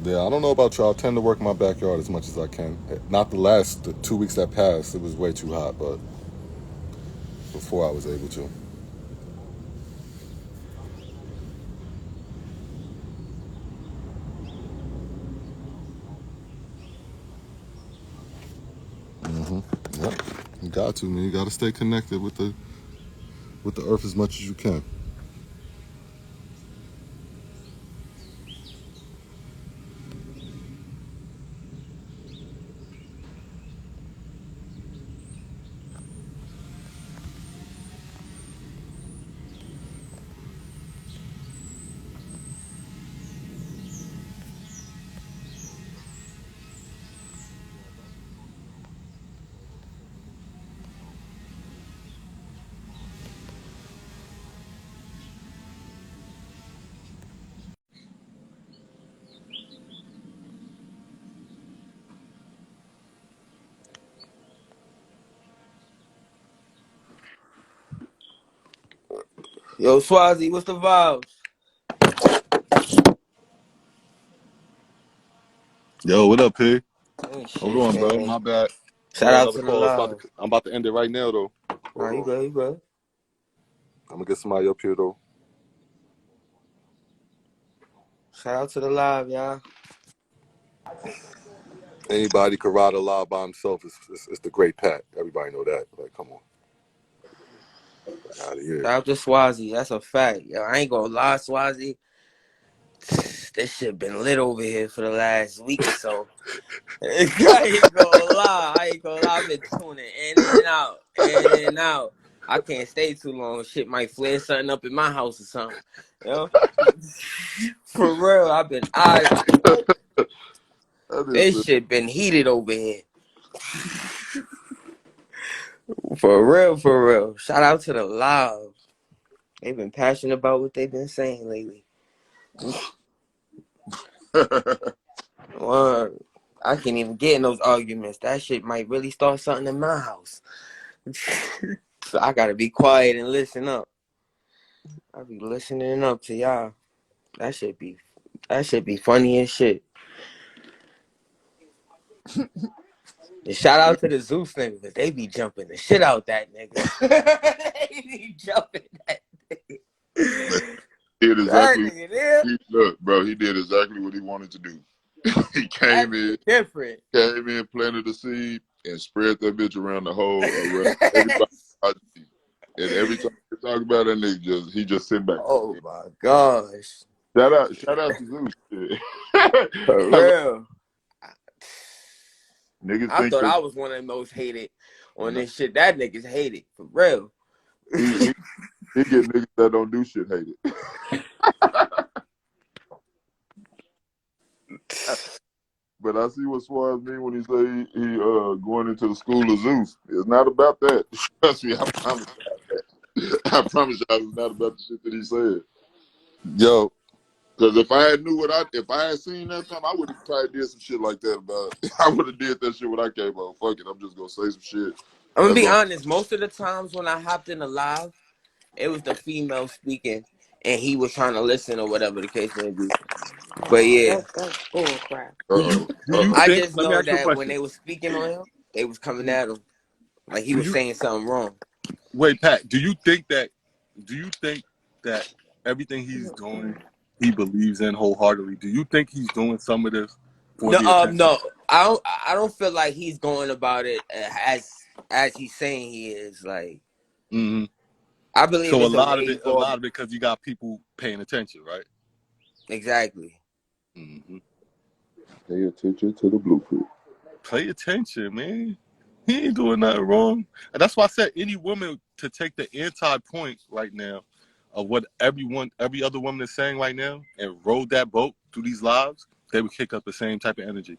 Yeah, I don't know about y'all. I tend to work in my backyard as much as I can. Not the 2 weeks that passed. It was way too hot, but before I was able to. Yep. You got to, man. You got to stay connected with the earth as much as you can. Yo, Swazi, what's the vibes? Yo, what up, Pig? Ain't Hold shit, on, bro. man. My bad. I Shout got out another to the call. live. I'm about to end it right now, though. Nah, Hold you on. good, you good. I'm gonna get somebody up here, though. Shout out to the live, y'all. Anybody could ride a law by himself. It's the great Pat. Everybody know that. Like, come on, out of here. Shout out to Swazi. That's a fact. Yo, I ain't gonna lie, Swazi. This shit been lit over here for the last week or so. I ain't gonna lie. I've been tuning in and out, in and out. I can't stay too long. Shit might flare something up in my house or something. You know? For real, I've been this shit been heated over here. For real, for real. Shout out to the live. They've been passionate about what they've been saying lately. Word. I can't even get in those arguments. That shit might really start something in my house. So I gotta be quiet and listen up. I be listening up to y'all. That should be funny as shit. And shout out to the Zeus nigga, because they be jumping the shit out that nigga. They be jumping that nigga. Did That exactly. nigga there. Look, bro, he did exactly what he wanted to do. He That came nigga in, different. planted the seed, and spread that bitch around the whole around everybody. And every time we talk about that nigga, he just sit back. Oh my gosh. Shout out to Zeus. For real. Niggas I think thought they I was one of the most hated on no, this shit. That nigga's hated. For real. he get niggas that don't do shit hated. But I see what Swaz mean when he say he going into the school of Zeus. It's not about that. Trust me, I promise. I promise y'all, it's not about the shit that he said. Yo, Because if I had seen that time, I would have probably did some shit like that about it. I would have did that shit when I came out. Fuck it, I'm just gonna say some shit. I'm gonna As be long honest. Most of the times when I hopped in the live, it was the female speaking, and he was trying to listen or whatever the case may be. But Oh, yeah, that's bull crap. do you I think? just Let me know ask you a that when question. they was speaking on him, they was coming at him like he Do was you saying something wrong. wait, Pat? Do you think that? Do you think that everything he's doing, he believes in wholeheartedly? Do you think he's doing some of this for No, the attention? no, I don't. I don't feel like he's going about it as he's saying he is. Like Hmm. I believe So it's a way to a go. lot of it, because you got people paying attention, right? Exactly. Hmm. pay attention to the blueprint. Pay attention, man. He ain't doing nothing wrong, and that's why I said any woman to take the anti-point right now of what every other woman is saying right now, and rode that boat through these lives, they would kick up the same type of energy.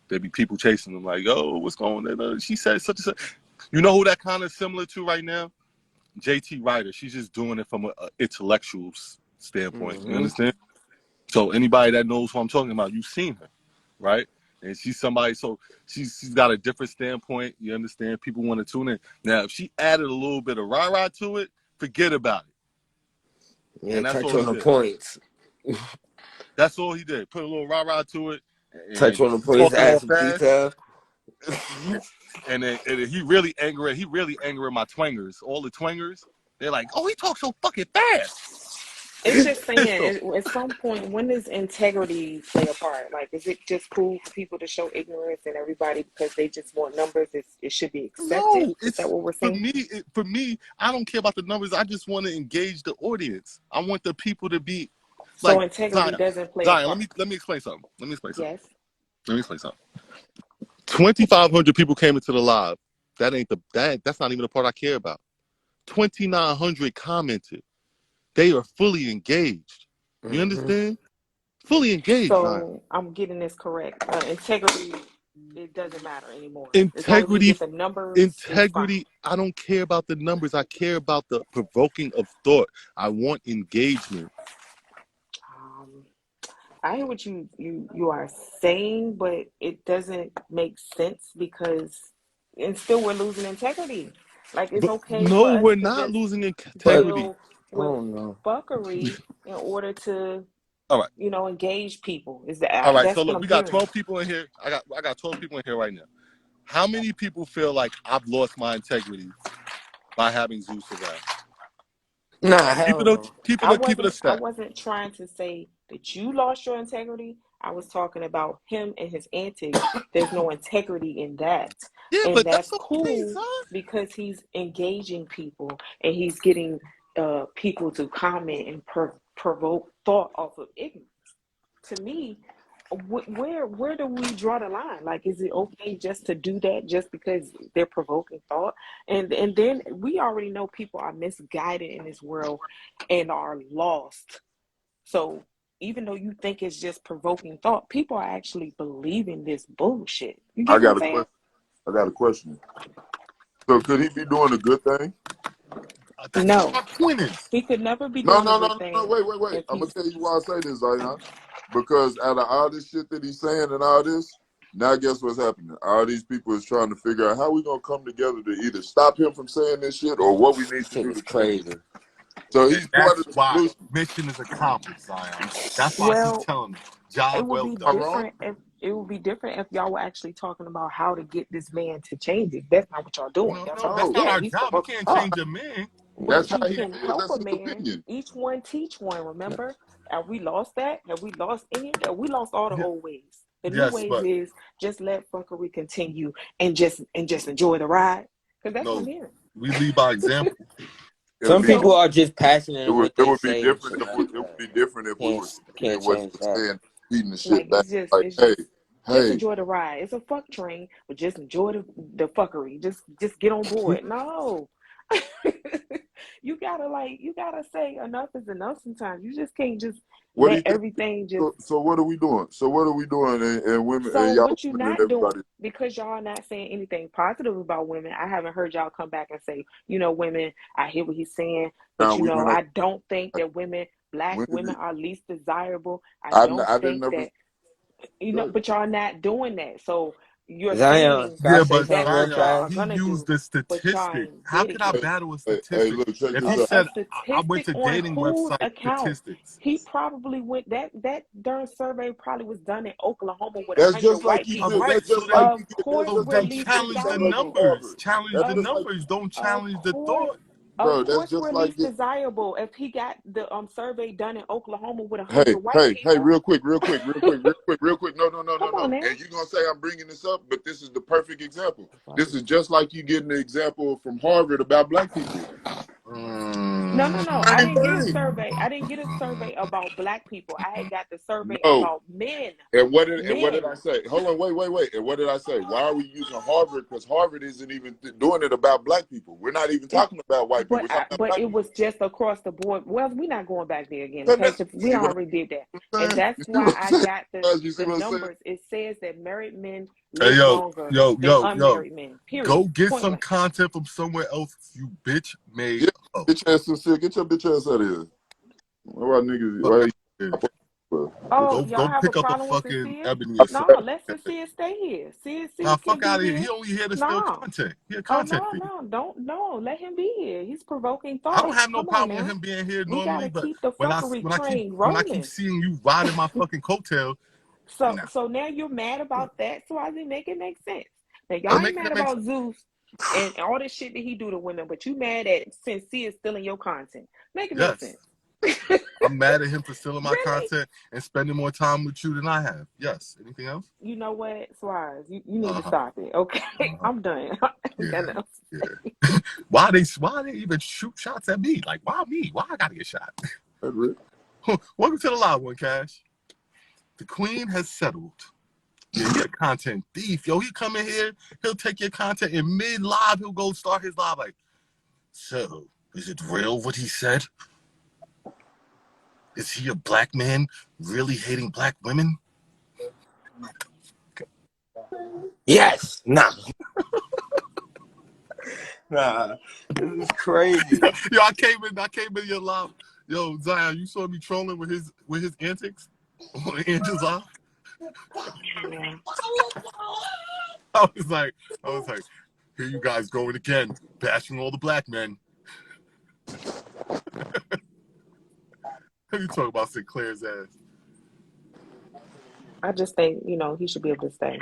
There'd be people chasing them like, "Yo, what's going on?" She said such and such. You know who that kind of similar to right now? JT Ryder. She's just doing it from an intellectual standpoint. You Hmm. understand? So anybody that knows who I'm talking about, you've seen her, right? And she's somebody, so she's got a different standpoint. You understand? People want to tune in. Now, if she added a little bit of rah-rah to it, forget about it. Yeah, And that's touch all on he the did. points. That's all he did. Put a little rah-rah to it, Touch and on the points, talking all add some fast. detail. And then he really angry. He really angry my twangers. All the twangers, they're like, "Oh, he talks so fucking fast." It's just saying, at some point, when does integrity play a part? Like, is it just cool for people to show ignorance and everybody because they just want numbers? It should be accepted. No, Is that it's what we're for saying? me. For me, I don't care about the numbers. I just want to engage the audience. I want the people to be So like integrity Zion. doesn't play a Zion, part. let me explain something. Yes. 2,500 people came into the live. That's not even the part I care about. 2,900 commented. They are fully engaged. You understand? Fully engaged, Zion. So I'm getting this correct. Integrity, it doesn't matter anymore. As long as we Integrity, get the numbers, it's fine. I don't care about the numbers. I care about the provoking of thought. I want engagement. I hear what you are saying, but it doesn't make sense because, and still we're losing integrity. Like, it's But okay no, for us we're to not just losing integrity. deal with Oh no. fuckery in order to, All right. engage people. Is All that right. that's So what look, I'm we got hearing? 12 people in here. I got 12 people in here right now. How many people feel like I've lost my integrity by having Zeus around? Nah, hell no. Keep it a I stat. wasn't trying to say that you lost your integrity. I was talking about him and his antics. There's no integrity in that. Yeah, And but that's that's okay, cool son. because he's engaging people and he's getting people to comment and provoke thought off of ignorance. To me, where do we draw the line? Like, is it okay just to do that just because they're provoking thought? And then we already know people are misguided in this world and are lost. So even though you think it's just provoking thought, people are actually believing this bullshit. You I get what I'm got a saying? question. I got a question. So could he be doing a good thing? That's No, what my point is. he could never be No, doing a no, no, good no, no. thing Wait. if I'm gonna he's. tell you why I say this, Zion. Because out of all this shit that he's saying and all this, now guess what's happening? All these people is trying to figure out how we gonna come together to either stop him from saying this shit or what we need to Shit do is to change crazy. it. So he's part That's of the why solution. mission is accomplished, Zion. That's why I keep Well, telling them, it job would well be Am I done. wrong? different if y'all were actually talking about how to get this man to change it. That's not what y'all doing. Y'all No, talking about, that's not No, yeah, our he's job. We provoking can't thought. change a man. that's But how you he can feels. help That's a his man. opinion. Each one teach one. Remember? Have we lost that? Have we lost any of that? We lost all the Yeah, old ways. The new yes, ways but is just let fuckery continue and just enjoy the ride. Because that's what I'm no, hearing. we lead by example. It'll Some be people So are just passionate it in would what they be say and different shit if like it would that. be different if we Can't was can't what he change was that. saying, feeding the like shit back. Like, it's just hey, enjoy the ride. It's a fuck train, but just enjoy the fuckery. Just get on board. No. You gotta say enough is enough sometimes. You just can't just what do you let think? everything just. So what are we doing? So what are we doing? And women So and y'all what you women and not doing, everybody. because y'all are not saying anything positive about women. I haven't heard y'all come back and say, women, I hear what he's saying, but Now we went over. I don't think that black women Women, are least desirable. I I don't didn't think never. that, but y'all not doing that. So you're Zion, saying can I Yeah, say but something that's real what Zion, y'all are fast? he gonna used do, the but y'all statistic. ain't How did it could I yet. battle a Hey, statistic? look, check If this he out. A said I went statistic to on dating whose website account? statistics. He probably went that darn survey probably was done in Oklahoma with That's 100 just like white you All get. people. right, That's so just like then you Of get. That's course, so just we're then like you least getting challenge the somewhere from desirable. numbers. Harvard. Challenge That's the Of just like, numbers. Don't of challenge the course, thought. of bro. That's course, just we're like least get. desirable. If he got the survey done in Oklahoma with 100 white Hey, people, real quick. come on No. now. And you're gonna say I'm bringing this up, but this is the perfect example. This is just like you getting the example from Harvard about black people. No. I Same didn't get a thing. survey. I didn't get a survey about black people. I had got the survey No. about men. And what did Men. I say? Hold on, wait. And what did I say? Why are we using Harvard? Because Harvard isn't even doing it about black people. We're not even It, talking about white people. We're talking about but black it people. was just across the board. Well, we're not going back there again, So okay? that's, Because you we see what already did that, I'm and saying? that's You see why what I'm I saying? got You see the what I'm saying? numbers. It says that married men Hey, live longer than yo. unmarried men. Go Period. get Point some blank. content from somewhere else, you bitch made Yeah, up. get your ass sincere. Get your bitch ass out of here. Why niggas? Fuck Why? yeah. You, Oh, Go y'all have a pick up a problem with fucking Sincere? ebony or something. No, let Sincere stay here. Nah, Sincere can fuck be out of here. He here. only here to steal No. content. He a Oh content no, thief. don't no. Let him be here. He's provoking I don't thought. have no Come on problem with now. him being here We normally, gotta but keep the fuckery train when I keep rolling. seeing you riding my fucking coattail, So No. so now you're mad about that, so I didn't make it make sense. Now I'm y'all ain't making mad it make about sense. Zeus and all this shit that he do to women, but you mad at Sincere stealing your content. Make it make Yes. sense. I'm mad at him for stealing my Really? content and spending more time with you than I have. Yes. Anything else? You know what, Swaz? You need to Uh-huh. stop it. Okay. Uh-huh. I'm done. I ain't got Yeah. nothing to say. Yeah. Why they even shoot shots at me? Like, why me? Why I gotta get shot? That's it. Welcome to the live one, Cash. The queen has settled. Yeah, he a content thief. Yo, he come in here, he'll take your content in mid-live, he'll go start his live like, so, is it real what he said? Is he a black man really hating black women? Yes. Nah. Nah. This is crazy. Yo, I came in your live. Yo, Zion, you saw me trolling with his antics on Angela's live? Yeah. I was like, here you guys going again, bashing all the black men. You talk about Sinclair's ass. I just think, he should be able to stay.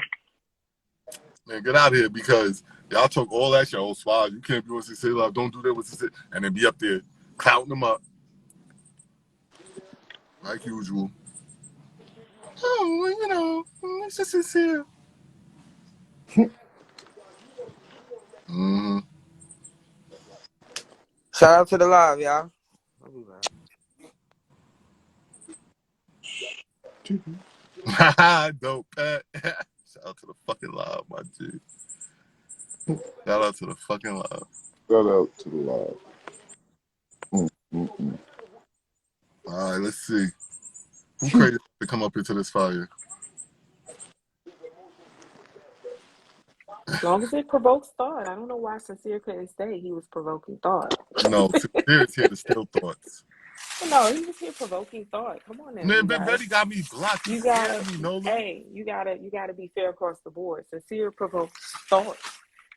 Man, get out of here because y'all talk all that shit. Oh, Swaz, you can't be with Sinclair Live. Don't do that with Sinclair. And then be up there clouting them up. Like usual. Oh, it's just Sincere. Mm-hmm. Shout out to the live, y'all. I'll be back. Dope, Pat. Shout out to the fucking live, my dude. Shout out to the fucking live. Shout out to the live. Mm-mm-mm. All right, let's see. Who crazy to come up into this fire? As long as it provokes thought. I don't know why Sincere couldn't stay. He was provoking thought. No, Sincere is here to steal thoughts. No, he was here provoking thought. Come on now, Man, you Ben guys. Betty got me blocked. You You gotta, scared me, Nola. hey, you gotta be fair across the board. Sincere provokes thought.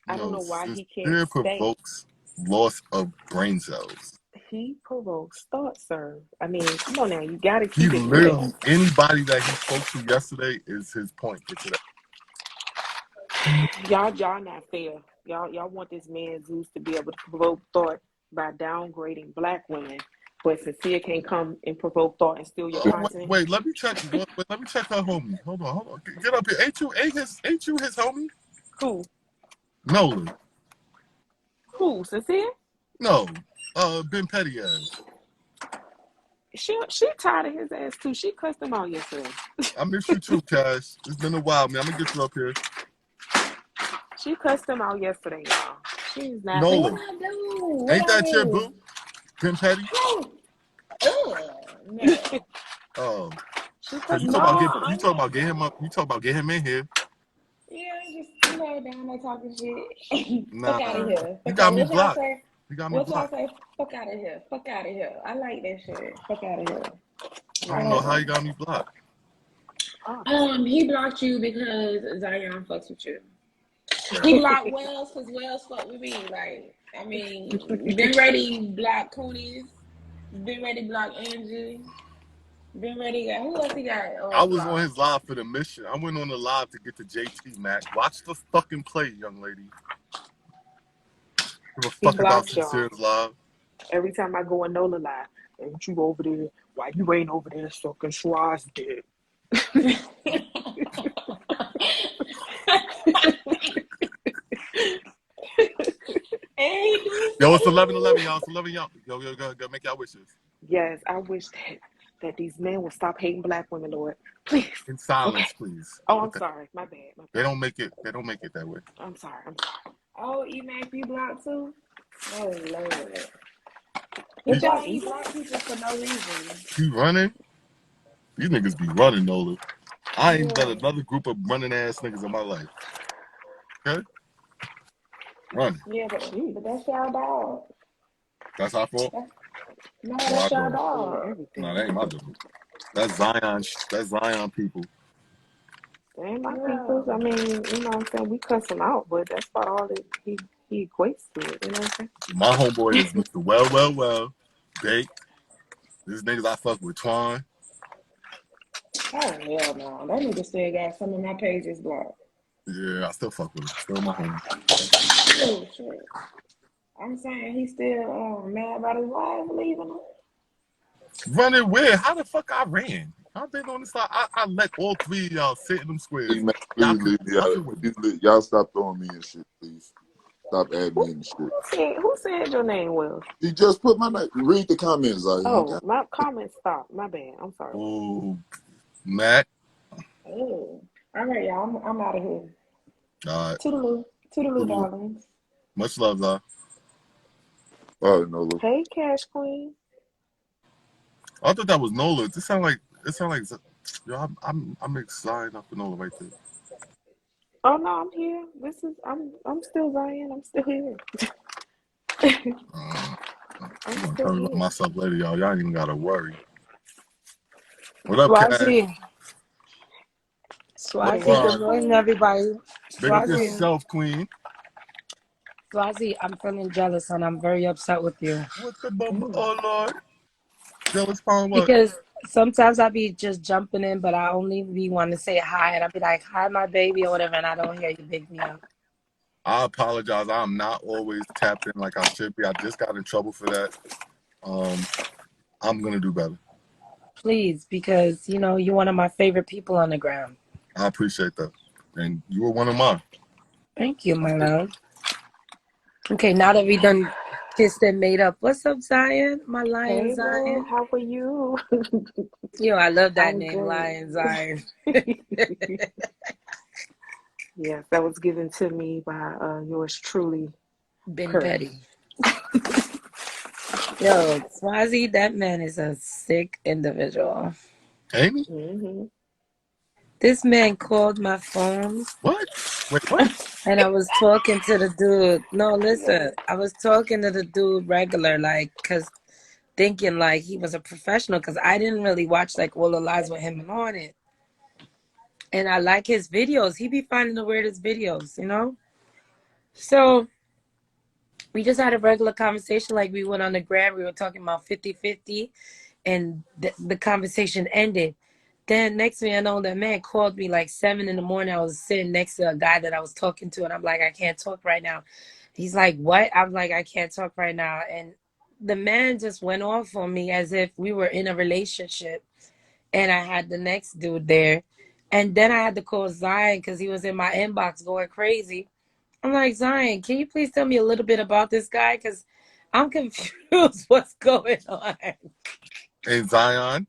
I don't know why he can't Sincere stay. provokes loss of brain cells. He provokes thought, sir. I mean, come on now, you gotta He keep it literally, real. anybody that he spoke to yesterday is his point for today. Y'all not fair. Y'all want this man Zeus to be able to provoke thought by downgrading black women, but Sincere can't come and provoke thought and steal your content. Wait, let me check. Let me check her homie. Hold on. Get up here. Ain't you his homie? Who? Nolan. Who? Sincere? No. Ben Petty ass. She tired of his ass too. She cussed him out yesterday. I miss you too, Cash. It's been a while, man. I'm gonna get you up here. She cussed him out yesterday, y'all. She's not. Nolan. What I do? Ain't that your boo? Ben Petty? No. Oh. She Cause cussed you him talk out about yesterday. getting him up. You talk about getting him in here. Yeah, just down there talking shit. Nah. Fuck out of here. You Fuck got out. me What y'all blocked. say? You got me What y'all blocked. say? Fuck out of here. Fuck out of here. I like that shit. Fuck out of here. I don't know how you got me blocked. He blocked you because Zion fucks with you. He blocked Wells because Wells fuck with me. Like, I mean, been ready block Coonies. Been ready block Angie. Been ready. Who else he got? I was blocked? on his live for the mission. I went on the live to get to JT Mac. Watch the fucking play, young lady. Give a fuck about Sincere's live. Every time I go on Nola live, ain't you over there? Why you ain't over there sucking Schwarz dick? Yo, it's 11:11, y'all. It's 11, y'all. Yo, go make y'all wishes. Yes, I wish that these men would stop hating black women, Lord. Please. In silence, please. Oh, I'm sorry. My bad. They don't make it that way. I'm sorry. Oh, E-Mac, you blocked too? Oh, Lord. He Y'all ain't block people for no reason. He running? These niggas be running, Nola. I ain't met another group of running ass niggas in my life. Okay? Running. Yeah, but that's y'all dog. That's our fault? No, that's y'all dog. No, that ain't my dog. That's Zion people. They ain't my peoples. I mean, you know what I'm saying? We cuss him out, but that's about all that he equates to it. You know what I'm saying? My homeboy is Mr. Well. Bake. These niggas I fuck with Twan. Oh hell no! That nigga still got some of my pages blocked. Yeah, I still fuck with him. Still my homie. Oh shit! I'm saying he's still mad about his wife leaving him. Running where? How the fuck I ran? I've been on this side. I let all three of y'all sit in them Hey, squares. man, Y'all please could leave me out. Y'all stop throwing me in shit, please. Stop adding me in shit. Who said your name was? You just put my name. Read the comments, Zion. Oh, my comment stopped. My bad. I'm sorry. Oh, Matt. Oh, all right, y'all. I'm out of here. All right. Toodaloo, darlings. Much love, though. All right, Nola. Hey, Cash Queen. I thought that was Nola. It sound like yo. I'm excited up for Nola right there. Oh no, I'm here. I'm still Zion. I'm still here. I'm I'm gonna still turn it on here. myself later, y'all. Y'all ain't even gotta worry. What up, Cash? Swazi, What Swazi, Hey, good up? morning, Queen. everybody. Big up Morning. yourself, Queen. Swazi, I'm feeling jealous and I'm very upset with you. What the bum? Mm. Oh Lord, jealous pound what? Because sometimes I be just jumping in, but I only be want to say hi and I be like, hi, my baby, or whatever, and I don't hear you big me up. I apologize. I'm not always tapped in like I should be. I just got in trouble for that. I'm gonna do better. Please, because, you're one of my favorite people on the ground. I appreciate that, and you were one of mine. Thank you, my love. Okay, now that we done kissed and made up, what's up, Zion? My lion, Hey, boo. Zion. How are you? I love that I'm name, good. Lion Zion. Yes, that was given to me by yours truly, Ben Kurt. Petty. Yo, Swazi, that man is a sick individual. Amy? Mm-hmm. This man called my phone What? Wait, what? and I was talking to the dude. No, listen, Yes. I was talking to the dude regular, like, cause thinking like he was a professional, cause I didn't really watch like all the lives with him on it. And I like his videos. He be finding the weirdest videos. So we just had a regular conversation, like we went on the gram. We were talking about 50-50, and the conversation ended. Then next thing I know, that man called me like 7 in the morning. I was sitting next to a guy that I was talking to, and I'm like, I can't talk right now. He's like, what? I'm like, I can't talk right now. And the man just went off on me as if we were in a relationship, and I had the next dude there. And then I had to call Zion because he was in my inbox going crazy. I'm like, Zion, can you please tell me a little bit about this guy? Because I'm confused what's going on. And Zion,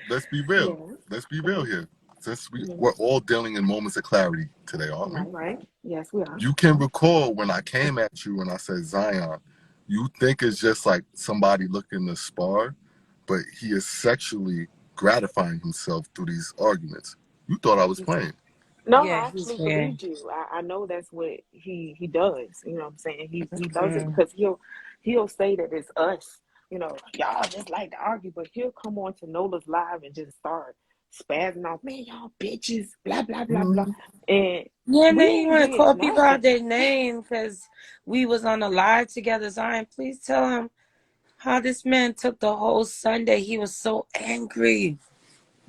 let's be real. Yeah. Let's be real Mm-hmm. here. Since Mm-hmm. we're all dealing in moments of clarity today, aren't we? Right, right. Yes, we are. You can recall when I came at you and I said, Zion, you think it's just like somebody looking to spar, but he is sexually gratifying himself through these arguments. You thought I was playing. No, Yeah, I he's actually weird. believed you. I know that's what he does. You know what I'm saying? He does it Mm. because he'll say that it's us. Y'all just like to argue, but he'll come on to Nola's live and just start spazzing off, man, y'all bitches, blah blah blah blah, Mm-hmm. and Yeah, and we then you ain't want to did call people out nothing. their name because we was on a live together. Zion, please tell him how this man took the whole Sunday. He was so angry.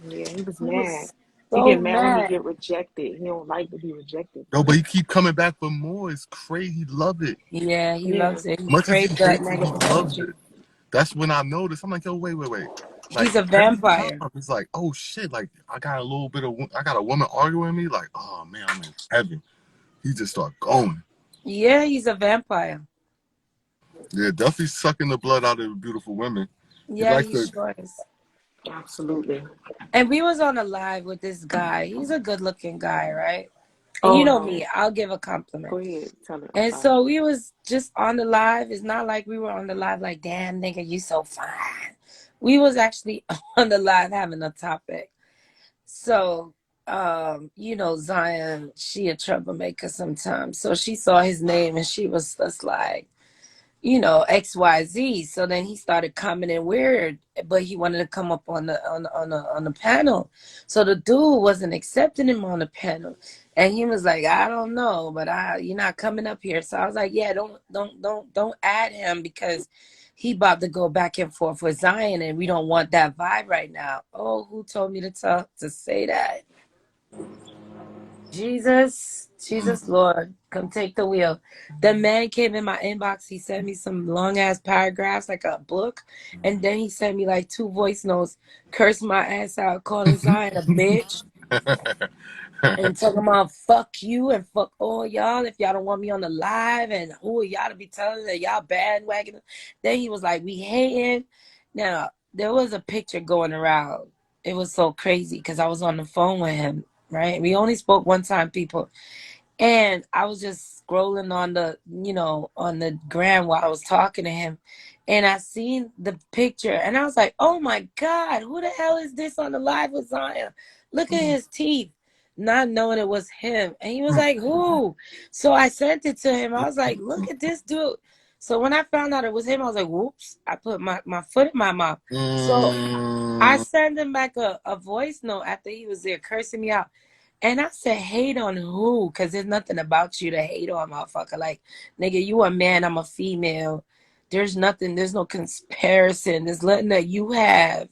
Yeah, he was He mad. was He so get mad when he mad. get rejected. He don't like to be rejected. No, but he keep coming back for more. It's crazy. He love it. Yeah, he Yeah. loves it. He Much as he craves that hates it, he negative loves energy. it. That's when I noticed. I'm like, yo, wait. Like He's a every time, vampire. it's like, oh shit, like I got a woman arguing with me. Like, oh man, I'm in heaven. He just start going. Yeah, he's a vampire. Yeah, definitely sucking the blood out of the beautiful women. He Yeah, likes he to. sure is. Absolutely. And we was on a live with this guy. He's a good looking guy, right? And you Oh know no. me, I'll give a compliment. Go ahead. Tell it. I'm And sorry. so we was just on the live. It's not like we were on the live like, damn, nigga, you so fine. We was actually on the live having a topic. So, Zion, she a troublemaker sometimes. So she saw his name and she was just like, XYZ. So then he started commenting weird, but he wanted to come up on the panel. So the dude wasn't accepting him on the panel. And he was like, I don't know, but you're not coming up here. So I was like, yeah, don't add him because he about to go back and forth with Zion and we don't want that vibe right now. Oh, who told me to say that? Jesus, Lord, come take the wheel. The man came in my inbox. He sent me some long ass paragraphs, like a book, and then he sent me like 2 voice notes, cursing my ass out, calling Zion a bitch, and talking about fuck you and fuck all y'all if y'all don't want me on the live, and who are y'all to be telling that y'all bandwagon. Then he was like, we hating. Now there was a picture going around. It was so crazy because I was on the phone with him. Right, we only spoke one time, people. And I was just scrolling on the gram while I was talking to him. And I seen the picture and I was like, oh my God, who the hell is this on the live with Zion? Look at his teeth. Not knowing it was him. And he was like, who? So I sent it to him. I was like, look at this dude. So when I found out it was him, I was like, whoops. I put my foot in my mouth. So I sent him back a voice note after he was there cursing me out. And I said, hate on who? Because there's nothing about you to hate on, motherfucker. Like, nigga, you a man, I'm a female. There's no comparison. There's nothing that you have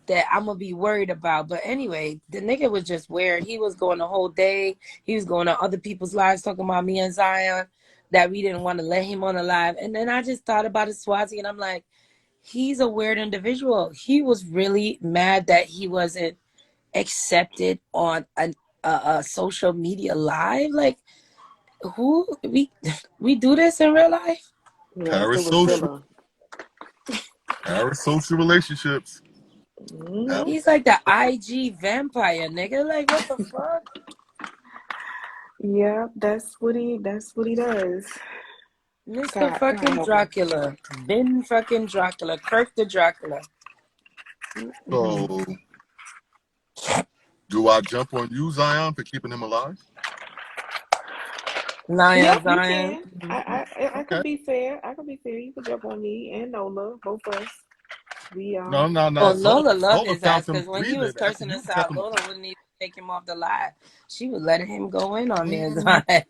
that I'm going to be worried about. But anyway, the nigga was just weird. He was going the whole day. He was going on other people's lives talking about me and Zion, that we didn't want to let him on the live. And then I just thought about it, Swazi, and I'm like, he's a weird individual. He was really mad that he wasn't accepted on a social media live. Like, who we do this in real life? Yes, it was Zilla. Parasocial relationships. Mm-hmm. He's like the IG vampire, nigga. Like, what the fuck? Yeah, that's what he does. Mr. fucking Dracula. Ben fucking Dracula. Kirk the Dracula. So, do I jump on you, Zion, for keeping him alive? Yep, you Zion. can. I could be fair. I could be fair. You could jump on me and Nola, both of us. We No. Well, Lola loved his found ass some because when he was agreement after cursing you us kept out, him. Lola wouldn't even take him off the live. She was letting him go in on me and Zion.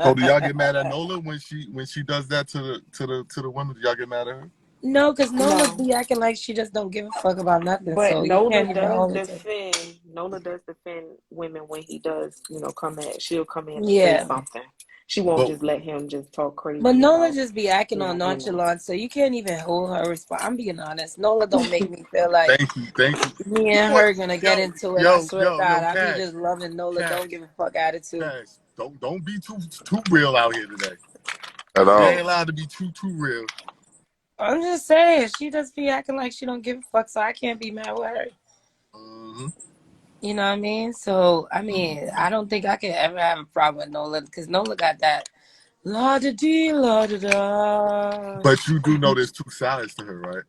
So do y'all get mad at Nola when she does that to the women? Do y'all get mad at her? No, because Nola be acting like she just don't give a fuck about nothing. But So you can't even hold it to Nola does defend women when he does, come at. She'll come in and say Yeah. something. She won't just let him just talk crazy. But Nola about, just be acting on women. nonchalant, so you can't even hold her response. I'm being honest. Nola don't make me feel like Thank you. me and her gonna get into it. I swear to God, I be Cash, just loving Nola. Cash, Don't give a fuck attitude. Cash, don't be too real out here today. At You all. ain't allowed to be too real. I'm just saying, she just be acting like she don't give a fuck, so I can't be mad with her. Mm-hmm. You know what I mean? So, I mean, I don't think I could ever have a problem with Nola because Nola got that la-da-dee, la-da-da. But you do know there's 2 sides to her, right?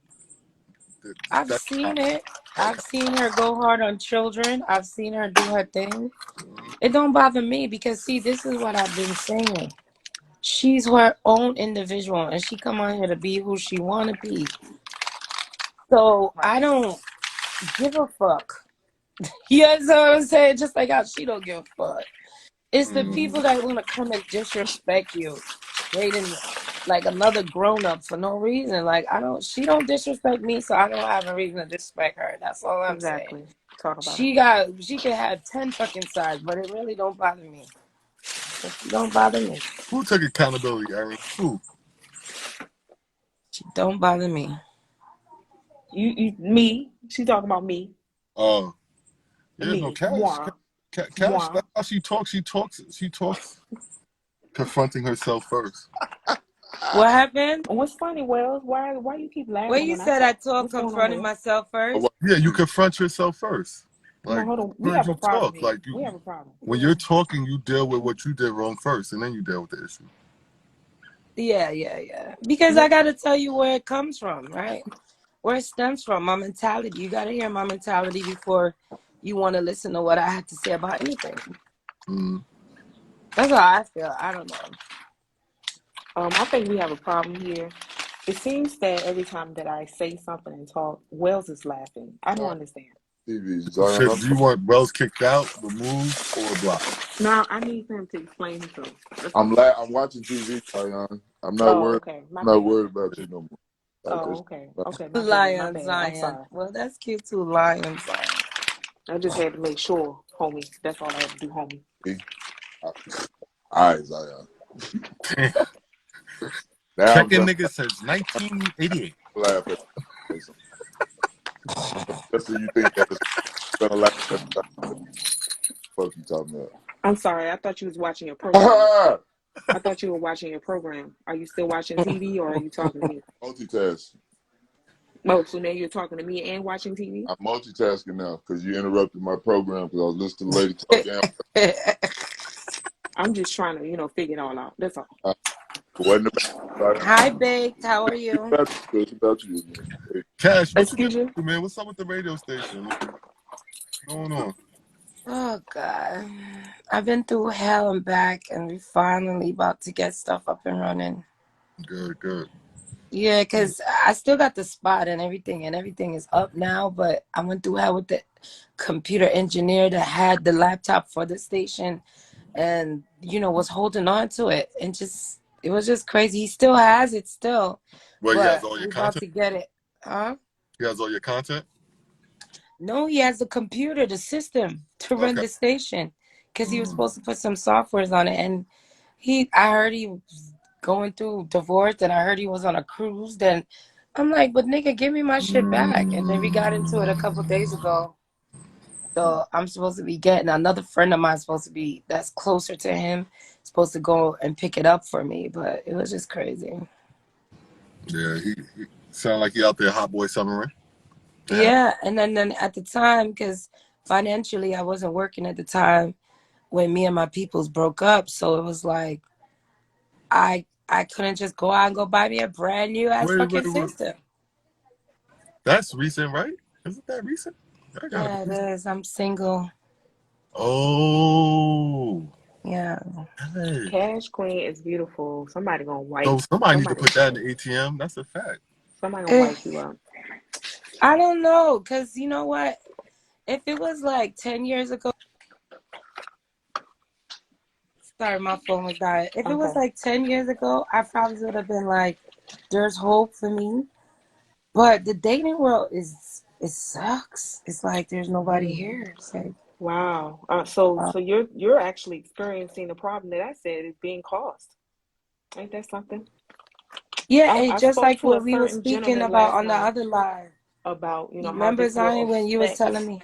I've seen it. I've seen her go hard on children. I've seen her do her thing. It don't bother me because, see, this is what I've been saying. She's her own individual, and she come on here to be who she want to be. So I don't give a fuck. You know what I'm saying? Just like how she don't give a fuck. It's the people that want to come and disrespect you, rating like another grown up for no reason. Like she don't disrespect me, so I don't have a reason to disrespect her. That's all I'm saying. Talk about She could have 10 fucking sides, but it really don't bother me. It don't bother me. Who took accountability, Aaron? Who? She don't bother me. Me. She talking about me. Oh, yeah, me. no, Cash. Moi. Cash. Moi. That's how she talks. She talks, confronting herself first. What happened? What's funny, Wells? Why you keep laughing? Well, you when said I talk What's going on, confronting Wells? myself first. Yeah, you confront yourself first. Like, No, hold on. We have a problem here. We have a problem. When you're talking, you deal with what you did wrong first, and then you deal with the issue. Yeah. Because I got to tell you where it comes from, right? Where it stems from, my mentality. You got to hear my mentality before you want to listen to what I have to say about anything. That's how I feel. I don't know. I think we have a problem here. It seems that every time that I say something and talk, Wells is laughing. I don't understand. TV, So Zion. shit, do you want Wells kicked out, removed, or blocked? No, I need him to explain himself. I'm watching TV, Zion. I'm not Oh, worried. okay. My I'm not bad. worried about you no more. Oh, Okay. okay. Okay, my bad. My Lion, bad. I'm Zion. sorry. Well, that's cute too, Lion, Zion. I just had to make sure, homie. That's all I had to do, homie. All right, Zion. Now I'm Checking gonna niggas since 1988. laugh at this. Just so you think that it's gonna laugh at the fuck you talking about. I'm sorry. I thought you was watching your program. I thought you were watching your program. Are you still watching TV or are you talking to me? Multitask. Oh, so now you're talking to me and watching TV? I'm multitasking now because you interrupted my program because I was listening to the lady talk down. I'm just trying to, figure it all out. That's all. It wasn't about Hi, Baked. How are you? it's about you again. Hey, Cash, what you been Excuse you? up to, man? What's up with the radio station? What's going on? Oh, God. I've been through hell and back, and we finally about to get stuff up and running. Good, good. Yeah, because I still got the spot and everything is up now, but I went through hell with the computer engineer that had the laptop for the station and, was holding on to it. And it was just crazy. He still has it still, Well, he has but all your we're about content? to get it. Huh? He has all your content? No, he has the computer, the system to run Okay. the station because he was supposed to put some softwares on it. And I heard he was going through divorce, and I heard he was on a cruise. Then I'm like, but nigga, give me my shit back. And then we got into it a couple days ago. So I'm supposed to be getting another friend of mine that's closer to him, supposed to go and pick it up for me. But it was just crazy. Yeah, he sound like he out there hot boy summering. Yeah, and then at the time, because financially I wasn't working at the time when me and my peoples broke up, so it was like I couldn't just go out and go buy me a brand new ass fucking Wait. system. That's recent, right? Isn't that recent? That gotta be Yeah, it recent. is. I'm single. Oh. Yeah. Hey. Cash Queen is beautiful. Somebody gonna So wipe. somebody need to Somebody, put that in the ATM. That's a fact. somebody gonna Eh, wipe you up. I don't know, because you know what? If it was like 10 years ago, sorry, my phone was dying. If it was Okay. like 10 years ago, I probably would have been like, there's hope for me. But the dating world it sucks. It's like there's nobody here. It's like, Wow. So uh, so you're actually experiencing the problem that I said is being caused. Ain't that something? yeah, I, and I just spoke like to a what we were certain speaking gentleman about last on the night other live. about, You how remember, this will Zion, when you was affect telling me?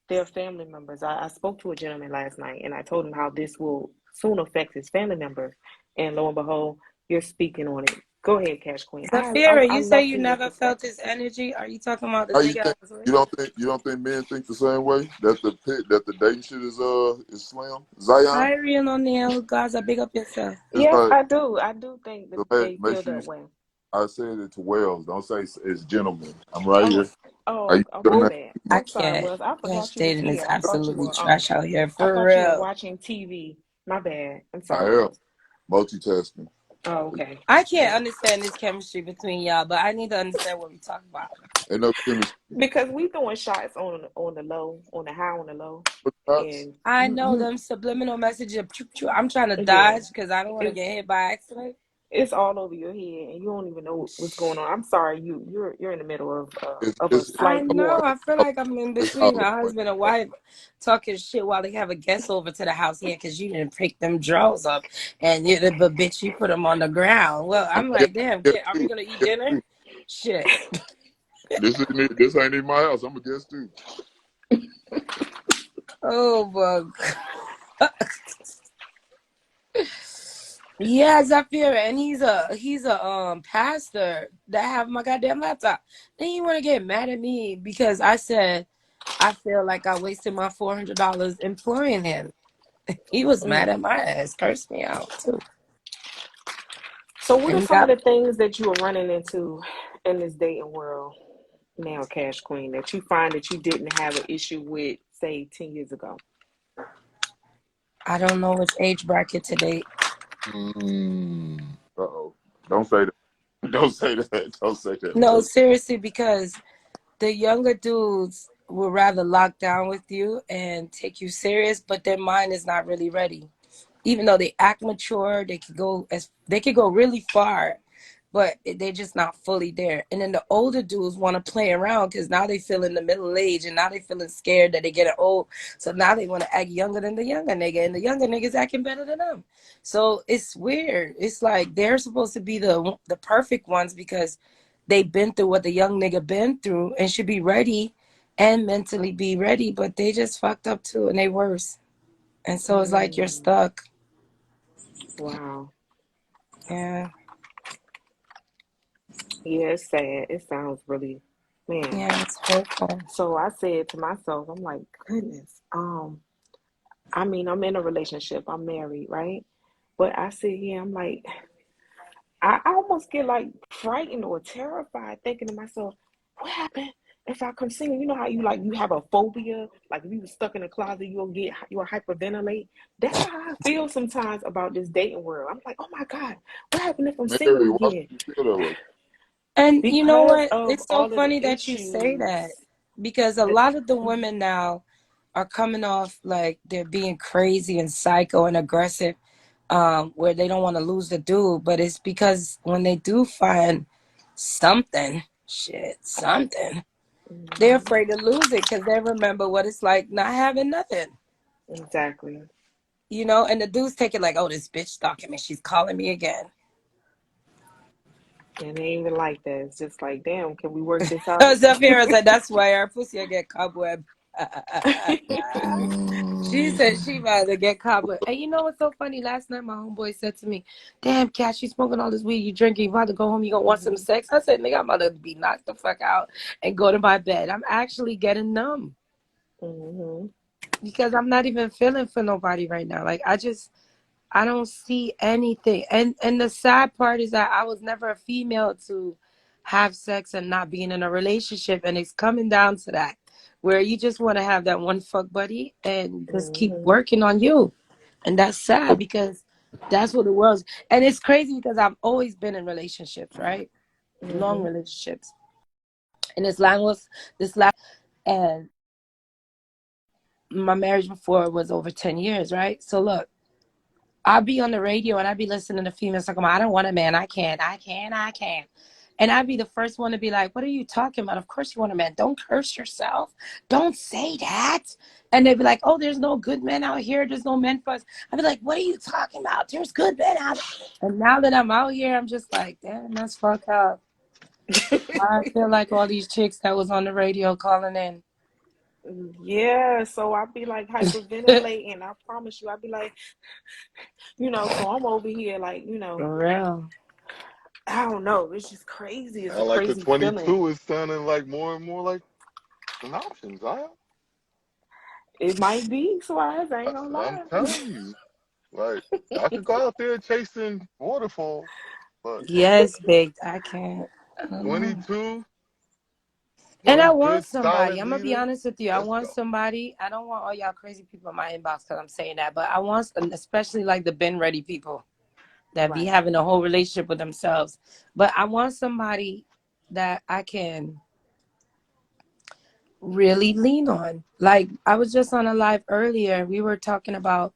their family members. I spoke to a gentleman last night and I told him how this will soon affect his family members. And lo and behold, you're speaking on it. Go ahead, Cash Queen. Zafira, I you say love you to hear never felt perspective. his energy? Are you talking about the how you nigga I think? was You with? don't think men think the same way? That the dating shit is slim. Zion. Hi, Rian O'Neal. Gaza, big up yourself. It's Yes, like I do. I do think that they make feel sure that way. I said it to Wells. Don't say it's gentlemen. I'm right Oh, here. Are you doing my that? bad. I I'm sorry, can't. Wells. I Cash forgot you was dating is here. absolutely trash out here, I for thought you were real. watching TV. My bad. I'm I sorry, am Wells. multitasking. Oh, okay. I can't understand this chemistry between y'all, but I need to understand what we talk about. Ain't no chemistry. Because we throwing shots on the low, on the high, on the low, But shots. and I know You them subliminal messages. I'm trying to yeah, dodge because I don't want to it's get hit by accident. it's all over your head, and you don't even know what's going on. I'm sorry, you're in the middle of a I slight know. war. I feel like I'm in it's all between the a point. husband and wife talking shit while they have a guest over to the house here because you didn't pick them drawers up and but bitch, you put them on the ground. Well, I'm I'm a like, damn, guest are we too. gonna eat Guest dinner? too. Shit. This ain't in my house. I'm a guest too. Oh my. Yeah, Zafira, and he's a pastor that have my goddamn laptop. Then you want to get mad at me because I said I feel like I wasted my $400 employing him. He was mad Mm. at my ass, cursed me out too, So, what and are he some of got the things that you are running into in this dating world now, Cash Queen, that you find that you didn't have an issue with, say, 10 years ago? I don't know which age bracket to date. Uh-oh. Don't say that. Don't say that. Don't say that. No, seriously, because the younger dudes would rather lock down with you and take you serious, but their mind is not really ready. Even though they act mature, they could go really far, but they're just not fully there. And then the older dudes want to play around because now they feel in the middle age and now they feeling scared that they get old. So now they want to act younger than the younger nigga, and the younger niggas acting better than them. So it's weird. It's like they're supposed to be the perfect ones because they've been through what the young nigga been through and should be ready and mentally be ready, but they just fucked up too and they worse. And so it's like you're stuck. Wow. Yeah. Yeah, it's sad. It sounds really, man. Yeah, it's hurtful. So I said to myself, I'm like, goodness. I mean, I'm in a relationship. I'm married, right? But I sit here, I'm like, I almost get like frightened or terrified thinking to myself, what happened if I come singing? You know how you have a phobia? Like if you were stuck in a closet, you'll hyperventilate. That's how I feel sometimes about this dating world. I'm like, oh my God, what happened if I'm Mary, single why again? do you feel that way? And you know Because what? of It's so all of the funny that you say issues that because a that lot of the women now are coming off like they're being crazy and psycho and aggressive, where they don't want to lose the dude. But it's because when they do find something, they're Mhm, afraid to lose it because they remember what it's like not having nothing. exactly. And the dudes take it like, oh, this bitch stalking me. She's calling me again. And they ain't even like that. It's just like, damn, can we work this out? Zafira said that's why our pussy will get cobweb. She said she about to get cobweb. And you know what's so funny? Last night my homeboy said to me, damn, Cat, you smoking all this weed, you drinking, you about to go home, you gonna want some Hmm. sex? I said, nigga, I'm about to be knocked the fuck out and go to my bed. I'm actually getting numb Hmm. because I'm not even feeling for nobody right now. Like I don't see anything. And the sad part is that I was never a female to have sex and not being in a relationship. And it's coming down to that, where you just want to have that one fuck buddy and just keep Hmm. working on you. And that's sad because that's what the world's. And it's crazy because I've always been in relationships, right? Long Hmm. relationships. And this last, and my marriage before was over 10 years, right? So look, I'll be on the radio and I'll be listening to females talking about, I don't want a man. I can't. And I'd be the first one to be like, what are you talking about? Of course you want a man. Don't curse yourself. Don't say that. And they'd be like, oh, there's no good men out here. There's no men for us. I'd be like, what are you talking about? There's good men out there. And now that I'm out here, I'm just like, damn, that's fucked up. I feel like all these chicks that was on the radio calling in. Yeah, so I'd be like For hyperventilating. I promise you, I'd be like, so I'm over here like, real. I don't know. It's just crazy. It's I a like the crazy feeling. 22 is sounding like more and more like an option, Zion. It might be, so I ain't gonna I'm lie. telling you. Like, I could go out there chasing waterfalls, but Yes, baked. I can't. I don't know. 22 And with I a want good, somebody. solid I'm gonna be leader, honest with you. I let's want go. somebody. I don't want all y'all crazy people in my inbox because I'm saying that, but I want, especially like the been ready people that be Right. having a whole relationship with themselves. But I want somebody that I can really lean on. Like I was just on a live earlier. We were talking about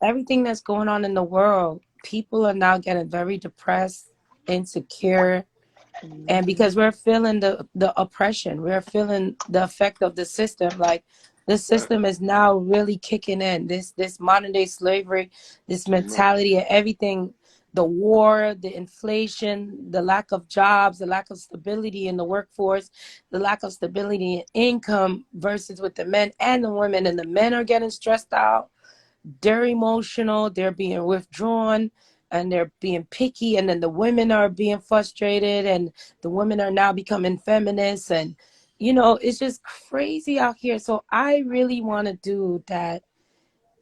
everything that's going on in the world. People are now getting very depressed, insecure. And Hmm. because we're feeling the oppression, we're feeling the effect of the system. Like the Right. system is now really kicking in. This modern day slavery, this Right. mentality of everything, the war, the inflation, the lack of jobs, the lack of stability in the workforce, the lack of stability in income versus with the men and the women. And the men are getting stressed out, they're emotional, they're being withdrawn, and they're being picky, and then the women are being frustrated, and the women are now becoming feminists, and it's just crazy out here. So I really want to do that.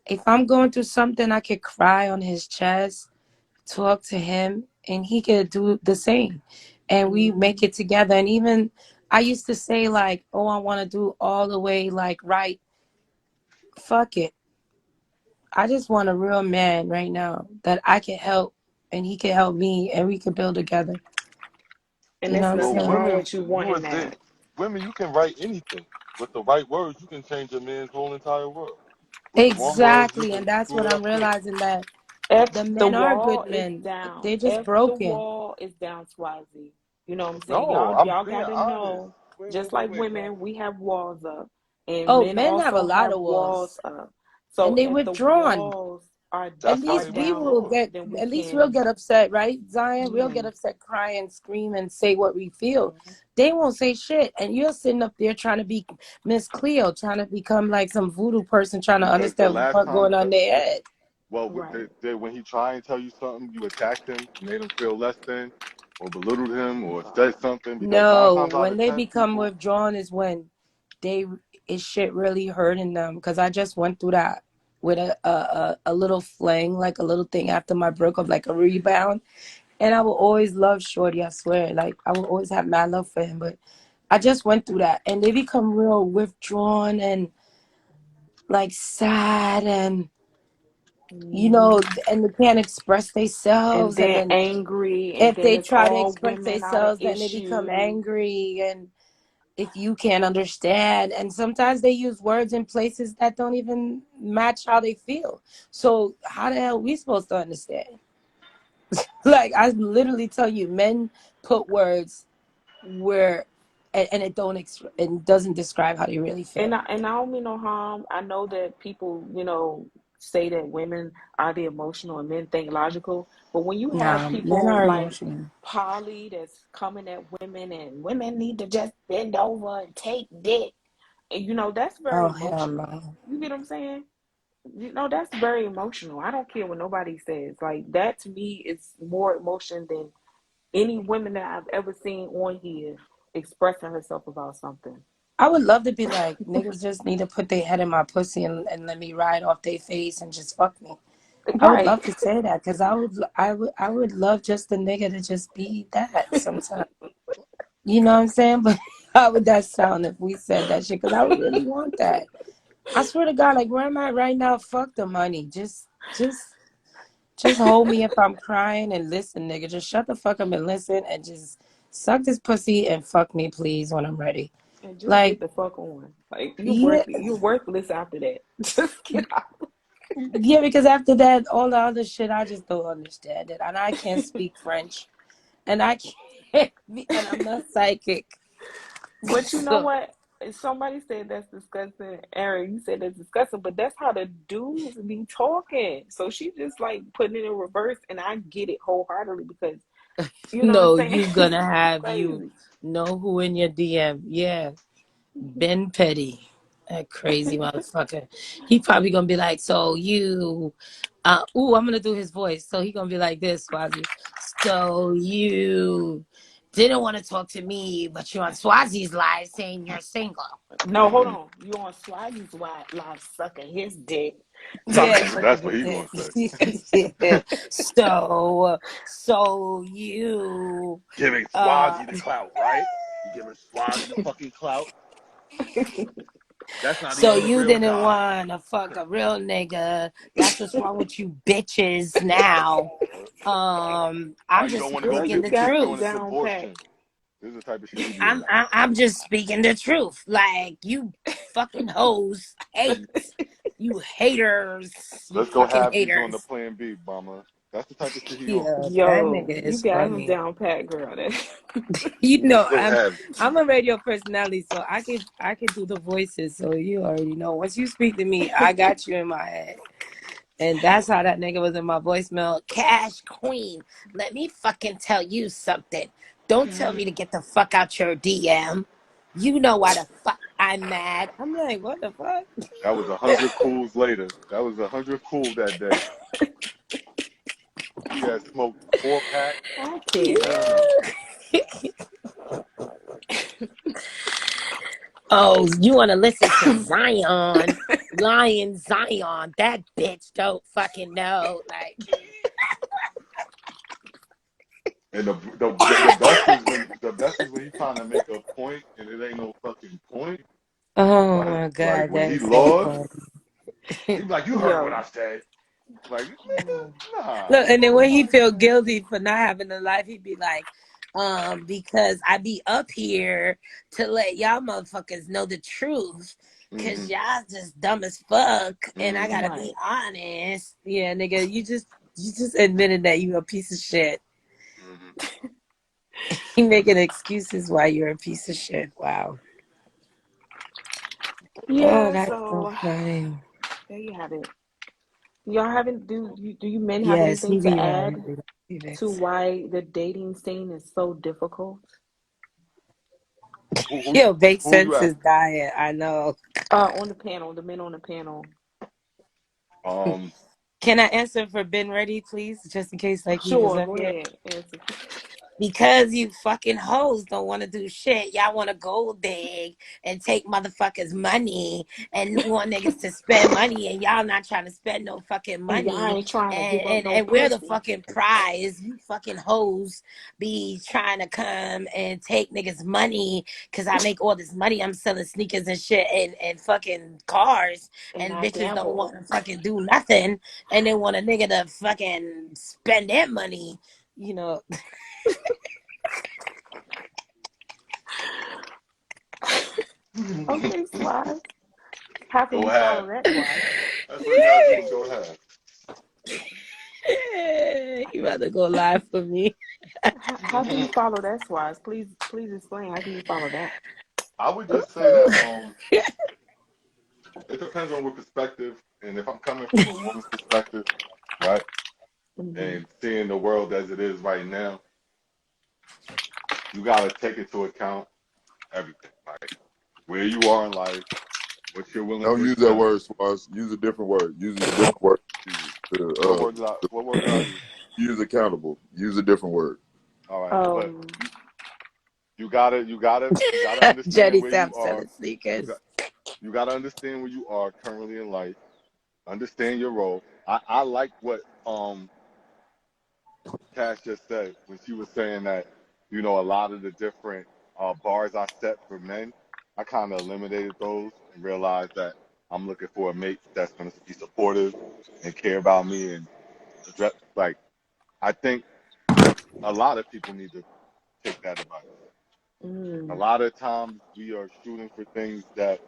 If I'm going through something, I could cry on his chest, talk to him, and he could do the same, and we make Hmm. it together. And even I used to say like, oh, I want to do all the way like right. Fuck it, I just want a real man right now that I can help and he can help me, and we can build together. And You know there's what I'm Well, nothing saying? wrong women, with you you wanting would that. think, women, you can write anything with the right words. You can change a man's whole entire world. With the wrong words, you Exactly, can and that's screw what it I'm up quick. realizing, that F the the men are wall good is men. down. They're just F the broken. wall is down, Swazi. You know what I'm saying? No, Y'all I'm y'all being gotta honest. know, Wait, wait, just wait, like wait, bro. women, we have walls up. And Oh, men men have a also lot have of walls walls, up. So So they if the withdrawn. walls are At That's why least he we down, will withdrawn. get. then we At least we'll can get upset, right, Zion? We'll get yeah. upset, cry and scream and say what we feel. They won't say shit, and you're sitting up there trying to be Miss Cleo, trying to become like some voodoo person, trying to Because the understand last what's time, going on in their head. well, Right. when he tried and tell you something, you attacked him, made him feel less than, or belittled him, or said something. Because nine No, times out when of they ten, become people, withdrawn is when they is shit really hurting them. Because I just went through that with a little fling, like a little thing after my breakup, like a rebound. And I will always love Shorty, I swear. Like I will always have mad love for him. But I just went through that, and they become real withdrawn and like sad, and Hmm. and they can't express And themselves. And then then angry, and if then they it's try to all express women are the themselves, then they become issue. angry. And if you can't understand, and sometimes they use words in places that don't even match how they feel. So how the hell are we supposed to understand? Like I literally tell you, men put words where and it doesn't describe how they really feel. And I don't mean no harm. I know that people, say that women are the emotional and men think logical. But when you have Nah, men people are like emotional. Polly that's coming at women and women need to just bend over and take dick, and that's very Oh hell emotional. no. You get what I'm saying? That's very emotional. I don't care what nobody says. Like that to me is more emotion than any women that I've ever seen on here expressing herself about something. I would love to be like, niggas just need to put their head in my pussy and let me ride off their face and just fuck me. I would Right. love to say that because I would love just a nigga to just be that sometimes. You know what I'm saying? But how would that sound if we said that shit? Because I would really want that. I swear to God, like where am I right now? Fuck the money. Just hold me if I'm crying and listen, nigga. Just shut the fuck up and listen and just suck this pussy and fuck me, please, when I'm ready. And just get Like, the fuck on. Like yeah, you're worthless after that. Just get out. yeah, because after that, all the other shit, I just don't understand it. And I can't speak French. And I can't be, and I'm not psychic. But you know So, what? Somebody said that's disgusting. Aaron, you said that's disgusting, but that's how the dudes be talking. So she just like putting it in reverse, and I get it wholeheartedly because you know what I'm no, saying? you gonna It's have you crazy. know who in your DM. Yeah, Ben Petty. That crazy motherfucker. He probably gonna be like, so you I'm gonna do his voice. So he gonna be like this, Swazi. So you didn't want to talk to me, but you're on Swazi's live saying you're single. No, hold on. You on Swaggy's live sucking his dick. Yeah, that's sucking what his he gonna say. dick. Yeah. So you Giving uh Swazi the clout, right? You giving Swazi the fucking clout. That's not so even the you real didn't guy. want to fuck a real nigga. That's what's wrong with you bitches now. Why I'm you just don't want to go Girl, speaking get the you the dick got it doing this truth. down pat. abortion? This is the type of shit he be I'm on. I, I'm just speaking the truth. Like you fucking hoes hate. You haters. You Let's go fucking halvesies on the haters. plan B, mama. That's the type of shit he on. Yeah, that Yo, nigga you is got him funny. down pat, girl. You Let's know, go I'm halvesies. a radio personality, so I could do the voices. So you already know. Once you speak to me, I got you in my head. And that's how that nigga was in my voicemail. Cash Queen, let me fucking tell you something. Don't tell me to get the fuck out your DM. You know why the fuck I'm mad. I'm like, what the fuck? That was 100 cools later. That was 100 cool that day. He had smoked 4 packs. I can't. Oh, you want to listen to Zion? Lion Zion. That bitch don't fucking know. Like, And the best is when he trying to make a point and it ain't no fucking point. oh Like my like God, when that he is so lost, funny. he be like, "You heard what Yo, I said." Like, nigga, nah. Look, and then when he feel guilty for not having a life, he'd be like, because I be up here to let y'all motherfuckers know the truth. Cause y'all just dumb as fuck. And I gotta be honest. Yeah, nigga, you just admitted that you a piece of shit. He making excuses why you're a piece of shit. Wow. Yeah, Oh, that's so so funny. there you have it. Y'all haven't do you men have Yes, anything he to be right. add to why the dating scene is so difficult? Yo, make Who you sense at? is dying. I know. On the panel, the men on the panel. Can I answer for Ben Ready, please? Just in case, like, he was Sure, up go here. ahead. Answer. Because you fucking hoes don't want to do shit. Y'all want to gold dig and take motherfuckers' money and want niggas to spend money, and y'all not trying to spend no fucking And y'all money. ain't trying to give up no And we're the pussy. fucking prize. You fucking hoes be trying to come and take niggas' money because I make all this money. I'm selling sneakers and shit and fucking cars, And and I bitches don't gamble. want to fucking do nothing, and they want a nigga to fucking spend their money. You know. Okay, Swaz. How can Go you ahead. follow that, Swaz? That's what you gotta do. Go ahead. You about to go live for me. How can you follow that, Swaz? Please explain. How can you follow that? I would just say that it depends on what perspective, and if I'm coming from a woman's perspective, right, Mm-hmm. and seeing the world as it is right now, you gotta take into account everything, like where you are in life, what you're willing Don't to use that accept. word, Swaz. Use a different word. Use a different word. What word did I use? Use accountable. Use a different word. All right, but Um. you gotta understand Jenny where said you I'm are. selling You sneakers. got you gotta understand where you are currently in life. Understand your role. I like what Cash just said when she was saying that, a lot of the different bars I set for men, I kind of eliminated those and realized that I'm looking for a mate that's going to be supportive and care about me and address, like, I think a lot of people need to take that advice. A Mm, lot of times we are shooting for things that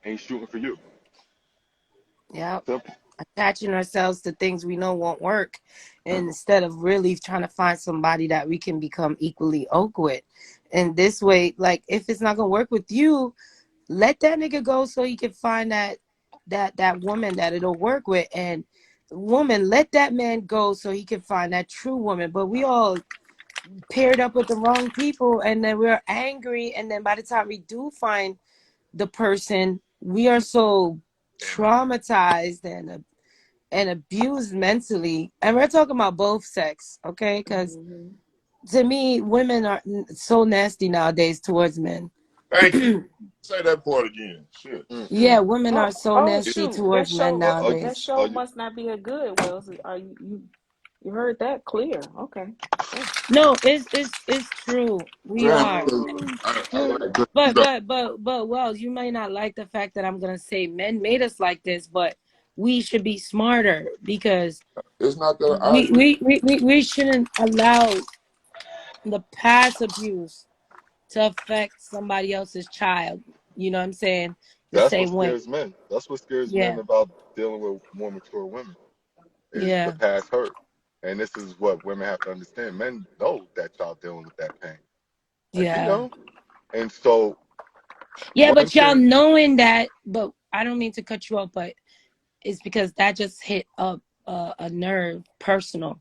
ain't shooting for you. Yep. Simple. Attaching ourselves to things we know won't work, and instead of really trying to find somebody that we can become equally oak with. And this way, like, if it's not gonna work with you, let that nigga go so he can find that woman that it'll work with. And woman, let that man go so he can find that true woman. But we all paired up with the wrong people, and then we're angry, and then by the time we do find the person, we are so traumatized and abused mentally. And we're talking about both sex, okay? Because mm-hmm. to me, women are so nasty nowadays towards men. Thank you. Say that part again. Shit. Yeah, women Oh, are so oh, nasty shoot! That towards men show, that nowadays. show must not be a good. Wells, are you heard that clear? Okay. Oh. No, it's true. We Damn, are. I like that. But Wells, you may not like the fact that I'm gonna say men made us like this, but we should be smarter because It's not that I we agree. we, we, we, we shouldn't allow the past abuse to affect somebody else's child. You know what I'm saying? The That's what same way. scares men. That's what scares men Yeah. about dealing with more mature women. Is the Yeah. past hurt. And this is what women have to understand. Men know that y'all dealing with that pain. Like, we Yeah. know. And so Yeah, one but y'all thing, knowing that, but I don't mean to cut you off, but it's because that just hit up a nerve personal.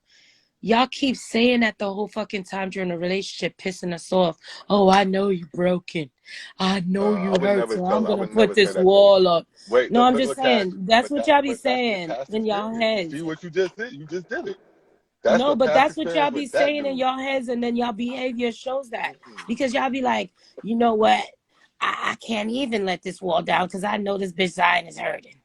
Y'all keep saying that the whole fucking time during the relationship, pissing us off. Oh, I know you broken. I know I you hurt, so I'm I gonna would put never say this that to a woman. wall up. Wait, No, look, I'm look, just look, Cash. saying that's what y'all be That's your saying past in y'all experience. You see heads. what you just did? You just did it. That's No, the but past that's what y'all experience be with that saying in dude. y'all heads, and then y'all behavior shows that. Mm-hmm. Because y'all be like, you know what? I can't even let this wall down because I know this bitch Zion is hurting.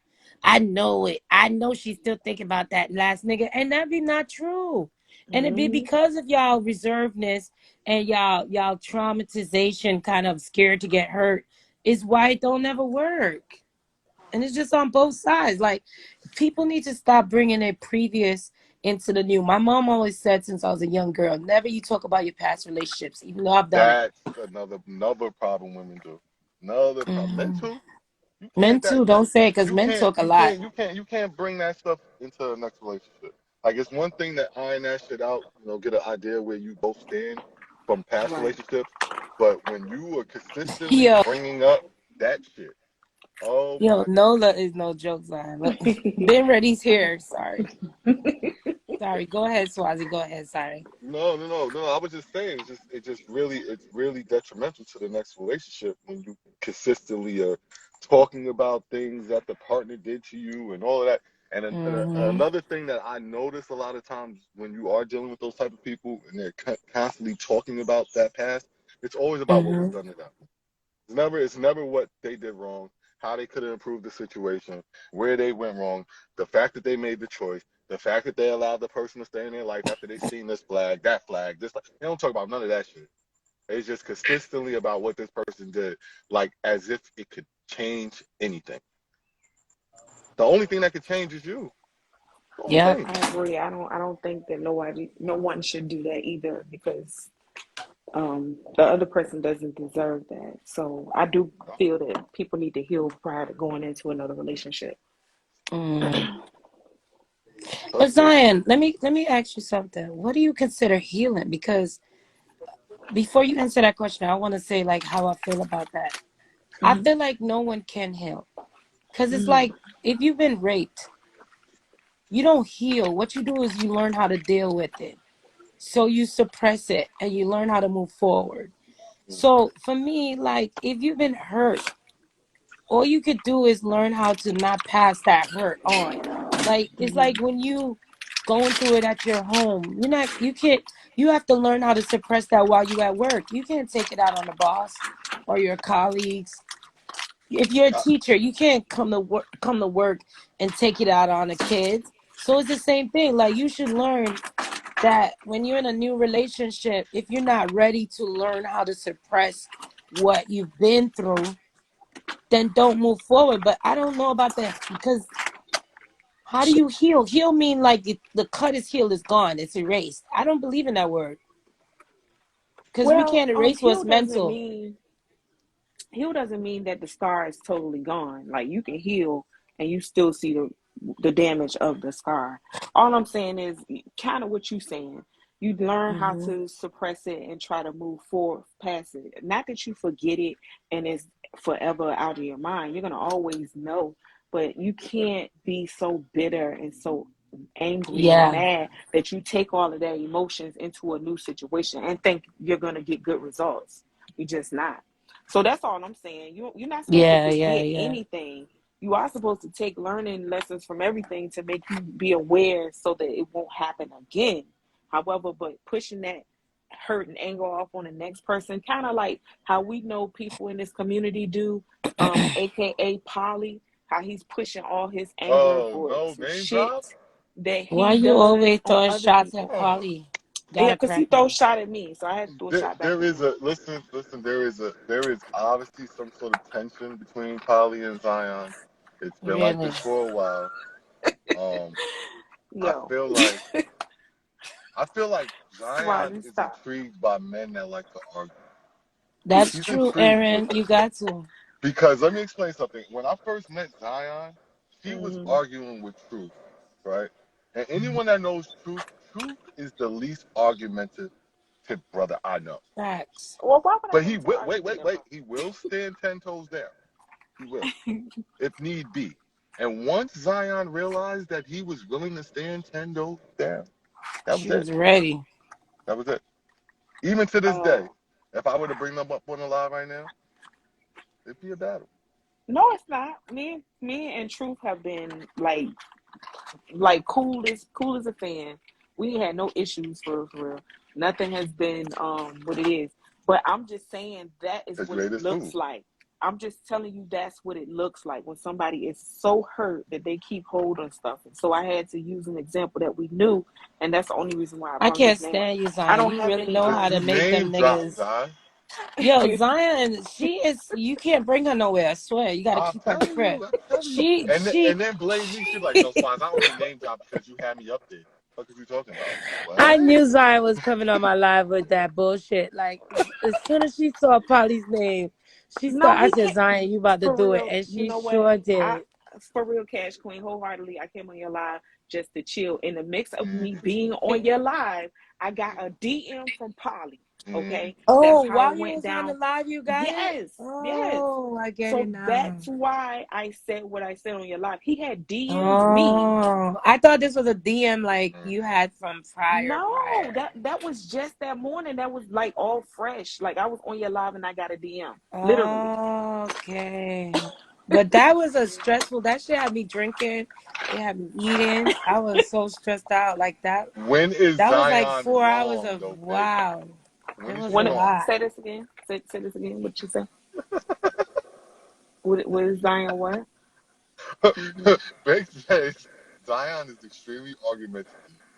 I know it. I know she's still thinking about that last nigga. And that be not true. And it be Mm-hmm. because of y'all reservedness and y'all traumatization, kind of scared to get hurt, is why it don't ever work. And it's just on both sides. Like, people need to stop bringing their previous into the new. My mom always said since I was a young girl, never you talk about your past relationships, even though I've done it. That's another problem women do. Another problem. Men Hmm. too. You Men can't too. Don't say it because you men can't talk a lot. you can't bring that stuff into the next relationship. Like it's one thing to iron that shit out, get an idea where you both stand from past Right. relationships, but when you are consistently Yo, bringing up that shit, oh yo, my god. Nola is no joke, Zion. Look, Ben Ready's here. Sorry. Sorry. Go ahead, Swazi. Go ahead. Sorry. No. I was just saying, it's really detrimental to the next relationship when you consistently are talking about things that the partner did to you and all of that. And Hmm. another thing that I notice a lot of times when you are dealing with those type of people and they're constantly talking about that past, it's always about what was Hmm. done to them. It's never what they did wrong, how they could have improved the situation, where they went wrong, the fact that they made the choice, the fact that they allowed the person to stay in their life after they seen this flag, that flag, this. They don't talk about none of that shit. It's just consistently about what this person did, like as if it could change anything. The only thing that could change is you. The only Yep. thing. I agree. I don't think that no one should do that either because the other person doesn't deserve that. So I do feel that people need to heal prior to going into another relationship. Mm. Tough But shit. Zion, let me ask you something. What do you consider healing? Because before you answer that question, I want to say like how I feel about that. I Mm-hmm. feel like no one can heal. Because it's Mm-hmm. like if you've been raped, you don't heal. What you do is you learn how to deal with it. So you suppress it and you learn how to move forward. So for me, like if you've been hurt, all you could do is learn how to not pass that hurt on. Like it's Mm-hmm. like when you going through it at your home, you can't you have to learn how to suppress that while you at work. You can't take it out on the boss or your colleagues. If you're a I, teacher, you can't come to work and take it out on the kids. So it's the same thing. Like you should learn that when you're in a new relationship, if you're not ready to learn how to suppress what you've been through, then don't move forward. But I don't know about that because how do So, you heal? Heal mean like the cut is healed, is gone, it's erased. I don't believe in that word because we well, can't erase what's heal doesn't mental. mean heal doesn't mean that the scar is totally gone. Like you can heal and you still see the damage of the scar. All I'm saying is kind of what you're saying. You learn how Hmm. to suppress it and try to move forward past it. Not that you forget it and it's forever out of your mind. You're gonna always know, but you can't be so bitter and so angry and Yeah, mad that you take all of their emotions into a new situation and think you're gonna get good results. You're just not. So that's all I'm saying. You're not supposed to forget yeah. anything. You are supposed to take learning lessons from everything to make you be aware so that it won't happen again. However, but pushing that hurt and anger off on the next person, kind of like how we know people in this community do, aka Polly, how he's pushing all his anger oh for no, some name shit drop. that Why he you does always on throwing other shots at people. Oh. Polly? Yeah, Gotta because he crack throws me. shot at me, so I had to throw a shot back There at is him. a listen. There is obviously some sort of tension between Polly and Zion. It's been like this Really? for a while. Um, I Yo, feel like I feel like Zion Swazi, is stop. intrigued by men that like to argue. That's He's true, intrigued Aaron. You got to. because let me explain something. When I first met Zion, she was Mm-hmm. arguing with Truth, right? And anyone that knows Truth, Truth is the least argumentative brother I know. Facts. Well, why would I But want he to will argue wait, with wait, him? wait. He will stand 10 toes down. He will, if need be. And once Zion realized that he was willing to stand 10 toes down, that was She it. was ready. That was it. Even to this Uh, day, if I were to bring them up on the live right now, it'd be a battle. no, it's not. Me and Truth have been like cool as a fan. We had no issues for real. Nothing has been what it is. But I'm just saying that is Because what you it ate his looks food. like. I'm just telling you that's what it looks like when somebody is so hurt that they keep hold on stuff. And so I had to use an example that we knew, and that's the only reason why I I brought can't his name up. stand you, I Zion. don't You have really any know how to You make name them drop, niggas. Zion. Yo, Zion, you can't bring her nowhere, I swear. You gotta I'm keep her at the telling crib. you. I'm telling you. She And then blame me. She's like, yo, Swaz, I only name drop because you had me up there. What are you talking about? I What? knew Zion was coming on my live with that bullshit. Like as soon as she saw Polly's name, No, I he said, can't. Zion, you about to For do it. real, And you she know what? sure I did. for real, Cash Queen, wholeheartedly, I came on your live just to chill. In the mix of me Mm, being on your live, I got a DM from Polly. mm. Okay, Oh, that's how while it you went was on the down. live, you got it? Yes, yes. Oh, I get it So now. that's why I said what I said on your live. He had DM'd me. Oh, I thought this was a DM like Mm. you had from No, prior. that was just that morning. That was like all fresh. Like I was on your live and I got a DM. Literally. Okay. But that was a stressful, that shit had me drinking. It had me eating. I was so stressed out like that. When is That was like Zion 4 hours wrong, of though, Big? wow. When It is was she a When it, wrong? lot. say this again. Say this again. What you say? What is Zion? What? Mm-hmm. Big says Zion is extremely argumentative,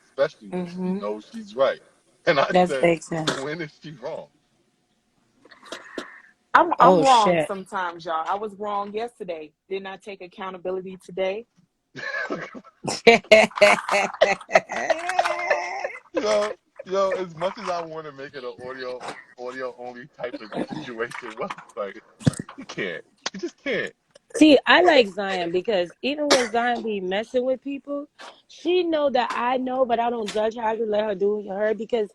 especially when she Mm-hmm. knows she's right. And I That's said, fake sense. when is she wrong? I'm Oh wrong shit. sometimes, y'all. I was wrong yesterday. Didn't I take accountability today? Yo, yo, as much as I want to make it an audio only type of situation, well, like, you can't. You just can't. See, I like Zion because even when Zion be messing with people, she know that I know, but I don't judge her. I just let her do her because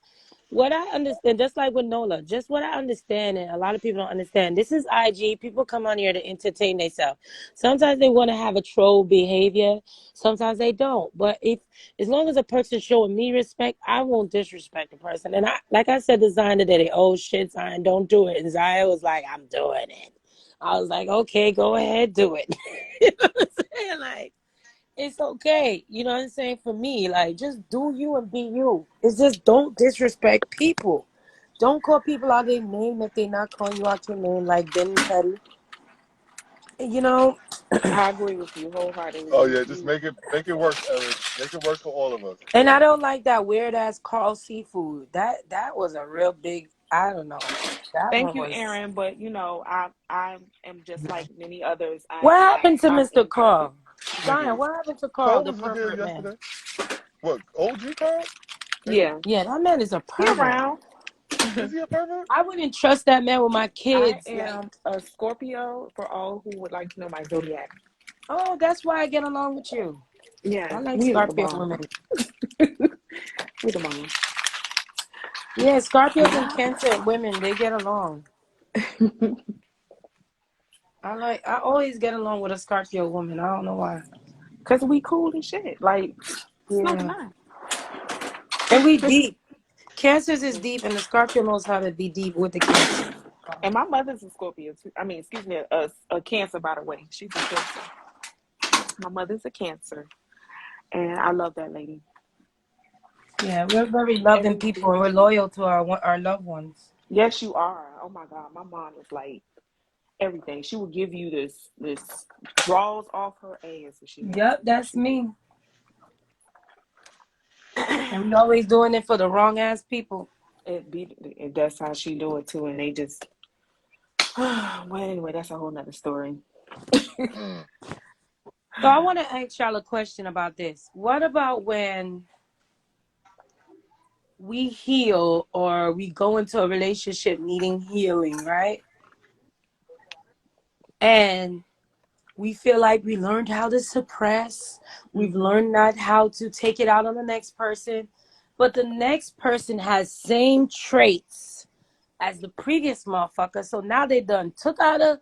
what I understand, just like with Nola, just what I understand, and a lot of people don't understand. This is IG. People come on here to entertain themselves. Sometimes they want to have a troll behavior. Sometimes they don't. But if as long as a person showing me respect, I won't disrespect the person. And I, like I said to Zion today, oh shit, Zion, don't do it. And Zion was like, I'm doing it. I was like, okay, go ahead, do it. You know what I'm saying? Like, it's okay. You know what I'm saying? For me, like, just do you and be you. It's just don't disrespect people. Don't call people out their name if they're not calling you out your name, like Ben and Teddy. You know? I agree with you Oh wholeheartedly. yeah, just You make it work, Eric. Make it work for all of us, And I please. don't like that weird ass Carl seafood. That was a real big, I don't know. That thank one you, was. Aaron, but you know, I am just like many others. What happened to I'm Mr. imperfect. Carl? Zion, Nigga, what happened to Carl, Carl the was with there pervert man? yesterday. What, OG Carl? Yeah, Yeah, that man is a he pervert. around. Is he a pervert? I wouldn't trust that man with my I kids. Like, am a Scorpio for all who would like to know my zodiac. oh, that's why I get along with you. Yeah, I like we the Scorpio bomb. women. We the bomb. Yeah, Scorpios and Yeah, Cancer women, they get along. I always get along with a Scorpio woman. I don't know why. cause we cool and shit. Like it's no Yeah. denying. And we deep. Cancers is deep and the Scorpio knows how to be deep with the Cancer. And my mother's a Scorpio too. I mean, excuse me, a Cancer by the way. She's a Cancer. My mother's a Cancer, and I love that lady. Yeah, we're very loving people and Everything. we're loyal to our loved ones. Yes, you are. Oh my God, my mom is like everything. She will give you this draws off her ass if she wants Yep, to. that's She will. me. And we always doing it for the wrong ass people. That's how she do it too, and they just. Well, anyway, that's a whole nother story. Mm. So I want to ask y'all a question about this. What about when we heal or we go into a relationship needing healing, right? And we feel like we learned how to suppress, we've Mm-hmm. learned not how to take it out on the next person, but the next person has same traits as the previous motherfucker. So now they done took out a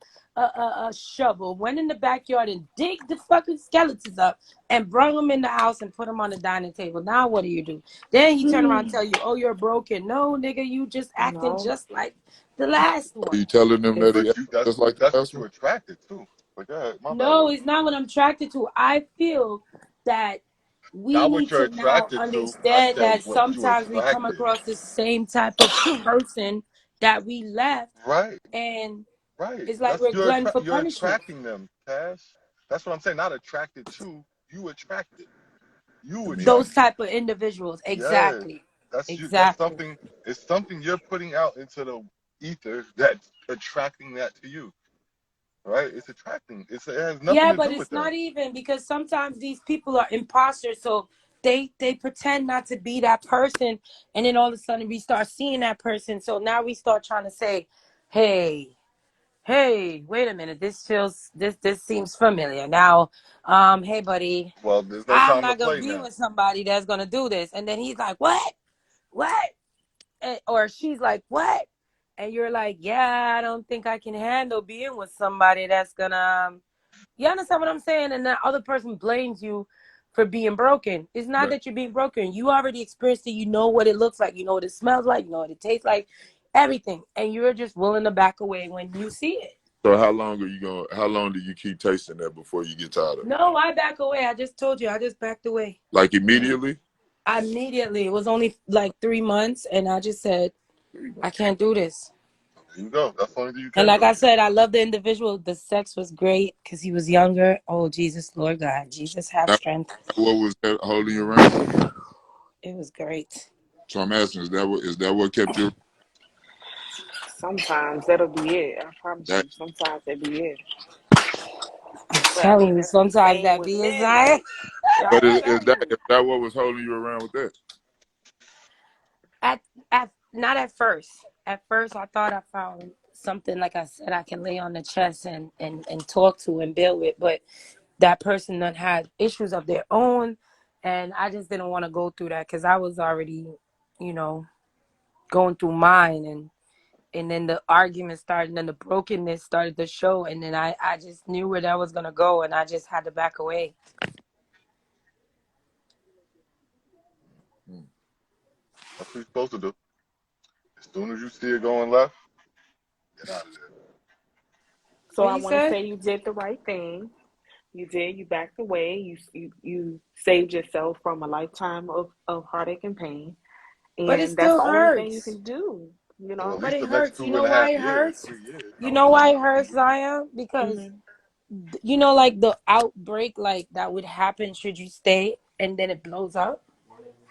shovel, went in the backyard and dig the fucking skeletons up and brought them in the house and put them on the dining table. Now what do you do? Then he turn around and tell you, oh, you're broken. No, nigga, you just acting No, just like the last Are one. you telling them that it's he But act you that's just like the that's last what one? you attracted to. But go ahead, my bad. No, it's not what I'm attracted to. I feel that we Not what need you're to now attracted to. I understand said that what you sometimes we come attracted. across the same type of person that we left, Right, and right. it's like That's we're glutton for you're punishment. attracting them, Cash. That's what I'm saying. Not attracted to. You attracted. You I mean, Those attracted. type of individuals, Yes. exactly, That's you. That's exactly. something. It's something you're putting out into the ether that's attracting that to you, right? It's attracting. It has nothing Yeah, to but do with it's them. not even because sometimes these people are imposters, so they pretend not to be that person, and then all of a sudden we start seeing that person. So now we start trying to say, "Hey, hey, wait a minute, this seems familiar." Now, hey, buddy, Well, there's no I'm time to not gonna play be now. with somebody that's gonna do this, and then he's like, what?" Or she's like, "What?" And you're like, "Yeah, I don't think I can handle being with somebody that's gonna." You understand what I'm saying? And that other person blames you for being broken. It's not Right. that you're being broken. You already experienced it. You know what it looks like. You know what it smells like. You know what it tastes like. Everything. And you're just willing to back away when you see it. So how long how long do you keep tasting that before you get tired of it? No, I back away. I just told you. I just backed away. Like immediately? Immediately. It was only like 3 months. And I just said, I can't do this. There you go. That's the only thing you And can like do. I said, I love the individual. The sex was great because he was younger. Oh, Jesus, Lord God. Jesus, have That, strength. what was that holding you around? It was great. So I'm asking, is that what kept you Sometimes that'll be it. I promise that you. Sometimes that'll be it. I'm But I telling think you, that's the sometimes same that with be his men, eye. though. Yeah, but I'm telling you. is that what was holding you around with that? Not at first. At first, I thought I found something, like I said, I can lay on the chest and talk to and build with. But that person that had issues of their own, and I just didn't want to go through that because I was already, you know, going through mine, and then the argument started, and then the brokenness started to show, and then I just knew where that was gonna go, and I just had to back away. That's what you're supposed to do. As soon as you see it going left, get out of there. So What I you want to said? say you did the right thing. You did. You backed away. You saved yourself from a lifetime of heartache and pain. But it And that's still the only thing you hurts. can do, you Well, at know? But least it the next hurts. You two know and a why half it years, hurts? 3 years, You know however long why it it's gonna hurts, be. Zion? Because Hmm. like the outbreak, like that would happen should you stay, and then it blows up.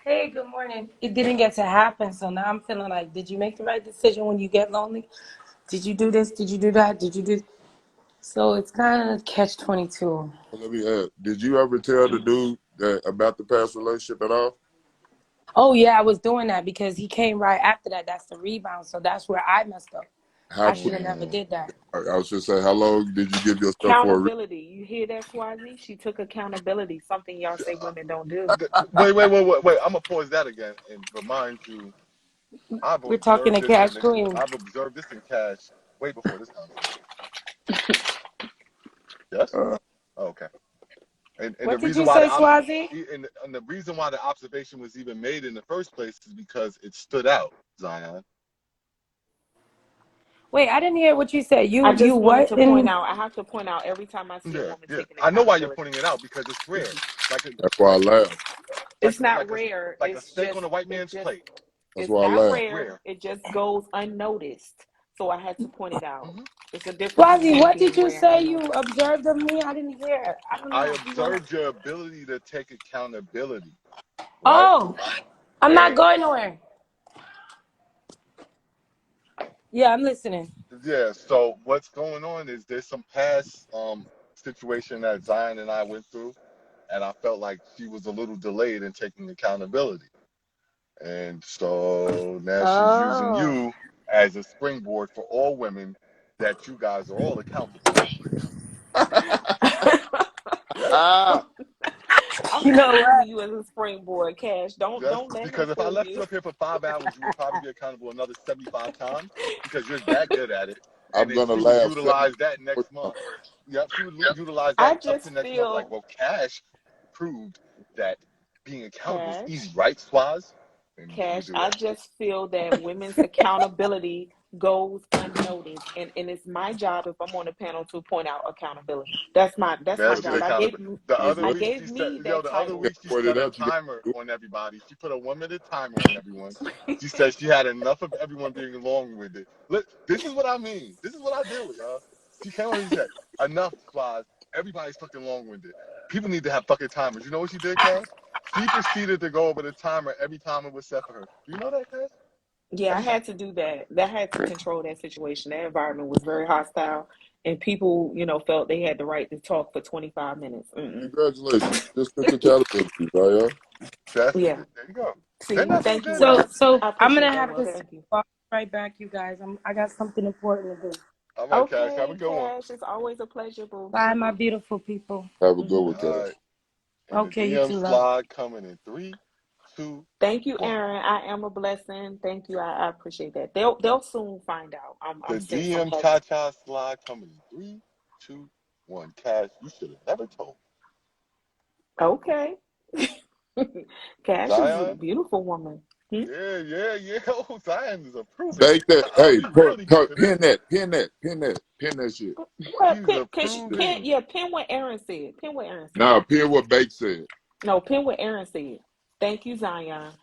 Hey, good morning. It didn't get to happen, so now I'm feeling like, did you make the right decision when you get lonely? Did you do this? Did you do that? Did you do? So it's kind of catch-22. Well, let me ask, did you ever tell the dude about the past relationship at all? Oh yeah, I was doing that because he came right after that. That's the rebound. So that's where I messed up. How I should have quick? never did that. I was just saying, how long did you give yourself for a Accountability. You hear that, Swazi? She took accountability, something y'all say women don't do. Wait. I'm gonna pause that again and remind you. I've We're talking observed to this in Cash the, Queen. I've observed this in Cash way before this conversation. Yes. uh, Oh, okay. And the What did reason you why say, Swazi? and the reason why the observation was even made in the first place is because it stood out, Zion. Wait, I didn't hear what you said. I You just wanted what? to point In out, I have to point out every time I see a Yeah, woman yeah. taking I know why you're accountability. pointing it out because it's rare. Hmm. Like a that's why I like laughed. like It's a, not like a rare. like a steak on a white It man's just plate. That's it's why I not laughed. It's rare. rare. It just goes unnoticed. So I had to point it out. Hmm It's a difference Swazi, between it what did being you rare and say you unnoticed. observed of me? I didn't hear. I don't I know if you wanna. observed your ability to take accountability, right? Oh, I'm not And going nowhere. Yeah, I'm listening. yeah, so what's going on is there's some past situation that Zion and I went through, and I felt like she was a little delayed in taking accountability. And so now she's using Oh. you as a springboard for all women that you guys are all accountable. Yeah. Ah, I'm You not know using what? you as a springboard, Cash. Just Don't let him because if I fool left you you. up here for 5 hours, you would probably be accountable another 75 times because you're that good at it. And I'm then gonna she would laugh 70 utilize that more next month. times. Yep, she would utilize I that up to just next month. Like, feel, well, Cash proved that being accountable is easy, Cash, right, Swaz? And you would Cash, do I that. just feel that women's accountability goes unnoticed. And it's my job if I'm on the panel to point out accountability. That's my That's But job. this, big house. The but other I this, week gave she set me yo, that the other yeah, title. week she point it set a up, you got timer to do on everybody. She put a 1 minute timer on everyone. She said she had enough of everyone being long with it. Look, this is what I mean. This is what I deal with, y'all. She came on and said, enough, Squad. Everybody's fucking long winded. People need to have fucking timers. You know what she did, Cass? She proceeded to go over the timer every time it was set for her. Do you know that, Cass? Yeah, I had to do that. That had to control that situation. That environment was very hostile, and people, felt they had the right to talk for 25 minutes. Mm-mm. Congratulations. Just took accountability, Zion. That's Yeah. there you go. See, Then that's what thank you, did it. So Wells. so I I'm gonna appreciate that, have Wells. to Thank you. call right back, you guys. I got something important to do. All right, Cash. Have a Okay, good one. Cash. It's always a pleasure, boo. Bye, my beautiful people. Have a good Hmm one, All Cash. right. And the Okay, you DM too, love. slide coming in 3, 2, Thank you, 1. Aaron. I am a blessing. Thank you. I appreciate that. They'll soon find out. The I'm seeing some DM heaven. cha-cha slide coming in 3, 2, 1. Cash, you should have never told me. Okay. Cash is a Zion? beautiful woman. Hmm? Yeah. Oh, Zion is approving. Bake that. Oh, Hey, we really get to pin this. that shit. What? He's Pin, approving. yeah, pin what Aaron said. Pin what Aaron said. Now, pin what Bake said. No, pin what Aaron said. Thank you, Zion.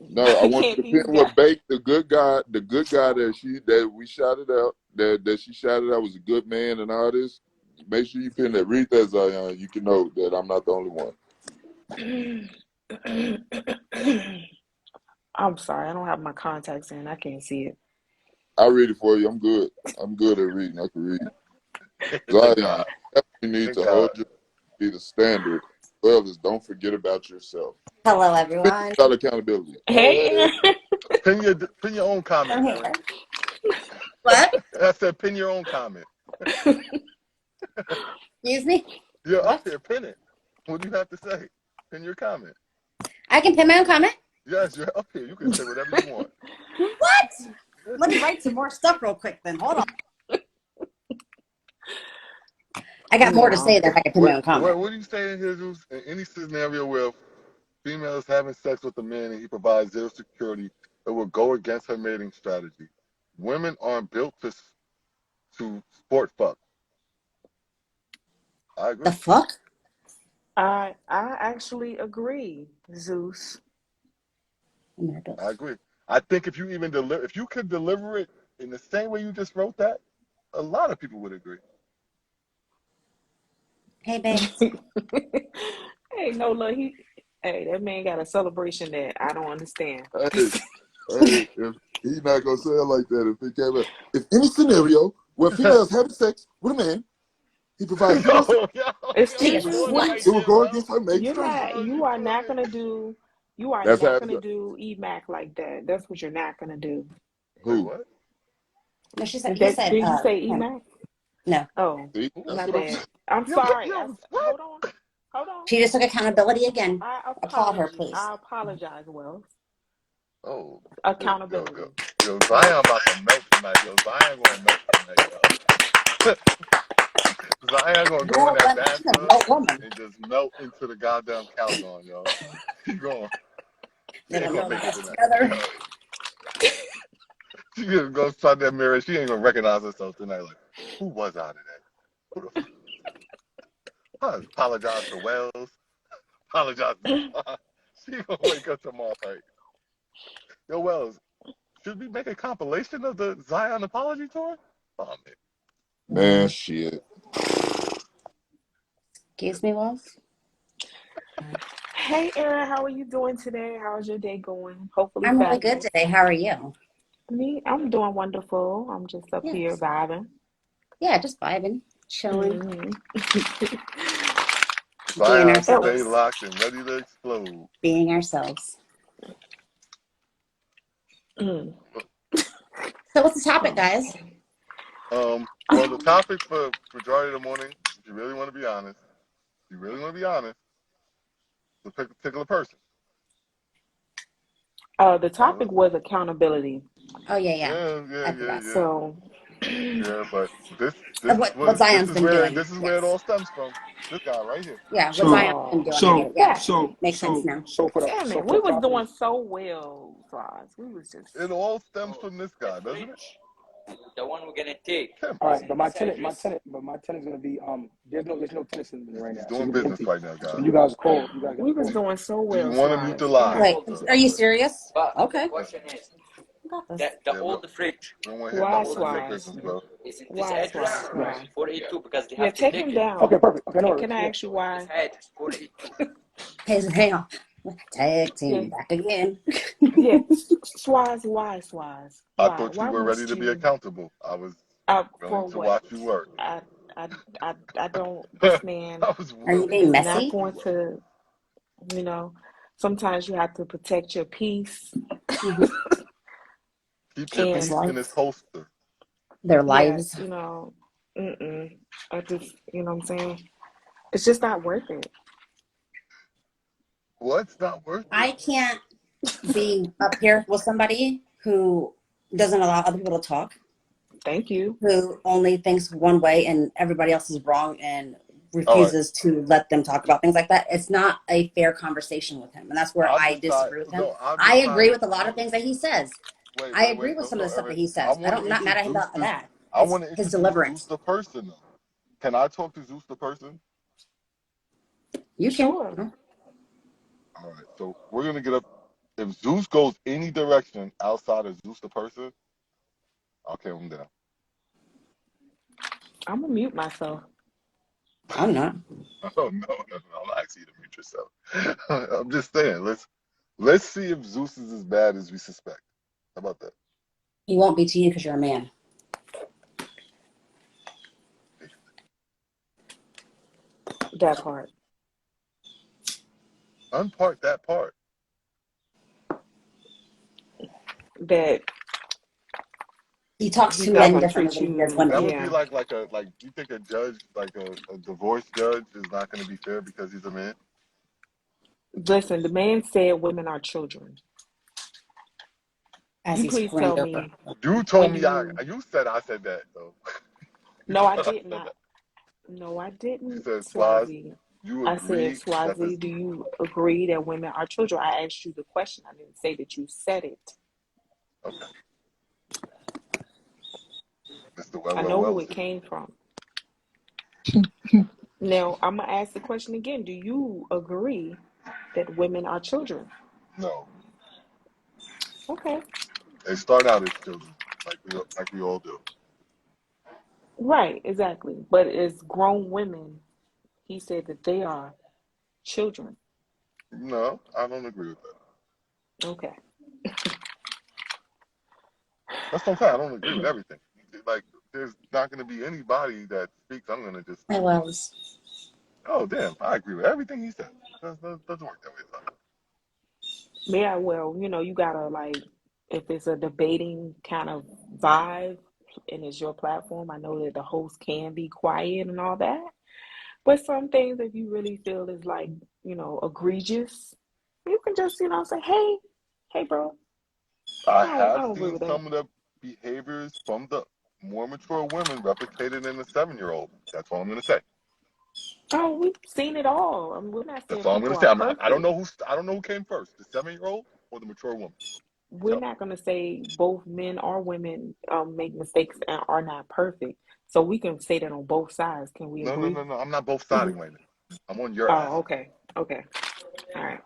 No, I We want can't you to pin these guys. what Bake, the good guy that we shouted out, that she shouted out was a good man and all this. Make sure you pin that. Read that, Zion. You can know that I'm not the only one. I'm sorry, I don't have my contacts in. I can't see it. I'll read it for you. I'm good. I'm good at reading. I can read. Thank Zion, God. you need Thank to God. hold your be the standard. Well, as don't forget about yourself. Hello, everyone. Without accountability. Hey, Aaron. Pin your own comment, I'm Aaron. here. What? I said pin your own comment. Excuse me? You're up What? here, pin it. What do you have to say? Pin your comment. I can pin my own comment? Yes, you're up here. You can say whatever you want. What? Let me write some more stuff real quick then. Hold on. I got more to say there if I can pin my own comment. What are you saying, Jesus? In any scenario where female is having sex with a man and he provides zero security, it will go against her mating strategy. Women aren't built to sport fuck. I agree. The fuck? I actually agree, Zeus. I agree. I think if you even if you could deliver it in the same way you just wrote that, a lot of people would agree. Hey, babe. Hey, Nola, hey, that man got a celebration that I don't understand. Hey, if he's not gonna say it like that, if it came up, if any scenario where females having sex with a man, he provides zero security, It's Take too a you doing what? it soon. right it will there, go Wells. against her mating You're strategy. not. You are not gonna do. You are That's not how gonna do EMAC like that. That's what you're not gonna do. Wait, who? what? No, she said, Is he that? said, Did you say him. EMAC? No. Oh, See, that's my what I'm bad. saying. I'm Yo, sorry. what? Hold on. She just took accountability again. I Applaud her, apologize. please. I apologize, Wells. Oh, Accountability. yo, Zion about to melt tonight. Yo, Zion gonna melt tonight, yo. Zion gonna go in Well, that she's a real bathtub woman. and just melt into the goddamn Calgon, yo. She going. She Live ain't in gonna real make it life tonight. together. She gonna go inside that mirror. She ain't gonna recognize herself tonight. Like, who was out of that? Who the fuck? I apologize to Wells. Apologize to Devon. She gonna wake up tomorrow like, yo, Wells, should we make a compilation of the Zion apology tour? Oh Man, shit. Excuse me, Wells? Hey, Erin, how are you doing today? How's your day going? Hopefully I'm really good fabulous. today. How are you? I'm doing wonderful. I'm just up here Yes. vibing. Yeah, just vibing, chilling, Mhm. being Zion, stay ourselves. locked and ready to explode. Being ourselves. Mm. So what's the topic, guys? Well, the topic for majority of the morning, if you really want to be honest, to pick a particular person. The topic was accountability. Oh, yeah. Yeah. I forgot. So, Yeah, but this What Zion's been doing. this is where it Yes. all stems from. This guy right here. Yeah, what So, Zion's been doing. I get it. Yeah. Makes sense now. so for damn so it, for we the was topic, doing so well, Floss. We was just. It all stems from this guy, doesn't it? The one we're gonna take. Tim. all right. But my tenant's gonna be there's no tenants in there right He's now, so doing it's gonna be business empty. right now, So guys. when you guys call, you guys gotta We was call me. doing so Do you well, want to mute the Floss. line? Wait, are you serious? But Okay. the question is, I got this. the Yeah, old fridge we don't want to hear Why, nothing about your Swaz? business, bro. is in this Why, address, Swaz? Yes. Why? 482, because they Yeah, have to take dig him it. Okay, down. perfect. Okay, no And worries. can I Yeah. ask you This why? address 482. Hey, hang on. Tag team Yeah, back again. yeah. Swaz, why Swaz? I Why? thought you Why were ready must to be you? accountable. I was willing For to what? watch you work. I, I don't. This man I was Are you willing being is to not watch messy? you going work. to. You know, sometimes you have to protect your peace, Mm-hmm. Keep your His and piece in life, its holster. their yeah, lives. you know, I just, you know what I'm saying? It's just not worth it. What's not worth it? I can't be up here with somebody who doesn't allow other people to talk, Thank you. who only thinks one way and everybody else is wrong and All right. refuses to let them talk about things like that. It's not a fair conversation with him. And that's where I'm I just trying. disagree with him. No, I'm I just trying agree to. with a lot of things that he says. Wait, I wait, agree wait. with No, some of no, the stuff that Erin. he I says. want to I'm not mad at him introduce about this. that. I It's want to his introduce Zeus deliverance. the person. Though. Can I talk to Zeus the person? You can. Sure. All right. So we're gonna get up. If Zeus goes any direction outside of Zeus the person, I'll calm him down. I'm gonna mute myself. I'm not. Oh no, I'm not asking you to mute yourself. I'm just saying. Let's see if Zeus is as bad as we suspect. How about that? He won't be to you because you're a man. That part. Unpart that part. He talks He's to not men gonna differently treat than he does you. That women. would be Yeah. like you think a judge, like a divorce judge, is not going to be fair because he's a man? Listen, the man said women are children. As You he please screamed tell over. me You told when me you. you said I said that though. You No, I said I did said not. that. No, I You didn't, said Swaz, Swazi. you I said, agree that this Swazi, do you agree that women are children? I asked you the question. I didn't say that you said it. okay. Mr. I know who Wells it here. came from. Now, I'm going to ask the question again. Do you agree that women are children? No. Okay. They start out as children, like we all do. Right, exactly. But as grown women, he said that they are children. No, I don't agree with that. Okay. That's what I'm saying. I don't agree with everything. Like, there's not going to be anybody that speaks. I'm going to just. I was. Oh, damn! I agree with everything he said. Doesn't work that way. Yeah, well, you gotta like, if it's a debating kind of vibe and it's your platform, I know that the host can be quiet and all that. But some things, if you really feel is like, egregious, you can just, say, hey, bro, I I have don't agree seen with that. some of the behaviors from the more mature women replicated in the 7-year-old. That's all I'm going to say. Oh, we've seen it all. We're not That's saying all I'm going people to are say. I don't perfect. know who came first, the 7-year-old or the mature woman. We're So not going to say both men or women make mistakes and are not perfect. So we can say that on both sides. Can we no, no, agree? no, no. I'm not both siding right now. I'm on your Oh, ass. okay. Okay. All right.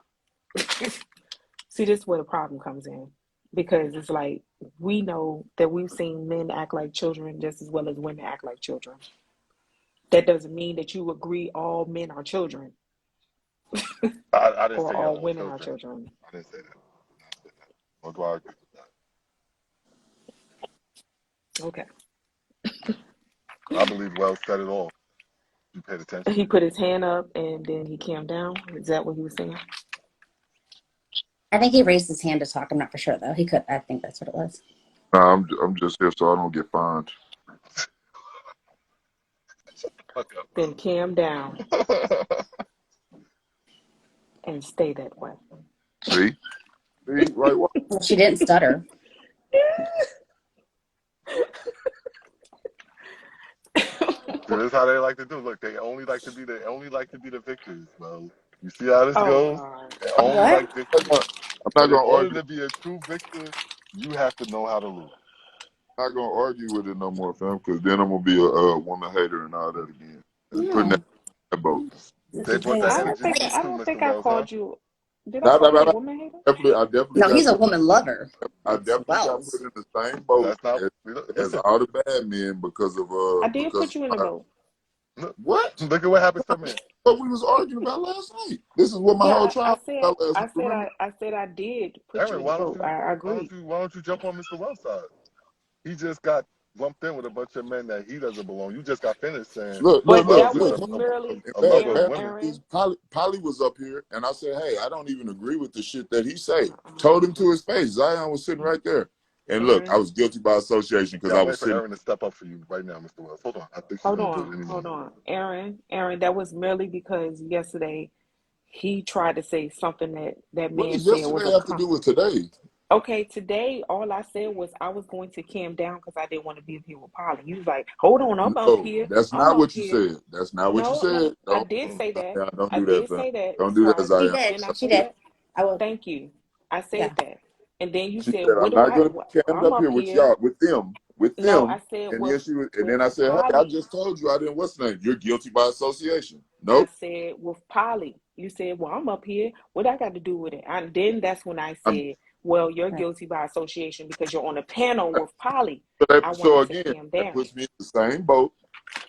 See, this is where the problem comes in. Because it's like we know that we've seen men act like children just as well as women act like children. That doesn't mean that you agree all men are children I didn't or say all y'all are women are children. children. I didn't say that. I didn't say that. Nor do I agree with Okay. that. I believe Wells said it all. You paid attention. He put his hand up and then he calmed down. Is that what he was saying? I think he raised his hand to talk. I'm not for sure though. He could. I think that's what it was. Nah, I'm just here so I don't get fined. Fuck up, Then calm down bro. and stay that way. See, like what? Well, she didn't stutter. This is how they like to do. Look, they only like to be the victors, bro. You see how this Oh goes? God. They only What? like victory. I'm not But in gonna order argue. to be a true victor, you have to know how to lose. I'm not gonna argue with it no more, fam. Because then I'm gonna be a woman hater and all that again, and putting No. that boat. This They is brought putting that us in a energy to you place. I too, don't Mr. think I Wells, huh? called you. Did I Nah, nah, call you nah, a nah. woman hater? I definitely No, got he's a put. woman lover. I That's definitely got put Wells. in the same boat That's not. as Listen. all the bad men because of I did because put of you in the my, boat. what? Look at what happens to men. what we was arguing about last night. This is what my whole Yeah, trial was about last night. Remember? I said I did put you Aaron, in the boat. I agree. why don't you jump on Mr. Wells' side? He just got lumped in with a bunch of men that he doesn't belong. You just got finished saying But well, that this was is Hold on. merely a lover of Bad women. Aaron. Polly was up here, and I said, hey, I don't even agree with the shit that he say. Told him to his face. Zion was sitting right there. And look, I was guilty by association because Yeah, I I'm was waiting for sitting. Aaron to step up for you right now, Mr. Wells. Hold on. I think she's Hold going to do on, it hold anyway. on. Aaron, that was merely because yesterday he tried to say something that What man does said was yesterday a have to do with today? Okay, today all I said was I was going to calm down because I didn't want to be up here with Polly. You was like, hold on, I'm up No, here. that's I'm not up what you here. said. That's not what you No, said. I Don't, did say that. Zion, don't I do that, did fam. say that, Don't do that, Swaz. She Zion. did. Didn't I She say did. that? I will. Thank you. I Yeah. said that. And then you She said, said, what I'm do not I? going to be cammed I'm up up here with here. y'all, with No, them. I said And then and with then I said, hey, I Polly. just told you I didn't, what's the name? You're guilty by association. I Nope. said with Polly. You said, well, I'm up here. What I got to do with it? And then that's when I I'm, said, well, you're Right. guilty by association because you're on a panel with Polly. I so wanted to again, calm that down. puts me in the same boat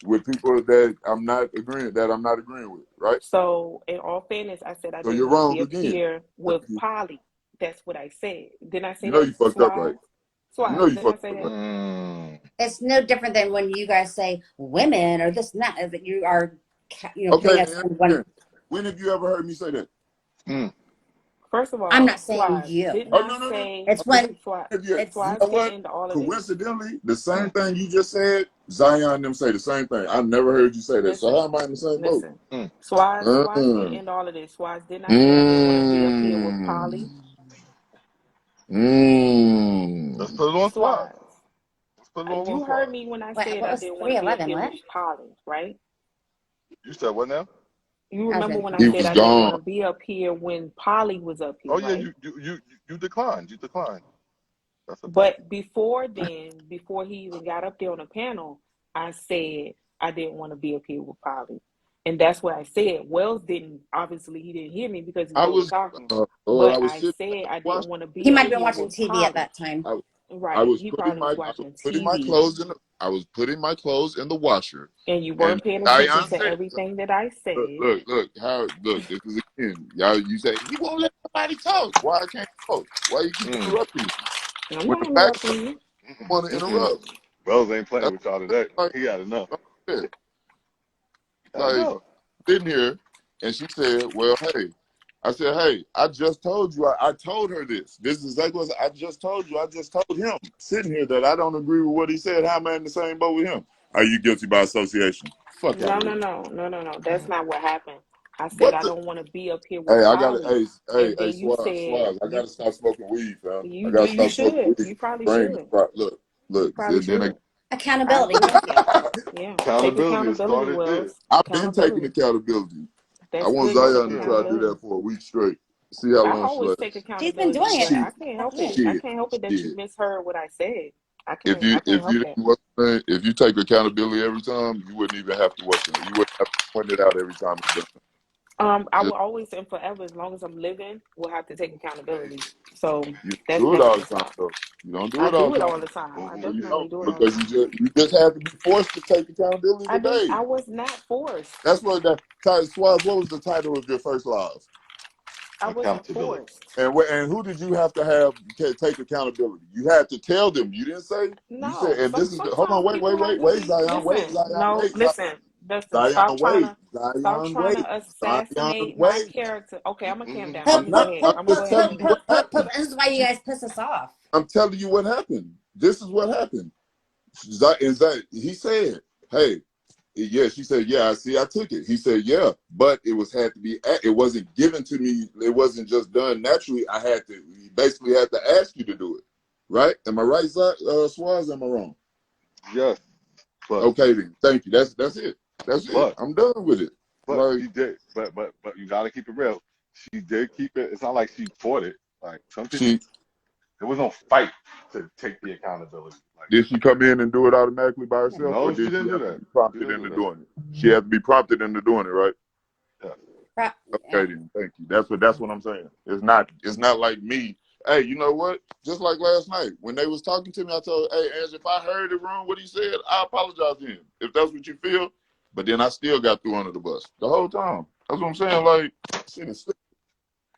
with people that I'm not agreeing with, right? So, in all fairness, I said I So didn't you're want to wrong be up again. here with You Polly. That's what I said. Didn't I say know that? you fucked up, right? You know Swaz, you didn't I fucked say up, that? right? It's no different than when you guys say women or this and that. Is that you are, putting Okay, us in one. when have you ever heard me say that? Mm. First of I'm all, not saying Swaz, you. didn't Oh, I no. say, It's when You Swaz know can what? end all of this. Coincidentally, the same thing you just said, Zion and them say the same thing. I never heard you say that. So Listen, how am I in the same boat? listen. Mm. Swaz can Mm. end all of this. Swaz, didn't I say I didn't want to be up here with Polly? Mm. Mm. Let's put it on Swaz. Swaz, Let's put it all on you heard Swaz. me when I what said I was didn't want to be up 311? here What? with Polly, right? You said what now? You I was remember ready when for I He said was I didn't want gone. to be up here when Polly was up here, Oh yeah, right? you declined. You declined. That's a fact. But before then, before he even got up there on the panel, I said I didn't want to be up here with Polly. And that's what I said. Wells didn't, obviously, he didn't hear me because he I wasn't was talking. Lord, I But was I sitting said I didn't watching. want to be He might up have been here watching with TV at Polly. that time. I Right. was He putting probably was I was watching putting my TV. clothes in my clothes in the washer. And you And weren't paying attention Zion to said, everything that I said. this is again. Y'all, you say he won't let nobody talk. Why I can't talk? Why you keep Mm. interrupting me? I'm When not the facts interrupting you. want to Mm-mm. interrupt. Wells ain't playing That's with y'all today. like, He had enough. like, He had enough. sitting here, and she said, "Well, hey." I said, "Hey, I just told you. I told her this. This is exactly what I just told you. I just told him sitting here that I don't agree with what he said. How am I in the same boat with him? Are you guilty by association? Fuck out No, of no, here. no, no, no, no. That's not what happened. I said What I the? don't want to be up here with Hey, I got to. Polly. Hey, And then you said Swaz. I got to stop smoking weed, fam. I got to you stop smoking should. weed. You probably Brain is should. fried. You Look. probably Then should. I Accountability. agree with you. Yeah. Take Accountability has accountability, started there. Wells. I've been taking Accountability. accountability. I That's want good. You That's take Zion to good. try to do accountability. that for a week straight. See how I long she always take lasts. She's been accountability, doing but it. Shit, I can't help it. I shit, can't help it that you shit. misheard what I said. If I can't help that. if you take accountability every time, you wouldn't even have to what's the name. You wouldn't have to point it out every time it's done. I Just will always and forever, as long as I'm living, will have to take accountability. So you that's do it never all gonna the time stop. though. You don't do I it all do the it time. all the time. I No, you don't, definitely do it all the because time. you just have to be forced to take accountability I didn't. today. I was not forced. That's what that Swaz. What was the title of your first live? I wasn't Accountability. forced. And who did you have to have take accountability? You had to tell them. You didn't say. You said, No. and this is the, hold on, Sometimes people have to be. Wait, Listen. Zion, No. wait, Zion. Listen. Zion, wait. Stop Zion, trying wait. to Zion, assassinate my wait. character. Okay, I'm gonna calm down. Put, I'm I'm gonna go not. put, ahead. I'm put, I'm gonna put, go just ahead and put, telling you finish. what put, put, happened. put. This is why you guys piss us off. I'm telling you what happened. This is what happened. He said, hey, yeah, she said, yeah, I see, I took it. He said, yeah, but had to be, it wasn't given to me. It wasn't just done naturally. He basically had to ask you to do it. Right? Am I right, Swaz? Am I wrong? Yes, but Okay, then. Thank you. That's it. That's it. but I'm done with it. but Like, she did. But you gotta keep it real. She did keep it. It's not like she fought it. Like some people, there was no fight to take the accountability. Like did she come in and do it automatically by herself, or no, she did she didn't do have to that. be She prompted didn't do into that. doing it? She had to be prompted into doing it, right? Yeah. Yeah. Okay, then. Thank you. That's what I'm saying. It's not like me. Hey, you know what? Just like last night when they was talking to me, I told, hey, Ange, if I heard it wrong what he said, I apologize to him. If that's what you feel, but then I still got through under the bus the whole time. That's what I'm saying. Like, shit is sick.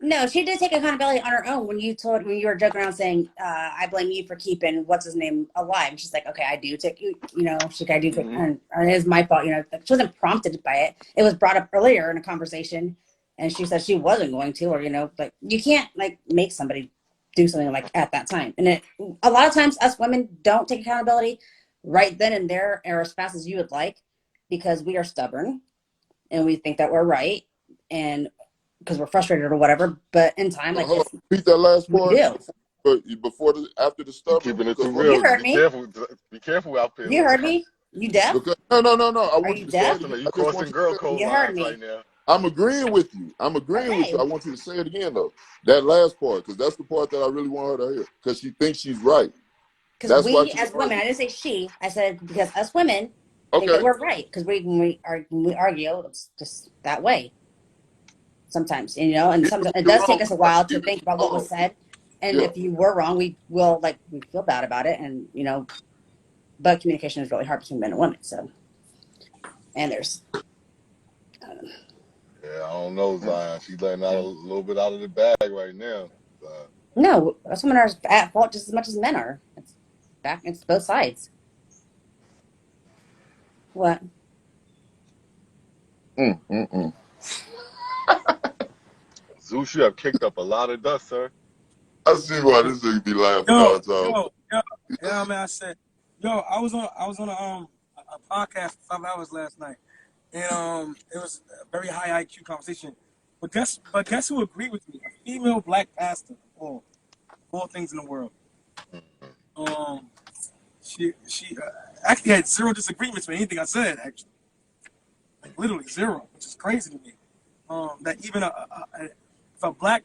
No, she did take accountability on her own when you were joking around saying, I blame you for keeping what's his name alive. And she's like, okay, I do take you know, she's like, I do take, and it is my fault, you know. She wasn't prompted by it. It was brought up earlier in a conversation, and she said she wasn't going to, or, you know, like, you can't like make somebody do something like at that time. And a lot of times us women don't take accountability right then and there or as fast as you would like, because we are stubborn and we think that we're right, and because we're frustrated or whatever. But in time, like, Hold on, repeat that last we part do. after the stubborn. Keeping it too Because real. You heard me. Be careful out there. You heard me. You deaf? because no. I Are want you you to say deaf? it again. You I just want crossing you girl to say it. code You heard lines me. right now. I'm agreeing with you. I Okay. want you to say it again though. That last part, because that's the part that I really want her to hear. Because she thinks she's right. Because That's why we, she's as women, arguing. I didn't say she. I said because us women think that Okay. we're right. Because when we argue, it's just that way sometimes, you know. And Even sometimes when it you're does take wrong, us a while to think about what hold was on. said. And Yeah. if you were wrong, we feel bad about it. And, you know, but communication is really hard between men and women. So, and there's Yeah, I don't know, Zion. She's letting out a little bit out of the bag right now. no, us women are at fault just as much as men are. It's both sides. What? Mm. Zeus, you have kicked up a lot of dust, sir. I see why this nigga be laughing Yo, all the time. yeah, man. I said, yo, I was on a podcast for 5 hours last night, and it was a very high IQ conversation. But guess who agreed with me? A female black pastor, of all things in the world. Um, she actually had zero disagreements with anything I said. Actually, like literally zero, which is crazy to me. That even if a black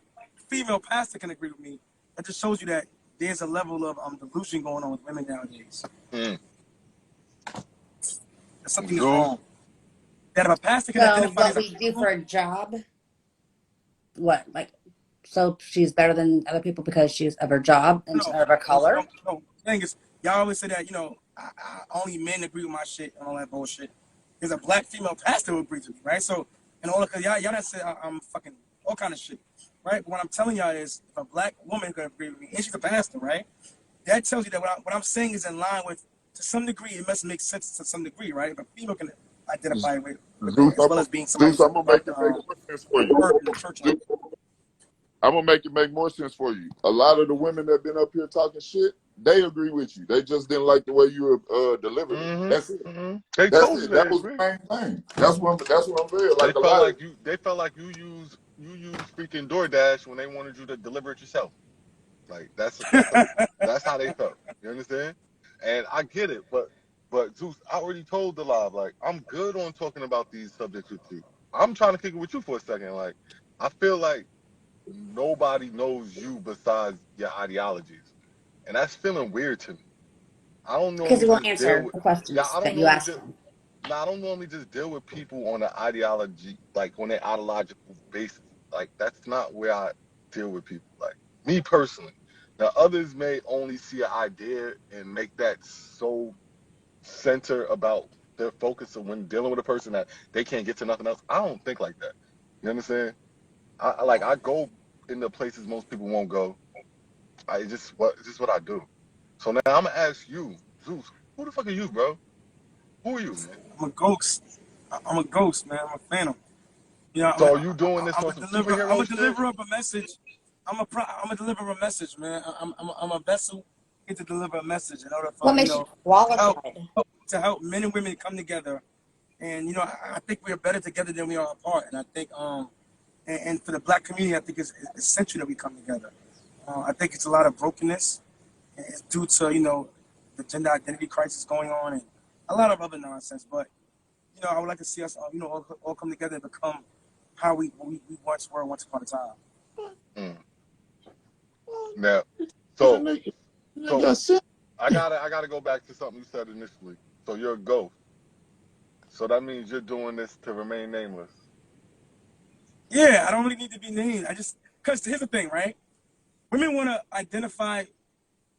female pastor can agree with me, that just shows you that there's a level of delusion going on with women nowadays. Mm. That something is Zeus, wrong. That if a pastor can So identify what as a we do for a job, what, like, so she's better than other people because she's of her job and of her color? no. The thing is, y'all always say that, only men agree with my shit and all that bullshit. There's a black female pastor who agrees with me, right? So, and all because y'all not say I'm fucking all kind of shit, right? But what I'm telling y'all is, if a black woman could agree with me, and she's a pastor, right? That tells you that what I'm saying is in line with, to some degree, it must make sense to some degree, right? If a female can identify with Zeus, that, as well as being somebody I'm gonna make above it make more sense for you. her in the church. Zeus, I'm gonna make it make more sense for you. A lot of the women that been up here talking shit, they agree with you. They just didn't like the way you delivered it. That's it. They That's told you it. they That was the agree. main thing. That's what I'm saying. They Like a felt lot of like you. They felt like you used freaking DoorDash when they wanted you to deliver it yourself. Like that's how they felt. You understand? And I get it, but Zeus, I already told the live, like, I'm good on talking about these subjects with you. I'm trying to kick it with you for a second. Like, I feel like nobody knows you besides your ideologies, and that's feeling weird to me. I don't Because normally he won't just deal answer with. the Yeah, questions I don't that you normally asked just. him. No, I don't normally just deal with people on an ideology, like on an ideological basis. Like, that's not where I deal with people. Like, me personally. Now, others may only see an idea and make that so center about their focus of when dealing with a person that they can't get to nothing else. I don't think like that. You understand? I go into places most people won't go. It's just what I do. So now I'm gonna ask you, Zeus, who the fuck are you, bro? Who are you, man? I'm a ghost. I'm a ghost, man. I'm a phantom. So are you doing this I'm on a some deliver. I'm superhero a shit? deliver of a message. I'm a deliver of a message, man. I'm a vessel here to deliver a message in order What for makes you qualified? to help men and women come together. And I think we're better together than we are apart. And I think and for the black community, I think it's essential that we come together. I think it's a lot of brokenness. And it's due to the gender identity crisis going on and a lot of other nonsense. But I would like to see us all come together and become how we once were once upon a time. Mm. Now, so I gotta go back to something you said initially. So you're a ghost. So that means you're doing this to remain nameless. Yeah, I don't really need to be named. Because here's the thing, right? Women want to identify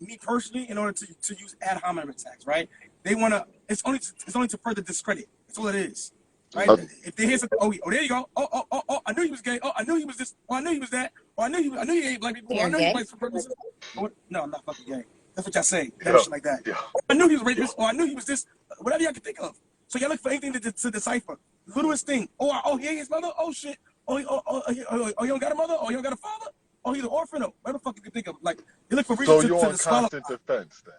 me personally in order to use ad hominem attacks, right? They want to. It's only to further discredit. That's all it is. right? If they hear something, oh, there you go. Oh, I knew he was gay. Oh, I knew he was this. Oh, I knew he was that. Oh, I knew he ate black people. Think Oh, I you're knew he gay? likes for purposes. Oh, no, I'm not fucking gay. That's what y'all say. That Yo, shit like that. yo. Oh, I knew he was racist. Oh, I knew he was this. Whatever y'all can think of. So y'all look for anything to decipher. Littlest thing. Oh, he ain't his mother. Oh shit. Oh, you don't got a mother. Oh, you don't got a father. Oh, he's an orphan. Or whatever the fuck you can think of. Like you look for So reasons you're to on disqualify. constant defense then.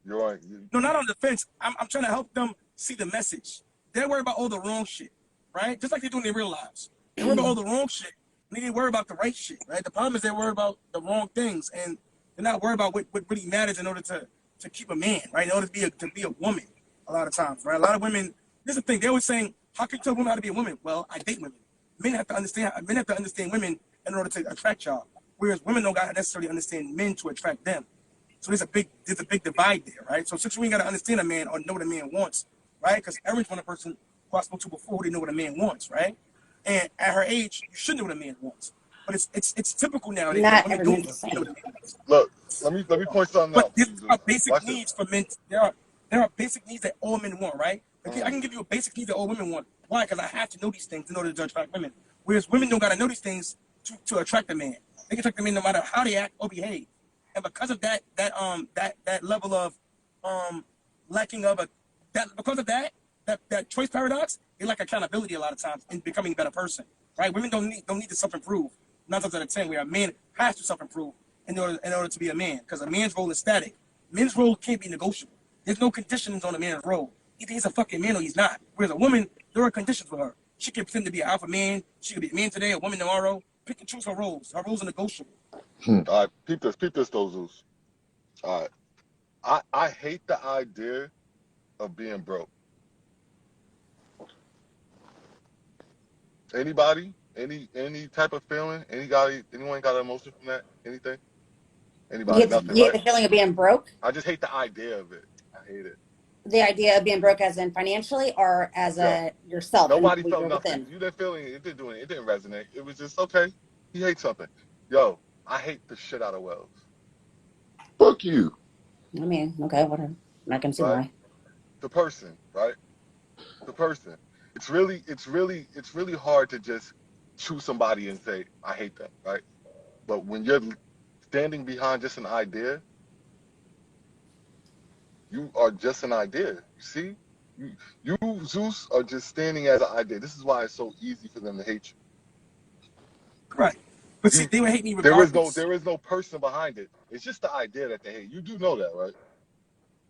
You're on. No, not on the fence. I'm trying to help them see the message. They're worried about all the wrong shit, right? Just like they do in their real lives. They worry about all the wrong shit. They didn't worry about the right shit, right? The problem is they're worried about the wrong things, and they're not worried about what really matters in order to keep a man, right? In order to be a woman, a lot of times, right? A lot of women. This is the thing. They're always saying, "How can you tell women how to be a woman?" Well, I date women. Men have to understand. Men have to understand women in order to attract y'all, whereas women don't gotta necessarily understand men to attract them. So there's a big divide there, right? So since we ain't got to understand a man or know what a man wants, right? Because Erin's one person who I spoke to before who didn't know what a man wants, right? And at her age, you should know what a man wants. But it's typical nowadays that Not women every don't man's the know same. what a man wants. Look, let me point something But out to there you. Zeus. are basic Watch this. needs for men. There are basic needs that all men want, right? Okay, I can give you a basic need that all women want. Why? Because I have to know these things in order to attract women. Whereas women don't got to know these things to attract a man. They can attract a man no matter how they act or behave. And because of that level of lacking of because of that choice paradox, they lack accountability a lot of times in becoming a better person, right? Women don't need to self-improve. 9 times out of 10, where a man has to self-improve in order to be a man, because a man's role is static. Men's role can't be negotiable. There's no conditions on a man's role. Either he's a fucking man or he's not. Whereas a woman, there are conditions for her. She can pretend to be an alpha man. She could be a man today, a woman tomorrow. Pick and choose her roles. Her roles are negotiable. All right, peep this, though, Zeus. All right, I hate the idea of being broke. Anybody? Any type of feeling? Anyone got an emotion from that? Anything? Anybody? Nothing, You hate right? the feeling of being broke? I just hate the idea of it. I hate it. The idea of being broke as in financially or as Yo, a yourself and nobody felt you're nothing. within? You didn't feel it. It didn't do it. It didn't resonate. It was just okay. He hates something. Yo, I hate the shit out of Wells. Fuck you. I mean, okay, whatever. I can see Right? why. The person, right? The person. It's really hard to just choose somebody and say, I hate them, right? But when you're standing behind just an idea, you are just an idea. You see? You Zeus, are just standing as an idea. This is why it's so easy for them to hate Right. But see, you. they would hate me There regardless. is no person behind it. It's just the idea that they hate. You do know that, right?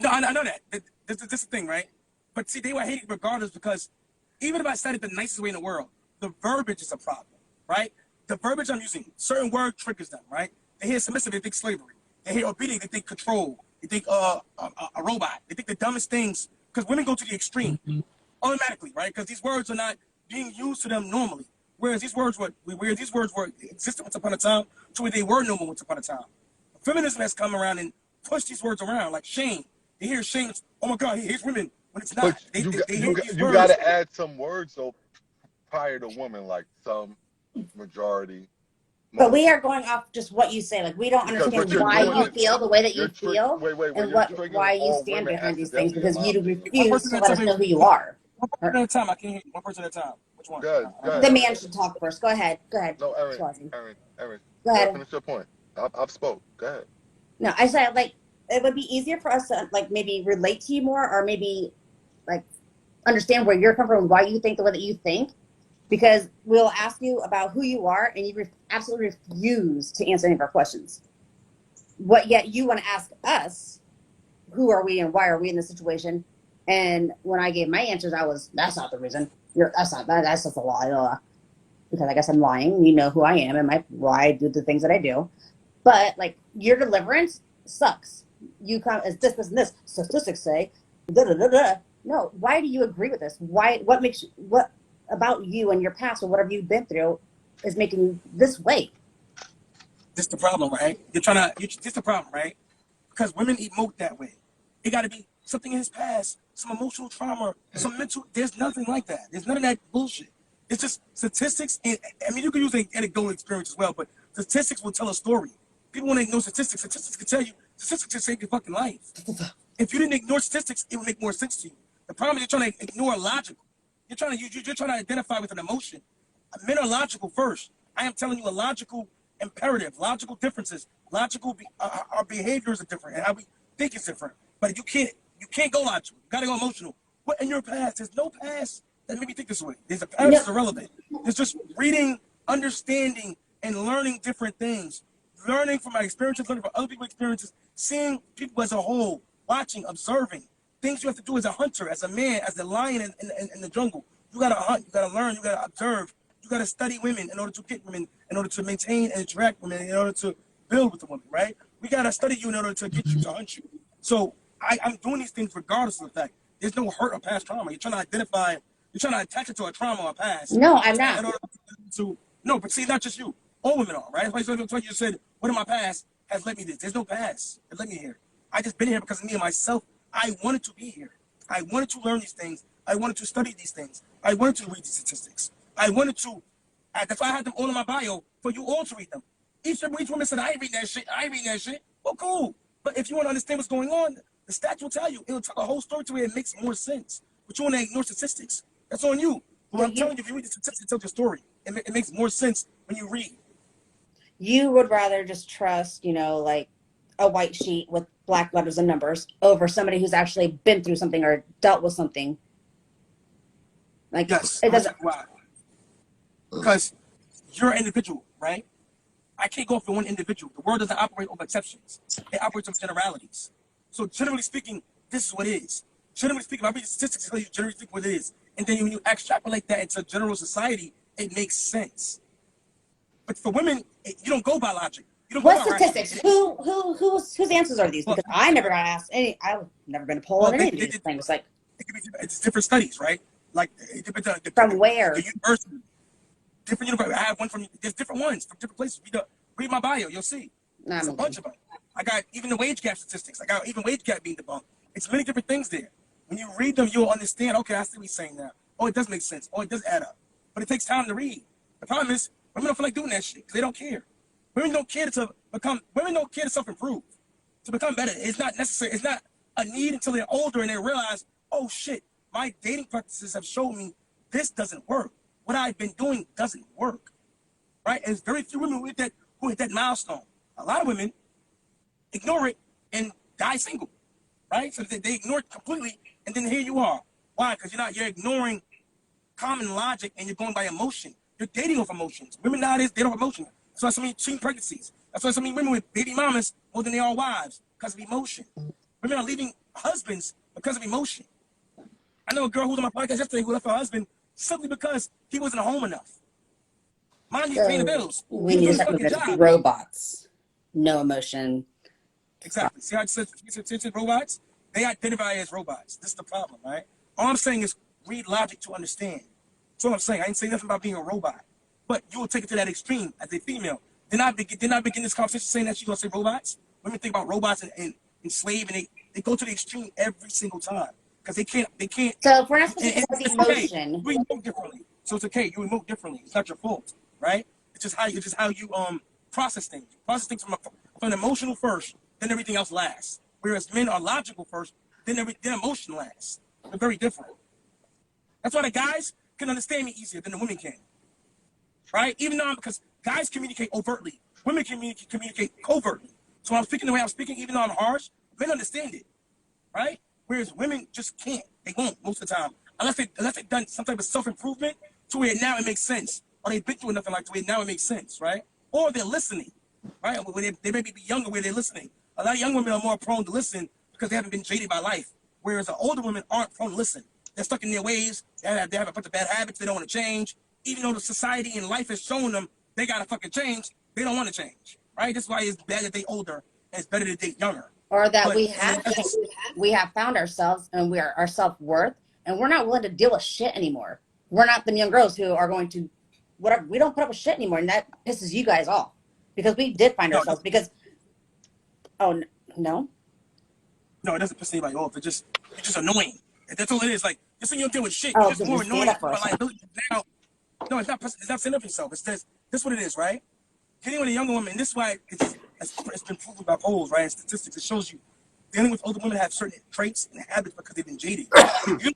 No, I know that. This is the thing, right? But see, they would hate it regardless because even if I said it the nicest way in the world, the verbiage is a problem, right? The verbiage I'm using, certain word triggers them, right? They hear submissive, they think slavery. They hear obedient, they think control. They think a robot. They think the dumbest things because women go to the extreme automatically, right? Because these words are not being used to them normally. Whereas these words were existed once upon a time to where they were normal once upon a time. Feminism has come around and pushed these words around, like shame. They hear shame. Oh my God, he hates women when it's not. But They you hate these you words. got to add some words though prior to woman, like some, majority, But we most. are going off just what you say. Like we don't Because what understand you're why doing you is feel the way that you're you feel wait, and you're why triggering you all stand women behind these things accidentally, in because my you opinion. One refuse person to at a let time. us know who you are. One person at a time. I can't hate one person at a time. Which one? Go The ahead, man Aaron. should talk first. Go ahead. Go ahead, No, Aaron, Swazi. Aaron. Go Go ahead, ahead. finish your point. I've spoke. Go ahead. No, I said like it would be easier for us to like maybe relate to you more or maybe like understand where you're coming from, why you think the way that you think, because we'll ask you about who you are and you absolutely refuse to answer any of our questions. What yet you want to ask us, who are we and why are we in this situation? And when I gave my answers, that's not the reason. That's just a lie. Because I guess I'm lying. You know who I am and why I do the things that I do. But like your deliverance sucks. You come as this and this. Statistics say, da da da da. No, why do you agree with this? Why? What about you and your past or whatever you've been through is making you this way? This the problem, right? This the problem, right? Because women emote that way. It got to be something in his past, some emotional trauma, some mental. There's nothing like that. There's none of that bullshit. It's just statistics. And I mean, you can use an anecdotal experience as well, but statistics will tell a story. People want to ignore statistics. Statistics can tell you. Statistics can save your fucking life. If you didn't ignore statistics, it would make more sense to you. The problem is you're trying to ignore logical. You're trying to identify with an emotion. Men are logical first. I am telling you a logical imperative, logical differences, our behaviors are different and how we think is different. But you can't go logical. You gotta go emotional. What in your past? There's no past that made me think this way. There's a past that's irrelevant. It's just reading, understanding, and learning different things. Learning from my experiences, learning from other people's experiences, seeing people as a whole, watching, observing. Things you have to do as a hunter, as a man, as a lion in the jungle. You gotta hunt, you gotta learn, you gotta observe, you gotta study women in order to get women, in order to maintain and attract women, in order to build with the women, right? We gotta study you in order to get you to hunt you. So I'm doing these things regardless of the fact. There's no hurt or past trauma. You're trying to identify, you're trying to attach it to a trauma or past. No, I'm not. No, but see, not just you. All women are, right? That's why you just said, what in my past has led me to this? There's no past that led me here. I just been here because of me and myself. I wanted to be here. I wanted to learn these things. I wanted to study these things. I wanted to read these statistics. That's why I had them all in my bio for you all to read them. Each woman said, I ain't reading that shit. I ain't reading that shit. Well, cool. But if you want to understand what's going on, the stats will tell you. It'll tell a whole story to where it makes more sense. But you want to ignore statistics. That's on you. But I'm telling you, if you read the statistics, it tells your story. It makes more sense when you read. You would rather just trust, like a white sheet with black letters and numbers over somebody who's actually been through something or dealt with something. Like, yes, it doesn't. Why? Because you're an individual, right? I can't go for one individual. The world doesn't operate over exceptions. It operates on generalities. So generally speaking, this is what it is. Generally speaking, I read the statistics tell you generally speaking what it is. And then when you extrapolate that into general society, it makes sense. But for women, you don't go by logic. You don't What go by statistics? Whose answers are these? Because I never got asked any. I've never been a poll on any of these things. Like, it's different studies, right? Like it depends on from where? The university. Different university. I have one from. There's different ones from different places. Read my bio, you'll see. There's a bunch of them. I got even the wage gap statistics. I got even wage gap being debunked. It's many different things there. When you read them, you'll understand. Okay, I see what he's saying now. Oh, it does make sense. Oh, it does add up. But it takes time to read. The problem is women don't feel like doing that shit because they don't care. Women don't care to become. Women don't care to self-improve, to become better. It's not necessary. It's not a need until they're older and they realize, oh shit, my dating practices have shown me this doesn't work. What I've been doing doesn't work, right? And there's very few women who hit that milestone. A lot of women ignore it and die single, right? So they ignore it completely, and then here you are. Why? Because you're ignoring common logic and you're going by emotion. You're dating off emotions. Women nowadays, they don't have emotion. That's why so many teen pregnancies. That's why so many women with baby mamas more than they are wives because of emotion. Women are leaving husbands because of emotion. I know a girl who was on my podcast yesterday who left her husband simply because he wasn't home enough. Mind you, paying the bills. We need to start moving to robots. No emotion. Exactly. See how it says robots? They identify as robots. This is the problem, right? All I'm saying is read logic to understand. That's all I'm saying. I ain't saying nothing about being a robot. But you will take it to that extreme as a female. Did I begin this conversation saying that she's going to say robots? Women think about robots and slave, and they go to the extreme every single time. Because they can't. So if we're not supposed to have emotion. Okay. You emote differently. So it's okay. You emote differently. It's not your fault, right? It's just how you process things. You process things from an emotional first, then everything else lasts. Whereas men are logical first, then emotion lasts. They're very different. That's why the guys can understand me easier than the women can. Right? Even though because guys communicate overtly, women communicate covertly. So when I'm speaking the way I'm speaking, even though I'm harsh, men understand it. Right? Whereas women just can't. They won't most of the time. Unless they've done some type of self-improvement to where now it makes sense. Or they've been through nothing like to where now it makes sense, right? Or they're listening. Right? They may be younger where they're listening. A lot of young women are more prone to listen because they haven't been jaded by life. Whereas the older women aren't prone to listen. They're stuck in their ways. They have a bunch of bad habits they don't want to change. Even though the society and life has shown them they gotta fucking change, they don't want to change, right? That's why it's bad that they older and it's better to date younger. Or that we have found ourselves and we are our self-worth and we're not willing to deal with shit anymore. We're not the young girls who are going to whatever. We don't put up with shit anymore, and that pisses you guys off because we did find ourselves because. Oh no. No, it doesn't piss anybody off. It's just annoying. That's all it is. Like just when you don't deal with shit, you're just more annoying. Now, no, it's not standing up for yourself. It's this is what it is, right? Getting with a younger woman, and this is why it's been proven by polls, right? And statistics, it shows you dealing with older women have certain traits and habits because they've been jaded. The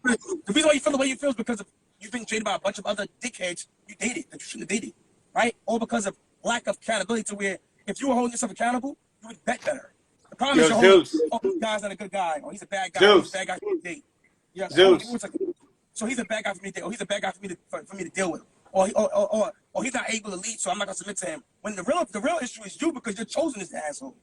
reason why you feel the way you feel is because of you've been dated by a bunch of other dickheads you dated that you shouldn't have dated, right? All because of lack of accountability to where if you were holding yourself accountable, you would bet better. The problem is Yo, you're holding, Zeus. oh, this guy's not a good guy, or he's a bad guy, or he's a Zeus. bad guy for me to date. Yeah, hold on, Zeus. one second. So he's a bad guy for me to date, or he's a bad guy for me to deal with. Or he's not able to lead, so I'm not gonna submit to him. When the real issue is you, because you're choosing this asshole.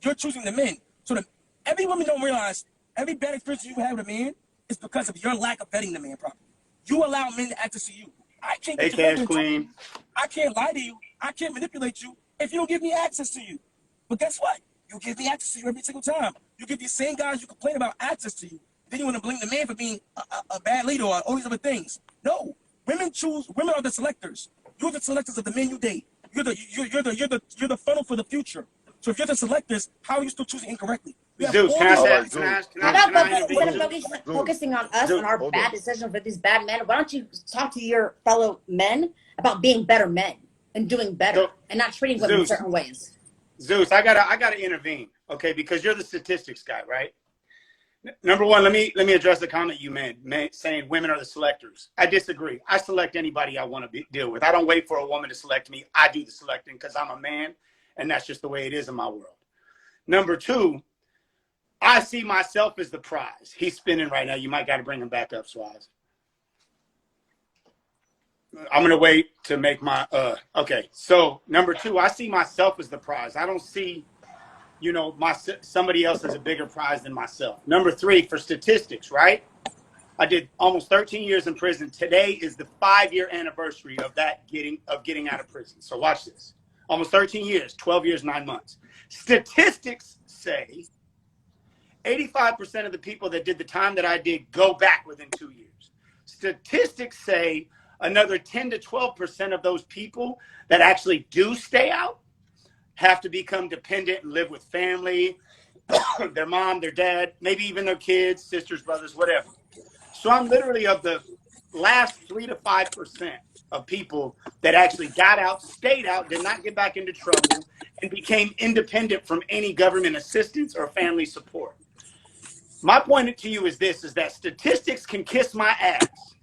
You're choosing the men. So every woman don't realize every bad experience you have with a man is because of your lack of vetting the man properly. You allow men to access to you. I can't Hey, get your Cash Queen. I can't lie to you. I can't manipulate you if you don't give me access to you. But guess what? You give me access to you every single time. You give these same guys you complain about access to you. Then you want to blame the man for being a bad leader or all these other things. No, women are the selectors. You're the selectors of the men you date. You're the funnel for the future. So if you're the selectors, how are you still choosing incorrectly? Zeus, can I All say? right, Zeus. Can How I about intervene? instead of focusing on us, on our Hold bad on. decisions with these bad men, why don't you talk to your fellow men about being better men and doing better So, and not treating women in Zeus. certain ways? Zeus, I gotta intervene, okay? Because you're the statistics guy, right? Number one, let me address the comment you made saying women are the selectors. I disagree. I select anybody I want to deal with. I don't wait for a woman to select me. I do the selecting because I'm a man, and that's just the way it is in my world. Number two, I see myself as the prize. He's spinning right now. You might got to bring him back up, Swaz. I'm going to wait to make my, okay. So number two, I see myself as the prize. I don't see, somebody else as a bigger prize than myself. Number three, for statistics, right? I did almost 13 years in prison. Today is the 5-year anniversary of getting out of prison. So watch this. Almost 13 years, 12 years, 9 months. Statistics say 85% of the people that did the time that I did go back within 2 years. Statistics say another 10 to 12% of those people that actually do stay out have to become dependent and live with family, their mom, their dad, maybe even their kids, sisters, brothers, whatever. So I'm literally of the last 3 to 5% of people that actually got out, stayed out, did not get back into trouble, and became independent from any government assistance or family support. My point to you is this, is that statistics can kiss my ass.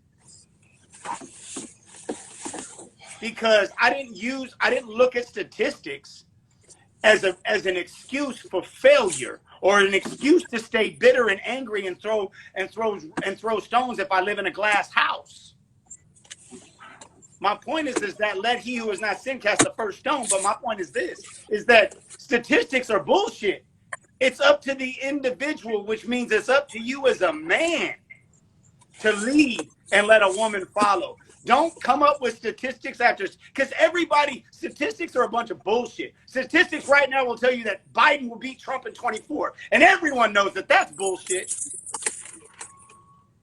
Because I didn't look at statistics as an excuse for failure or an excuse to stay bitter and angry and throw stones if I live in a glass house. My point is that let he who is not sin cast the first stone. But my point is this, is that statistics are bullshit. It's up to the individual, which means it's up to you as a man to lead and let a woman follow. Don't come up with statistics after, because statistics are a bunch of bullshit. Statistics right now will tell you that Biden will beat Trump in 24, and everyone knows that that's bullshit.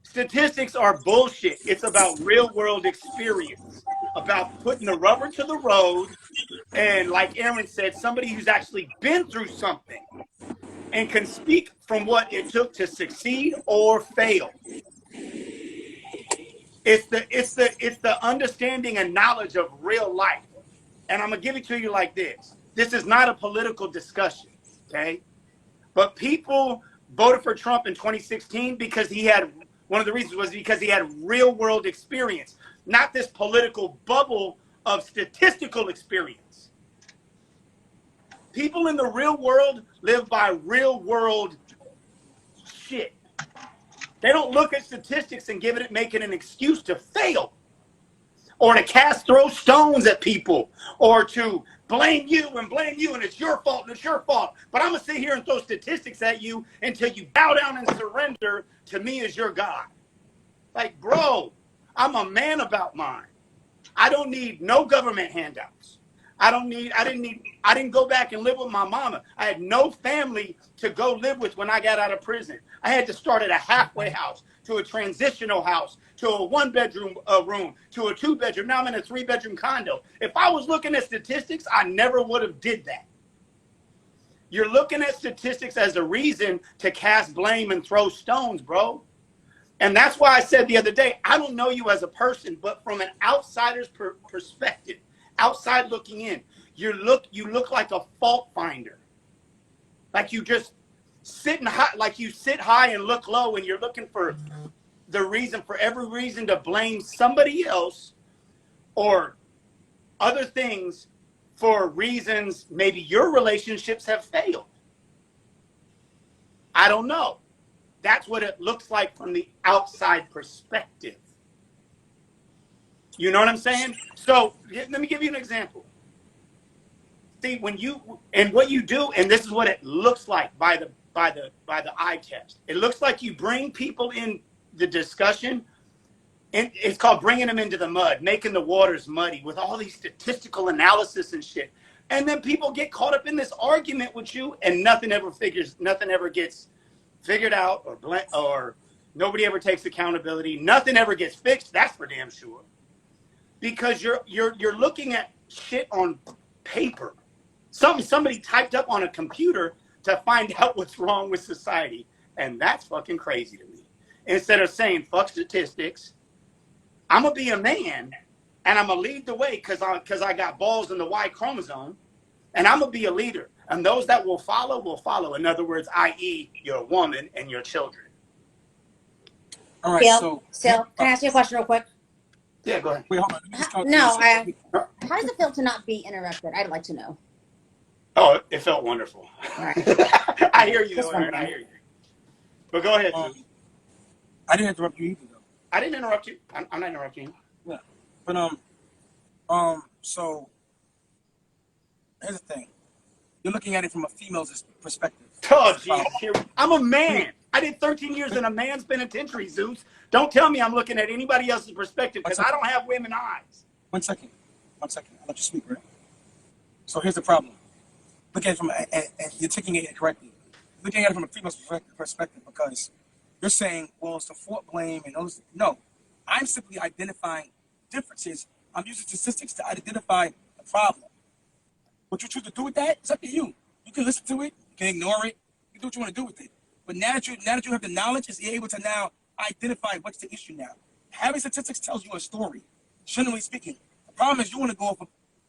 Statistics are bullshit. It's about real world experience, about putting the rubber to the road, and like Aaron said, somebody who's actually been through something and can speak from what it took to succeed or fail. It's the understanding and knowledge of real life. And I'm going to give it to you like this. This is not a political discussion, okay? But people voted for Trump in 2016 because one of the reasons was because he had real world experience, not this political bubble of statistical experience. People in the real world live by real world shit. They don't look at statistics and make it an excuse to fail or to throw stones at people or to blame you and it's your fault and it's your fault. But I'm going to sit here and throw statistics at you until you bow down and surrender to me as your God. Like, bro, I'm a man about mine. I don't need no government handouts. I didn't go back and live with my mama. I had no family to go live with when I got out of prison. I had to start at a halfway house, to a transitional house, to a 1-bedroom room, to a 2-bedroom. Now I'm in a 3-bedroom condo. If I was looking at statistics, I never would have did that. You're looking at statistics as a reason to cast blame and throw stones, bro. And that's why I said the other day, I don't know you as a person, but from an outsider's perspective, outside looking in, you look like a fault finder. Like you just sitting high, like you sit high and look low, and you're looking for every reason to blame somebody else or other things for reasons maybe your relationships have failed. I don't know. That's what it looks like from the outside perspective. You know what I'm saying? So let me give you an example. See, when you and what you do, and this is what it looks like by the eye test. It looks like you bring people in the discussion, and it's called bringing them into the mud, making the waters muddy with all these statistical analysis and shit. And then people get caught up in this argument with you, and nothing ever gets figured out, or nobody ever takes accountability. Nothing ever gets fixed. That's for damn sure. Because you're looking at shit on paper, somebody typed up on a computer to find out what's wrong with society, and that's fucking crazy to me. Instead of saying fuck statistics, I'm gonna be a man and I'm gonna lead the way because I got balls in the Y chromosome, and I'm gonna be a leader. And those that will follow will follow. In other words, i.e., your woman and your children. All right, Phil, can I ask you a question real quick? Yeah, go ahead. Wait, hold on. Let me just How does it feel to not be interrupted? I'd like to know. Oh, it felt wonderful. Right. I hear you, Aaron. I hear you. But go ahead, Zeus. I didn't interrupt you either, though. I didn't interrupt you. I'm not interrupting you. Yeah, but so here's the thing. You're looking at it from a female's perspective. Oh, geez. I'm a man. I did 13 years in a man's penitentiary, Zeus. Don't tell me I'm looking at anybody else's perspective because I don't have women eyes. 1 second. 1 second. I'll let you speak, right? So here's the problem. Look at it from, and you're taking it incorrectly. Looking at it from a female's perspective because you're saying, well, it's the fault blame and those. No, I'm simply identifying differences. I'm using statistics to identify the problem. What you choose to do with that, it's up to you. You can listen to it, you can ignore it, you can do what you want to do with it. But now that you have the knowledge, you're able to now identify what's the issue now. Having statistics tells you a story, generally speaking. The problem is you want to go off of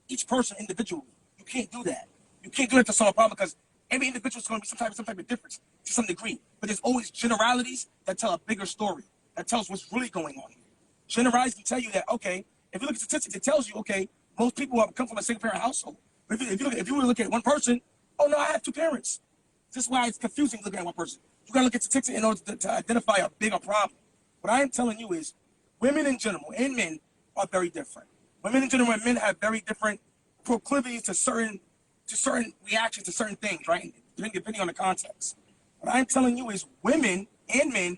each person individually. You can't do that. You can't do that to solve a problem because every individual is going to be some type of difference to some degree. But there's always generalities that tell a bigger story, that tells what's really going on here. Generalities can tell you that, okay, if you look at statistics, it tells you, okay, most people come from a single-parent household. But if you were to look at one person, oh, no, I have two parents. This is why it's confusing looking at one person. You got to look at statistics in order to identify a bigger problem. What I am telling you is women in general and men are very different. Women in general and men have very different proclivities to certain reactions to certain things, right? Depending on the context. What I'm telling you is women and men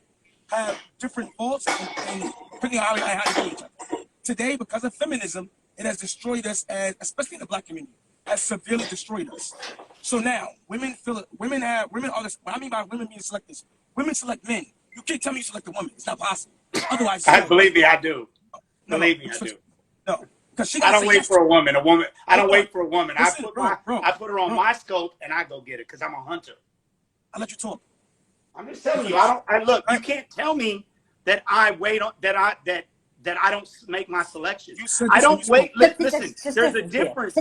have different faults and depending on how they do each other. Today, because of feminism, it has destroyed us, especially in the black community, has severely destroyed us. So now, women are this. What I mean by women being selectors, women select men. You can't tell me you select a woman. It's not possible. Otherwise, believe me, I do. Believe me, I do. No, because I don't wait for a woman. I don't wait for a woman. Listen, I put her on my scope and I go get it because I'm a hunter. I'll let you talk. I'm just telling you. Look. You can't tell me that I wait on that I don't make my selections. I don't wait. Listen, there's a difference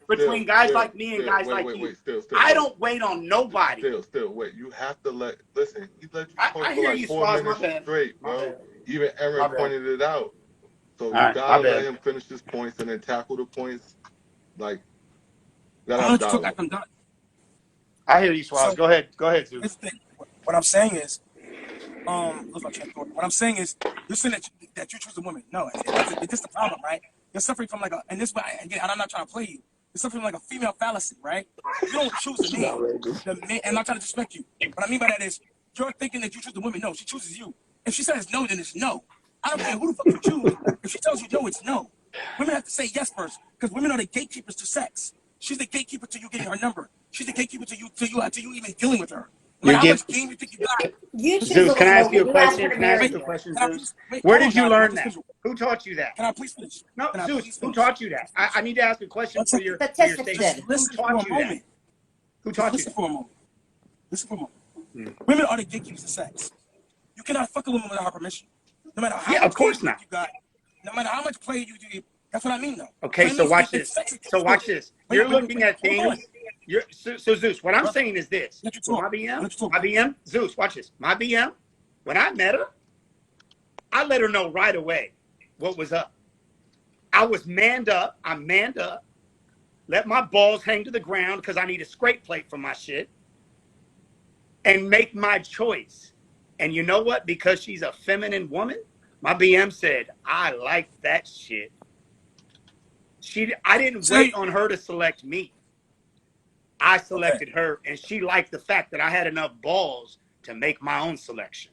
between guys like me and guys like you. I don't wait on nobody. Still, wait. You have to listen. He let you talk I for hear like you, 4 Swaz, minutes my bad. straight, bro. Even Aaron pointed it out. So you right, gotta let him finish his points and then tackle the points. Like, I'm done. I hear you, Swaz. So, go ahead, Zeus. What I'm saying is, what I'm saying is, you're saying that you choose a woman. No, it's just the problem, right? You're suffering from and this way, again, I'm not trying to play you. You're suffering from like a female fallacy, right? You don't choose a man. The man, I'm not trying to disrespect you. What I mean by that is, you're thinking that you choose the woman. No, she chooses you. If she says no, then it's no. I don't care who the fuck you choose. If she tells you no, it's no. Women have to say yes first, because women are the gatekeepers to sex. She's the gatekeeper to you getting her number. She's the gatekeeper to you even dealing with her. No matter how much game you think you got. Zeus, can I ask you a question? Zeus? Where did you learn that? Who taught you that? Can I please finish? No, Zeus, who taught you that? I need to ask a question for your statement. Who taught you that? Who taught you? Listen for a moment. Women are the gatekeepers of sex. You cannot fuck a woman without her permission. No matter how much of course not. You got, no matter how much play you do, that's what I mean, though. Okay, so watch this. You're looking at things. So Zeus, what I'm saying is this. My BM, Zeus, watch this. My BM, when I met her, I let her know right away what was up. I was manned up. I'm manned up. Let my balls hang to the ground because I need a scrape plate for my shit. And make my choice. And you know what? Because she's a feminine woman, my BM said, I like that shit. I didn't wait on her to select me. I selected her, and she liked the fact that I had enough balls to make my own selection.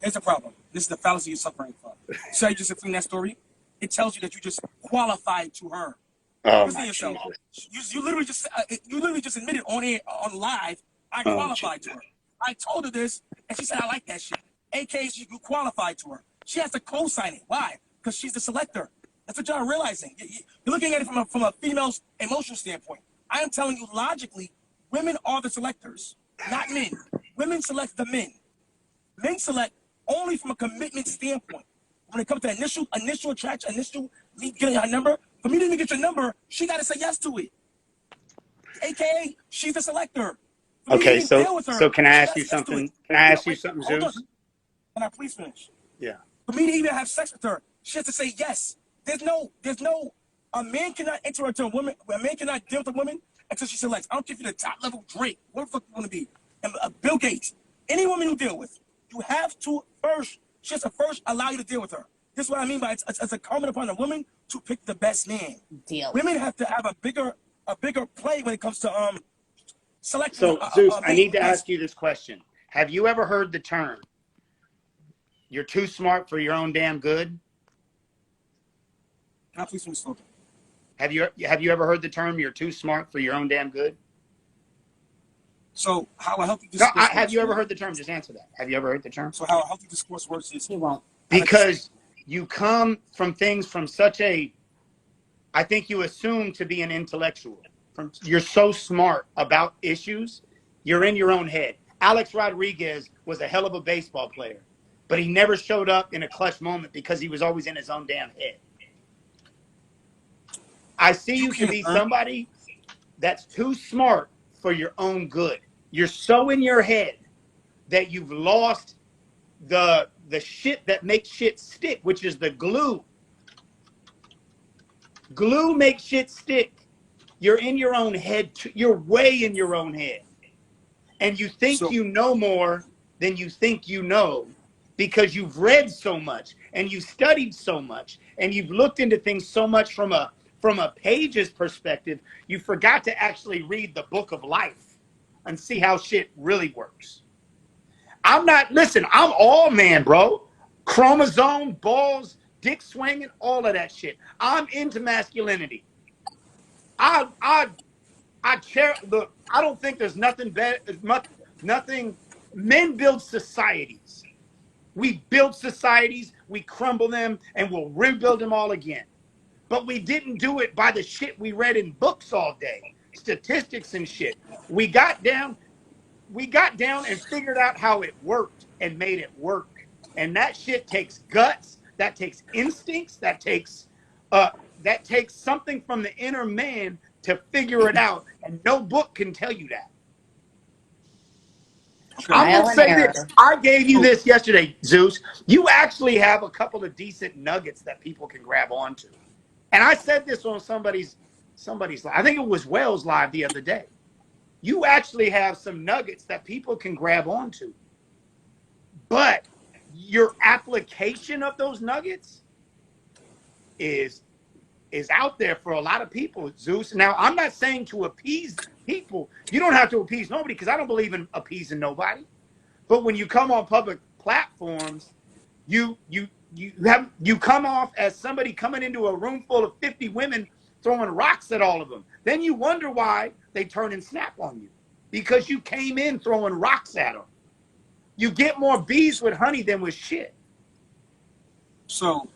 Here's the problem. This is the fallacy you're suffering from. So you just explain that story. It tells you that you just qualified to her. Oh my Jesus. You literally just admitted on air, on live. I qualified to her. I told her this, and she said I like that shit. AKA, you qualified to her. She has to co-sign it. Why? Because she's the selector. That's what y'all realizing. You're looking at it from a female's emotional standpoint. I am telling you logically, women are the selectors, not men. Women select the men. Men select only from a commitment standpoint. When it comes to initial attraction, me getting her number, for me to even get your number, she got to say yes to it. AKA, she's the selector. Okay, so can I ask you something? Can I ask you something, Zeus? Can I please finish? Yeah. For me to even have sex with her, she has to say yes. A man cannot enter into a woman, a man cannot deal with a woman until she selects. I don't care if you're the top level Drake, what the fuck you want to be, and Bill Gates, any woman you deal with, you have to first, she has to first allow you to deal with her. This is what I mean by it's incumbent upon a woman to pick the best man. Deal. Women have to have a bigger play when it comes to selecting. So Zeus, I need to ask you this question. Have you ever heard the term, you're too smart for your own damn good? Can I please finish spoken? Have you ever heard the term, you're too smart for your own damn good? So how a healthy discourse works. Have you ever heard the term? Just answer that. Have you ever heard the term? So how a healthy discourse works is He won't. Because you come from things from such a, I think you assume to be an intellectual. You're so smart about issues, you're in your own head. Alex Rodriguez was a hell of a baseball player, but he never showed up in a clutch moment because he was always in his own damn head. I see you to be somebody that's too smart for your own good. You're so in your head that you've lost the shit that makes shit stick, which is the glue. Glue makes shit stick. You're in your own head. You're way in your own head. And you think you know more than you think you know because you've read so much and you've studied so much and you've looked into things so much from a page's perspective, you forgot to actually read the book of life and see how shit really works. I'm all man, bro. Chromosome, balls, dick swinging, all of that shit. I'm into masculinity. I don't think there's nothing better, nothing. Men build societies. We build societies, we crumble them, and we'll rebuild them all again. But we didn't do it by the shit we read in books all day, statistics and shit. We got down and figured out how it worked and made it work. And that shit takes guts, that takes instincts, that takes something from the inner man to figure it out. And no book can tell you that. I'm going to say this. I gave you this yesterday, Zeus. You actually have a couple of decent nuggets that people can grab onto. And I said this on somebody's live. I think it was Wells live the other day. You actually have some nuggets that people can grab onto. But your application of those nuggets is out there for a lot of people, Zeus. Now, I'm not saying to appease people. You don't have to appease nobody because I don't believe in appeasing nobody. But when you come on public platforms, you come off as somebody coming into a room full of 50 women throwing rocks at all of them. Then you wonder why they turn and snap on you. Because you came in throwing rocks at them. You get more bees with honey than with shit. So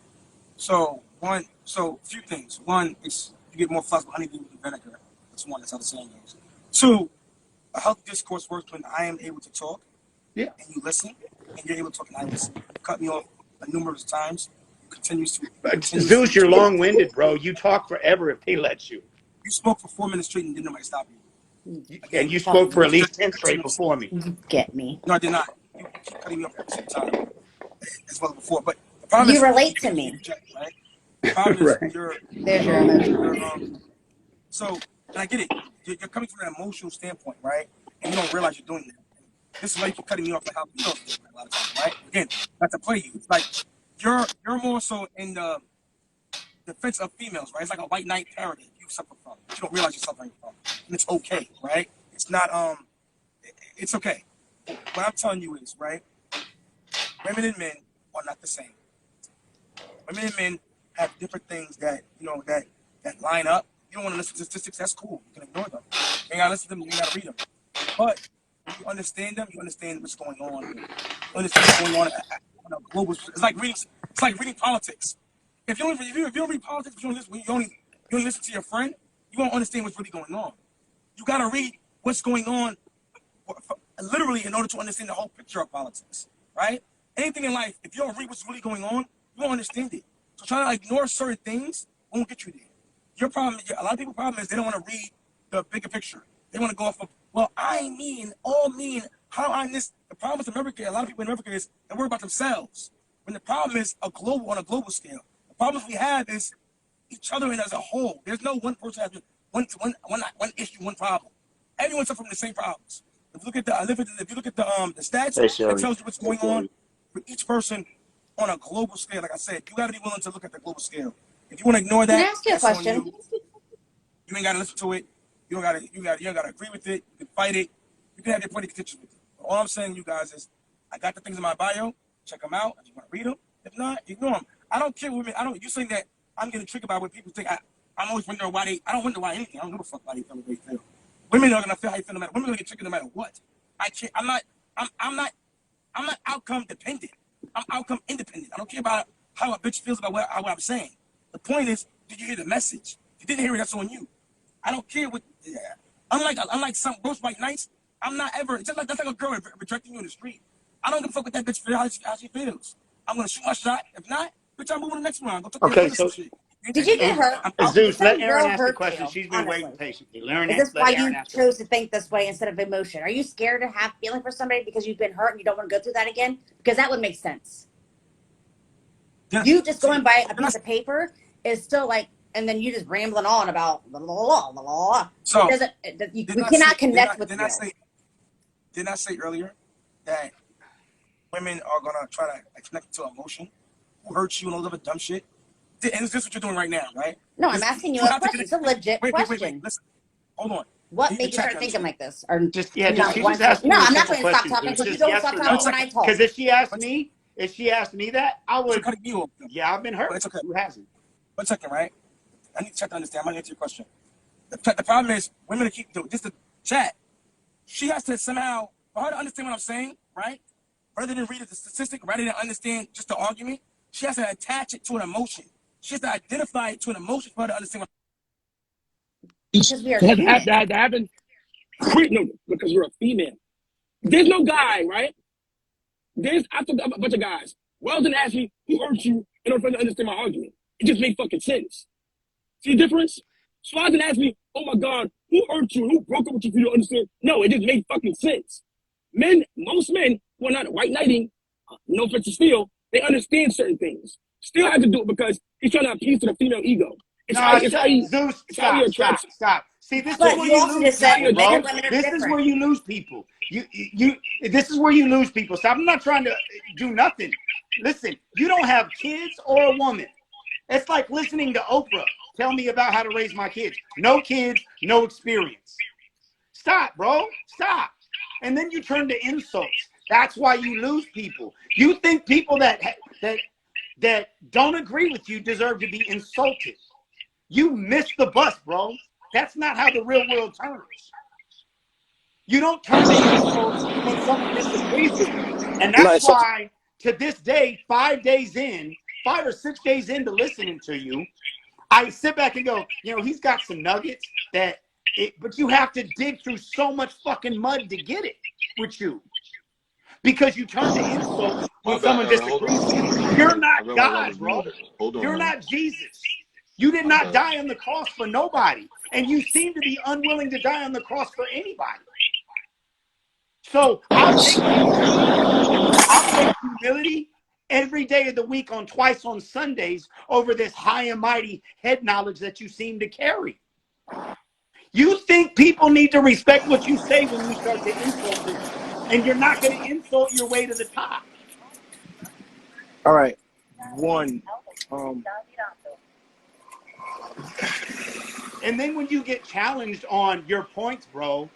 a few things. One is you get more flies with honey than with vinegar. That's one. That's how the saying goes. Two, a healthy discourse works when I am able to talk. Yeah. And you listen, and you're able to talk, and I listen. You cut me off numerous times. Zeus, you're long-winded, bro. You talk forever if they let you. You spoke for 4 minutes straight and didn't nobody stop you. And you spoke for at least 10 straight before me. Get me. No, I did not. You keep cutting me off every single time. as well before. But the problem You is relate you to can't me. reject, right? The problem is Right. There's your emoji. so, and I get it. You're coming from an emotional standpoint, right? And you don't realize you're doing that. This is why you keep cutting me off like how females do a lot of times, right? Again, not to play you. It's like you're more so in the defense of females, right? It's like a white knight parody you suffer from, but you don't realize you're suffering from, and it's okay, right? It's not it's okay. What I'm telling you is, right? Women and men are not the same. Women and men have different things that that line up. You don't want to listen to statistics, that's cool. You can ignore them. You ain't gotta listen to them, you ain't gotta read them. But when you understand them, you understand what's going on here. You understand what's going on a global. It's like reading politics. If you don't read politics, you only listen to your friend, you won't understand what's really going on. You gotta read what's going on literally in order to understand the whole picture of politics, right? Anything in life, if you don't read what's really going on, you won't understand it. So trying to ignore certain things won't get you there. Your problem, a lot of people's problem is they don't want to read the bigger picture. They want to go off of, well, I mean, all mean, how I'm this. The problem with America, a lot of people in America is they worry about themselves. When the problem is on a global scale. The problems we have is each other and as a whole. There's no one person has one issue, one problem. Everyone suffers from the same problems. If you look at the stats, Hey, it Shelly. tells you what's going on for each person on a global scale. Like I said, you got to be willing to look at the global scale. If you want to ignore Can I that, ask you a that's on question? you. You ain't got to listen to it. You don't got to agree with it. You can fight it. You can have your point of contention with it. But all I'm saying, you guys, is I got the things in my bio. Check them out. If you want to read them, if not, ignore them. I don't care women. You saying that I'm getting triggered by what people think. I'm always wondering why I don't wonder why anything. I don't give a fuck why they feel the way they feel. Women are gonna feel how you feel no matter. Women are gonna get triggered no matter what. I can't. I'm not outcome dependent. I'm outcome independent. I don't care about how a bitch feels about what I'm saying. The point is, did you hear the message? If you didn't hear it, that's on you. I don't care what. Yeah. Unlike some roast white nights, I'm not ever. It's just like that's like a girl rejecting you in the street. I don't give a fuck what that bitch feel how she feels. I'm gonna shoot my shot. If not, bitch, I'm moving to the next round. Go talk to your Okay, friend or some so shit. Did you get and hurt? I'm out. Did Zeus, let some Aaron girl ask the hurt question. you? She's been waiting Honestly, patiently. is this why Let Aaron you ask her. chose to think this way instead of emotion? Are you scared to have feeling for somebody because you've been hurt and you don't want to go through that again? Because that would make sense. Yeah. You just See, going by a and piece of paper is still like, and then you just rambling on about blah blah blah blah. so It doesn't. We didn't I say cannot connect with you. didn't I say earlier that women are gonna try to connect to emotion? Who hurts you and all of the dumb shit? And is this what you're doing right now, right? No, I'm asking you You a have to question. connect. It's a legit Wait. question. Listen, hold on. What You can made you chat start to thinking understand. like this? Or Just she not just want to? asking No, you a I'm not simple going to stop question, talking Zeus. because you Just don't yes stop or No, it's no. talking when okay. I talk. Because if she asked But me that, I you're would. cutting me off. Yeah, I've been hurt. But it's okay. Who hasn't? 1 second, right? I need to check to understand. I'm gonna answer your question. The problem is women keep doing just the chat. She has to somehow, for her to understand what I'm saying, right? Rather than read the statistic, rather than understand just the argument, she has to attach it to an emotion. She has to identify it to an emotion for her to understand what. Because we are So human. that happened. No, because you're a female. There's no guy, right? I took a bunch of guys. Wells didn't ask me who hurt you in order for them to understand my argument. It just made fucking sense. See the difference? Swaz didn't ask me, oh my God, who hurt you? Who broke up with you for you to understand? No, it just made fucking sense. Most men who are not white knighting, no offense to Steele, they understand certain things. Steele had to do it because he's trying to appease to the female ego. No, Zeus, It's how he attracts. stop. See, this is But where you you also lose just said people, men bro. and women are This is where different. you lose people. This is where you lose people. So I'm not trying to do nothing. Listen, you don't have kids or a woman. It's like listening to Oprah tell me about how to raise my kids. No kids, no experience. Stop, bro. Stop. And then you turn to insults. That's why you lose people. You think people that don't agree with you deserve to be insulted. You missed the bus, bro. That's not how the real world turns. You don't turn to insults when someone disagrees with you. And that's why, to this day, 5 or 6 days into listening to you, I sit back and go, he's got some nuggets but you have to dig through so much fucking mud to get it with you. Because you turn to insults when someone disagrees with you. You're not God, bro. You're not Jesus. You did not die on the cross for nobody. And you seem to be unwilling to die on the cross for anybody. So I'll take humility every day of the week on twice on Sundays over this high and mighty head knowledge that you seem to carry. You think people need to respect what you say when you start to insult them, and you're not going to insult your way to the top. All right. One. And then when you get challenged on your points, bro,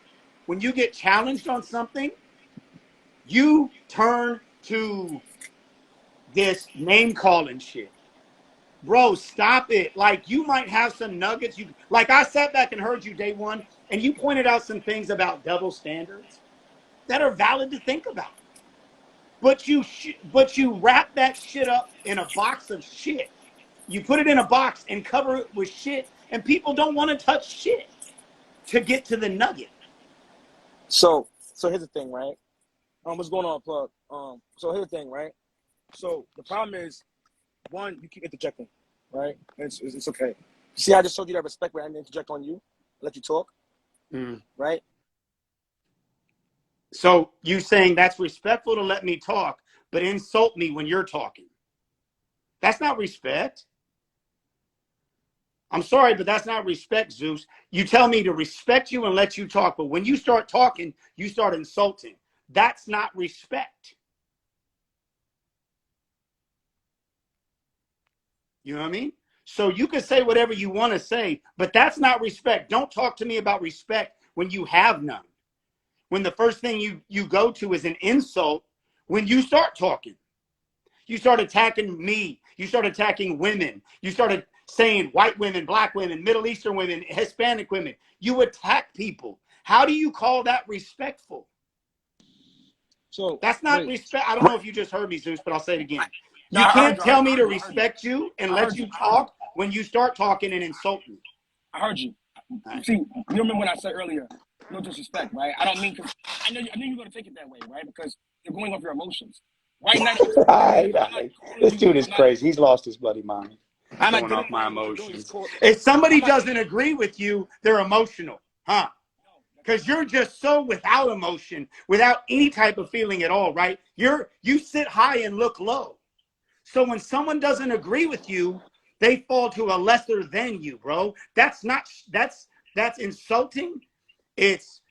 when you get challenged on something, you turn to this name calling shit. Bro, stop it. Like, you might have some nuggets. Like, I sat back and heard you day one, and you pointed out some things about double standards that are valid to think about. But you wrap that shit up in a box of shit. You put it in a box and cover it with shit, and people don't want to touch shit to get to the nugget. So here's the thing, right? What's going on, Plug? So here's the thing, right? So the problem is, one, you keep interjecting, right? It's okay. See, I just showed you that respect where I didn't interject on you, let you talk, right? So you saying that's respectful to let me talk, but insult me when you're talking. That's not respect. I'm sorry, but that's not respect, Zeus. You tell me to respect you and let you talk, but when you start talking, you start insulting. That's not respect. You know what I mean? So you can say whatever you want to say, but that's not respect. Don't talk to me about respect when you have none. When the first thing you go to is an insult, when you start talking. You start attacking me. You start attacking women. You started saying white women, black women, Middle Eastern women, Hispanic women. You attack people. How do you call that respectful? So that's not respect. I don't know if you just heard me, Zeus, but I'll say it again. You can't tell me to respect you and let you talk when you start talking and insult me. I heard you. See, you remember what I said earlier? No disrespect, right? I don't mean, I knew you're going to take it that way, right? Because you're going off your emotions. Right now, this dude is crazy. He's lost his bloody mind. I'm going off my emotions. If somebody doesn't agree with you, they're emotional, huh? Because you're just so without emotion, without any type of feeling at all, right? You sit high and look low. So when someone doesn't agree with you, they fall to a lesser than you, bro. That's insulting. It's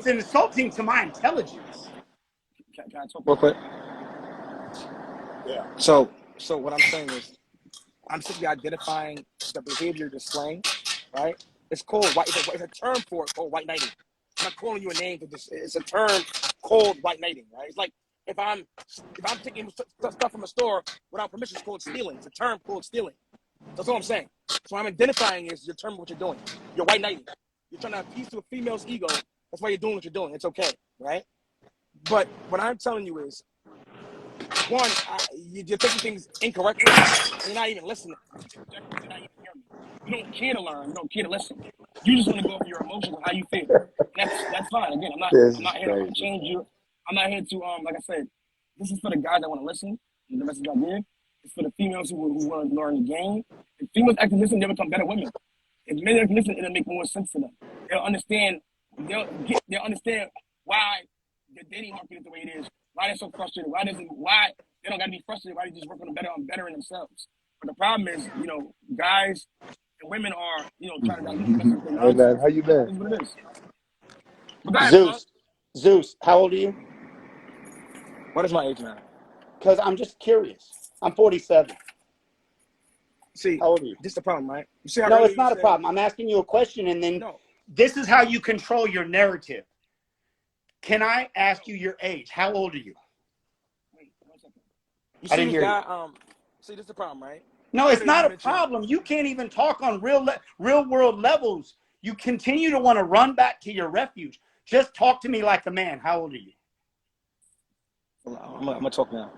insulting to my intelligence. Can I talk real quick? Yeah. So what I'm saying is, I'm simply identifying the behavior you're displaying, right? It's called white. It's a term for it called white knighting. I'm not calling you a name for this. It's a term called white knighting, right? It's like if I'm taking stuff from a store without permission, it's called stealing. It's a term called stealing. That's all I'm saying. So I'm identifying is your term what you're doing. You're white knighting. You're trying to appease to a female's ego. That's why you're doing what you're doing. It's okay, right? But what I'm telling you is, one, you're taking things incorrectly, and you're not even listening. You're not even hearing me. You don't care to learn. You don't care to listen. You just want to go for your emotions and how you feel. And that's fine. Again, I'm not here to change you. I'm not here to like I said, this is for the guys that want to listen. And the message I give. It's for the females who want to learn the game. If females actually listen, they'll become better women. If men actually listen, it'll make more sense to them. They'll understand. They'll understand why the dating market is the way it is. Why they're so frustrated? Why they don't gotta be frustrated? Why they just work on bettering themselves? But the problem is, guys and women are, trying to dilute the message. Hey man, how you been? That's what it is. But Zeus, how old are you? What is my age now? Because I'm just curious. I'm 47. See, how old are you? This is the problem, right? You see how no, it's not a problem. I'm asking you a question, and then this is how you control your narrative. Can I ask you your age? How old are you? Wait, 1 second. I didn't hear you. See, this is the problem, right? No, it's not a problem. You can't even talk on real world levels. You continue to want to run back to your refuge. Just talk to me like a man. How old are you? I'm gonna talk now.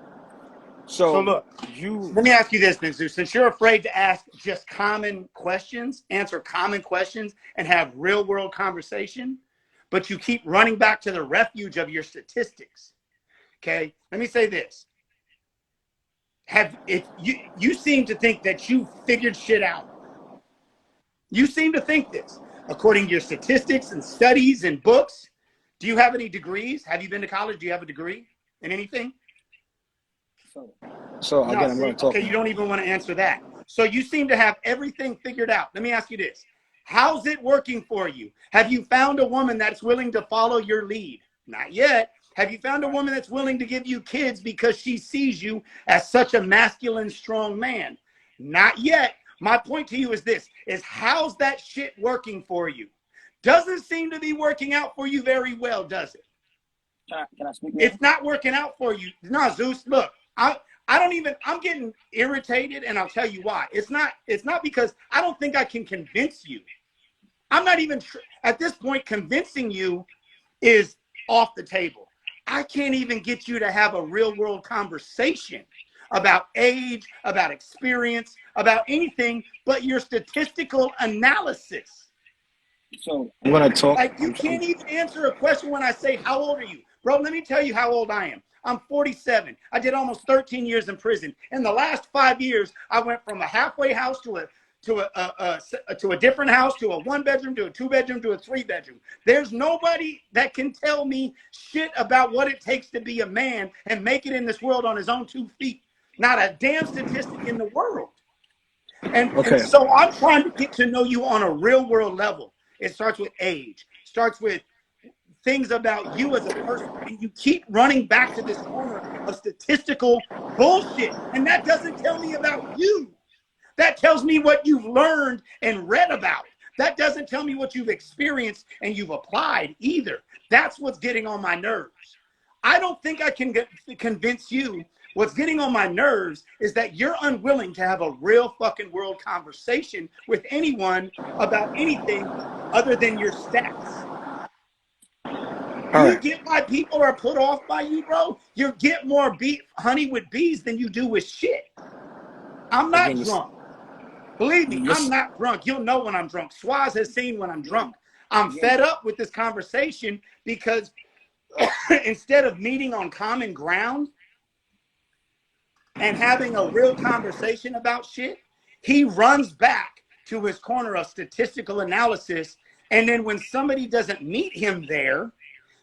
So look, let me ask you this, then, Zeus. Since you're afraid to ask just common questions, answer common questions, and have real world conversation, but you keep running back to the refuge of your statistics. Okay, let me say this. If you seem to think that you figured shit out. You seem to think this, according to your statistics and studies and books. Do you have any degrees? Have you been to college? Do you have a degree in anything? So No, again, I'm going see, to talk okay, you now. don't even want to answer that. So you seem to have everything figured out. Let me ask you this. How's it working for you? Have you found a woman that's willing to follow your lead? Not yet. Have you found a woman that's willing to give you kids because she sees you as such a masculine, strong man? Not yet. My point to you is this, is how's that shit working for you? Doesn't seem to be working out for you very well, does it? Can I speak now? It's not working out for you. No, Zeus, look, I'm getting irritated, and I'll tell you why. It's not because I don't think I can convince you. I'm not even, at this point, convincing you is off the table. I can't even get you to have a real world conversation about age, about experience, about anything but your statistical analysis. So I'm going to talk. Like, you can't even answer a question when I say, how old are you? Bro, let me tell you how old I am. I'm 47. I did almost 13 years in prison. In the last 5 years, I went from a halfway house to a different house, to a 1-bedroom, to a 2-bedroom, to a 3-bedroom. There's nobody that can tell me shit about what it takes to be a man and make it in this world on his own 2 feet. Not a damn statistic in the world. And so I'm trying to get to know you on a real world level. It starts with age, starts with things about you as a person, and you keep running back to this corner of statistical bullshit. And that doesn't tell me about you. That tells me what you've learned and read about. That doesn't tell me what you've experienced and you've applied either. That's what's getting on my nerves. I don't think I can convince you. What's getting on my nerves is that you're unwilling to have a real fucking world conversation with anyone about anything other than your stats. You get why people are put off by you, bro? You get more honey with bees than you do with shit. I'm not drunk. Believe me, I'm not drunk. You'll know when I'm drunk. Swaz has seen when I'm drunk. I'm fed up with this conversation because instead of meeting on common ground and having a real conversation about shit, he runs back to his corner of statistical analysis. And then when somebody doesn't meet him there,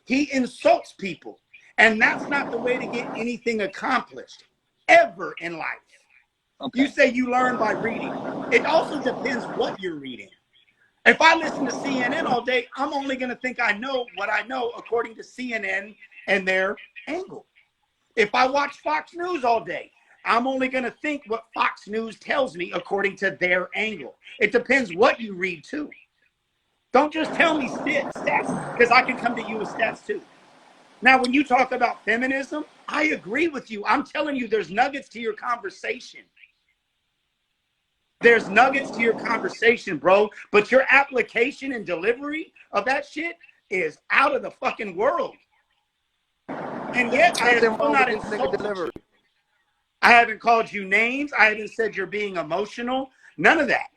he insults people. And that's not the way to get anything accomplished ever in life. Okay. You say you learn by reading. It also depends what you're reading. If I listen to CNN all day, I'm only going to think I know what I know according to CNN and their angle. If I watch Fox News all day, I'm only going to think what Fox News tells me according to their angle. It depends what you read too. Don't just tell me stats, because I can come to you with stats too. Now, when you talk about feminism, I agree with you. I'm telling you, there's nuggets to your conversation. There's nuggets to your conversation, bro. But your application and delivery of that shit is out of the fucking world. And yet, I am still not insulted you. I haven't called you names. I haven't said you're being emotional. None of that.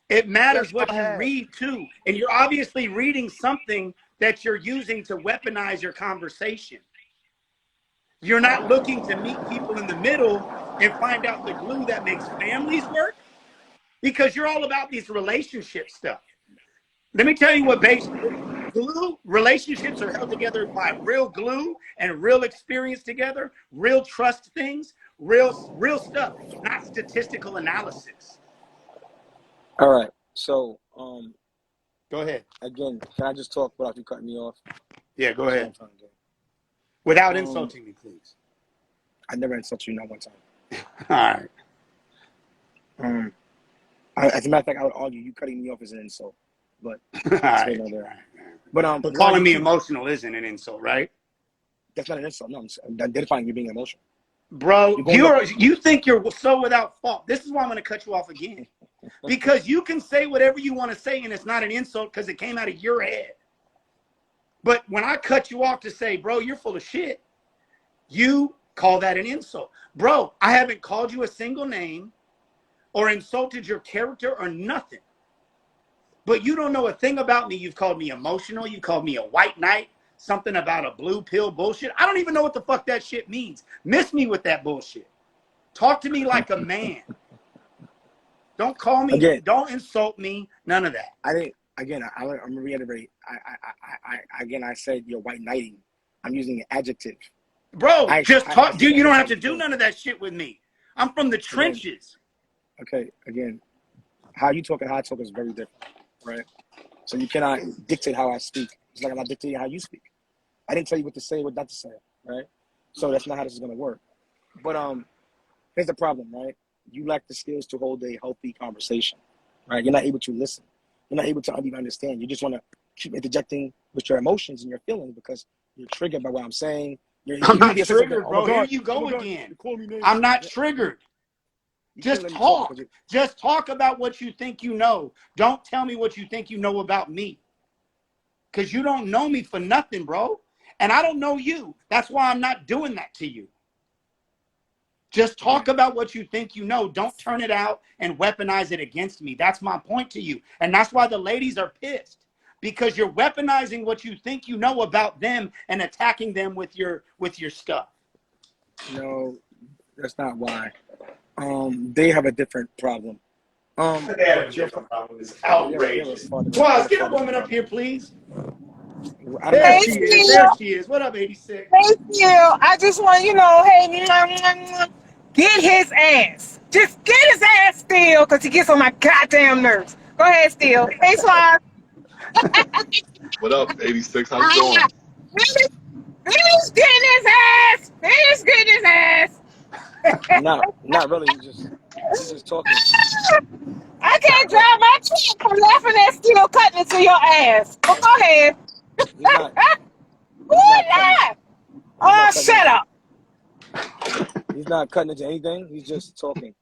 It matters what you read, too. And you're obviously reading something that you're using to weaponize your conversation. You're not looking to meet people in the middle and find out the glue that makes families work, because you're all about these relationship stuff. Let me tell you what relationships are held together by real glue and real experience together, real trust things, real stuff, not statistical analysis. All right. So, go ahead. Again, can I just talk without you cutting me off? Yeah, go ahead. Without insulting me, please. I never insulted you, not one time. All right. As a matter of fact, I would argue you cutting me off is an insult. But right. But calling me emotional isn't an insult, right? That's not an insult. No, I'm identifying you being emotional. Bro, you think you're so without fault. This is why I'm going to cut you off again. Because you can say whatever you want to say, and it's not an insult because it came out of your head. But when I cut you off to say, bro, you're full of shit, you call that an insult. Bro, I haven't called you a single name or insulted your character or nothing. But you don't know a thing about me. You've called me emotional. You called me a white knight. Something about a blue pill bullshit. I don't even know what the fuck that shit means. Miss me with that bullshit. Talk to me like a man. Don't call me. Again, don't insult me. None of that. I'm gonna reiterate. I said you're white knighting. I'm using an adjective. Bro, just I talk. said Dude, that. you I don't have said to do before. none of that shit with me. I'm from the Again, trenches. okay, again, how you talk and how I talk is very different, right? So you cannot dictate how I speak. It's like I'm not dictating how you speak. I didn't tell you what to say, what not to say, right? So that's not how this is gonna work. But here's the problem, right? You lack the skills to hold a healthy conversation, right? You're not able to listen. You're not able to even understand. You just want to keep interjecting with your emotions and your feelings because you're triggered by what I'm saying. I'm You may not be upset because, triggered, oh my bro. Here God, you oh go my God, again. you call me names. I'm not triggered. You can't Just let me talk because talk. Just talk about what you think you know. Don't tell me what you think you know about me. Because you don't know me for nothing, bro. And I don't know you. That's why I'm not doing that to you. Just talk about what you think you know. Don't turn it out and weaponize it against me. That's my point to you. And that's why the ladies are pissed. Because you're weaponizing what you think you know about them and attacking them with your stuff. no, that's not why. They have a different problem. They have a But different problem. It's you have a outrageous. far different, you Twas, have a get far a woman different up here, problem. please. I don't There know. Thank she is. you. There she is. What up, 86? Thank you. I just want hey, get his ass. Just get his ass still, because he gets on my goddamn nerves. Go ahead, still. Hey, Swan. What up, 86? How you doing? Ah, finish getting his ass. Finish getting his ass. Not really. He's just talking. I Not can't really. drive my truck from laughing at still cutting into your ass. But go ahead. He's not. Who He's is not cutting. that? He's Oh, not cutting shut into. up. He's not cutting into anything. He's just talking.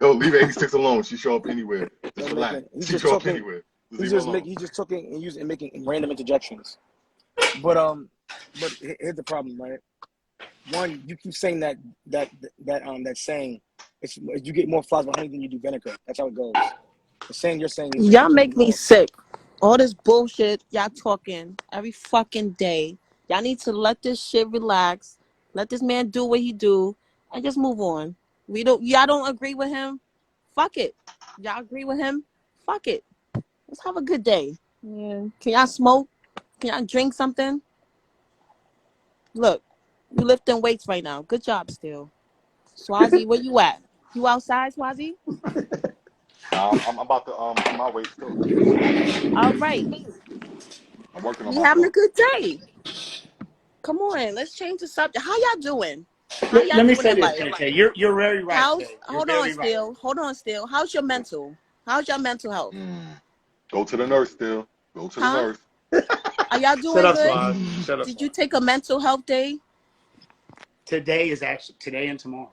Yo, leave 86 alone. She show up anywhere. Just And relax. making. He's She just show up talking. anywhere. Just leave her alone. He's just talking and using and making random interjections. But here's the problem, right? One, you keep saying that saying. You get more flies with honey than you do vinegar. That's how it goes. The saying you're saying is Y'all completely make me false. sick. All this bullshit y'all talking every fucking day. Y'all need to let this shit relax. Let this man do what he do and just move on. Y'all don't agree with him? Fuck it. Y'all agree with him? Fuck it. Let's have a good day. Yeah. Can y'all smoke? Can y'all drink something? Look, you lifting weights right now. Good job still. Swazi, where you at? You outside, Swazi? I'm about to do my weights too. All right. I'm working on We having a myself. good day. Come on, let's change the subject. How y'all doing? How y'all Let me doing say in this, life? Tay Tay. You're very right, How's Tay. You're hold on very right. still. Hold on still. How's your mental? How's your mental health? Go to the nurse still. Go to the Huh? nurse. Are y'all Shut doing up, good? Swaz. Shut up, Did you Swaz. take a mental health day? Today is actually today and tomorrow.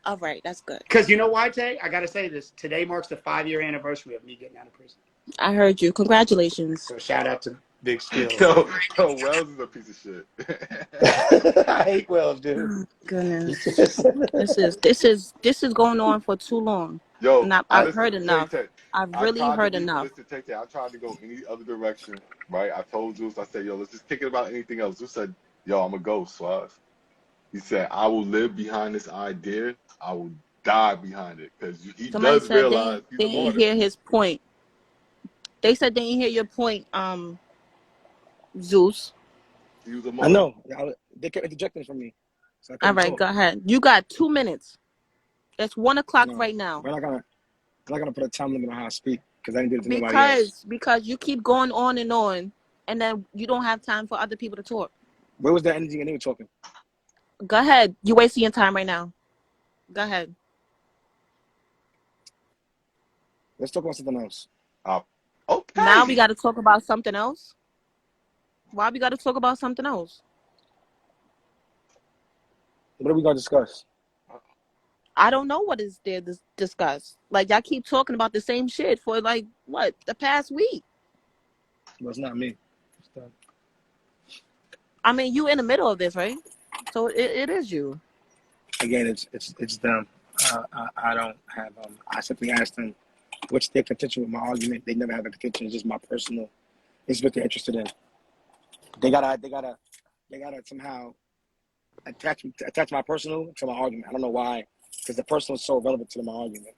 All right, that's good. Because you know why, Tay? I got to say this. Today marks the 5-year anniversary of me getting out of prison. I heard you. Congratulations. So shout out to Big Skills. Yo, Wells is a piece of shit. I hate Wells, dude. Oh, goodness. This is going on for too long. Yo, And I've listen, heard Tay enough. Tay. I've I really tried to heard be enough. listen, Tay Tay. I tried to go any other direction, right? I told Zeus, I said, yo, let's just kick it about anything else. Zeus said, yo, I'm gonna go, Swaz. He said, I will live behind this idea. I will die behind it. Because he Somebody does said realize he's they a didn't martyr. hear his point. They said they didn't hear your point, Zeus. He was a I martyr. know. They kept interjecting from me, so I All couldn't right, talk. go ahead. You got 2 minutes. It's 1:00 No, right now. we're not gonna put a time limit on how I speak because I didn't do it to nobody else. Because you keep going on, and then you don't have time for other people to talk. Where was that energy when they were talking? Go ahead. You're wasting your time right now. Go ahead. Let's talk about something else. Now we Okay. got to talk about something else. Why we got to talk about something else? What are we gonna discuss? I don't know what is there to discuss. Like, y'all keep talking about the same shit for, like, what, the past week? Well, it's not me. I mean, you in the middle of this, right? So it is you. Again, it's them. I don't have. I simply asked them what's their contention with my argument. They never have a contention. It's just my personal. It's what they're interested in. They gotta somehow attach my personal to my argument. I don't know why, because the personal is so relevant to my argument.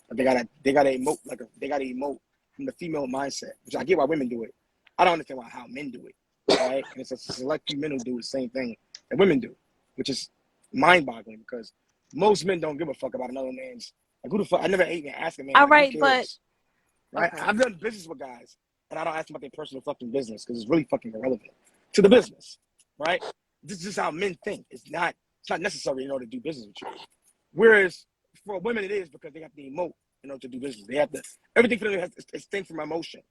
But they gotta emote from the female mindset, which I get why women do it. I don't understand how men do it, right? And it's a select few men who do the same thing that women do. which is mind-boggling because most men don't give a fuck about another man's. Like, who the fuck? I never even asked a man. All Like, right, who but cares? Right? okay. I've done business with guys, and I don't ask them about their personal fucking business because it's really fucking irrelevant to the business. Right? This is just how men think. It's not necessary in order to do business with you. Whereas for women, it is because they have to emote in order to do business. They have to everything for them has to stem from emotion.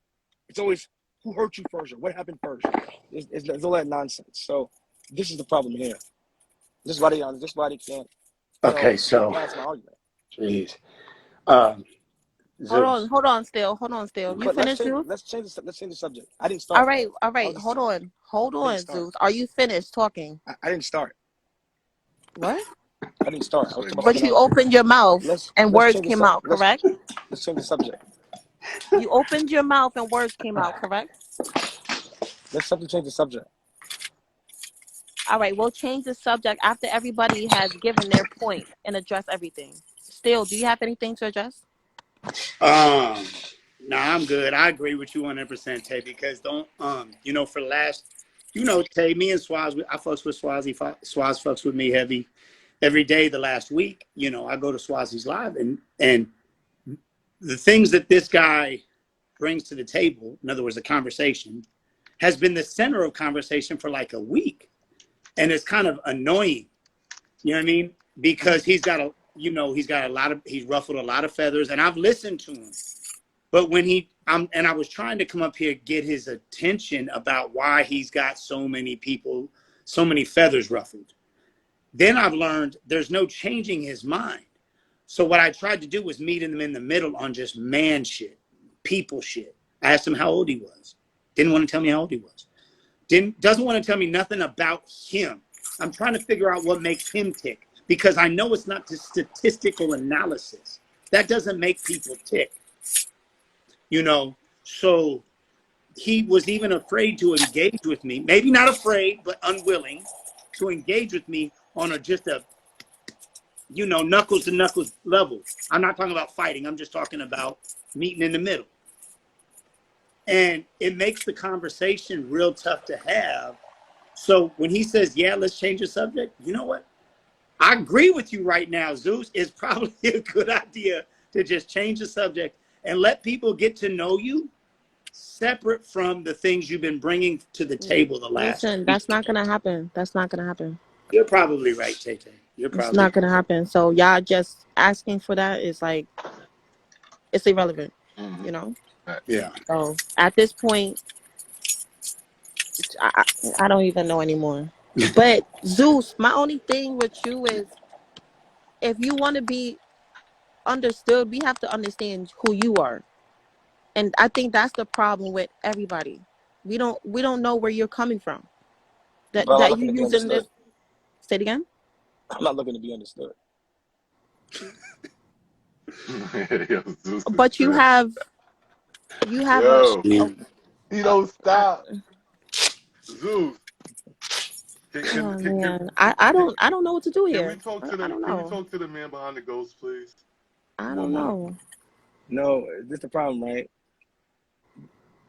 It's always who hurt you first or what happened first. It's all that nonsense. So this is the problem here. This is why they can't. Okay, Get so past my argument. jeez. Zeus. Hold on, still. You But finished, Zeus? let's change the subject. I didn't All start. right. I was just, Hold I didn't on, start. Zeus. Are you finished talking? I didn't start. What? I didn't start. I was talking about But something you else. opened your mouth and Let's words change the came out, correct? let's change the subject. You opened your mouth and words came out, correct? Let's change the subject. All right, we'll change the subject after everybody has given their point and addressed everything. Still, do you have anything to address? Nah, I'm good. I agree with you 100%, Tay, because don't for the last, Tay, me and Swaz, I fucks with Swazi. Swaz fucks with me heavy every day the last week. I go to Swazi's live and the things that this guy brings to the table, in other words, the conversation, has been the center of conversation for like a week. And it's kind of annoying. You know what I mean? Because he's ruffled a lot of feathers, and I've listened to him. But when I was trying to come up here, get his attention about why he's got so many people, so many feathers ruffled. Then I've learned there's no changing his mind. So what I tried to do was meet him in the middle on just man shit, people shit. I asked him how old he was. Didn't want to tell me how old he was. Doesn't want to tell me nothing about him. I'm trying to figure out what makes him tick because I know it's not the statistical analysis. That doesn't make people tick. So he was even afraid to engage with me. Maybe not afraid, but unwilling to engage with me on just a knuckles to knuckles level. I'm not talking about fighting. I'm just talking about meeting in the middle. And it makes the conversation real tough to have. So when he says, yeah, let's change the subject, you know what? I agree with you right now, Zeus. It's probably a good idea to just change the subject and let people get to know you separate from the things you've been bringing to the table the last week. That's not going to happen. That's not going to happen. You're probably right, Tay. It's not going to happen. So y'all just asking for that is like, it's irrelevant, Yeah. So at this point, I don't even know anymore. But Zeus, my only thing with you is if you want to be understood, we have to understand who you are. And I think that's the problem with everybody. We don't know where you're coming from. That you using this. Say it again. I'm not looking to be understood. But you have Yo, he don't stop. Zeus. I don't know what to do here. Can we talk to the man behind the ghost, please? I don't know. No, this is the problem, right?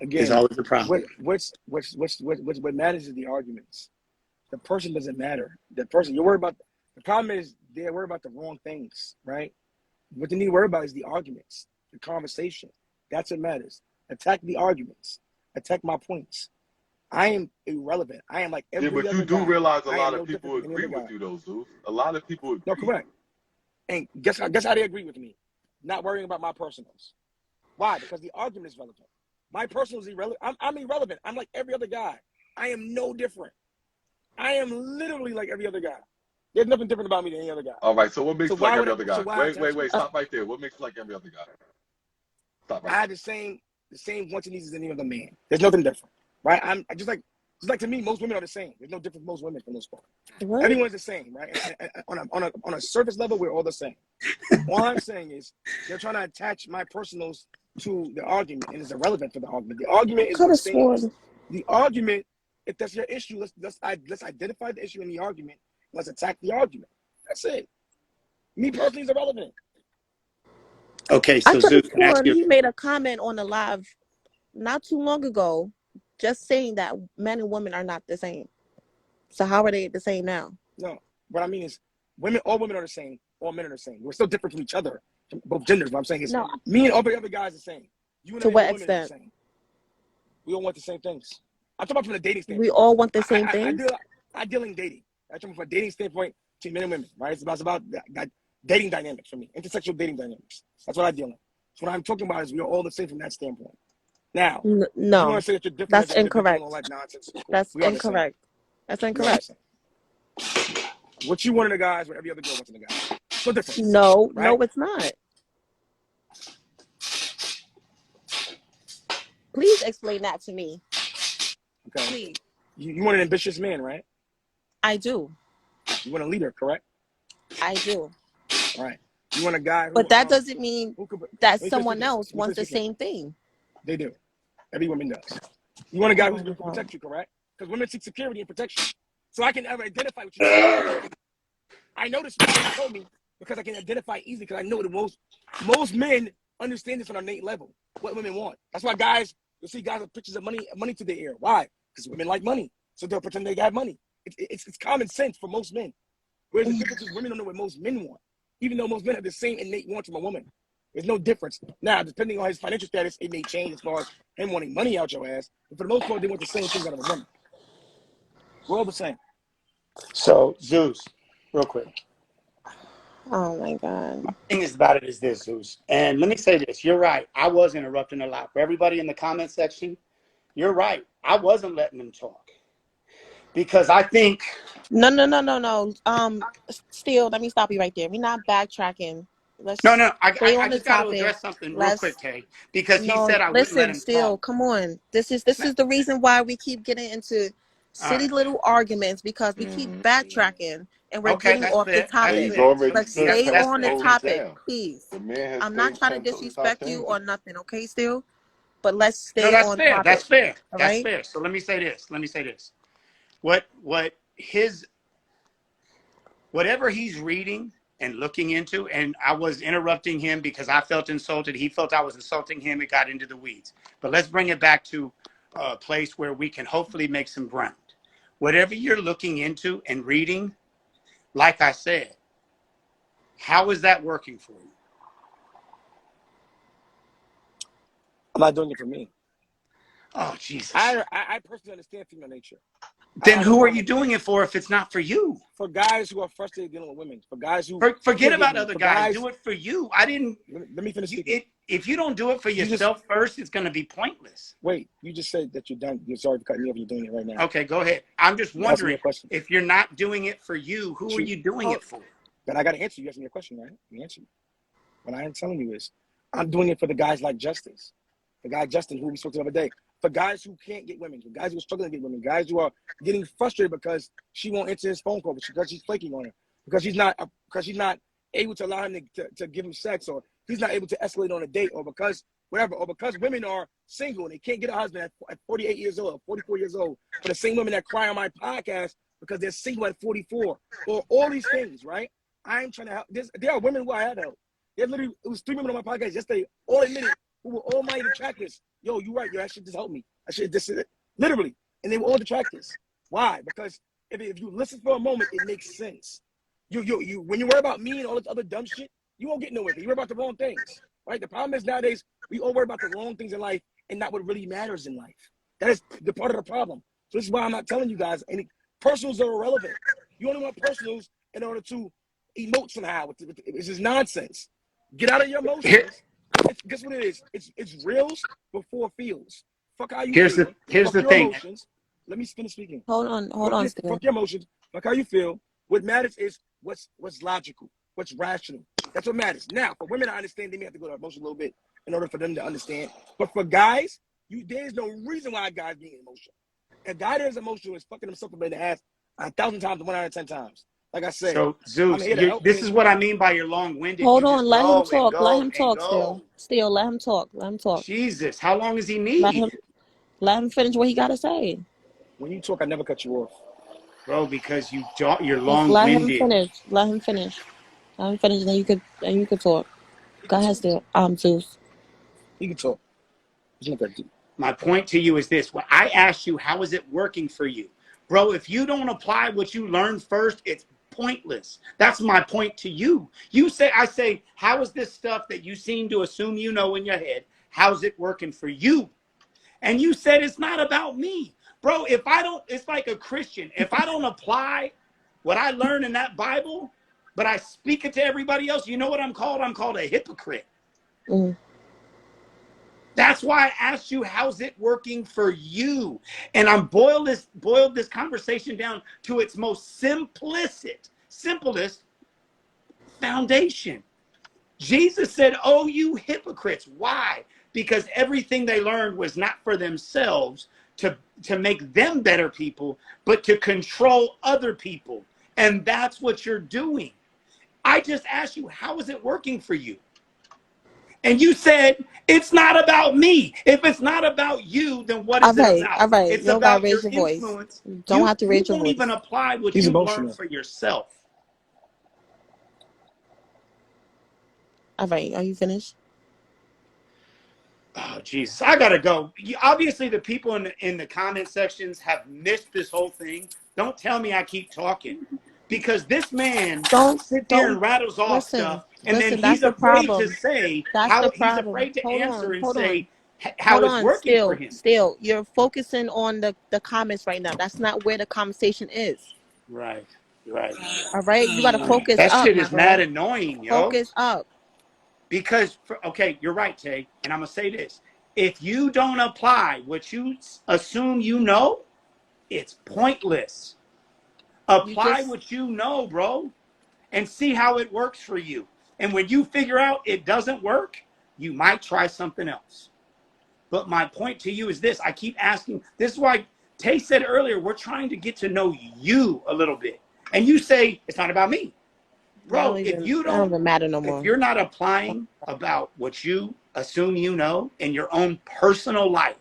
Again, it's always the problem. What matters is the arguments. The person doesn't matter. The person you're worried about. The problem is they're worried about the wrong things, right? What they need to worry about is the arguments, the conversation. That's what matters. Attack the arguments. Attack my points. I am irrelevant. I am like every other guy. Yeah, but you do realize a lot of people agree with you, though, Zeus. A lot of people agree. No, correct. And guess how they agree with me? Not worrying about my personals. Why? Because the argument is relevant. My personal is irrelevant. I'm irrelevant. I'm like every other guy. I am no different. I am literally like every other guy. There's nothing different about me than any other guy. All right, so what makes you like every other guy? Wait, stop right there. What makes you like every other guy? Stop right there. I have the same wants and needs as any other man. There's nothing different, right? I'm just like to me, most women are the same. There's no difference with most women for the most part. What? Everyone's the same, right? On a surface level, we're all the same. All I'm saying is they're trying to attach my personals to the argument, and it's irrelevant for the argument. The argument is what stands. The argument, if that's your issue, let's identify the issue in the argument. Let's attack the argument. That's it. Me personally is irrelevant. Okay, so Zeus, he made a comment on the live not too long ago, just saying that men and women are not the same. So how are they the same now? No, what I mean is, all women are the same. All men are the same. We're still different from each other, from both genders. What I'm saying is, No. me and all the other guys are the same. You and To every what other woman are the extent? same. We all want the same things. I'm talking about from the dating standpoint. We all want the same things. I deal in dating. I'm talking from a dating standpoint between men and women, right? It's about dating dynamics for me, intersexual dating dynamics. That's what I deal in. So what I'm talking about is we are all the same from that standpoint. Now, if you No, want to say that you're different that's as an individual incorrect. and all that nonsense, cool. That's We are the same. incorrect. That's We are the incorrect. same. What you want in a guy is what every other girl wants in a guy. No difference. No, right? no, it's not. Please explain that to me. Okay. Please. You want an ambitious man, right? I do. You want a leader, correct? I do. All right. You want a guy who... But that doesn't mean that someone else Let me wants the finish speaking. same thing. They do. Every woman does. You want a guy Oh who's my going to God. protect you, correct? Because women seek security and protection. So I can ever identify with you. I know this because you told me, because I can identify easily, because I know that most men understand this on a innate level, what women want. That's why you'll see guys with pictures of money to their ear. Why? Because women like money. So they'll pretend they got money. It's common sense for most men. Whereas the difference is women don't know what most men want, even though most men have the same innate wants from a woman. There's no difference. Now, depending on his financial status, it may change as far as him wanting money out your ass. But for the most part, they want the same things out of a woman. We're all the same. So, Zeus, real quick. Oh my God. My thing is about it is this, Zeus. And let me say this. You're right. I was interrupting a lot. For everybody in the comment section, you're right. I wasn't letting them talk. Because I think... No. Still, let me stop you right there. We're not backtracking. Let's No, stay I on the just got to topic. address something real quick, Kay. Because he No, said I wouldn't let listen, him still, talk. come on. This is the reason why we keep getting into silly little arguments, because we keep backtracking and we're Okay, getting that's off the fair. That's topic. He's fair. already Let's been stay 10 on the toes topic, down. please. The man has I'm not stayed trying to 10 toes disrespect you down. or nothing, okay, still? But let's No, stay that's on fair. topic. That's fair. All That's right? fair. So let me say this. Whatever he's reading and looking into, and I was interrupting him because I felt insulted. He felt I was insulting him. It got into the weeds. But let's bring it back to a place where we can hopefully make some ground. Whatever you're looking into and reading, like I said, how is that working for you? I'm not doing it for me. Oh, Jesus. I personally understand female nature. Then who are you doing it for if it's not for you? For guys who are frustrated dealing with women. For guys who forget about other guys. Do it for you. I didn't. Let me finish speaking. If you don't do it for yourself first, it's going to be pointless. Wait, you just said that you're done. You're sorry for cutting me off. You're doing it right now. Okay, go ahead. I'm just wondering, if you're not doing it for you, who are you doing it for? But I got to answer you. You asked me a question, right? You answer me. What I am telling you is, I'm doing it for the guys like Justice. The guy Justin, who we spoke to the other day. For guys who can't get women. For guys who are struggling to get women. Guys who are getting frustrated because she won't answer his phone call, because she's flaking on her. Because she's not able to allow him to give him sex, or he's not able to escalate on a date, or because whatever, or because women are single and they can't get a husband at 48 years old, 44 years old. For the same women that cry on my podcast because they're single at 44, or all these things, right? I'm trying to help. There are women who I had help. It was 3 women on my podcast yesterday, all admitted, who were all my detractors. Yo, you're right. Yo, that shit just helped me. Literally. And they were all detractors. Why? Because if you listen for a moment, it makes sense. You when you worry about me and all this other dumb shit, you won't get nowhere. You worry about the wrong things, right? The problem is nowadays we all worry about the wrong things in life and not what really matters in life. That is the part of the problem. So this is why I'm not telling you guys any personals are irrelevant. You only want personals in order to emote somehow. This is nonsense. Get out of your emotions. Guess what it is? It's reals before feels. Fuck how you feel. Here's the your thing. Emotions. Let me finish speaking. Hold on. Fuck your emotions. Fuck how you feel. What matters is what's logical, what's rational. That's what matters. Now, for women, I understand they may have to go to emotion a little bit in order for them to understand. But for guys, there's no reason why guys being emotional. A guy that is emotional is fucking himself in the ass 1,000 times, 1 out of 10 times. Like I said. So, Zeus, this is what I mean by your long-winded. Hold on, let him talk. Let him talk still. Still, let him talk. Let him talk. Jesus, how long does he need? Let him finish what he got to say. When you talk, I never cut you off. Bro, because you're long-winded. Let him finish. And then you could talk. Go ahead, still. Zeus. You can talk. My point to you is this. When I asked you, how is it working for you? Bro, if you don't apply what you learned first, it's pointless. That's my point to you. I say, how is this stuff that you seem to assume you know in your head, how's it working for you? And you said it's not about me. Bro, if I don't, it's like a Christian. If I don't apply what I learned in that Bible, but I speak it to everybody else, you know what I'm called? I'm called a hypocrite. Mm. That's why I asked you, how's it working for you? And I'm boiled this conversation down to its most simplest foundation. Jesus said, oh, you hypocrites. Why? Because everything they learned was not for themselves to make them better people, but to control other people. And that's what you're doing. I just asked you, how is it working for you? And you said, it's not about me. If it's not about you, then what is it about? All right. It's You don't gotta about your raise your voice. influence. You don't have to raise your won't voice. even apply what He's you learned emotional. for yourself. All right, are you finished? Oh, Jesus, I gotta go. Obviously, the people in the comment sections have missed this whole thing. Don't tell me I keep talking, because this man sits here and rattles off stuff, and then he's afraid to say how he's afraid to answer and say how it's working for him. Still, you're focusing on the comments right now. That's not where the conversation is. Right. All right, you gotta focus That up. shit is mad annoying, yo. Focus up. Because, okay, you're right, Tay, and I'm going to say this. If you don't apply what you assume you know, it's pointless. Apply what you know, bro, and see how it works for you. And when you figure out it doesn't work, you might try something else. But my point to you is this. I keep asking. This is why Tay said earlier, we're trying to get to know you a little bit. And you say, it's not about me. Bro, if you don't even matter no more. If you're not applying about what you assume you know in your own personal life,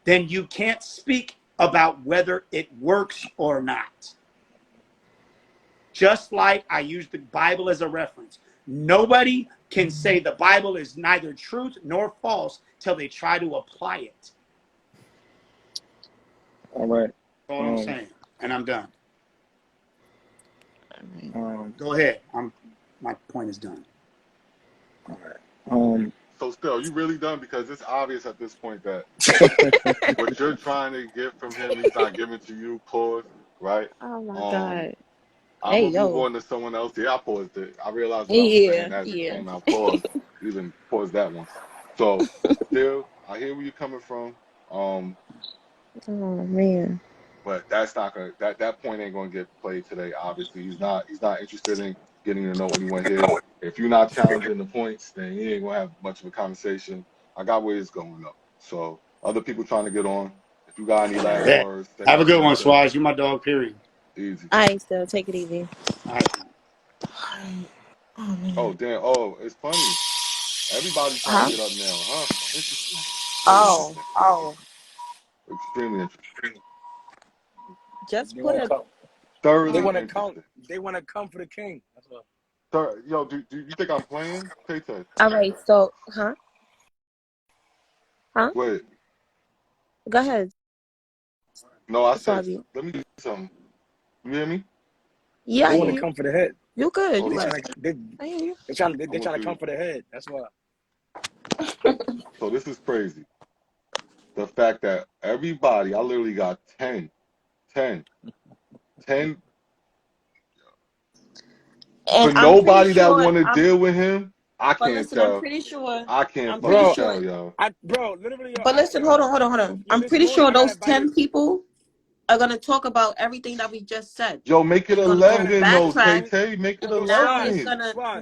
then you can't speak about whether it works or not. Just like I use the Bible as a reference. Nobody can say the Bible is neither truth nor false till they try to apply it. All right. That's all I'm saying. And I'm done. Go ahead. My point is done. All right. So still, you really done? Because it's obvious at this point that what you're trying to get from him, he's not giving to you. Pause. Right? Oh my God. I'm gonna move on to someone else. Yeah, I paused it. I realized what I was saying as it came out. Pause. Even pause that one. So still, I hear where you're coming from. Oh man. But that's not gonna that point ain't gonna get played today. Obviously, he's not interested in getting to know anyone here. If you're not challenging the points, then he ain't gonna have much of a conversation. I got where it's going though. So other people trying to get on. If you got any last words, have a good one, Swaz. You my dog. Period. Easy. All right, still take it easy. All right. Oh damn! Oh, it's funny. Everybody's trying to get up now, huh? Oh. Extremely interesting. Just put it. Thoroughly They want to interesting. come. They want to come for the king. That's what. Yo, do you think I'm playing? Tay-Tay. All right, so Wait. Go ahead. No, I said. Let me do something. You hear me? Yeah, they want to come for the head. You good? They're trying to come for the head. That's why. So this is crazy. The fact that everybody, I literally got 10. For nobody that want to deal with him, I can't tell. I'm pretty sure. I can't fucking tell, yo. Literally. But listen, hold on. I'm pretty sure those 10 people are gonna talk about everything that we just said. Yo, make it 11, though, Tay-Tay. Make it 11.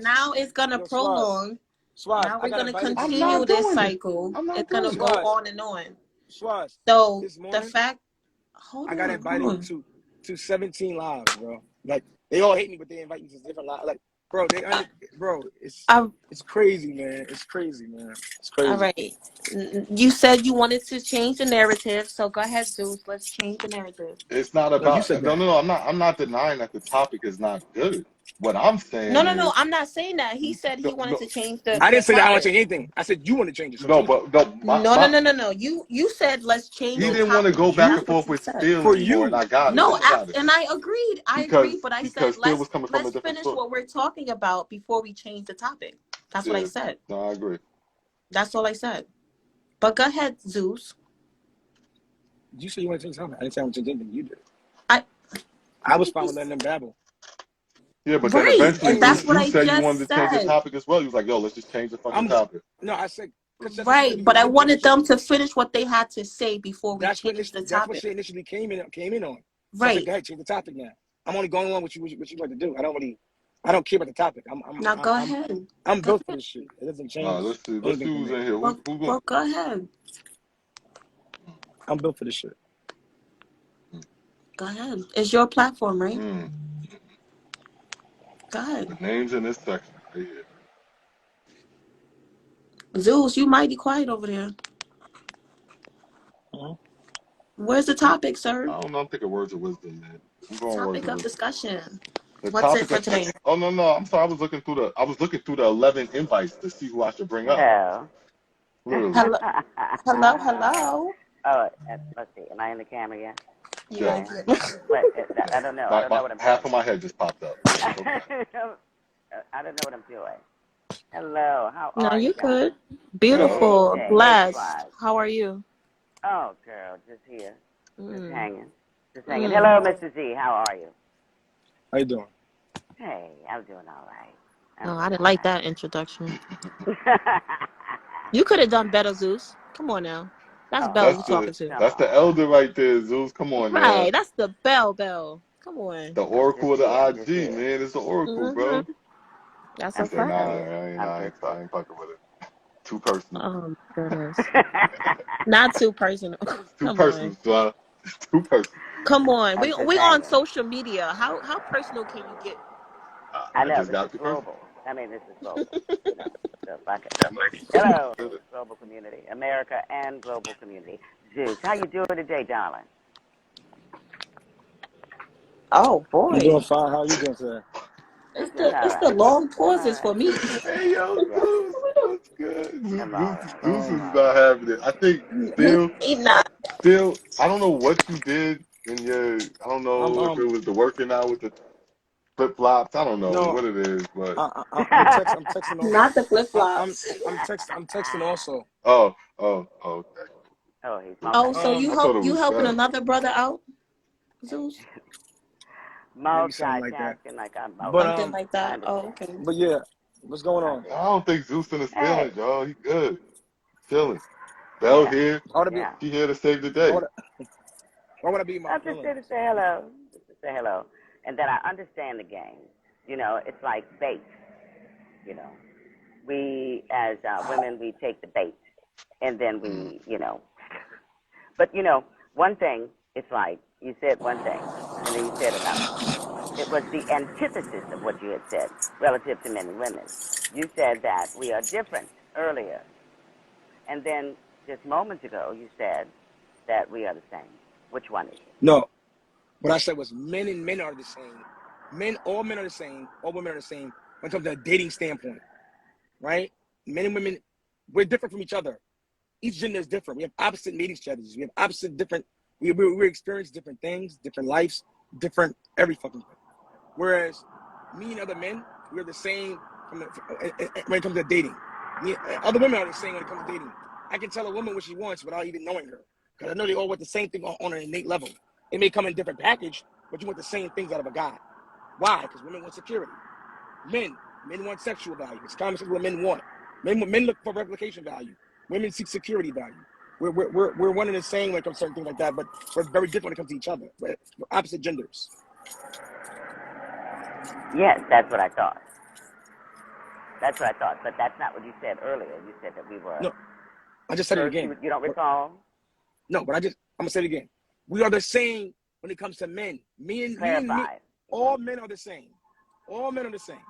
Now it's gonna prolong. Now we're gonna continue this cycle. It's gonna go on and on. So the fact, I got invited to 17 lives, bro. Like they all hate me, but they invite me to different lives. Like, bro, it's crazy, man. It's crazy, man. It's crazy. All right. You said you wanted to change the narrative, so go ahead, Zeus. Let's change the narrative. It's not about. No. I'm not denying that the topic is not good. What I'm saying No. is, I'm not saying that. He said he wanted no, to change I the didn't say that I want to topic. change anything. I said you want to change it, so no, change it. but no, No. You said let's change he the No, didn't want to topic. go back you and That's what forth you with said. Steele for anymore, and you. I got it. No, I got it and I agreed, but I said because Steele was let's coming from a different finish source. what we're talking about before we change the topic. That's what I Yeah, said. no, I agree. That's all I said. But go ahead, Zeus. You said you want to change something. I didn't say I want to change anything. You did. I I was fine with letting them babble. Yeah, but then right, eventually, and when that's what Zeus I said you just wanted to change the said. topic as well, he was like, "Yo, let's just change the fucking I'm topic." no. I said because that's what you want to Right, do. but I Your wanted position. them to finish what they had to say before we That's what change the that's what topic. she initially came in on. So I said, Right. go ahead, change the topic now. I'm only going on what you like to do. I don't care about the topic. Now go ahead. I'm Go built for ahead. this shit. It doesn't change Let's see. Let's see anything for who's me. in here. Who's going? Well, go ahead. I'm built for this shit. Go ahead. It's your platform, right? Mm, Go ahead. the names in this section right here. Zeus, you mighty quiet over there. Uh-huh. Where's the topic, sir? I don't know. I'm thinking words of wisdom, man. I'm going words Topic of of wisdom. discussion. The What's it topic for of today? oh no. I'm sorry. I was looking through the 11 invites to see who I should bring up. Hello. Literally. Hello. Oh, let's see. Am I in the camera yet? You Yeah. I in am. here. But I don't know. I don't know what I'm Half doing. of my head just popped up. It's okay. I don't know what I'm doing. Hello. How No, are you you guys? good. Good. Beautiful. Hey, Blessed. Swaz. How are you? Oh, girl, just here. Just Mm. hanging. Just hanging. Mm. Hello, Mr. Z. How are you? How you doing? Hey, I'm doing all right. I'm No, doing I didn't all like that introduction. right. You could have done better, Zeus. Come on now. That's Oh, Belle That's you the talking to. come that's the on. elder right there, Zeus. Come on now. Right. That's the Belle. Come on. The I'm just oracle of the here. I'm just IG, here. man. It's the oracle, Hmm. bro. That's He a I'm said, just nah, fact. here. I'm just I ain't fucking with it. Too personal. Oh my goodness. here. Not too personal. Too Come personal, on. son. Too personal. Come on. I'm just We on hanging. social media. How personal can you get? I I know just this got is too personal. global. I mean, this is global. You know, so if I could. Hello, global community, America and global community. Zeus, how you doing today, darling? Oh I'm boy. doing fine. How are you doing today? I'm doing all It's the right. long I'm all pauses right. for me. Hey, yo, Yeah, Zeus. What's good? I'm all right. Zeus I'm Um, is all not right. having it. I think he, still, he not. I don't know what you did in your, I don't I'm know if it was the working out with the flip flops. I don't know no. what it is, but I'm texting. Not the flip I'm flops. I'm texting also. okay. oh, he's Oh, so Um, I thought it you was helping that. another brother out, Zeus? maybe something like that. multitasking like I'm But Something multitasking. like I that. Oh, understand. okay. but yeah, what's going I on? get I it. don't think Zeus in his Hey, feelings, y'all. He good. Chilling. Bell yeah, here. I want to be. yeah. She here to save the Why day. would why would I be in my I'm just here feelings? to say hello. Just to say hello. And that I understand the game. You know, it's like bait. You know, we as women, we take the bait. And then Mm. we, but one thing, it's like you said one thing, and then you said another. It was the antithesis of what you had said relative to men and women. You said that we are different earlier, and then just moments ago you said that we are the same. Which one is it? No, what I said was men and men are the same. All men are the same. All women are the same when it comes to a dating standpoint, right? Men and women, we're different from each other. Each gender is different. We have opposite mating strategies. We have opposite different. We experience different things, different lives, different every fucking thing. Whereas me and other men, we're the same when it comes to dating. Other women are the same when it comes to dating. I can tell a woman what she wants without even knowing her, because I know they all want the same thing on an innate level. It may come in a different package, but you want the same things out of a guy. Why? Because women want security. Men want sexual value. It's common sense what men want. Men look for replication value. Women seek security value. We're one and the same when it comes to certain things like that, but we're very different when it comes to each other. We're opposite genders. Yes, that's what I thought. That's what I thought. But that's not what you said earlier. You said that we were. No, I just said it First, again. you don't recall? No, but I'm gonna say it again. We are the same when it comes to men. Me, Clarify. all men are the same. All men are the same.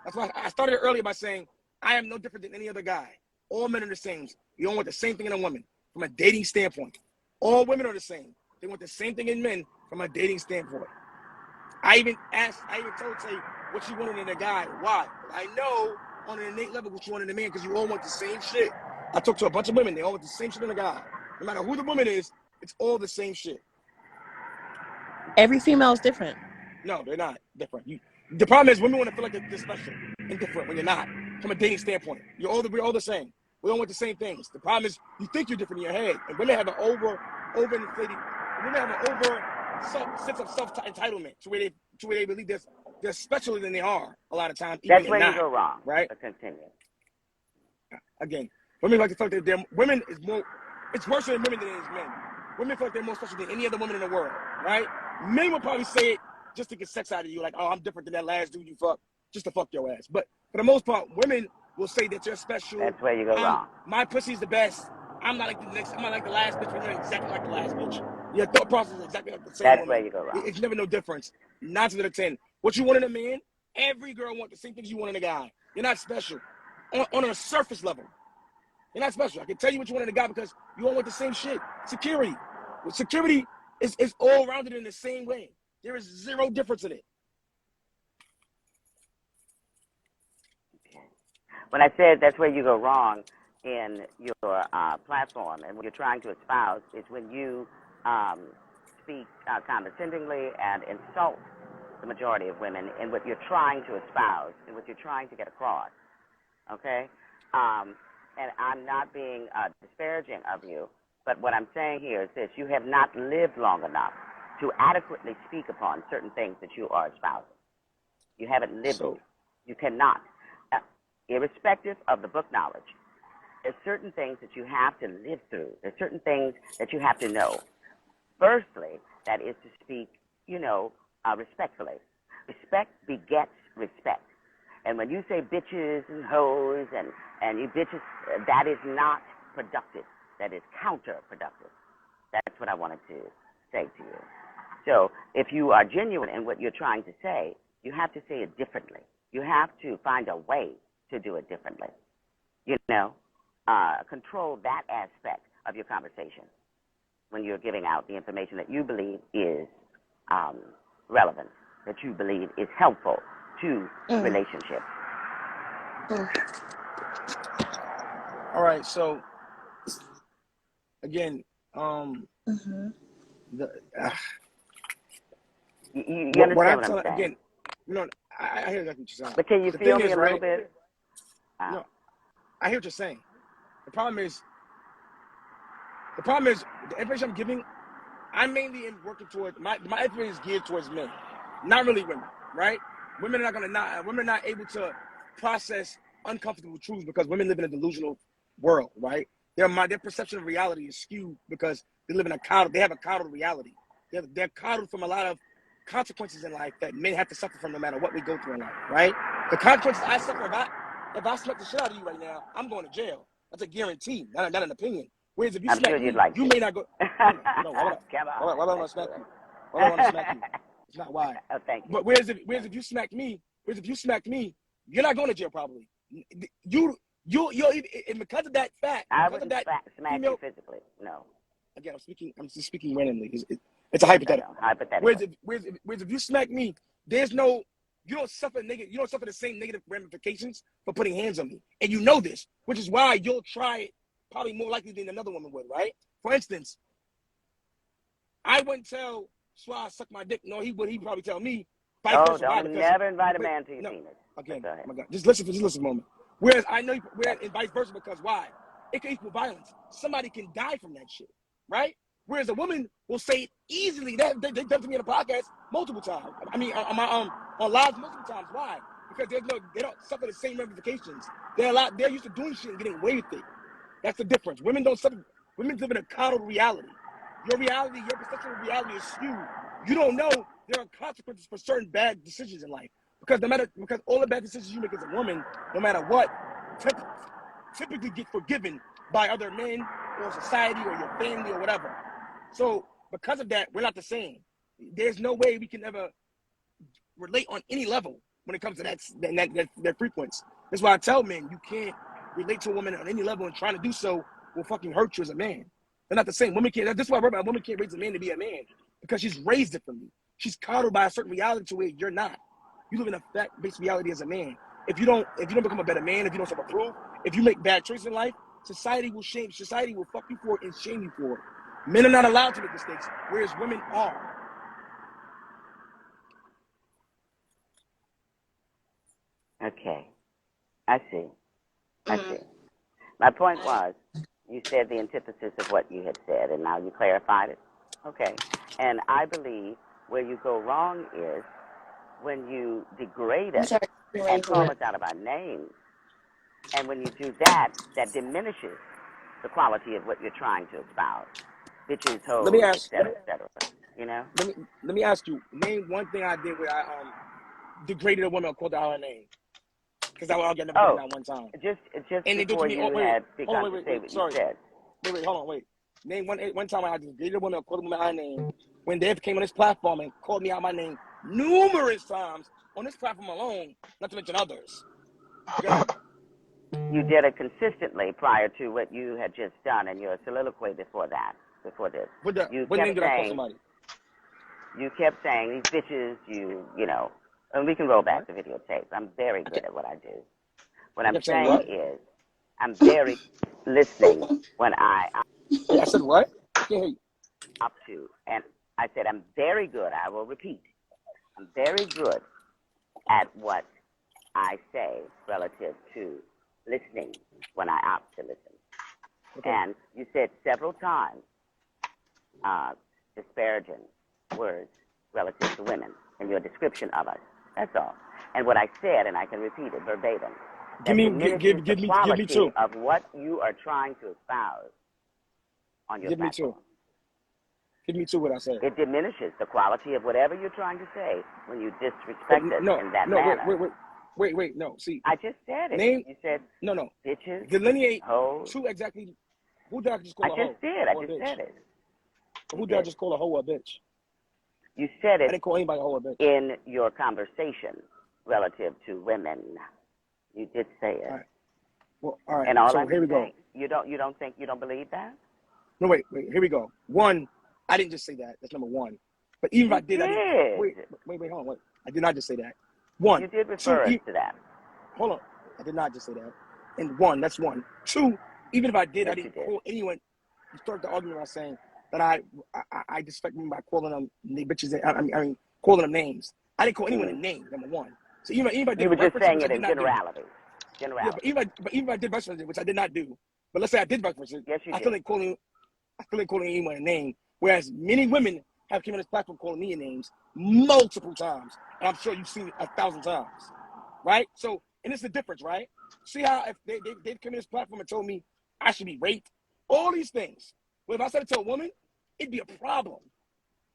That's why I started earlier by saying I am no different than any other guy. All men are the same. You don't want the same thing in a woman from a dating standpoint. All women are the same. They want the same thing in men from a dating standpoint. I even told, say, what you wanted in a guy. Why? I know on an innate level what you want in a man because you all want the same shit. I talked to a bunch of women. They all want the same shit in a guy. No matter who the woman is, it's all the same shit. Every female is different. No, they're not different. The problem is women want to feel like they're special and different when you're not. From a dating standpoint, we're all the same. We all want the same things. The problem is you think you're different in your head, and women have an overinflated. Women have an sense of self-entitlement to where they believe they're specialer than they are a lot of times. Even That's where not, you go wrong. right? But continue. Again, women like to feel like women is more. It's worse than women than it is men. Women feel like they're more special than any other woman in the world, right? Men would probably say it just to get sex out of you, like, oh, I'm different than that last dude you fucked, just to fuck your ass. But for the most part, women will say that you're special. That's where you go wrong. My pussy's the best. I'm not like the last bitch, but you're exactly like the last bitch. Your thought process is exactly like the same That's woman. where you go wrong. It's never no difference. 9 out of 10. What you want in a man, every girl wants the same things you want in a guy. You're not special. On a surface level. You're not special. I can tell you what you want in a guy because you all want the same shit. Security. Security is all rounded in the same way. There is zero difference in it. When I said that's where you go wrong in your platform and what you're trying to espouse is when you speak condescendingly and insult the majority of women in what you're trying to espouse and what you're trying to get across. Okay? And I'm not being disparaging of you, but what I'm saying here is this: you have not lived long enough to adequately speak upon certain things that you are espousing. You haven't lived it. You cannot. Irrespective of the book knowledge, there's certain things that you have to live through. There's certain things that you have to know. Firstly, that is to speak, respectfully. Respect begets respect. And when you say bitches and hoes and you bitches, that is not productive. That is counterproductive. That's what I wanted to say to you. So if you are genuine in what you're trying to say, you have to say it differently. You have to find a way to do it differently. Control that aspect of your conversation when you're giving out the information that you believe is relevant, that you believe is helpful to relationships. All right, so again, you understand what I'm saying? Again, I hear exactly what you're saying. But can you feel me a little bit? No, I hear what you're saying. The problem is the information I'm giving, I'm mainly working towards my information is geared towards men, not really women, right? Women are not able to process uncomfortable truths because women live in a delusional world, right? Their perception of reality is skewed because they have a coddled reality. They're coddled from a lot of consequences in life that men have to suffer from no matter what we go through in life, right? The consequences I suffer if I smack the shit out of you right now, I'm going to jail. That's a guarantee, not an opinion. Whereas if you smack me, you may not go. No, why would I want to smack you? Why would I want to smack you? It's not why. Oh, thank you. But whereas if you smack me, you're not going to jail probably. You'll and because of that fact, I wouldn't smack you physically. No. Again, I'm just speaking randomly. It's a hypothetical. Hypothetical. Whereas if you smack me, you don't suffer the same negative ramifications for putting hands on me. And you know this, which is why you'll try it probably more likely than another woman would, right? For instance, I wouldn't tell Swaz suck my dick. No, he would. He'd probably tell me. Don't never invite a man to your penis. Okay, oh my God. Just listen a moment. Whereas I know, and vice versa, because why? It can equal violence. Somebody can die from that shit, right? Whereas a woman will say it easily. They done to me in a podcast multiple times. I mean, on live multiple times. Why? Because they don't suffer the same ramifications. They're used to doing shit and getting away with it. That's the difference. Women don't suffer. Women live in a coddled reality. Your perception of reality is skewed. You don't know there are consequences for certain bad decisions in life. Because all the bad decisions you make as a woman, no matter what, typically get forgiven by other men or society or your family or whatever. So because of that, we're not the same. There's no way we can ever relate on any level when it comes to that frequency. That's why I tell men you can't relate to a woman on any level, and trying to do so will fucking hurt you as a man. They're not the same. Women can't. That's why a woman can't raise a man to be a man because she's raised differently. She's coddled by a certain reality to where you're not. You live in a fact-based reality as a man. If you don't become a better man, if you don't self-approve, if you make bad choices in life, society will fuck you for it and shame you for it. Men are not allowed to make mistakes, whereas women are. Okay. I see. My point was, you said the antithesis of what you had said, and now you clarified it. Okay. And I believe where you go wrong is when you degrade us and call us out of our names. And when you do that, that diminishes the quality of what you're trying to espouse. Bitches, hoes, et cetera, et cetera. You know? Let me ask you, name one thing I did where I degraded a woman or called out her name. Because I'll get never done that one time. Just and before you had begun to say what you said. Wait. Name one time I degraded a woman or called a woman out her name when they came on this platform and called me out my name numerous times on this platform alone, not to mention others. You did it consistently prior to what you had just done in your soliloquy before this. You kept saying these bitches, you know, and we can roll back the videotapes. I'm very good at what I do. What I'm saying is, I'm very listening when I said what? I can't hear you. Up to, and I said I'm very good. I will repeat. I'm very good at what I say relative to listening when I opt to listen. Okay. And you said several times disparaging words relative to women in your description of us. That's all. And what I said, and I can repeat it verbatim, give me two of what you are trying to espouse on your platform. Give me two what I said. It diminishes the quality of whatever you're trying to say when you disrespect us in that manner. Wait, no. See, I just said it. You said bitches. Delineate hoes. two exactly. Who did I just call a hoe? I just said it. Who did I just call a hoe or a bitch? You said it. I didn't call anybody a hoe or a bitch. In your conversation relative to women. You did say it. All right. Well, all right. And all so here we go. You don't believe that? No, wait. Here we go. One, I didn't just say that. That's number one. But even if I did, I didn't. Wait, hold on. Wait. I did not just say that. One. You did refer us to that. Hold on. I did not just say that. And one, that's one. Two, even if I did, I didn't call anyone. You start the argument by saying that I disrespect them by calling them bitches. I mean, calling them names. I didn't call anyone a name. Number one. So even if I did, you were just saying it in generality. Yeah, but even if I did reference it, which I did not do. But let's say I did reference it. Yes, you did. I still ain't calling anyone a name. Whereas many women have come on this platform calling me names multiple times, and I'm sure you've seen it 1,000 times, right? So, and it's the difference, right? See how if they come on this platform and told me I should be raped, all these things. Well, if I said it to a woman, it'd be a problem.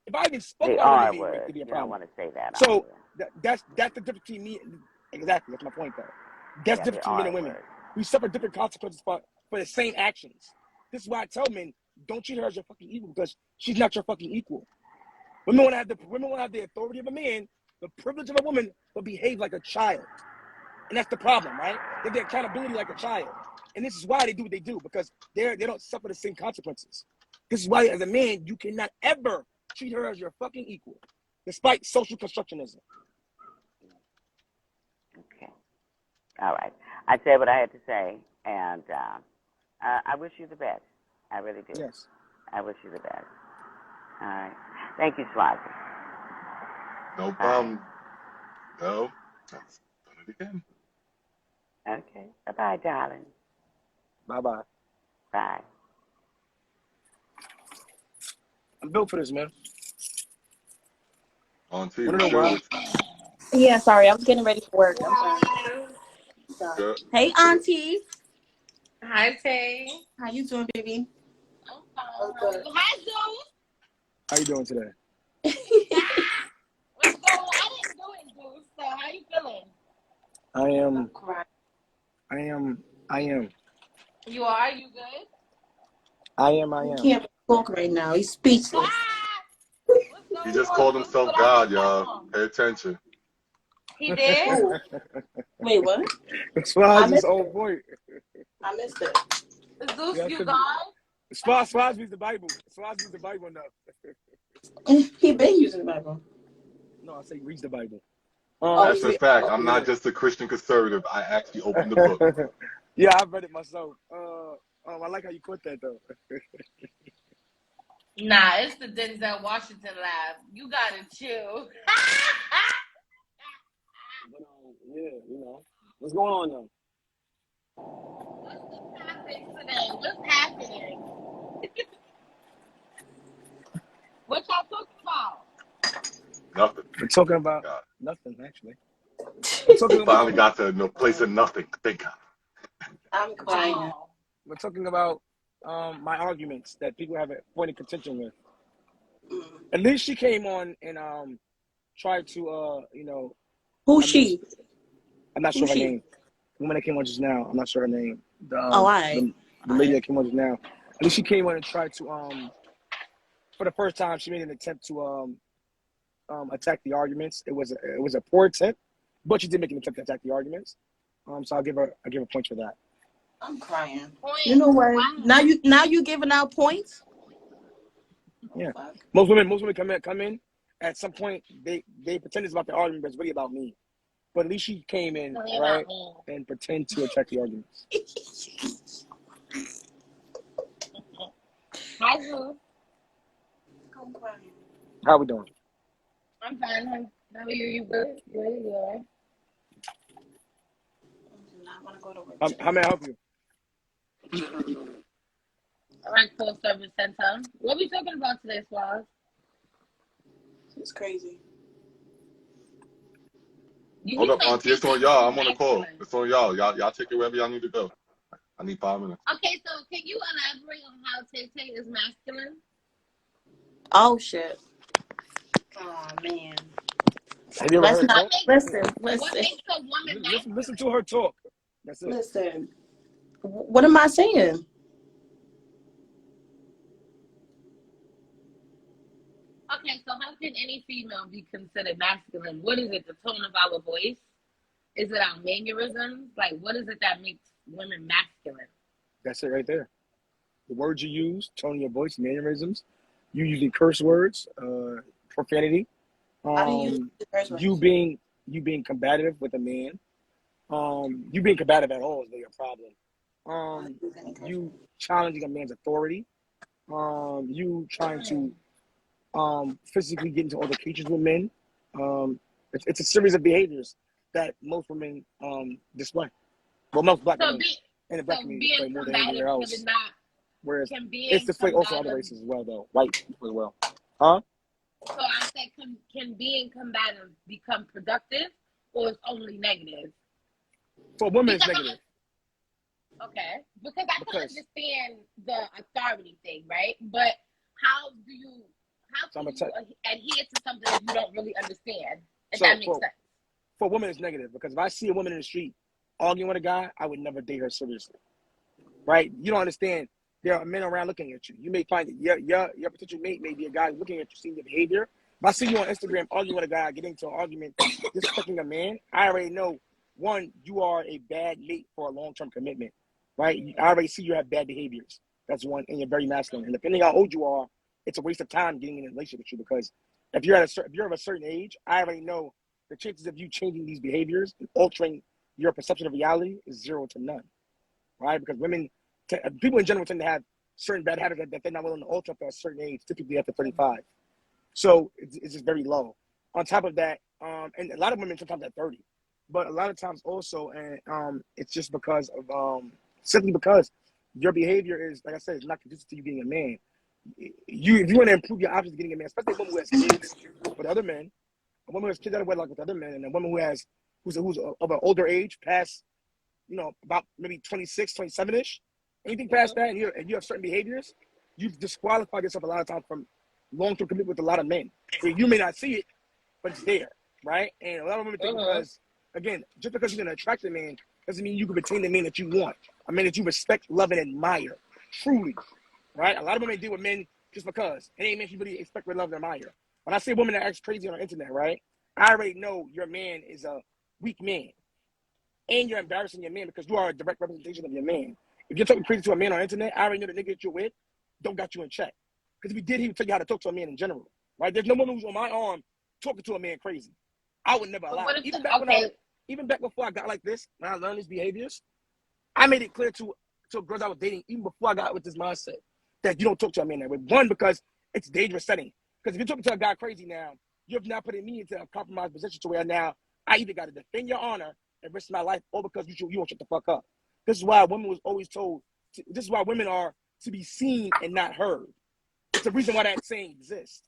If I even spoke about it, it'd be a problem. You don't want to say that. So that's the difference between me. Exactly, that's my point, though. That's the difference between men and women. We suffer different consequences for the same actions. This is why I tell men, don't treat her as your fucking equal because she's not your fucking equal. Women want to have the authority of a man, the privilege of a woman, but behave like a child. And that's the problem, right? They have the accountability like a child. And this is why they do what they do, because they don't suffer the same consequences. This is why, as a man, you cannot ever treat her as your fucking equal, despite social constructionism. Okay. All right. I said what I had to say, and I wish you the best. I really do. Yes. I wish you the best. All right. Thank you, Swazland. No problem. No. Let's done it again. Okay. Bye-bye, darling. Bye-bye. Bye. I'm built for this, man. Auntie, we sure. Yeah, sorry. I was getting ready for work. I'm sorry. Good. Hey, Auntie. Hi, Tay. How you doing, baby? I'm fine. Hi, Zeus. How you doing today? What's going on? I didn't do it, Zeus. So how you feeling? I am. You are? You good? I am. He can't talk right now. He's speechless. He just called himself Gawd, y'all. Pay attention. He did? Wait, what? Swazzy's old point. I missed it. Zeus, you God? Swazzy's the Bible. Swazzy's the Bible now. He been using the Bible. No, I say he reads the Bible. That's a See, fact. I'm not just a Christian conservative. I actually opened the book. Yeah, I read it myself. I like how you put that though. Nah, it's the Denzel Washington laugh. You gotta chill. But yeah, you know, what's going on though? What's the topic today? What's happening? What y'all talking about? Nothing. We're talking about God. nothing actually. We're talking about Finally got to no place of nothing. Thank God. I'm crying. Oh. we're talking about my arguments that people have a point of contention with. At least she came on and tried to Who's I mean she? I'm not sure Who's her she? name. The woman that came on just now. I'm not sure her name. Oh, The lady that came on just now. At least she came on and tried to for the first time she made an attempt to attack the arguments. It was a poor attempt, but she did make an attempt to attack the arguments. So I'll give her points for that. I'm crying. Point. You know what? Wow. Now you giving out points? Yeah. Fuck. Most women come in at some point they pretend it's about the argument, but it's really about me. But at least she came in, Tell me right, about me. and pretend to attack the arguments. Hi, Zeus. I'm crying. How we doing? I'm fine. How are you? You good? Good, good. I do not want to go to work How may I today. help you? All right, full service center. What we talking about today, Swaz? It's crazy. You Hold need up, some Auntie. It's on teaching y'all. to I'm on the call. masculine. It's on y'all. Y'all take it wherever y'all need to go. I need 5 minutes. Okay, so can you elaborate on how Tay is masculine? Oh shit. Oh man. Have you ever Let's heard not talk? listen. What makes a woman Listen masculine? to her talk. That's it. Listen. What am I saying? Okay, so how can any female be considered masculine? What is it? The tone of our voice? Is it our mannerisms? Like, what is it that makes women masculine? That's it right there. The words you use, tone of your voice, mannerisms. You using curse words, profanity. How do you use the curse You words? being combative with a man. You being combative at all is really a problem. You challenging a man's authority. You trying to physically get into altercations with men. It's a series of behaviors that most women display. Well, most black So, women in the black community display being more than anywhere combative, can else. it not? Whereas Can it's being displayed also other combative? races as well, though. White as well. Huh? So I said, can being combative become productive, or is only negative? For women, it's Because negative. okay, because I can Because understand the authority thing, right? But how so I'm can gonna you adhere to something that you don't really understand? If so that makes for sense. for women, it's negative because if I see a woman in the street arguing with a guy, I would never date her seriously. Right? You don't understand. There are men around looking at you. You may find that your potential mate may be a guy looking at you, seeing your behavior. If I see you on Instagram arguing with a guy, getting into an argument, disrespecting a man, I already know, one, you are a bad mate for a long-term commitment, right? I already see you have bad behaviors. That's one, and you're very masculine. And depending on how old you are, it's a waste of time getting in a relationship with you because if you're of a certain age, I already know the chances of you changing these behaviors and altering your perception of reality is 0 to none, right? Because people in general tend to have certain bad habits that they're not willing to alter after a certain age, typically after 35. So it's just very low. On top of that, and a lot of women sometimes at 30, but a lot of times also, and it's just because of simply because your behavior is, like I said, it's not conducive to you being a man. If you want to improve your options of getting a man, especially a woman who has kids with other men, a woman who has kids out of wedlock with other men, and a woman who's of an older age, past about maybe 26, 27-ish. Anything past that, and you have certain behaviors, you've disqualified yourself a lot of times from long-term commitment with a lot of men. You may not see it, but it's there, right? And a lot of women think because, again, just because you're going to attract a man doesn't mean you can retain the man that you want, a man that you respect, love, and admire, truly, right? A lot of women deal with men just because. It ain't men you really expect, love, and admire. When I see a woman that acts crazy on the internet, right, I already know your man is a weak man. And you're embarrassing your man because you are a direct representation of your man. If you're talking crazy to a man on the internet, I already know the nigga that you're with don't got you in check. Because if he did, he would tell you how to talk to a man in general, right? There's no woman who's on my arm talking to a man crazy. I would never But allow what it. if okay? Even back before I got like this, when I learned these behaviors, I made it clear to girls I was dating, even before I got with this mindset, that you don't talk to a man that way. One, because it's a dangerous setting. Because if you're talking to a guy crazy now, you've now putting me into a compromised position to where now I either got to defend your honor and risk my life, or because you won't shut the fuck up. This is why women was always told. This is why women are to be seen and not heard. It's the reason why that saying exists.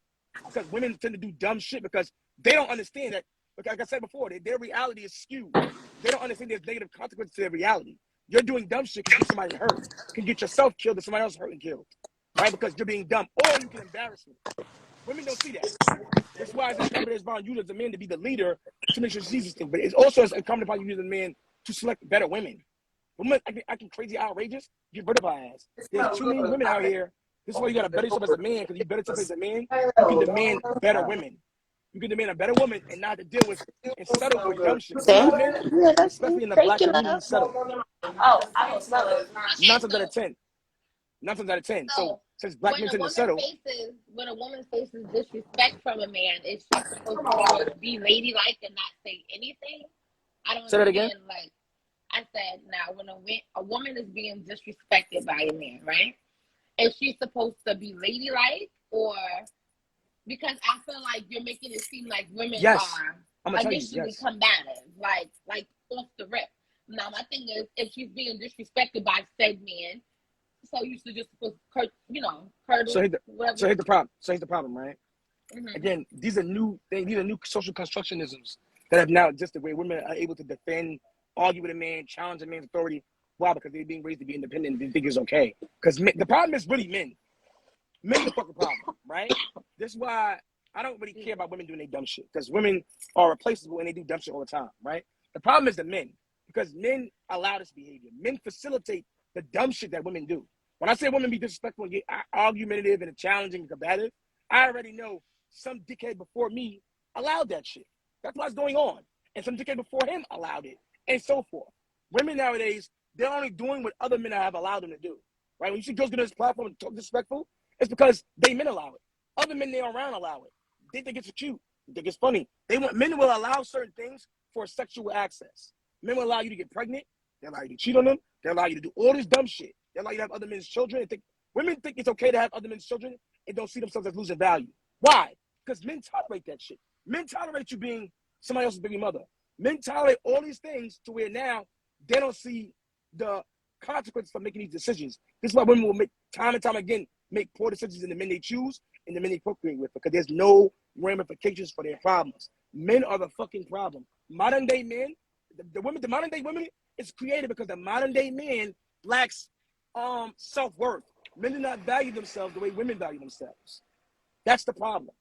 Because women tend to do dumb shit because they don't understand that. Like I said before, their reality is skewed. They don't understand there's negative consequences to their reality. You're doing dumb shit can get somebody hurt, can get yourself killed, or somebody else hurt and killed, right? Because you're being dumb, or you can embarrass me. Women don't see that. That's why it's incumbent upon you as a man to be the leader to make sure she sees this thing. But it's also incumbent upon you as a man to select better women. Women acting crazy, outrageous, get rid of our ass. There's too many women out here. This is why you got to better yourself as a man, because you better yourself as a man, you can demand better women. You can demand a better woman and not to deal with and settle for dumb shit. Because most men, especially in the black community, settle. Oh, I don't smell it. 9 times out of 10. 9 times out of 10. So since black men tend to settle. When a woman faces disrespect from a man, is she supposed to be ladylike and not say anything? I don't Say that again? understand. Like I said, now when a woman is being disrespected by a man, right? Is she supposed to be ladylike, or because I feel like you're making it seem like women are initially combative, like off the rip. Now my thing is, if she's being disrespected by said man, so you should just curdle. So here's the problem, right? Mm-hmm. Again, these are new things. These are new social constructionisms that have now existed, where women are able to defend, argue with a man, challenge a man's authority. Why? Because they're being raised to be independent and they think it's okay. Because the problem is really men. Men are the fucking problem, right? This is why I don't really care about women doing their dumb shit. Because women are replaceable and they do dumb shit all the time, right? The problem is the men. Because men allow this behavior. Men facilitate the dumb shit that women do. When I say women be disrespectful and get argumentative and challenging and combative, I already know some dickhead before me allowed that shit. That's what's going on. And some dickhead before him allowed it, and so forth. Women nowadays, they're only doing what other men have allowed them to do. Right? When you see girls get on this platform and talk disrespectful, it's because they men allow it. Other men they're around allow it. They think it's cute. They think it's funny. Men will allow certain things for sexual access. Men will allow you to get pregnant. They allow you to cheat on them. They allow you to do all this dumb shit. They allow you to have other men's children. Women think it's okay to have other men's children and don't see themselves as losing value. Why? Because men tolerate that shit. Men tolerate you being somebody else's baby mother. Men tolerate all these things to where now they don't see the consequences for making these decisions. This is why women will make time and time again make poor decisions in the men they choose and the men they procreate with, because there's no ramifications for their problems. Men are the fucking problem. Modern day men, the modern day women is created because the modern day man lacks self-worth. Men do not value themselves the way women value themselves. That's the problem.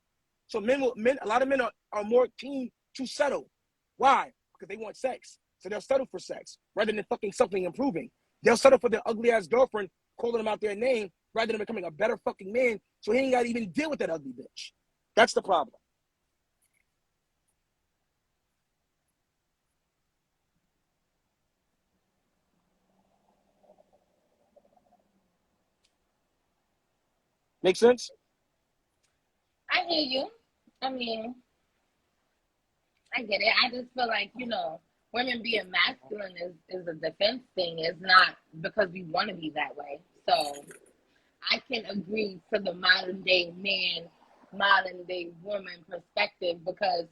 So a lot of men are more keen to settle. Why? Because they want sex. So they'll settle for sex rather than fucking something improving. They'll settle for their ugly ass girlfriend calling them out their name rather than becoming a better fucking man, so he ain't got to even deal with that ugly bitch. That's the problem. Make sense? I hear you. I mean, I get it. I just feel like, women being masculine is a defense thing. It's not because we want to be that way. So I can agree to the modern day man, modern day woman perspective because.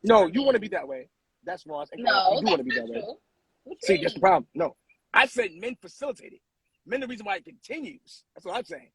No, you want to be that way. That's wrong. No, you do want to be that way. See, mean? that's the problem. No, I said men facilitate it. Men, the reason why it continues. That's what I'm saying.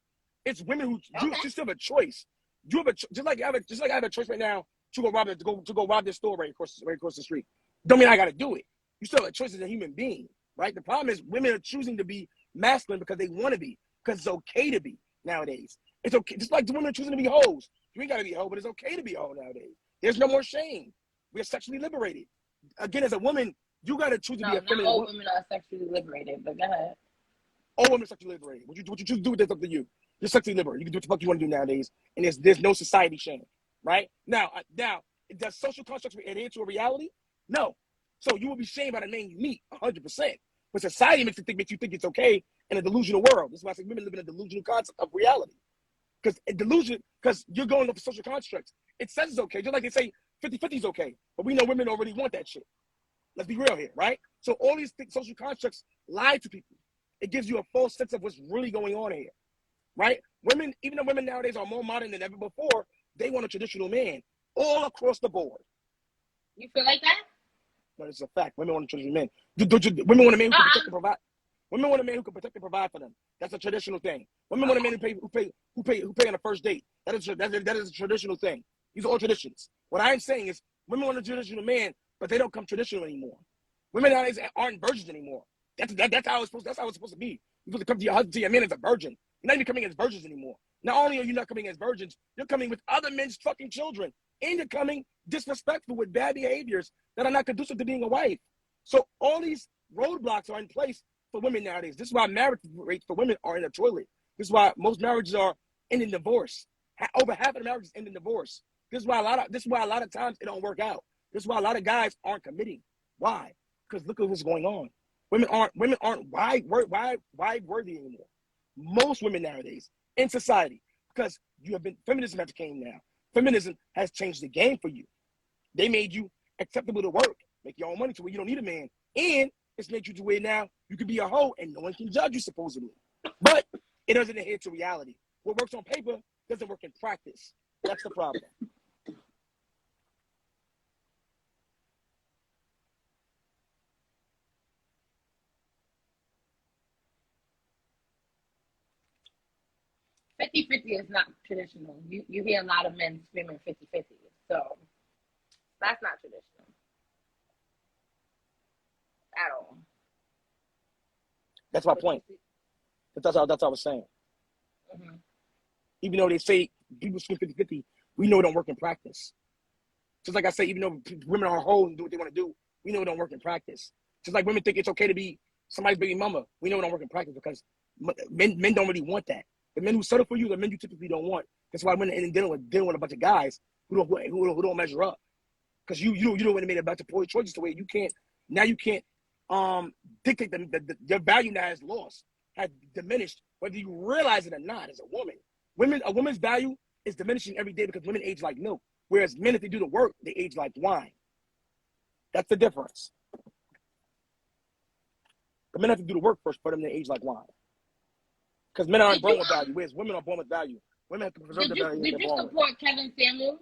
It's women who you still have a choice. You have just like I have a choice right now to go rob this store right across the street. Don't mean I got to do it. You still have a choice as a human being, right? The problem is women are choosing to be masculine because they want to be, because it's okay to be nowadays. It's okay, just like the women are choosing to be hoes. You ain't got to be a hoe, but it's okay to be a hoe nowadays. There's no more shame. We are sexually liberated. Again, as a woman, you got to choose to be a feminine. Not all women are sexually liberated, but go ahead. All women are sexually liberated. What you choose to do with that's up to you. You're sexually liberated. You can do what the fuck you want to do nowadays, and there's no society shame, right? Now, does social constructs adhere to a reality? No. So you will be shamed by the man you meet, 100%. But society makes you think it's okay in a delusional world. That's why I say women live in a delusional concept of reality. Because you're going off social constructs. It says it's okay. Just like they say 50-50 is okay. But we know women already want that shit. Let's be real here, right? So all these social constructs lie to people. It gives you a false sense of what's really going on here, right? Women, even though women nowadays are more modern than ever before, they want a traditional man all across the board. You feel like that? No, it's a fact. Women want a traditional man. Women want a man who can protect and provide. Women want a man who can protect and provide for them. That's a traditional thing. Women want a man who pay on a first date. That is a traditional thing. These are all traditions. What I'm saying is, women want a traditional man, but they don't come traditional anymore. Women nowadays aren't virgins anymore. That's how it's supposed to be. You're supposed to come to your husband, to your man as a virgin. You're not even coming as virgins anymore. Not only are you not coming as virgins, you're coming with other men's fucking children, and you're coming disrespectful with bad behaviors that are not conducive to being a wife. So all these roadblocks are in place for women nowadays. This is why marriage rates for women are in the toilet. This is why most marriages are ending divorce. Over half of the marriages end in divorce. This is why a lot of times it don't work out. This is why a lot of guys aren't committing. Why? Because look at what's going on. Women aren't wide worthy anymore. Most women nowadays in society, because feminism has came now. Feminism has changed the game for you. They made you acceptable to work, make your own money to where you don't need a man, and it's made you to where now you can be a hoe and no one can judge you supposedly. But it doesn't adhere to reality. What works on paper doesn't work in practice. That's the problem. "50-50 is not traditional. You hear a lot of men screaming 50-50. So that's not traditional at all. That's my point. That's what I was saying. Mm-hmm. Even though they say people scream 50-50, we know it don't work in practice. Just like I say, even though women are whole and do what they want to do, we know it don't work in practice. Just like women think it's okay to be somebody's baby mama, we know it don't work in practice because men don't really want that. The men who settle for you, the men you typically don't want. That's why women end up dealing with a bunch of guys who don't measure up. Because you don't want to make a bunch of poor choices the way you can't dictate your value now has lost, has diminished, whether you realize it or not. As a woman, a woman's value is diminishing every day because women age like milk, whereas men, if they do the work, they age like wine. That's the difference. The men have to do the work first for them to age like wine. Because men aren't born with value, whereas women are born with value. Women have to preserve the value. Did you support Kevin Samuels?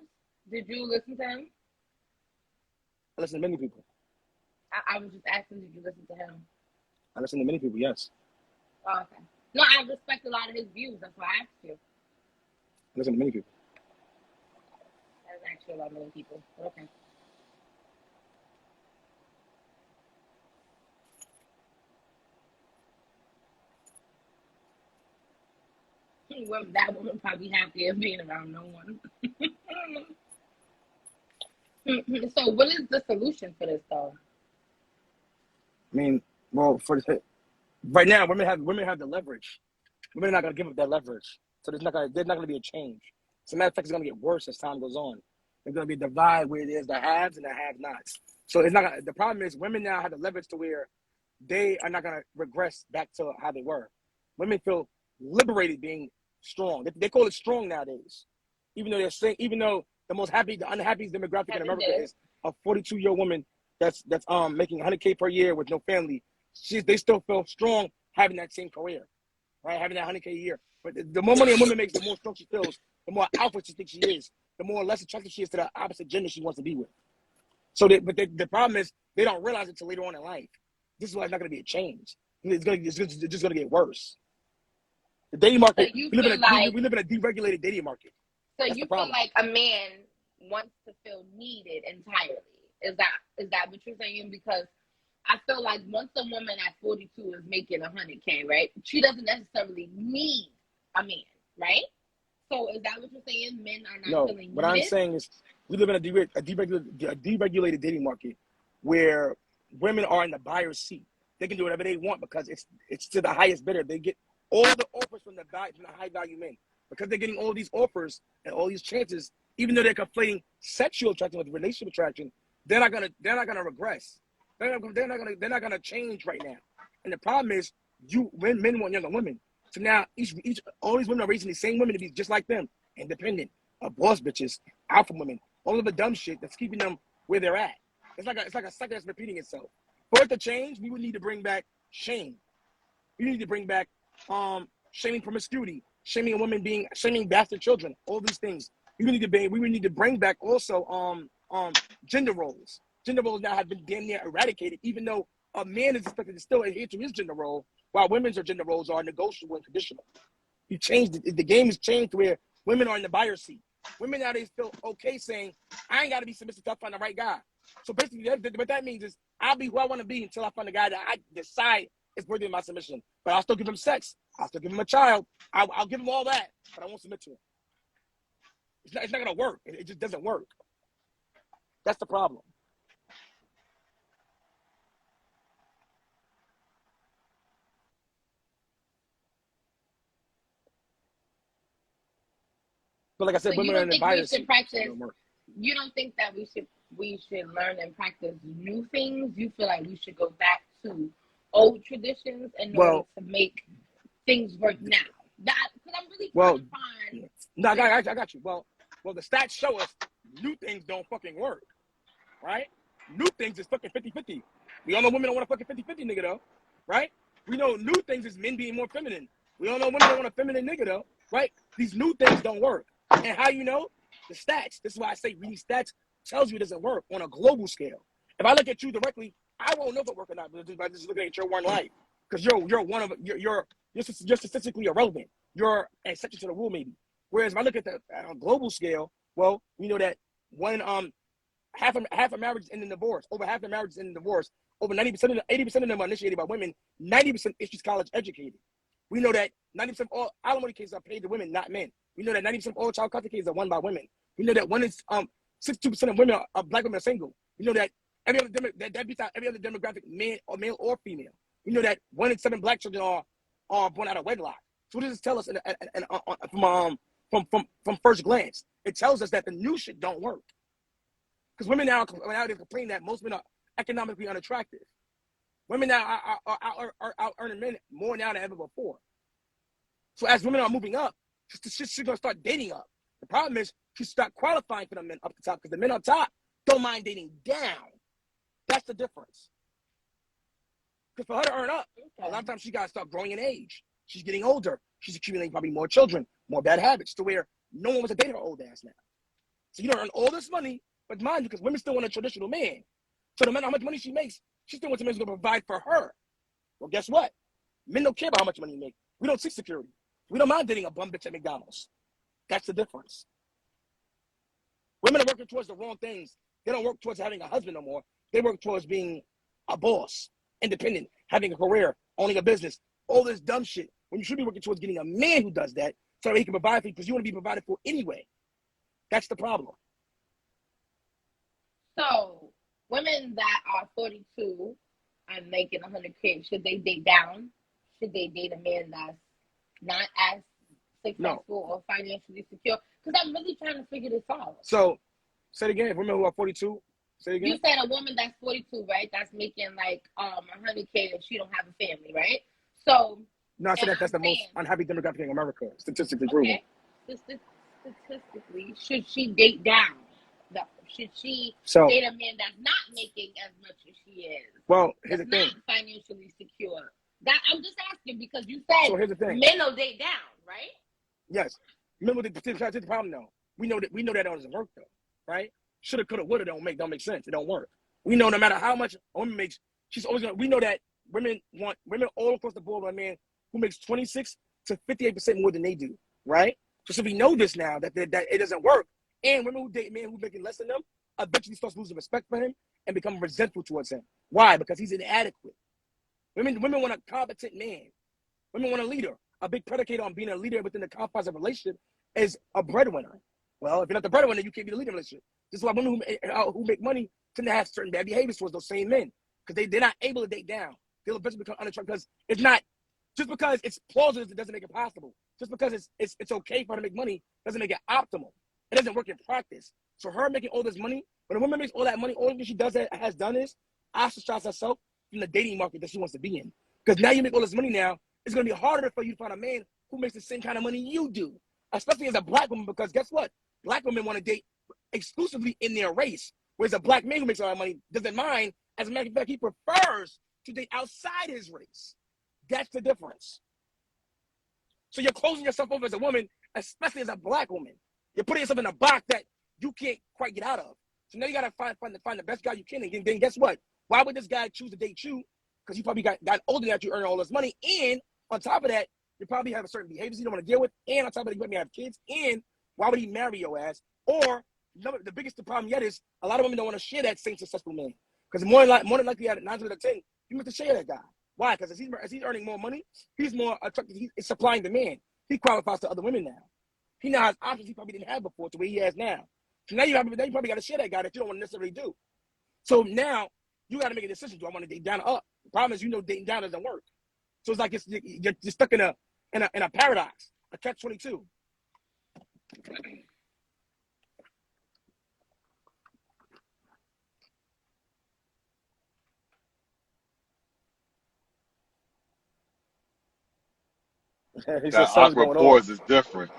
Did you listen to him? I listen to many people. I was just asking, did you listen to him? I listen to many people, yes. Oh, okay. No, I respect a lot of his views. That's why I asked you. I listen to many people. That's actually a lot of many people. Okay. Well, that woman probably happier being around no one. So what is the solution for this though? I mean, well, right now, women have the leverage. Women are not gonna give up that leverage, so there's not gonna be a change. As a matter of fact, it's gonna get worse as time goes on. There's gonna be a divide where there's the haves and the have-nots. So it's not. The problem is women now have the leverage to where they are not gonna regress back to how they were. Women feel liberated being strong. They call it strong nowadays, even though the unhappiest demographic in America is a 42-year-old woman that's making 100K per year with no family. They still feel strong having that same career, right? Having that 100K a year. But the more money a woman makes, the more strong she feels, the more alpha she thinks she is, the more less attractive she is to the opposite gender she wants to be with. So, the problem is they don't realize it until later on in life. This is why it's not going to be a change. It's just going to get worse. The dating market, So we live in a deregulated dating market. So That's you feel like a man wants to feel needed entirely. Is that what you're saying? Because I feel like once a woman at 42 is making 100K, right? She doesn't necessarily need a man, right? So is that what you're saying? Men are not feeling needed? What I'm saying is we live in a deregulated dating market where women are in the buyer's seat. They can do whatever they want because it's to the highest bidder. They get all the offers from the high value men. Because they're getting all these offers and all these chances, even though they're conflating sexual attraction with relationship attraction, they're not gonna regress. They're not gonna change right now. And the problem is, men want younger women. So now all these women are raising the same women to be just like them, independent, boss bitches, alpha women. all of the dumb shit that's keeping them where they're at. It's like a cycle that's repeating itself. For it to change, we would need to bring back shame. We need to bring back shaming promiscuity, shaming bastard children, all these things. We would need to bring back also gender roles. Gender roles now have been damn near eradicated, even though a man is expected to still adhere to his gender role, while women's gender roles are negotiable and conditional. You changed it. The game has changed where women are in the buyer seat. Women nowadays feel okay saying, I ain't got to be submissive to find the right guy. So basically, what that means is I'll be who I want to be until I find a guy that I decide is worthy of my submission. But I'll still give him sex. I'll still give him a child. I'll give him all that, but I won't submit to him. It's not going to work. It just doesn't work. That's the problem. But like I said, So you women are don't in the think we buyer should seat. practice? It don't work. You don't think that we should learn and practice new things? You feel like we should go back to old traditions in order to make things work now? Because I'm really trying to find. No, I got you. Well, the stats show us new things don't fucking work, right? New things is fucking 50-50. We all know women don't want a fucking 50-50 nigga though, right? We know new things is men being more feminine. We all know women don't want a feminine nigga though, right? These new things don't work. And how you know? The stats. This is why I say reading stats tells you it doesn't work on a global scale. If I look at you directly, I won't know if it works or not by just looking at your one life. Because you're one of you're statistically irrelevant. You're an exception to the rule, maybe. Whereas if I look at the global scale, well, we know that half of marriages end in divorce. Over half of marriages end in divorce. Over 80% of them are initiated by women. 90% is college educated. We know that 90% of all alimony cases are paid to women, not men. We know that 90% of all child custody cases are won by women. We know that 62% of women are black women are single. We know that that beats out every other demographic, male or female. We know that 1 in 7 black children are born out of wedlock. So what does this tell us from first glance? It tells us that the new shit don't work. Because women now they complain that most men are economically unattractive. Women now are out earning men more now than ever before. So as women are moving up, she's gonna start dating up. The problem is she start qualifying for the men up the top because the men up top don't mind dating down. That's the difference. Because for her to earn up, a lot of times she gotta start growing in age. She's getting older. She's accumulating probably more children, more bad habits, to where no one wants to date her old ass now. So you don't earn all this money, but mind you, because women still want a traditional man. So no matter how much money she makes, she still wants a man who's gonna provide for her. Well, guess what? Men don't care about how much money you make. We don't seek security. We don't mind dating a bum bitch at McDonald's. That's the difference. Women are working towards the wrong things. They don't work towards having a husband no more. They work towards being a boss, independent, having a career, owning a business, all this dumb shit. When you should be working towards getting a man who does that so that he can provide for you because you want to be provided for anyway. That's the problem. So, women that are 42 and making 100K, should they date down? Should they date a man that's not as successful or financially secure? Because I'm really trying to figure this out. So, say it again. Women who are 42, say it again. You said a woman that's 42, right? That's making like 100K and she don't have a family, right? So no, I said that's the most unhappy demographic in America, statistically proven. Statistically, should she date down? Should she date a man that's not making as much as she is? Well, here's the thing. Not financially secure. That I'm just asking because you said so here's the thing. Men will date down, right? Yes. Remember the problem though. We know that doesn't work though, right? Shoulda, coulda, woulda don't make sense. It don't work. We know no matter how much a woman makes, she's always gonna. We know that women all across the board want a man who makes 26 to 58% more than they do, right? So we know this now that it doesn't work. And women who date men who's making less than them eventually starts losing respect for him and become resentful towards him. Why? Because he's inadequate. Women want a competent man. Women want a leader. A big predicate on being a leader within the confines of a relationship is a breadwinner. Well, if you're not the breadwinner, you can't be the leader of a relationship. This is why women who make money tend to have certain bad behaviors towards those same men because they're not able to date down. They'll eventually become unattractive because it's not just because it's plausible. It doesn't make it possible. Just because it's okay for her to make money doesn't make it optimal. It doesn't work in practice. So her making all this money, when a woman makes all that money, all that she has done is ostracize herself from the dating market that she wants to be in. Because now you make all this money now, it's going to be harder for you to find a man who makes the same kind of money you do, especially as a black woman, because guess what? Black women want to date exclusively in their race. Whereas a black man who makes a lot of money doesn't mind. As a matter of fact, he prefers to date outside his race. That's the difference. So you're closing yourself over as a woman, especially as a black woman. You're putting yourself in a box that you can't quite get out of. So now you gotta find the best guy you can. And then guess what? Why would this guy choose to date you? Because you probably got older than that, you earn all this money. And on top of that, you probably have a certain behaviors you don't want to deal with. And on top of that, you probably have kids. And why would he marry your ass? Or the biggest problem yet is a lot of women don't want to share that same successful man. Because more than likely, out of 9 out of 10, you have to share that guy. Why? Because as he's earning more money, he's more attractive. He's supplying demand. He qualifies to other women now. He now has options he probably didn't have before to where he has now. So now you probably got to share that guy that you don't want to necessarily do. So now you got to make a decision. Do I want to date down or up? The problem is, dating down doesn't work. So it's like you're stuck in a paradox, a catch-22. That awkward pause is different.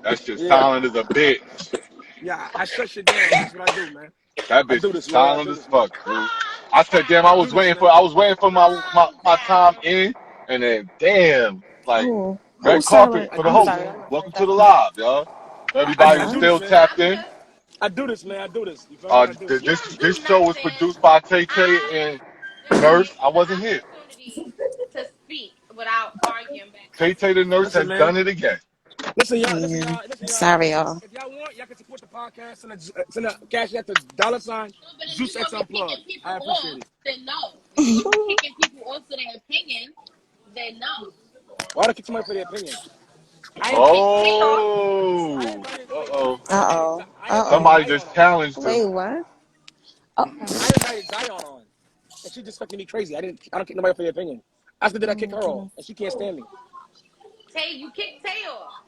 That shit silent as a bitch. Yeah, I shut shit down. That's what I do, man. That bitch is silent as fuck, dude. I said, damn, I was waiting for my time in, and then damn, like red carpet for the host. Welcome to the live, y'all. Everybody was still tapped in. I do this, man. I do this. You feel me? I do this. This show was produced by Tay Tay and Nurse. I wasn't here. To speak without arguing back. Tay Tay the Nurse has done it again. Listen, y'all. Sorry, y'all. If y'all want, y'all can support the podcast. Send a cash out to $sign Zeus X Unplugged. I appreciate it. Then no. If you're kicking people off for their opinion, then no. Why do I kick somebody for their opinion? Somebody just challenged him. Wait, what? I invited Zion on, and she just fucking me crazy. I don't kick nobody for their opinion. I said, did I kick her off? And she can't stand me. Tay, you kicked Tay off.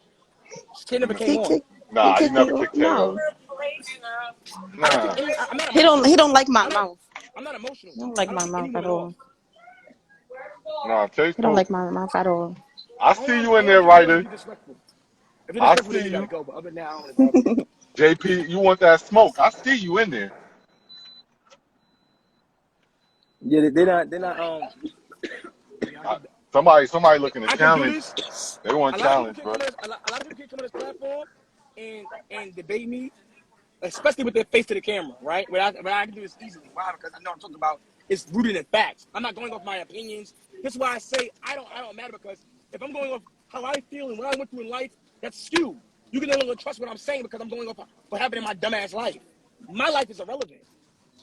She never came on. Nah, you never kicked Tay off. Nah. He don't like my mouth. I'm not emotional. He don't like my mouth at all. Nah, Tay's He don't like my mouth at all. I see you in there, Ryder. I see you. you. Go, but other than that, I don't want to JP, you want that smoke? I see you in there. Yeah, they're not. Somebody looking to challenge. They want challenge, bro. A lot of people can come on this platform and debate me, especially with their face to the camera, right? But I can do this easily. Why? Because I know I'm talking about it's rooted in facts. I'm not going off my opinions. That's why I say I don't matter, because if I'm going off how I feel and what I went through in life, that's skewed. You can no longer trust what I'm saying because I'm going off what happened in my dumbass life. My life is irrelevant.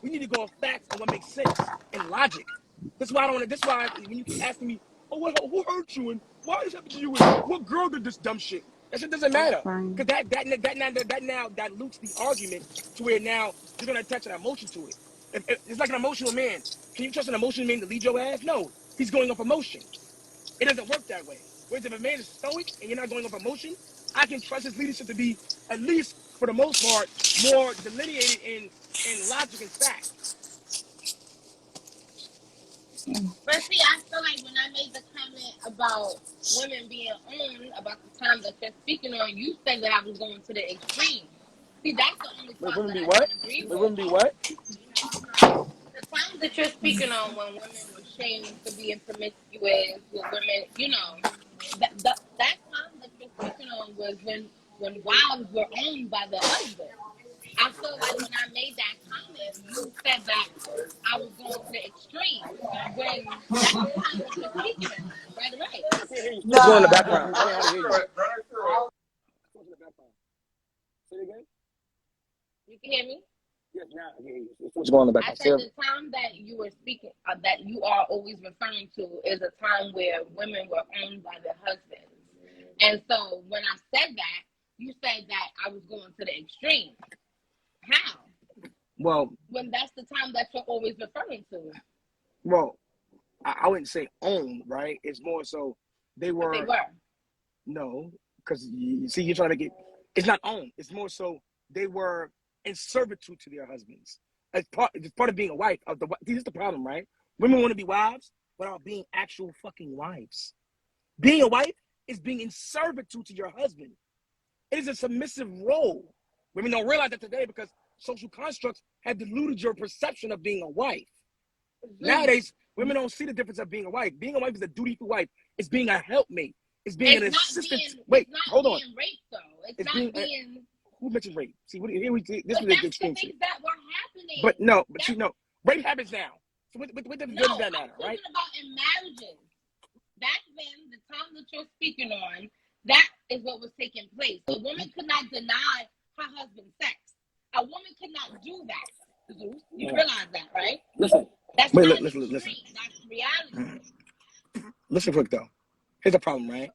We need to go on facts and what makes sense and logic. That's why when you keep asking me, oh, who hurt you and why this happened to you and what girl did this dumb shit? That shit doesn't matter. Because that now dilutes the argument to where now you're gonna attach an emotion to it. If it's like an emotional man. Can you trust an emotional man to lead your ass? No. He's going off emotion. It doesn't work that way. Whereas if a man is stoic and you're not going off emotion, I can trust his leadership to be, at least for the most part, more delineated in logic and fact. But see, I feel like when I made the comment about women being owned, about the time that you're speaking on, you said that I was going to the extreme. See, that's the only part that I don't agree with. Women be what? The times that you're speaking on when women were shamed for being promiscuous, with women, that time that you're speaking on was when wives were owned by the husband. I feel like when I made that comment, you said that I was going to the extreme. When that's the time that you're speaking on, right? What's going in the background? I can't hear you. Say it again. You can hear me? Yes, now I can hear you. What's going on in the background? I said the time that you were speaking, that you are always referring to, is a time where women were owned by their husbands. And so when I said that, you said that I was going to the extreme. How? Well, when that's the time that you're always referring to. Well, I wouldn't say own, right? It's more so they were. But they were. No, because you see, you're trying to get. It's not own. It's more so they were in servitude to their husbands. It's part of being a wife. This is the problem, right? Women want to be wives without being actual fucking wives. Being a wife is being in servitude to your husband. It is a submissive role. Women don't realize that today because social constructs have diluted your perception of being a wife. Nowadays, women don't see the difference of being a wife. Being a wife is a dutiful wife. It's being a helpmate. It's being an assistant. Wait, hold on. Rape, though. It's It's not being. Who mentioned rape? See, here we this But was that's the the extreme things shit. that were happening. But no, but you know, rape happens now. So what does that matter, I'm right? talking about in marriages. Back then, the time that you're speaking on, that is what was taking place. A woman could not deny her husband sex. A woman could not do that. Zeus. You realize that, right? Listen. That's Wait, not listen. extreme. That's reality. Listen quick though. Here's the problem, right? Okay.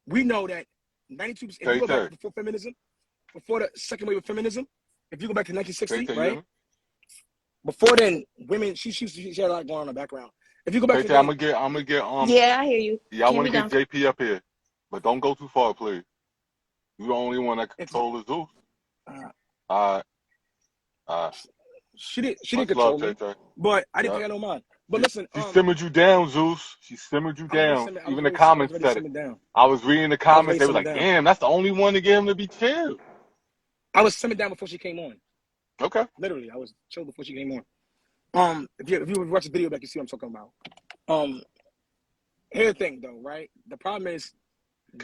We know that 92%. If you go back before feminism, before the second wave of feminism, if you go back to 1960, right? Before then, women she had a lot going on in the background. If you go back to I'm gonna get Yeah, I hear you. Yeah, I want to get JP up here, but don't go too far, please. You're the only one that controls Zeus. She didn't control me, but I didn't pay her no mind. But listen, she simmered you down, Zeus. She simmered you down. Even the comments said it. I was reading the comments. They were like, "Damn, that's the only one to get him to be chill." I was simmered down before she came on. Okay. Literally, I was chill before she came on. If you watch the video back, you see what I'm talking about. Here's the thing, though, right? The problem is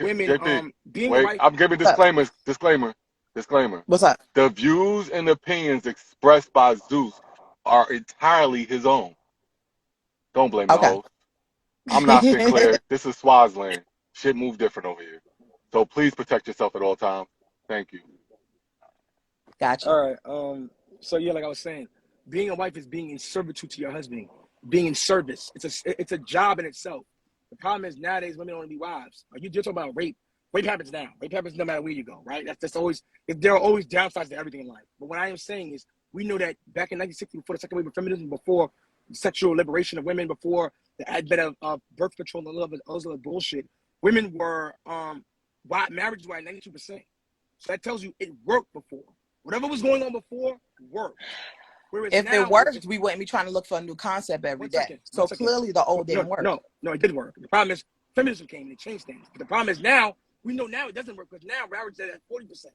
women JP, being wait, a wife. I'm giving disclaimers. Disclaimer. What's that? The views and opinions expressed by Zeus are entirely his own. Don't blame the host. I'm not Sinclair. This is Swazland. Shit move different over here. So please protect yourself at all times. Thank you. Gotcha. All right. So yeah, like I was saying, being a wife is being in servitude to your husband, being in service. It's a job in itself. The problem is nowadays women don't want to be wives. Like you're talking about rape. Rape happens now. Rape happens no matter where you go, right? That's always. There are always downsides to everything in life. But what I am saying is, we know that back in 1960, before the second wave of feminism, before sexual liberation of women, before the advent of birth control and all of other bullshit, women were marriages were at 92%. So that tells you it worked before. Whatever was going on before worked. Whereas if now, it worked, we wouldn't be trying to look for a new concept every day. So clearly the old didn't work. No, it didn't work. The problem is feminism came and it changed things. But the problem is now, we know now it doesn't work because now marriage is at 40%.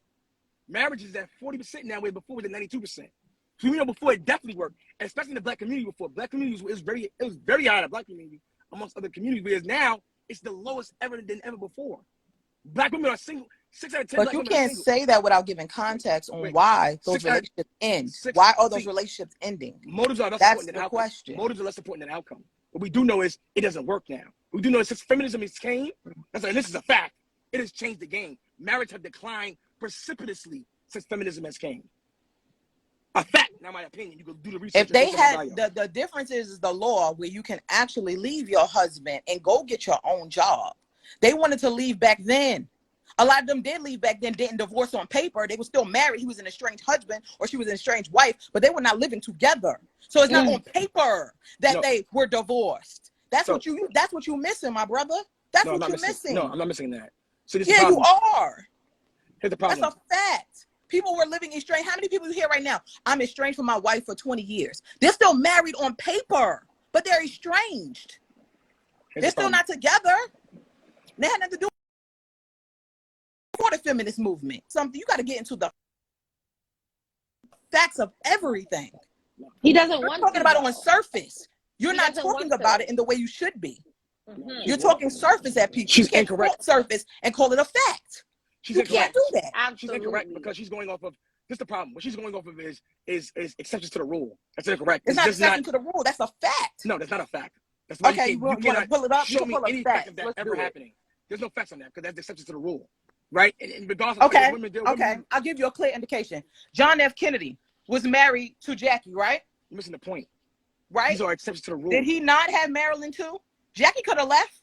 Marriage is at 40% now, where before it was at 92%. So we know before it definitely worked, especially in the black community before. Black community was very high in the black community amongst other communities, whereas now it's the lowest ever than ever before. Black women are single. 6 out of 10 but black you women are can't single. say that without giving context on why those relationships end. Why are those relationships ending? Motives are less That's important than the outcome. question. Motives are less important than outcome. What we do know is it doesn't work now. We do know is since feminism has came, this is a fact. It has changed the game. Marriage has declined precipitously since feminism has came. A fact, not my opinion. You can do the research. If they had the difference is the law where you can actually leave your husband and go get your own job. They wanted to leave back then. A lot of them did leave back then, didn't divorce on paper. They were still married. He was an estranged husband or she was an estranged wife, but they were not living together. So it's not on paper that they were divorced. That's what you missing, my brother. That's what you're missing. No, I'm not missing that. So this you are. Here's the problem. That's a fact. People were living estranged. How many people here right now? I'm estranged from my wife for 20 years. They're still married on paper, but they're estranged. They're still not together. They had nothing to do for the feminist movement. Something you got to get into the facts of everything. He doesn't You're want talking to about it on surface. You're he not talking about it in the way you should be. You're talking surface at people. She's you can't incorrect. Surface and call it a fact. She's you incorrect. can't do that. Absolutely. She's incorrect because she's going off of this. The problem. What she's going off of is exceptions to the rule. That's incorrect. It's not exception to the rule. That's a fact. No, that's not a fact. That's why okay. you want to pull it up? Show me any fact of that ever happening. There's no facts on that because that's exceptions to the rule, right? And regardless of women, I'll give you a clear indication. John F. Kennedy was married to Jackie, right? You're missing the point. Right? These are exceptions to the rule. Did he not have Marilyn too? Jackie could have left,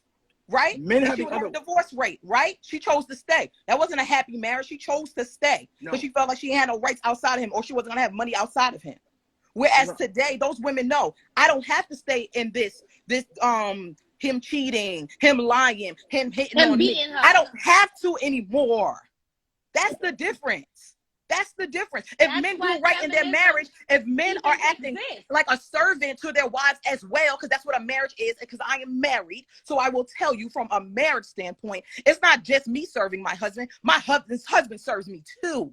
right? Men she was on a divorce rate, right? She chose to stay. That wasn't a happy marriage. She chose to stay because she felt like she had no rights outside of him, or she wasn't gonna have money outside of him. Whereas today, those women know I don't have to stay in this him cheating, him lying, him hitting on me. I don't have to anymore. That's the difference. That's the difference. If men do right in their marriage, if men are acting like a servant to their wives as well, because that's what a marriage is, because I am married. So I will tell you from a marriage standpoint, it's not just me serving my husband. My husband serves me too.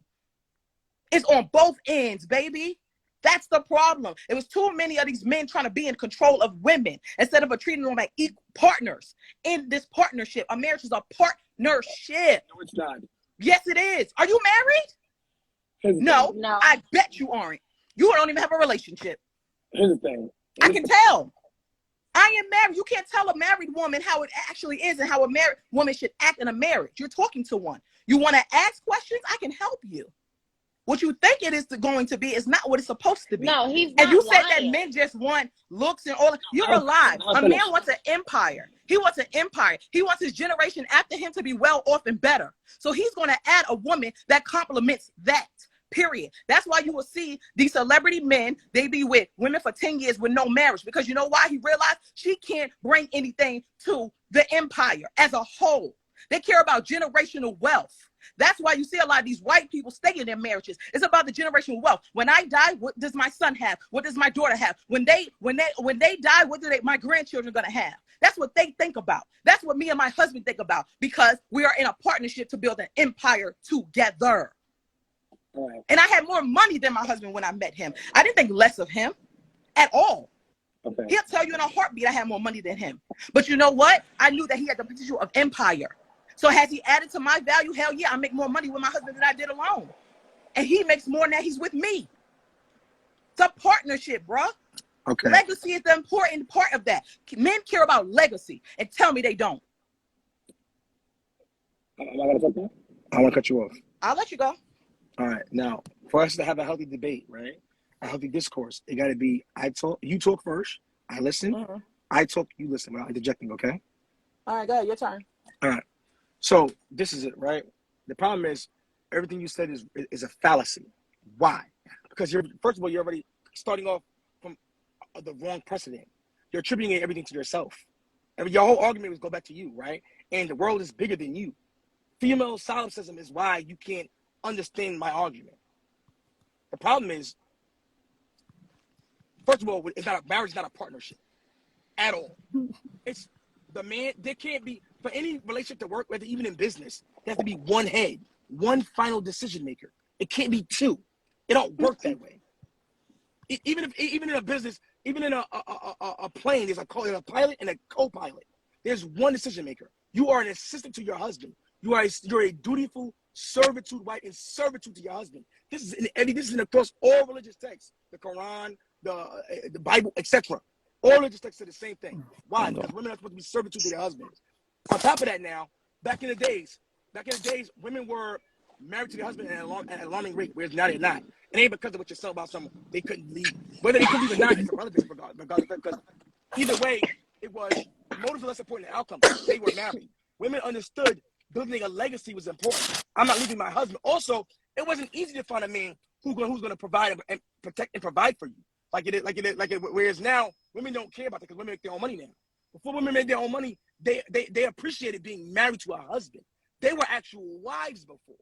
It's on both ends, baby. That's the problem. It was too many of these men trying to be in control of women instead of treating them like equal partners in this partnership. A marriage is a partnership. No, it's not. Yes, it is. Are you married? No, I bet you aren't. You don't even have a relationship. Here's the thing. I can tell. I am married. You can't tell a married woman how it actually is and how a married woman should act in a marriage. You're talking to one. You want to ask questions? I can help you. What you think it is going to be is not what it's supposed to be. No, he's not. And you said lying. that men just want looks and all. You're alive. A man wants an empire. He wants an empire. He wants his generation after him to be well off and better. So he's going to add a woman that complements that. Period. That's why you will see these celebrity men, they be with women for 10 years with no marriage. Because you know why? He realized she can't bring anything to the empire as a whole. They care about generational wealth. That's why you see a lot of these white people stay in their marriages. It's about the generational wealth. When I die, what does my son have? What does my daughter have? When they die, what do my grandchildren gonna have? That's what they think about. That's what me and my husband think about, because we are in a partnership to build an empire together. Right. And I had more money than my husband when I met him. I didn't think less of him at all. Okay. He'll tell you in a heartbeat I had more money than him. But you know what? I knew that he had the potential of empire. So has he added to my value? Hell yeah, I make more money with my husband than I did alone. And he makes more now he's with me. It's a partnership, bro. Okay. Legacy is the important part of that. Men care about legacy, and tell me they don't. Am I gonna cut that? I want to cut you off. I'll let you go. All right. Now, for us to have a healthy debate, right? A healthy discourse, it got to be you talk first, I listen. Mm-hmm. I talk, you listen without interjecting, okay? All right, go ahead. Your turn. All right. So this is it, right? The problem is everything you said is a fallacy. Why? Because first of all, you're already starting off from the wrong precedent. You're attributing everything to yourself. I mean, your whole argument was go back to you, right? And the world is bigger than you. Female solipsism is why you can't understand my argument. The problem is, first of all, marriage is not a partnership at all. It's the man. There can't be, for any relationship to work, whether even in business, there has to be one head, one final decision maker. It can't be two. It don't work that way. Even in a business, even in a plane, there's a pilot and a co-pilot. There's one decision maker. You are an assistant to your husband. You're a dutiful servitude, wife, in servitude to your husband. This is across all religious texts, the Quran, the Bible, etc. All religious texts say the same thing. Why? Because women are supposed to be servitude to their husbands. On top of that, now, back in the days, women were married to their husband at an alarming rate, whereas now they're not. It ain't because of what you said about someone they couldn't leave. Whether they could leave or not is irrelevant regardless, because either way, it was motives are less important than outcome. They were married. Women understood building a legacy was important. I'm not leaving my husband. Also, it wasn't easy to find a man who's going to provide and protect and provide for you. Whereas now, women don't care about that because women make their own money now. Before women made their own money, they appreciated being married to a husband. They were actual wives before.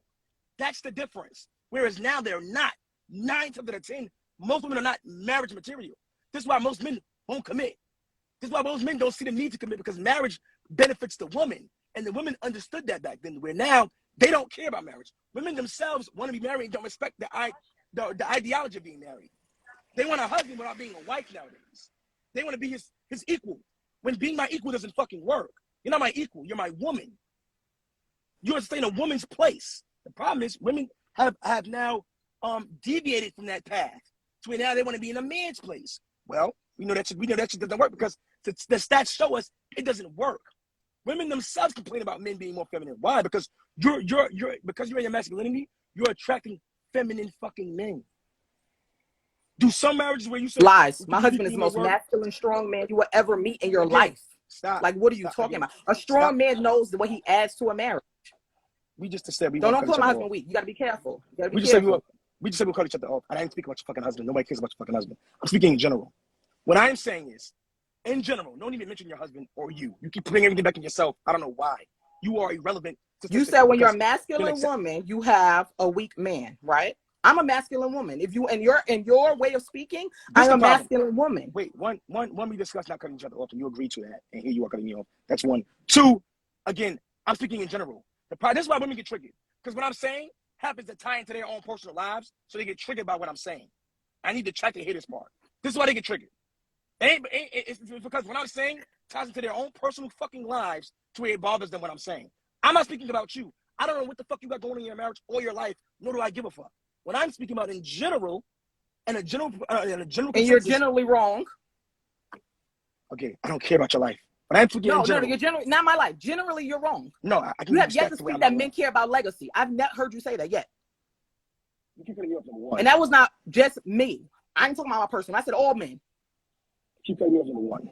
That's the difference. Whereas now they're not. 9 times out of 10, most women are not marriage material. This is why most men won't commit. This is why most men don't see the need to commit, because marriage benefits the woman. And the women understood that back then, where now they don't care about marriage. Women themselves want to be married and don't respect the ideology of being married. They want a husband without being a wife nowadays. They want to be his equal. When being my equal doesn't fucking work. You're not my equal. You're my woman. You're staying in a woman's place. The problem is women have now deviated from that path to where now they want to be in a man's place. Well, we know that shit doesn't work because the stats show us it doesn't work. Women themselves complain about men being more feminine. Why? Because you're in your masculinity, you're attracting feminine fucking men. Do some marriages where you say lies? My husband is the most masculine, strong man you will ever meet in your life. Stop. Like, what are you talking about? A strong man knows what he adds to a marriage. We just said we don't call my husband weak. You gotta be careful. We just said we call each other off. I didn't speak about your fucking husband. Nobody cares about your fucking husband. I'm speaking in general. What I'm saying is, in general, don't even mention your husband or you. You keep putting everything back in yourself. I don't know why. You are irrelevant. You said when you're a masculine woman, you have a weak man, right? I'm a masculine woman. If you in your way of speaking, I'm a masculine woman. Wait, one, we discussed not cutting each other off, and you agree to that, and here you are cutting me off. That's one. 2, again, I'm speaking in general. This is why women get triggered. Because what I'm saying happens to tie into their own personal lives, so they get triggered by what I'm saying. I need to check and hear this part. This is why they get triggered. It's because what I'm saying ties into their own personal fucking lives to where it bothers them what I'm saying. I'm not speaking about you. I don't know what the fuck you got going on in your marriage or your life, nor do I give a fuck. What I'm speaking about in general, and a general and you're generally wrong. Okay, I don't care about your life. But I'm speaking in general. No, you're generally not my life. Generally, you're wrong. No, I can you have yet to speak that men care about legacy. I've not heard you say that yet. You keep cutting me off, number one. And that was not just me. I ain't talking about my person. I said all men. Keep cutting me off, number one.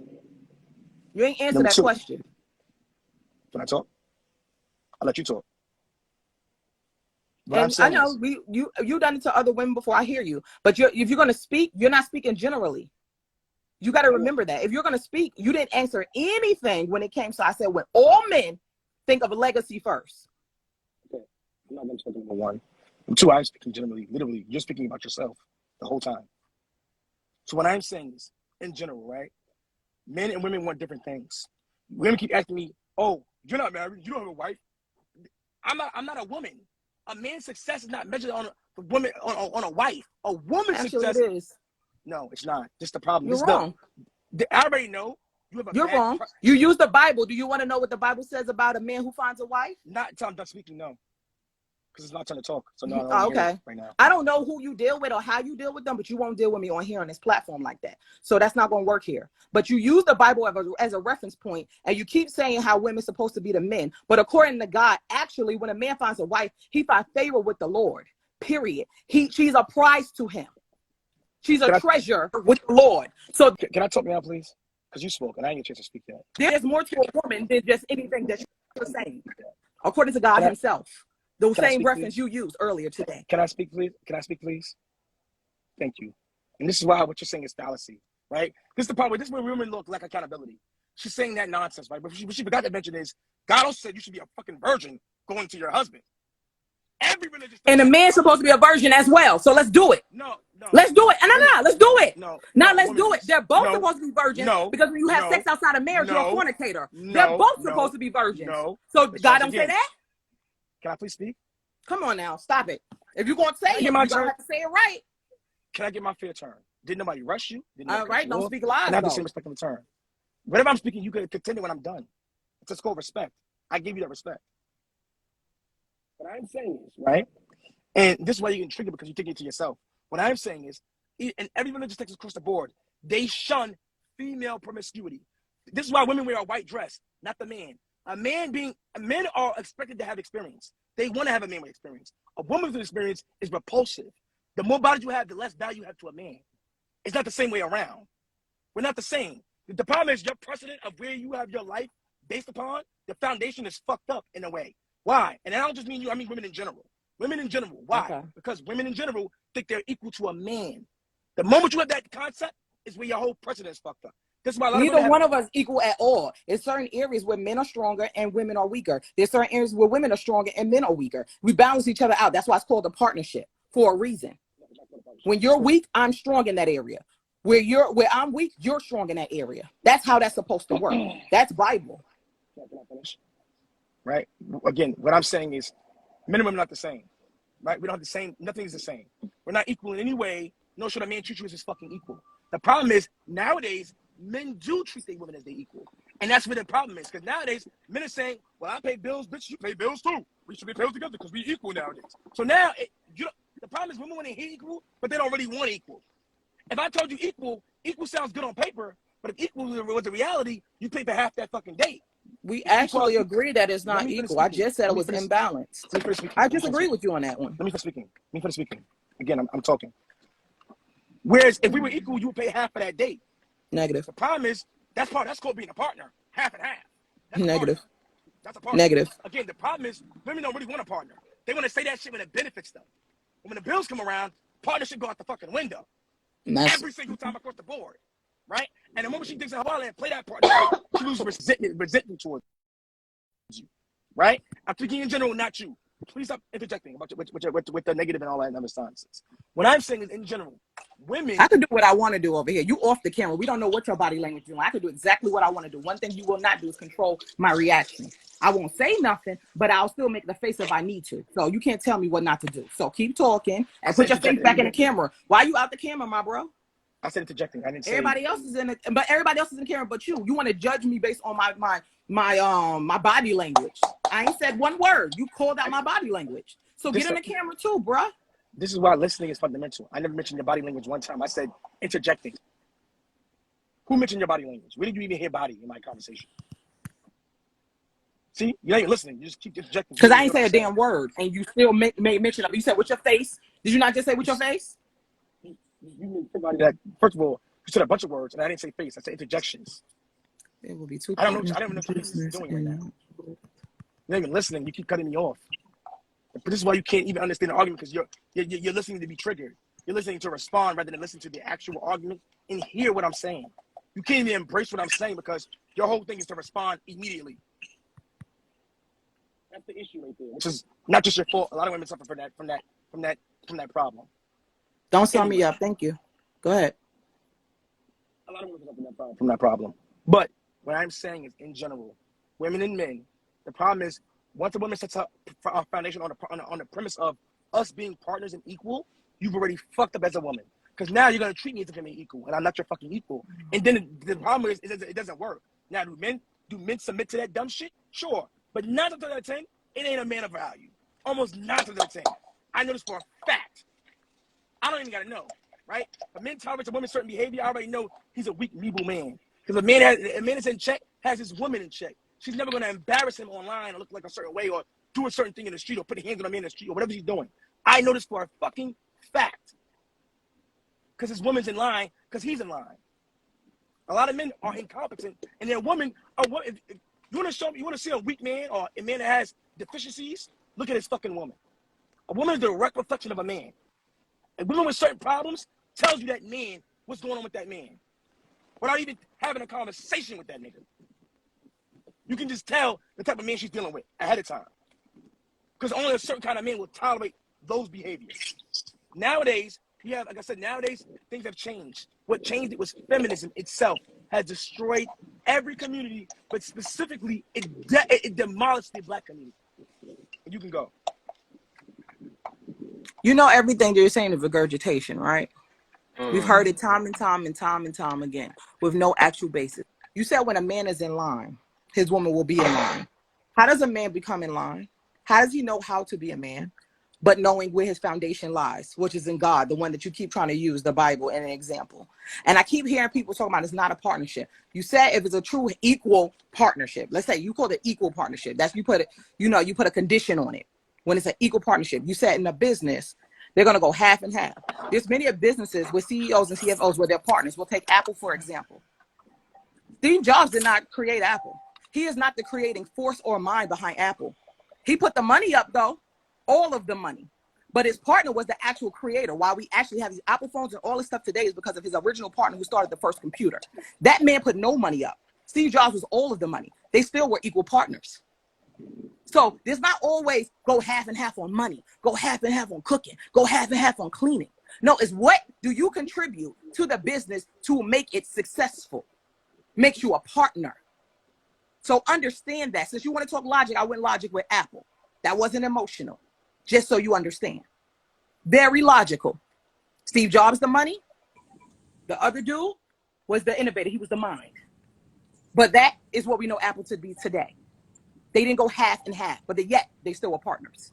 You ain't answer that question. Can I talk? I'll let you talk. And I know you done it to other women before. I hear you, but if you're gonna speak, you're not speaking generally. You got to remember that if you're gonna speak, you didn't answer anything when it came. So I said, when all men think of a legacy first. Okay, I'm not gonna talk number one. And two, I'm speaking generally. Literally, you're speaking about yourself the whole time. So what I'm saying is, in general, right? Men and women want different things. Women keep asking me, "Oh, you're not married. You don't have a wife." I'm not a woman. A man's success is not measured on a woman on a wife. A woman's success. It is. No, it's not. This is the problem. You're wrong. I already know. You're wrong. You use the Bible. Do you want to know what the Bible says about a man who finds a wife? Not until I'm done speaking, no. Because it's my turn to talk. So no, okay. Right now. I don't know who you deal with or how you deal with them, but you won't deal with me on here on this platform like that. So that's not going to work here. But you use the Bible as a reference point, and you keep saying how women's supposed to be the men. But according to God, actually, when a man finds a wife, he finds favor with the Lord. Period. She's a prize to him. She's a treasure with the Lord. So can I talk now, please? Because you spoke, and I didn't get a chance to speak yet. There's more to a woman than just anything that you're saying, according to God himself. The same reference please? You used earlier today. Can I speak, please? Can I speak, please? Thank you. And this is why what you're saying is fallacy, right? This is the problem. This is where women look like accountability. She's saying that nonsense, right? But what she forgot to mention is God also said you should be a fucking virgin going to your husband. Every religious and a man's supposed to be a virgin as well. So let's do it. No. Let's do it. No, let's do it. Let's do it. They're both supposed to be virgins because when you have sex outside of marriage, you're a fornicator. They're both supposed to be virgins. So God don't say that? Can I please speak? Come on now. Stop it. If you're going to say it, you're going to have to say it right. Can I get my fair turn? Didn't nobody rush you? All right. Don't speak lies. And I have the same respect in return. Whenever I'm speaking, you can continue when I'm done. It's just called respect. I give you that respect. What I'm saying is, right? And this is why you get triggered because you take it to yourself. What I'm saying is, in every religious text across the board, they shun female promiscuity. This is why women wear a white dress, not the man. Men are expected to have experience. They want to have a man with experience. A woman with experience is repulsive. The more body you have, the less value you have to a man. It's not the same way around. We're not the same. The problem is your precedent of where you have your life based upon, the foundation is fucked up in a way. Why? And I don't just mean you, I mean women in general. Women in general. Why? Okay. Because women in general think they're equal to a man. The moment you have that concept is where your whole precedent is fucked up. This is why neither one of us equal at all. There's certain areas where men are stronger and women are weaker. There's certain areas where women are stronger and men are weaker. We balance each other out. That's why it's called a partnership for a reason. When you're weak, I'm strong in that area. Where I'm weak, you're strong in that area. That's how that's supposed to work. That's Bible. Right? Again, what I'm saying is men and women are not the same. Right? We don't have the same, nothing is the same. We're not equal in any way, nor should a man treat you as his fucking equal. The problem is nowadays men do treat their women as their equal. And that's where the problem is. Because nowadays men are saying, well, I pay bills, bitch, you pay bills too. We should be paid together because we equal nowadays. So now the problem is women want to hear equal, but they don't really want equal. If I told you equal sounds good on paper, but if equal was the reality, you pay for half that fucking date. We actually agree that it's not equal. I just said it was imbalanced. I disagree with you on that one. Let me finish speaking. Again, I'm talking. Whereas if we were equal, you would pay half of that date. Negative. The problem is that's called being a partner. Half and half. Negative. That's a partner. Negative. Again, the problem is women don't really want a partner. They want to say that shit when it benefits them. And when the bills come around, partnership go out the fucking window. Every single time across the board. Right? And the moment she thinks of Swazland, play that partnership, she loses resentment towards you. Right? I'm speaking in general, not you. Please stop interjecting about with the negative and all that other nonsense. What I'm saying is, in general, women. I can do what I want to do over here. You off the camera. We don't know what your body language is doing. I can do exactly what I want to do. One thing you will not do is control my reaction. I won't say nothing, but I'll still make the face if I need to. So you can't tell me what not to do. So keep talking and put your face back in the camera. Why are you out the camera, my bro? I said interjecting. I didn't say everybody else is in it, but everybody else is in the camera but you. You want to judge me based on my body language. I ain't said one word. You called out my body language. So get in the camera too, bruh. This is why listening is fundamental. I never mentioned your body language one time. I said interjecting. Who mentioned your body language? Where did you even hear body in my conversation? See, you're not even listening. You just keep interjecting. Because I ain't say a damn word, and you still made mention of it. You said with your face. Did you not just say with your face? You mean somebody that, first of all, you said a bunch of words, and I didn't say face. I said interjections. It will be too. I don't know what your face is doing right now. You're not even listening. You keep cutting me off. But this is why you can't even understand the argument, because you're listening to be triggered. You're listening to respond rather than listen to the actual argument and hear what I'm saying. You can't even embrace what I'm saying because your whole thing is to respond immediately. That's the issue right there, which is not just your fault. A lot of women suffer from that problem. Don't sum me up. Thank you. Go ahead. A lot of women suffer from that problem. But what I'm saying is, in general, women and men, the problem is once a woman sets up a foundation on the premise of us being partners and equal, you've already fucked up as a woman. Because now you're gonna treat me as if I'm equal, and I'm not your fucking equal. And then the problem is it doesn't work. Now, do men submit to that dumb shit? Sure. But 9 times out of 10, it ain't a man of value. Almost 9 times out of 10. I know this for a fact. I don't even gotta know, right? A man tolerates a woman's certain behavior, I already know he's a weak, feeble man. Because a man is in check, has his woman in check. She's never gonna embarrass him online or look like a certain way or do a certain thing in the street or put hands on a man in the street or whatever she's doing. I know this for a fucking fact. Because his woman's in line, because he's in line. A lot of men are incompetent, and their women are what. If you want to show me, you want to see a weak man or a man that has deficiencies, look at his fucking woman. A woman is the direct reflection of a man. A woman with certain problems tells you that man what's going on with that man, without even having a conversation with that nigga. You can just tell the type of man she's dealing with ahead of time, because only a certain kind of man will tolerate those behaviors. Nowadays, like I said, nowadays things have changed. What changed it was feminism itself has destroyed every community, but specifically it demolished the black community. You can go. You know everything that you're saying is regurgitation, right? We've heard it time and time again with no actual basis. You said when a man is in line, his woman will be in line. How does a man become in line? How does he know how to be a man? But knowing where his foundation lies, which is in God, the one that you keep trying to use, the Bible, as an example. And I keep hearing people talking about it's not a partnership. You said if it's a true equal partnership, let's say you call it equal partnership. That's you put a condition on it when it's an equal partnership. You said in a business, they're going to go half and half. There's many of businesses with CEOs and CFOs where they're partners. We'll take Apple, for example. Steve Jobs did not create Apple. He is not the creating force or mind behind Apple. He put the money up, though. All of the money, but his partner was the actual creator. Why we actually have these Apple phones and all this stuff today is because of his original partner who started the first computer. That man put no money up. Steve Jobs was all of the money. They still were equal partners. So there's not always go half and half on money, go half and half on cooking, go half and half on cleaning. No, it's what do you contribute to the business to make it successful? Makes you a partner. So understand that. Since you want to talk logic, I went logic with Apple. That wasn't emotional. Just so you understand. Very logical. Steve Jobs, the money. The other dude was the innovator. He was the mind. But that is what we know Apple to be today. They didn't go half and half, but yet they still were partners.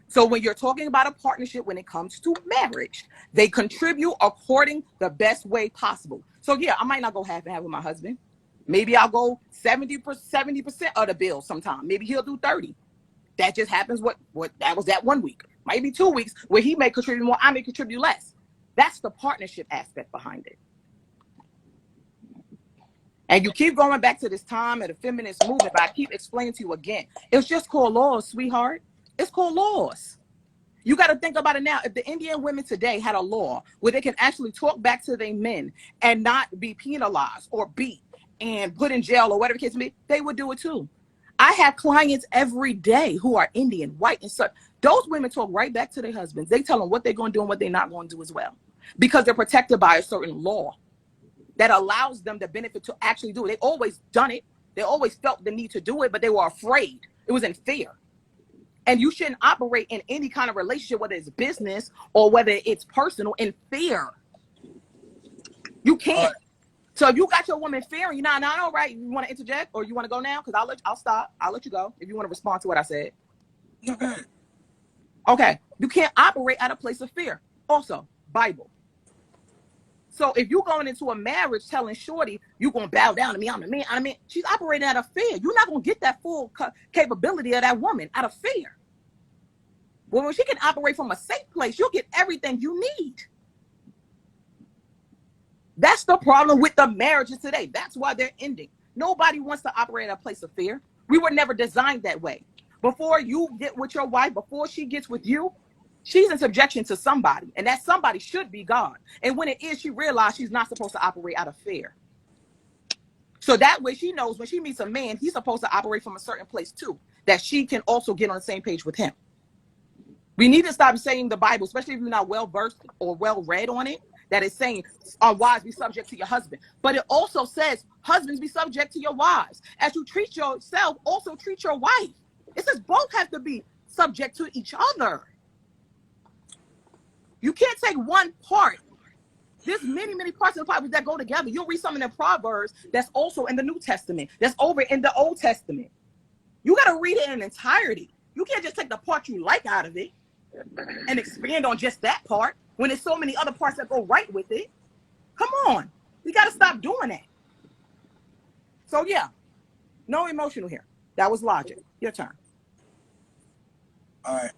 So when you're talking about a partnership, when it comes to marriage, they contribute according the best way possible. So yeah, I might not go half and half with my husband. Maybe I'll go 70% of the bill sometime. Maybe he'll do 30. That just happens what that was that 1 week. Might be 2 weeks where he may contribute more, I may contribute less. That's the partnership aspect behind it. And you keep going back to this time of the feminist movement, but I keep explaining to you again. It's just called laws, sweetheart. It's called laws. You got to think about it now. If the Indian women today had a law where they can actually talk back to their men and not be penalized or beat and put in jail or whatever the case may be, they would do it too. I have clients every day who are Indian, white, and such. Those women talk right back to their husbands. They tell them what they're going to do and what they're not going to do as well, because they're protected by a certain law that allows them the benefit to actually do it. They've always done it. They always felt the need to do it, but they were afraid. It was in fear. And you shouldn't operate in any kind of relationship, whether it's business or whether it's personal, in fear. You can't. So if you got your woman fearing, you're not all right. You want to interject or you want to go now? Because I'll stop. I'll let you go if you want to respond to what I said. Okay. Okay. You can't operate at a place of fear. Also, Bible. So if you're going into a marriage telling Shorty, you're going to bow down to me, I'm the man. I mean, she's operating out of fear. You're not going to get that full capability of that woman out of fear. Well, when she can operate from a safe place, you'll get everything you need. That's the problem with the marriages today. That's why they're ending. Nobody wants to operate at a place of fear. We were never designed that way. Before you get with your wife, before she gets with you, she's in subjection to somebody, and that somebody should be God. And when it is, she realizes she's not supposed to operate out of fear. So that way she knows when she meets a man, he's supposed to operate from a certain place too, that she can also get on the same page with him. We need to stop saying the Bible, especially if you're not well-versed or well-read on it, that is saying, wives, be subject to your husband. But it also says, husbands, be subject to your wives. As you treat yourself, also treat your wife. It says both have to be subject to each other. You can't take one part. There's many, many parts of the Bible that go together. You'll read some in the Proverbs that's also in the New Testament, that's over in the Old Testament. You got to read it in entirety. You can't just take the part you like out of it and expand on just that part when there's so many other parts that go right with it. Come on. We got to stop doing that. So, yeah, no emotional here. That was logic. Your turn. All right.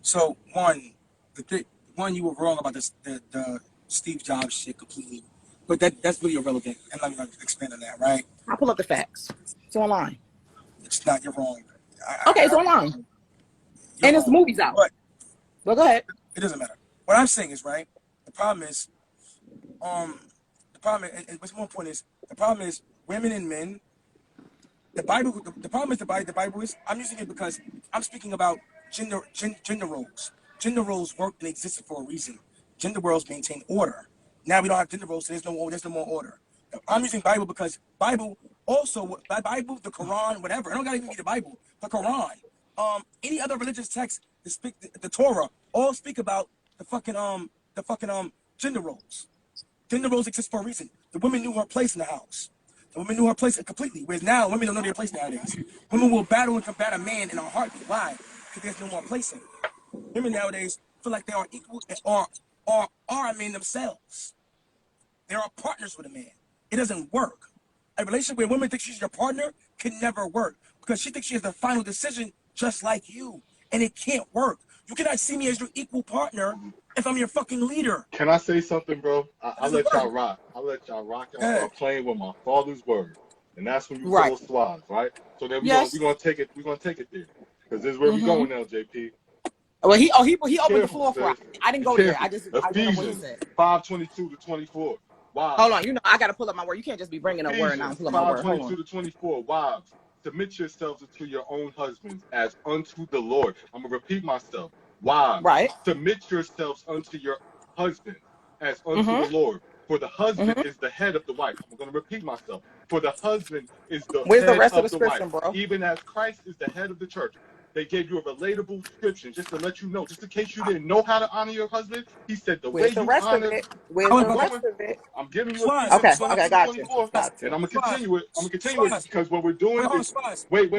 So one, you were wrong about this, the Steve Jobs shit completely, but that's really irrelevant. I'm not going to expand on that, right? I'll pull up the facts. It's online. It's not. You're wrong. Okay, it's online. And it's movies out. But well, go ahead. It doesn't matter. What I'm saying is, right, the problem is, and what's more important is, the problem is women and men. The Bible. The problem is the Bible is. I'm using it because I'm speaking about gender roles. Gender roles work and existed for a reason. Gender roles maintain order. Now we don't have gender roles, so there's no more order. I'm using Bible because Bible also, Bible, the Quran, whatever. I don't gotta even read the Bible. The Quran, any other religious text, the Torah, all speak about the fucking gender roles. Gender roles exist for a reason. The women knew her place in the house. The women knew her place completely. Whereas now, women don't know their place nowadays. Women will battle and combat a man in a heartbeat. Why? Because there's no more place in it. Women nowadays feel like they are equal or are a man themselves. They are partners with a man. It doesn't work. A relationship where women think she's your partner can never work because she thinks she has the final decision just like you. And it can't work. You cannot see me as your equal partner if I'm your fucking leader. Can I say something, bro? I'll let y'all rock. I'll let y'all rock. I'm playing with my father's word. And that's when you tell Swaz, right? So then we're gonna take it there. Because this is where we're going now, JP. Well, he opened the floor for it. I didn't go there. I don't know what he Ephesians said. 5:22-24. Wives. Hold on, I gotta pull up my word. You can't just be bringing up word and I'm pulling up my word. 5:22-24. Wives, submit yourselves unto your own husbands as unto the Lord. I'm gonna repeat myself. Wives, submit yourselves unto your husband as unto the Lord. For the husband is the head of the wife. I'm going to repeat myself. For the husband is the Where's head the rest of of the wife. scripture, bro? Even as Christ is the head of the church. They gave you a relatable scripture just to let you know, just in case you didn't know how to honor your husband. He said the way you honor. Where's the rest of it? I'm giving you a okay, got you. And I'm gonna continue it. Because what we're doing is wait. We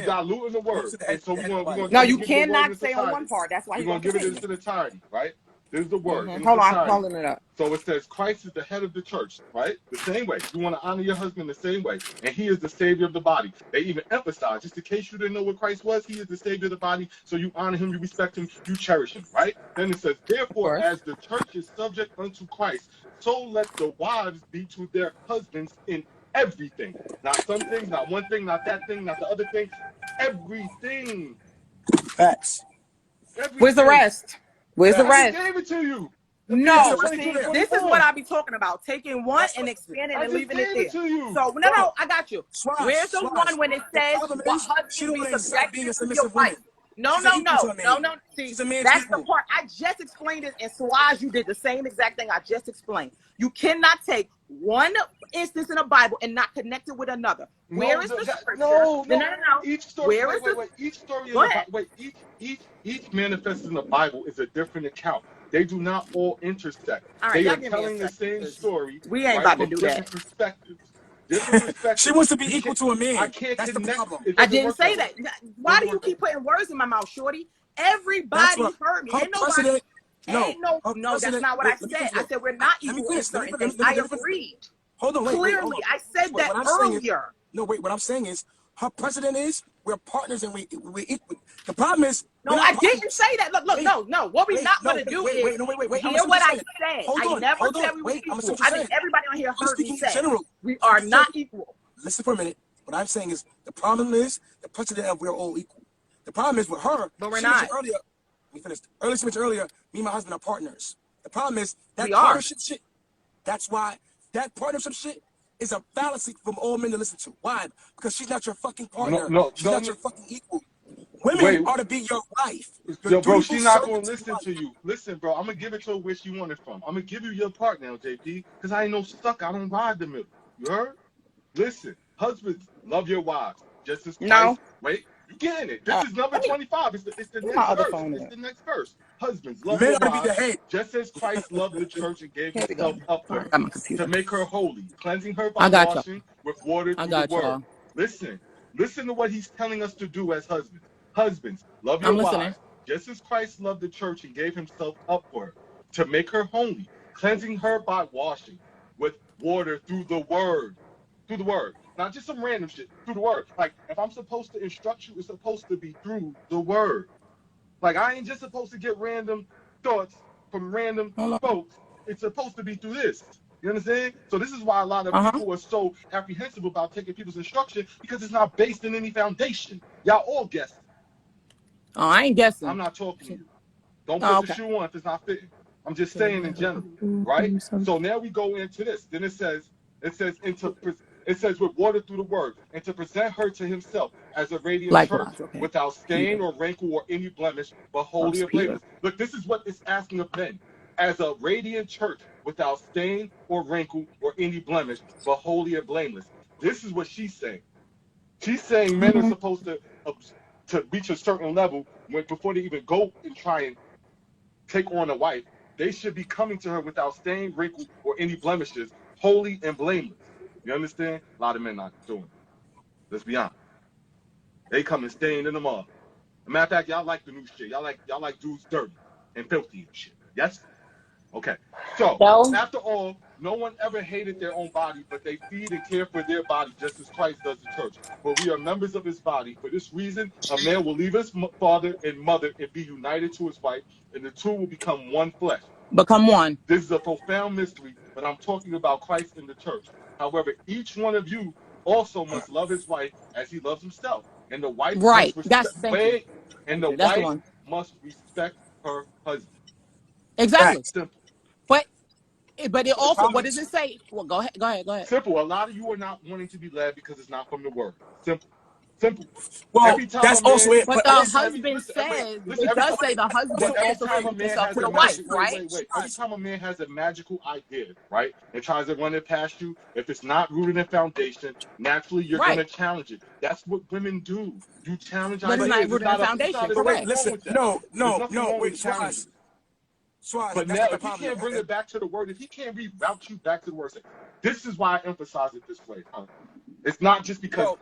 diluting the word, and so we're gonna. No, you cannot say on one part. That's why we're gonna give it its entirety, right? This is the word. Hold on, I'm pulling it up. So it says Christ is the head of the church, right? The same way. You want to honor your husband the same way. And he is the savior of the body. They even emphasize, just in case you didn't know what Christ was, he is the savior of the body. So you honor him, you respect him, you cherish him, right? Then it says, therefore, as the church is subject unto Christ, so let the wives be to their husbands in everything. Not some things, not one thing, not that thing, not the other thing. Everything. Facts. Everything. Where's the rest? Where's the rest? I gave it to you. No, Let's keep see, it there. this is what I be talking about. Taking one and expanding I and just leaving it gave there. it to you. So, no, I got you. Where's the Swaz. one when it The says problem what is, she husband don't be want to accept being subjected a to your submissive wife? woman. No. She's an equal to a man. See, She's a man's that's the equal. part. I just explained it, and Swaz, you did the same exact thing I just explained. You cannot take one instance in the Bible and not connect it with another. Where is the scripture? No. No. Each story. Where Wait. is the? Each story in Go the ahead. Bible. Each manifest in the Bible is a different account. They do not all intersect. All right, They y'all are give me a telling the second, same because story, we ain't right, about to from do that. different perspectives. Different She perspectives. wants to be You equal can't. to a I man. can't That's the connect. problem. It I doesn't didn't work say that way. that. Why Doesn't do you work that keep way. putting words in my mouth, Shorty? That's Everybody what heard me. her Ain't nobody. president. No, that's not what I Let me said. finish. I said we're not Let me equal in finish. certain things. I agreed. Hold on, wait, hold Clearly, on. I said that What I'm saying is, earlier. no, wait. What I'm saying is, her president is we're partners and we equal. The problem is we're No, not I didn't partners. say that. Look, Wait, no. What we're wait, not no, gonna do wait, is wait, no, wait. I'm gonna hear see what what I you're saying. said. Hold I on, never hold on. said we were Wait, I'm gonna see equal. what you're I think saying. everybody on here I'm heard me speaking in say general. we are not equal. Listen for a minute. What I'm saying is the problem is the president of we're all equal. The problem is with her. But we're She mentioned not. earlier. We finished. She mentioned earlier. Me and my husband are partners. The problem is that We are. partnership shit. That's why that partnership shit is a fallacy from all men to listen to. Why? Because she's not your fucking partner. She's not your fucking equal. Women Wait. are to be your wife. Your Yo, bro, dutiful she not gonna servant to your listen wife. to you. Listen, bro, I'm gonna give it to her where she want it from. I'm gonna give you your part now, JP, because I ain't no stuck. I don't ride the middle. You heard? Listen, husbands, love your wives, just as No. Christ. Wait, you getting it? This is number Let me. 25. It's the Where my next other verse. phone It's at? the next verse. Husbands, love Men your are to be the wives, head. just as Christ loved the church and gave Here we go. himself up All for right, her, got my to computer. make her holy, cleansing her by I got y'all. washing with water I through the got word. y'all. Listen to what he's telling us to do as husbands. Husbands, love your I'm listening. wives, just as Christ loved the church and gave himself up for her, to make her holy, cleansing her by washing with water through the word. Through the word. Not just some random shit. Through the word. Like, if I'm supposed to instruct you, it's supposed to be through the word. Like, I ain't just supposed to get random thoughts from random Hold on. folks. It's supposed to be through this. You understand? So this is why a lot of people are so apprehensive about taking people's instruction, because it's not based in any foundation. Y'all all guessing. Oh, I ain't guessing. I'm not talking to you. Don't Oh, put the okay. shoe on if it's not fitting. I'm just saying in general, right? So now we go into this. Then it says with water through the word, and to present her to himself as a radiant church, Likewise. Okay. without stain or wrinkle or any blemish, but holy and blameless. Look, this is what it's asking of men. As a radiant church, without stain or wrinkle or any blemish, but holy and blameless. This is what she's saying. She's saying men are supposed to reach a certain level before they even go and try and take on a wife. They should be coming to her without stain, wrinkle, or any blemishes, holy and blameless. You understand? A lot of men not doing it. Let's be honest. They come and stained in the mud. As a matter of fact, y'all like the new shit. Y'all like dudes dirty and filthy and shit. Yes? Okay. So, No. after all, no one ever hated their own body, but they feed and care for their body just as Christ does the church. For we are members of his body. For this reason, a man will leave his father and mother and be united to his wife, and the two will become one flesh. Become one. This is a profound mystery, but I'm talking about Christ and the church. However, each one of you also must love his wife as he loves himself. And the wife Right. must That's respect thank you. and the That's the wife one. must respect her husband. Exactly. Simple. But it But the also, problem what does is, it say? Well, go ahead. Simple. A lot of you are not wanting to be led because it's not from the word. Simple. well, Every time a that's also man, it. But But the listen, husband wait, says, listen, it every does time, say the but husband every also time a submit man himself has to a the wife, magic, right? every time a man has a magical idea, right, and tries to run it past you, if it's not rooted in foundation, naturally you're Right. gonna challenge it. That's what women do. You challenge But it's not ideas. rooted in It's foundation. not but wait, nothing Correct. wrong listen, with that. There's nothing wrong wait, with challenging. Swaz, But that's now, not the if he problem. can't bring it back to the word, if he can't reroute you back to the word, say, this is why I emphasize it this way. It's not just because Well,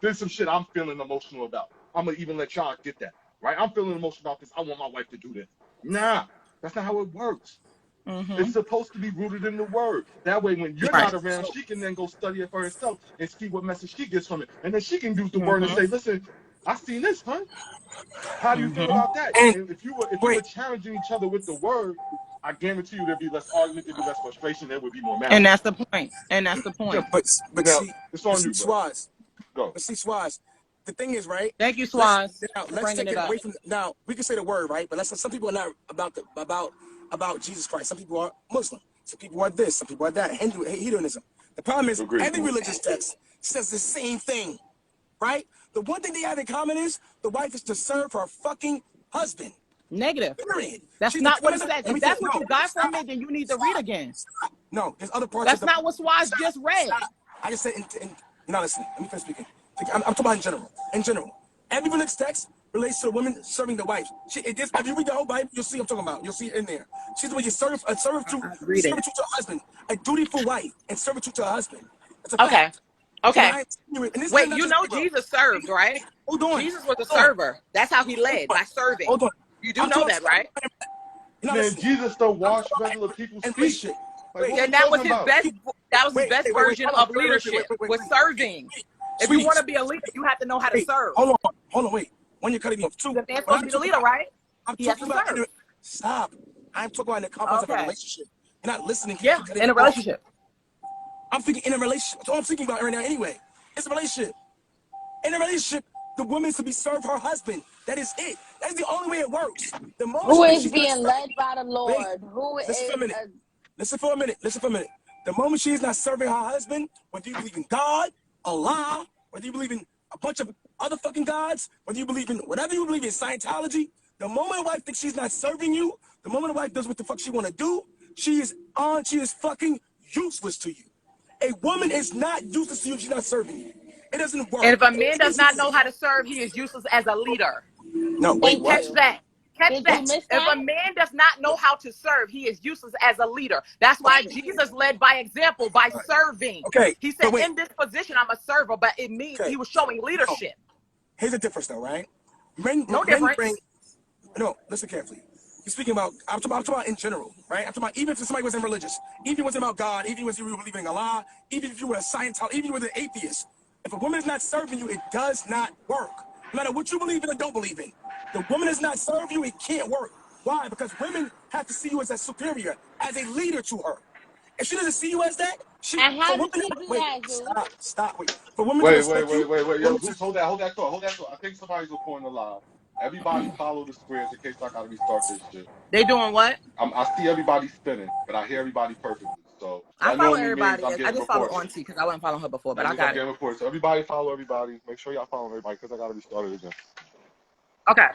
there's some shit I'm feeling emotional about. I'm going to even let y'all get that, right? I'm feeling emotional about this. I want my wife to do this. Nah, that's not how it works. Mm-hmm. It's supposed to be rooted in the word. That way, when you're Right. not around, she can then go study it for herself and see what message she gets from it. And then she can use the word and Mm-hmm. say, listen, I seen this, huh? How do you feel Mm-hmm. about that? and And if you were wait, challenging each other with the word, I guarantee you there'd be less argument, there'd be less frustration, there would be more And marriage. that's the point. And that's the Yeah. point. but Now, see, it's on you, bro. Swaz, Go. Swaz. The thing is, right? Thank you, Let's Swaz, for let's bringing take it it up. away from now. We can say the word, right? But some people are not about about Jesus Christ. Some people are Muslim. Some people are this. Some people are that. Hedonism. The problem is every religious text says the same thing, right? The one thing they have in common is the wife is to serve her fucking husband. Negative. Period. That's She's not what it says. If that's what you got stop, from it, then you need to read again. Stop. No, there's other parts That's of the not what Swaz just read. Stop. I just said, you're not listening. Let me finish speaking. I'm talking about in general. In general. Every religious text relates to the woman serving the wife. If you read the whole Bible, you'll see what I'm talking about. You'll see it in there. She's the way you serve to her husband, a dutiful wife, and servitude to her husband. That's a fact. Okay. So wait, you know Jesus served, right? Hold on. Jesus was a server. That's how he led, by serving. Hold on. You do know that, right? Man, Jesus still washed regular people's feet. Like, and that was his best version of leadership, was serving. If you want to be a leader, you have to know how to serve. Hold on, wait. When you're cutting me off, two. The man's supposed to be the leader, right? He has to serve. Stop. I'm talking about in the context of a relationship. You're not listening. Yeah, in a relationship. I'm thinking in a relationship. That's all I'm thinking about right now anyway. It's a relationship. In a relationship, the woman is to be served her husband. That is it. That's the only way it works. The moment who is being led by the Lord? Listen for a minute. The moment she is not serving her husband, whether you believe in God, Allah, whether you believe in a bunch of other fucking gods, whether you believe in whatever you believe in, Scientology, the moment a wife thinks she's not serving you, the moment a wife does what the fuck she want to do, she is fucking useless to you. A woman is not useless to you if she's not serving you. It doesn't work. And if a man does not know how to serve, he is useless as a leader. No, wait, catch that. Catch that. If a man does not know how to serve, he is useless as a leader. That's why Jesus led by example, by serving. Okay. He said, in this position, I'm a server, but it means he was showing leadership. Here's the difference, though, right? No, listen carefully. You're speaking about, I'm talking about in general, right? I'm talking about even if somebody wasn't religious, even if it wasn't about God, even if you were believing in Allah, even if you were a Scientologist, even if you were an atheist, if a woman is not serving you, it does not work. No matter what you believe in or don't believe in. The woman is not serving you, it can't work. Why? Because women have to see you as a superior, as a leader to her. If she doesn't see you as that, and how does she do that, Stop, wait. For women wait. Yo, hold that thought. I think somebody's reporting a lie. Everybody follow the squares in case I gotta restart this shit. They doing what? I see everybody spinning, but I hear everybody perfectly. So I follow everybody. I just follow Auntie because I wasn't following her before, but I got it. So everybody follow everybody. Make sure y'all follow everybody because I gotta restart it again. Okay.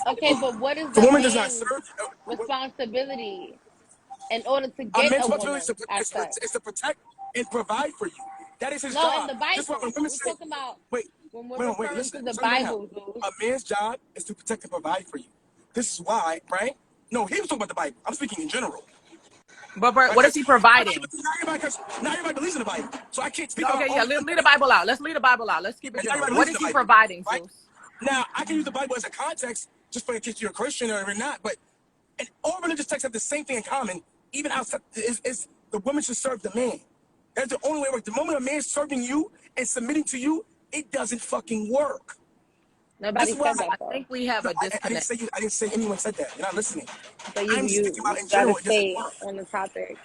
Okay, but what is the woman does not serve responsibility in order to get a woman? It's to protect and provide for you. That is his job. No, in the Bible, we're talking about. Listen. The Bible, a man's job is to protect and provide for you. This is why, right? No, he was talking about the Bible. I'm speaking in general. But what is he providing? Not everybody believes in the Bible, so I can't speak. Okay, leave the Bible out. Let's leave the Bible out. Let's keep it general. What is he providing, Zeus? Now, I can use the Bible as a context just for in case you're a Christian or not, but all religious texts have the same thing in common. Even outside, is the woman should serve the man. That's the only way it works. The moment a man's serving you and submitting to you, it doesn't fucking work. Nobody said that. I think we have a disconnect. I didn't say anyone said that. You're not listening. So you gotta stay on the topic.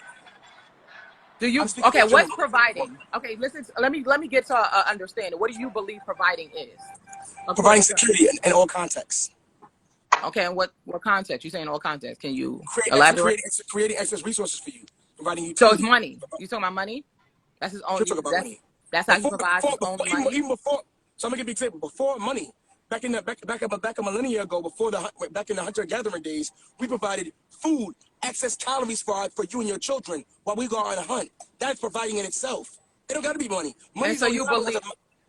Do you? Okay, what's providing? Okay, listen. Let me get to understanding. What do you believe providing is? Providing security in all contexts. Okay, and what context? You say in all contexts? Can you elaborate? Creating excess resources for you, providing you. So it's money. You talking about money? That's his own. That's how he provides his own money. Even before, so I'm gonna give you an example. Before money, back a millennia ago, back in the hunter-gathering days, we provided food, excess calories for you and your children while we go on a hunt. That's providing in itself. It don't gotta be money. Money. So you believe?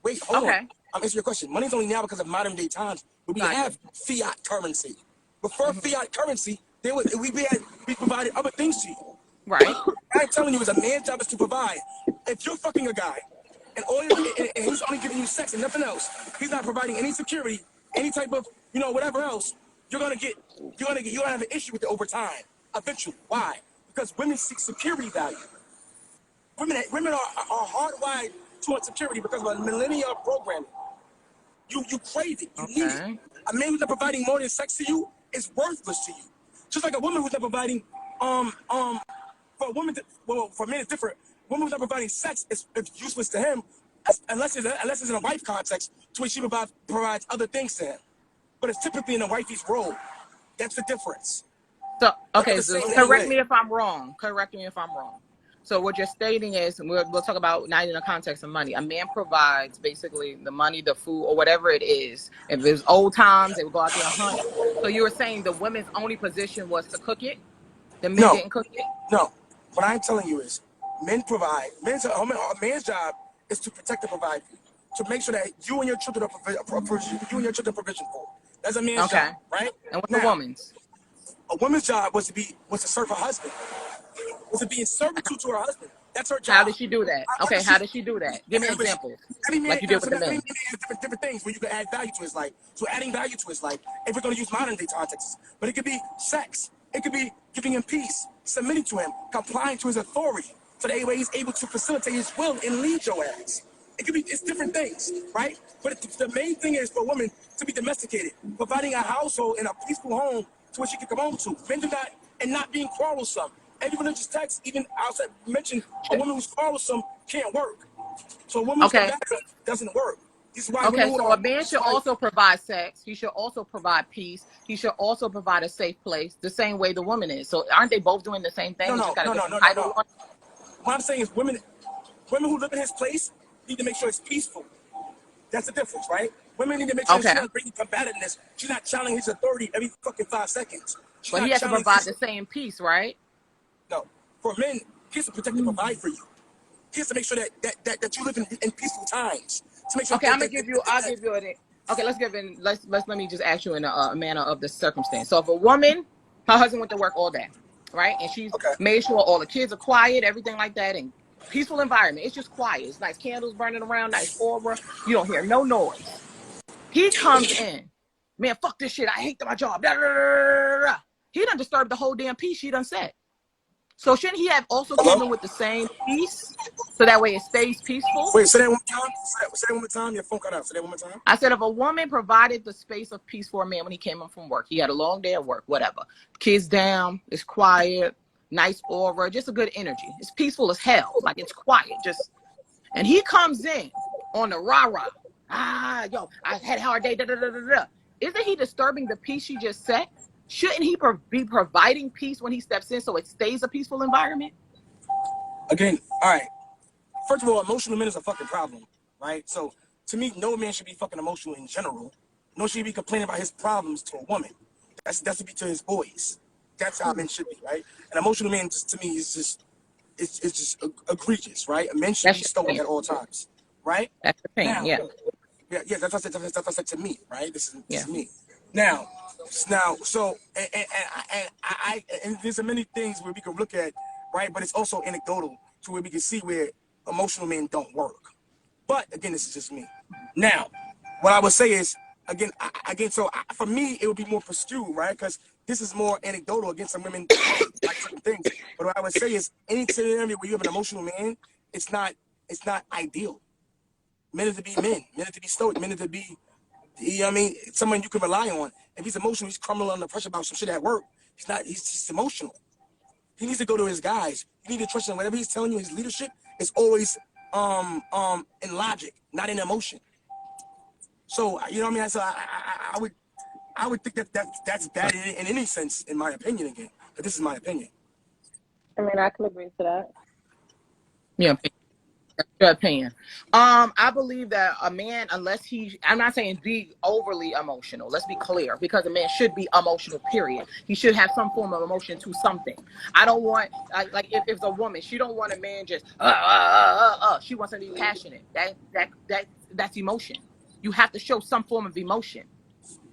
Wait, hold on. I'm answering your question. Money's only now because of modern day times, but we have fiat currency. Before fiat currency, we provided other things to you. Right. I'm telling you, it's a man's job is to provide. If you're fucking a guy and he's only giving you sex and nothing else, he's not providing any security, any type of whatever else, you're gonna have an issue with it over time. Eventually. Why? Because women seek security value. Women are hardwired towards security because of a millennial programming. You crave it. You need it. A man who's not providing more than sex to you is worthless to you. Just like a woman who's not providing for a woman for a man it's different. A woman who's not providing sex is useless to him unless it's in a wife context to which she provides other things to him. But it's typically in a wifey's role. That's the difference. So Look at okay, the so same correct anyway. me if I'm wrong. Correct me if I'm wrong. So what you're stating is, and we'll talk about not in the context of money. A man provides basically the money, the food, or whatever it is. If it was old times, they would go out there and hunt. So you were saying the woman's only position was to cook it. The men No, didn't cook it. no. What I'm telling you is, men provide. A man's job is to protect and provide, to make sure that you and your children are provision for. That's a man's Okay. job, right? And what's the Now, woman's? a woman's job was to serve her husband, was to be in servitude to her husband. That's her How job. did she do that? Whether Okay, how she's did she do that? Give me Every examples, man, like you did with so the every man men. has different things where you can add value to his life. So adding value to his life, if we're going to use modern day contexts, but it could be sex. It could be giving him peace, submitting to him, complying to his authority, so that way he's able to facilitate his will and lead your ass. It's different things, right? But the main thing is for a woman to be domesticated, providing a household and a peaceful home to which she can come home to. Men do not, and not being quarrelsome. Every religious text, even outside, mention a woman who's quarrelsome can't work. So a woman who's Okay. combative doesn't work. This is why women Okay, who so are, a man should also provide sex. He should also provide peace. He should also provide a safe place, the same way the woman is. So aren't they both doing the same thing? We just got a different title on it? What I'm saying is women who live in his place need to make sure it's peaceful. That's the difference, right? Women need to make sure Okay. she's not bringing combativeness. She's not challenging his authority every fucking 5 seconds. She's But he not has to challenging provide his... the same peace, right? No. For men, he has to protect and provide for you. He has to make sure that you live in peaceful times. To make sure Okay, I'm gonna give you. I'll give you an. Okay, let me just ask you in a manner of the circumstance. So if a woman, her husband went to work all day, right, and she's Okay. made sure all the kids are quiet, everything like that, and peaceful environment. It's just quiet. It's nice candles burning around, nice aura. You don't hear no noise. He comes in, man. Fuck this shit. I hate my job. Da, da, da, da, da. He done disturbed the whole damn peace she done set. So shouldn't he have also came in with the same peace, so that way it stays peaceful? Wait, say that one more time. Say that one more time. Your phone cut out. Say that one more time. I said if a woman provided the space of peace for a man when he came in from work, he had a long day at work, whatever. Kids down, it's quiet, nice aura, just a good energy. It's peaceful as hell. Like it's quiet. And he comes in on the rah-rah. Yo, I had a hard day. Da, da, da, da, da. Isn't he disturbing the peace she just set? Shouldn't he be providing peace when he steps in so it stays a peaceful environment? Again, all right. First of all, emotional men is a fucking problem, right? So to me, no man should be fucking emotional in general. No should be complaining about his problems to a woman. That's to be to his boys. That's how men should be, right? An emotional man, just to me, is just egregious, right? A man should be stoic at all times, right? That's the thing, Now, yeah. Yeah. That's what I said to me, right? This is me. Now, so and there's many things where we can look at, right? But it's also anecdotal to where we can see where emotional men don't work. But again, this is just me. Now, what I would say is, for me, it would be more skewed, right? Because this is more anecdotal against some women like certain things. But what I would say is, any scenario where you have an emotional man, it's not ideal. Men are to be men. Men are to be stoic. Men are to be, you know what I mean, someone you can rely on. If he's emotional, he's crumbling under pressure about some shit at work. He's just emotional. He needs to go to his guys. You need to trust him. Whatever he's telling you, his leadership is always in logic, not in emotion. So you know what I mean. So I would think that's bad in any sense, in my opinion. Again, but this is my opinion. I mean, I can agree to that. Yeah. That's your opinion. I believe that a man, unless I'm not saying be overly emotional. Let's be clear, because a man should be emotional. Period. He should have some form of emotion to something. I don't want like if it's a woman, she don't want a man just She wants him to be passionate. That's emotion. You have to show some form of emotion.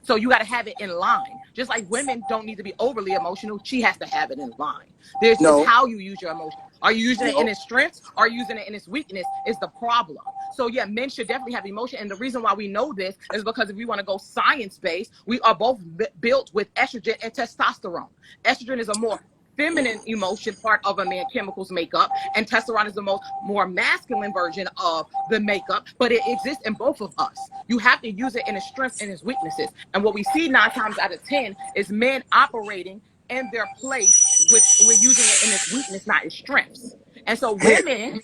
So you got to have it in line. Just like women don't need to be overly emotional, she has to have it in line. It's how you use your emotion. Are you using it in its strengths? Are you using it in its weakness? Is the problem. So yeah, men should definitely have emotion. And the reason why we know this is because if we want to go science-based, we are both built with estrogen and testosterone. Estrogen is a more feminine emotion part of a man chemicals makeup, and testosterone is the more masculine version of the makeup, but it exists in both of us. You have to use it in its strengths and its weaknesses. And what we see 9 times out of 10 is men operating in their place we're using it in its weakness, not its strengths. And so women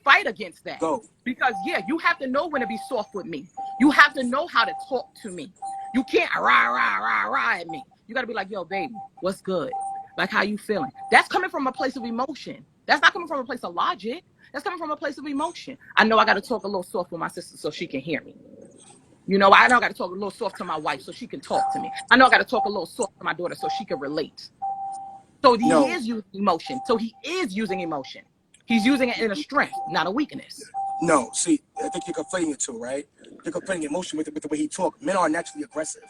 fight against that. Because you have to know when to be soft with me. You have to know how to talk to me. You can't rah at me. You got to be like, yo, baby, what's good? Like, how you feeling? That's coming from a place of emotion. That's not coming from a place of logic. That's coming from a place of emotion. I know I got to talk a little soft with my sister so she can hear me. You know, I know I got to talk a little soft to my wife so she can talk to me. I know I got to talk a little soft to my daughter so she can relate. So he is using emotion. So he is using emotion. He's using it in a strength, not a weakness. No, see, I think you're conflating it too, right? You're conflating emotion with the way he talks. Men are naturally aggressive.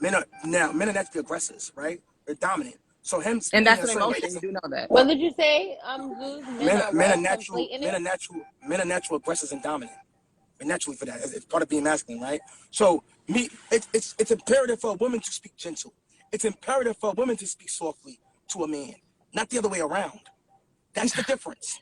Men are naturally aggressive, right? They're dominant. So him And that's an in a certain way, emotion. You do know that. What did you say, Zeus? Men are what? men are natural aggressors and dominant. They're naturally for that. It's part of being masculine, right? So it's imperative for a woman to speak gentle. It's imperative for a woman to speak softly to a man, not the other way around. That's the difference.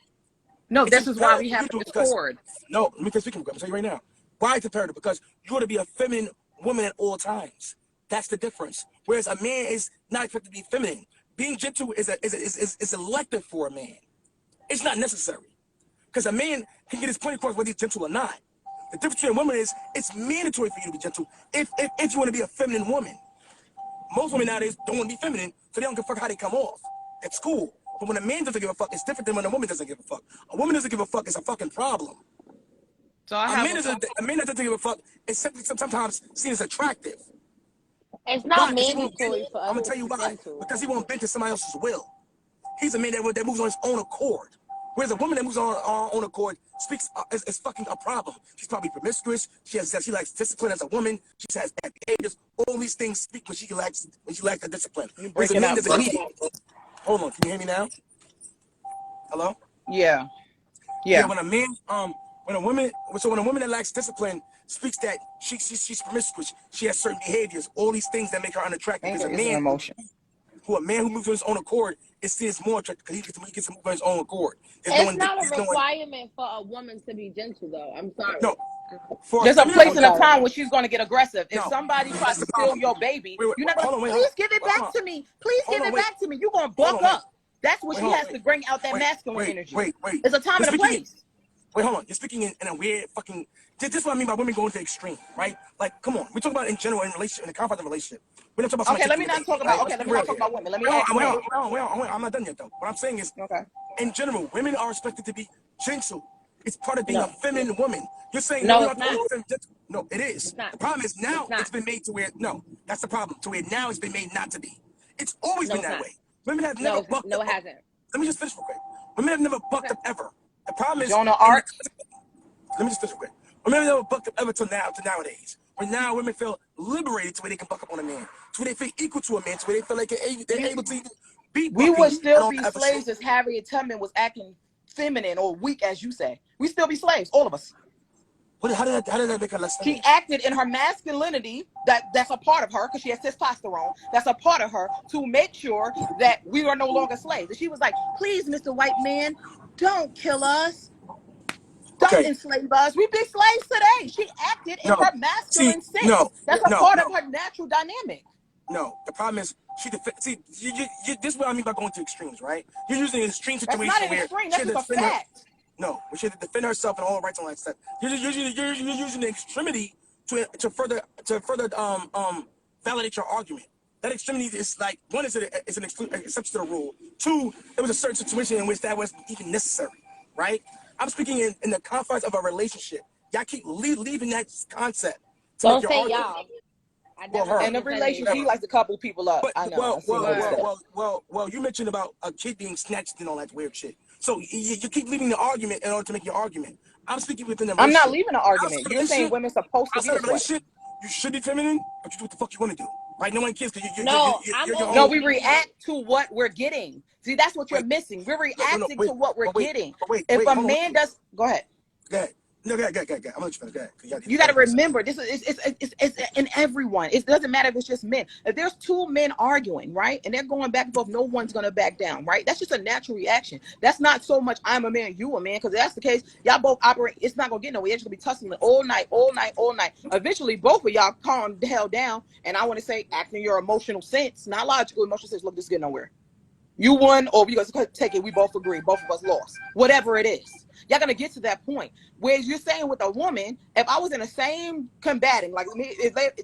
No, this is why we have to discord. No, let me speak. I'm telling you right now. Why it's imperative? Because you want to be a feminine woman at all times. That's the difference. Whereas a man is not expected to be feminine. Being gentle is elective for a man. It's not necessary. Because a man can get his point across whether he's gentle or not. The difference between a woman is it's mandatory for you to be gentle if you want to be a feminine woman. Most women nowadays don't want to be feminine, so they don't give a fuck how they come off. It's cool. But when a man doesn't give a fuck, it's different than when a woman doesn't give a fuck. A woman doesn't give a fuck, it's a fucking problem. So a man that doesn't give a fuck is simply sometimes seen as attractive. It's not mandatory for us. I'm gonna tell you why. Because he won't bend to somebody else's will. He's a man that moves on his own accord. Whereas a woman that moves on her own accord speaks is fucking a problem. She's probably promiscuous. She likes discipline as a woman. She has bad behaviors. All these things speak when she lacks the discipline. Whereas a man doesn't need it. Hold on, can you hear me now? Hello? Yeah. When a woman that lacks discipline speaks that she's promiscuous, she has certain behaviors, all these things that make her unattractive. Because a man who moves on his own accord is seen as more attractive because he gets to move on his own accord. It's not a requirement for a woman to be gentle, though. I'm sorry. No. There's a place and a time when she's going to get aggressive. If somebody tries to steal your baby, you're not going to please give it back to me. Please give it back to me. You're going to buck up. That's what she has to bring out that masculine energy. It's a time and a place. Wait, hold on. You're speaking in a weird fucking... This is what I mean by women going to the extreme, right? Like, come on. We talk about in general in relationship, in the conflict of relationship. We're not talking about... Okay, let me not talk about women. Let me ask you. I'm not done yet, though. What I'm saying is, in general, women are expected to be gentle. It's part of being a feminine woman. You're saying no, it's not. No, it is. The problem is now it's been made to where that's the problem. To where now it's been made not to be. It's always been that way. Women have never bucked up. No, it hasn't. Let me just finish real quick. Women have never bucked up ever. The problem is let me just finish real quick. Women have never bucked up ever till nowadays. Where now women feel liberated to where they can buck up on a man. To where they feel equal to a man. To where they feel like they're able to even beat. We would still be slaves as Harriet Tubman was acting feminine or weak, as you say. We still be slaves, all of us. How did that make her less feminine? She acted in her masculinity, that's a part of her, because she has testosterone, that's a part of her, to make sure that we are no longer slaves. And she was like, please, Mr. White Man, don't kill us. Don't enslave us. We be slaves today. She acted in her masculine sense. That's a part of her natural dynamic. No, the problem is this is what I mean by going to extremes, right? You're using an extreme situation. That's not an extreme. That's just a fact. No, we should defend herself and all rights and all that stuff. You're using the extremity to further validate your argument. That extremity is like, one is an exception to the rule. Two, there was a certain situation in which that wasn't even necessary, right? I'm speaking in the confines of a relationship. Y'all keep leaving that concept. Don't say y'all. In a relationship, she likes to couple people up. I know. Well, you mentioned about a kid being snatched and all that weird shit. So you keep leaving the argument in order to make your argument. I'm speaking within the relationship. I'm not leaving the argument. You're saying women's supposed to be this way. You should be feminine, but you do what the fuck you want to do. Right? No one cares because we react to what we're getting. See, that's what you're missing. We're reacting to what we're getting. If a man does... Go ahead. Go ahead. No, go ahead. I'm gonna let you finish. Go ahead. You got to remember, this is it's in everyone. It doesn't matter if it's just men. If there's two men arguing, right, and they're going back and forth, no one's gonna back down, right? That's just a natural reaction. That's not so much I'm a man, you a man, because if that's the case, y'all both operate. It's not gonna get nowhere. It's gonna be tussling all night. Eventually, both of y'all calm the hell down, and I want to say, act in your emotional sense, not logical emotional sense. Look, this is getting nowhere. You won, or we gonna take it. We both agree. Both of us lost. Whatever it is, y'all gonna get to that point where you're saying with a woman, if I was in the same combating, like me,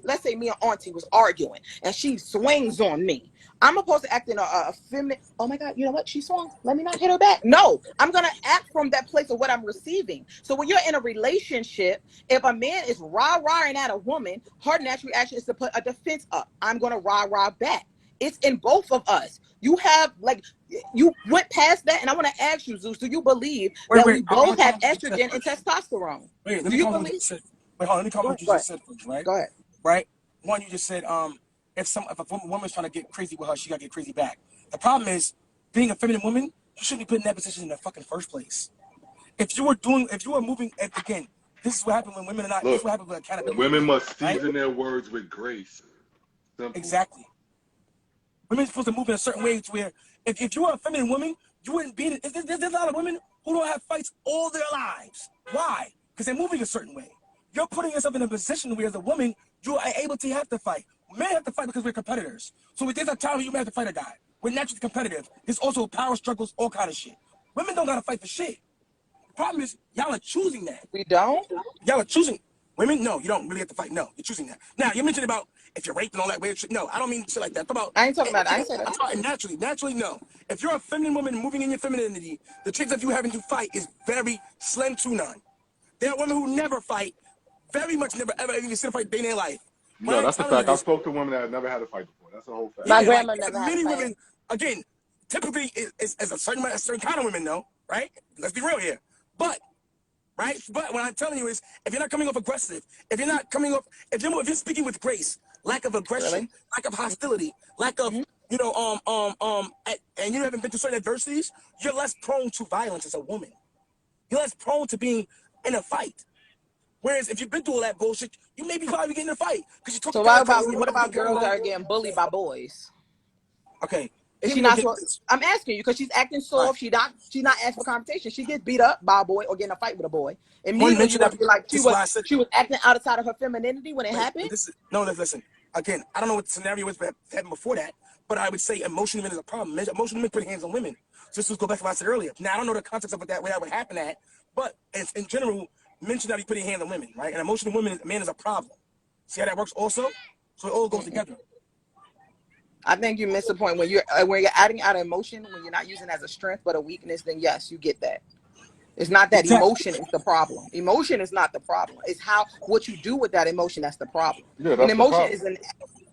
let's say me and Auntie was arguing, and she swings on me, I'm supposed to act in a feminine. Oh my God, you know what? She swung. Let me not hit her back. No, I'm gonna act from that place of what I'm receiving. So when you're in a relationship, if a man is rah-rahing at a woman, her natural reaction is to put a defense up. I'm gonna rah-rah back. It's in both of us. You have, like, you went past that, and I want to ask you, Zeus, do you believe that we both have estrogen and testosterone? Wait, let Do me you comment what you believe? just said. Wait, hold on, let me comment what you just said first, right? Go ahead. Right? One, you just said, if a woman's trying to get crazy with her, she gotta get crazy back. The problem is, being a feminine woman, you shouldn't be put in that position in the fucking first place. If you were moving, again, this is what happened when women are not. This is what happened with accountability. Women must season their words with grace. Simple. Exactly. Women are supposed to move in a certain way to where if you were a feminine woman, you wouldn't be in it. There's a lot of women who don't have fights all their lives. Why? Because they're moving a certain way. You're putting yourself in a position where, as a woman, you are able to have to fight. Men have to fight because we're competitors. So if there's a time when you may have to fight a guy, we're naturally competitive. There's also power struggles, all kind of shit. Women don't gotta fight for shit. The problem is, y'all are choosing that. We don't? Y'all are choosing. Women, no, you don't really have to fight. No, you're choosing that. Now, you mentioned about if you're raped and all that weird shit. No, I don't mean shit like that. I ain't talking about it. I ain't saying that. I'm talking naturally, no. If you're a feminine woman moving in your femininity, the chance of you having to fight is very slim to none. There are women who never fight, very much never, ever even seen a fight day in their life. No, that's a fact. I spoke to women that have never had a fight before. That's a whole fact. My grandma never had Many a fight. women, again, typically is a certain kind of women, though, right? Let's be real here. But what I'm telling you is, if you're not coming off aggressive, if you're not coming off, if you're speaking with grace, lack of aggression, lack of hostility, lack of, and you haven't been through certain adversities, you're less prone to violence as a woman. You're less prone to being in a fight. Whereas if you've been through all that bullshit, you may be probably getting in a fight because you talk. So what about girls that are getting bullied by boys? Okay. Is she not? I'm asking you because she's acting soft. She's not asking for confrontation. She gets beat up by a boy or getting in a fight with a boy. Immediately you want to be like she was acting outside of her femininity when it happened. Listen. Again, I don't know what the scenario was that happened before that, but I would say emotional women is a problem. Emotional women put hands on women. Just to go back to what I said earlier. Now I don't know the context of where that would happen at, but in general, men should not be putting hands on women, right? And emotional women, man is a problem. See how that works also? So it all goes together. I think you miss the point when you're adding out emotion when you're not using it as a strength but a weakness. Then yes, you get that. It's not that emotion is the problem. Emotion is not the problem. It's what you do with that emotion that's the problem. Yeah, that's and emotion the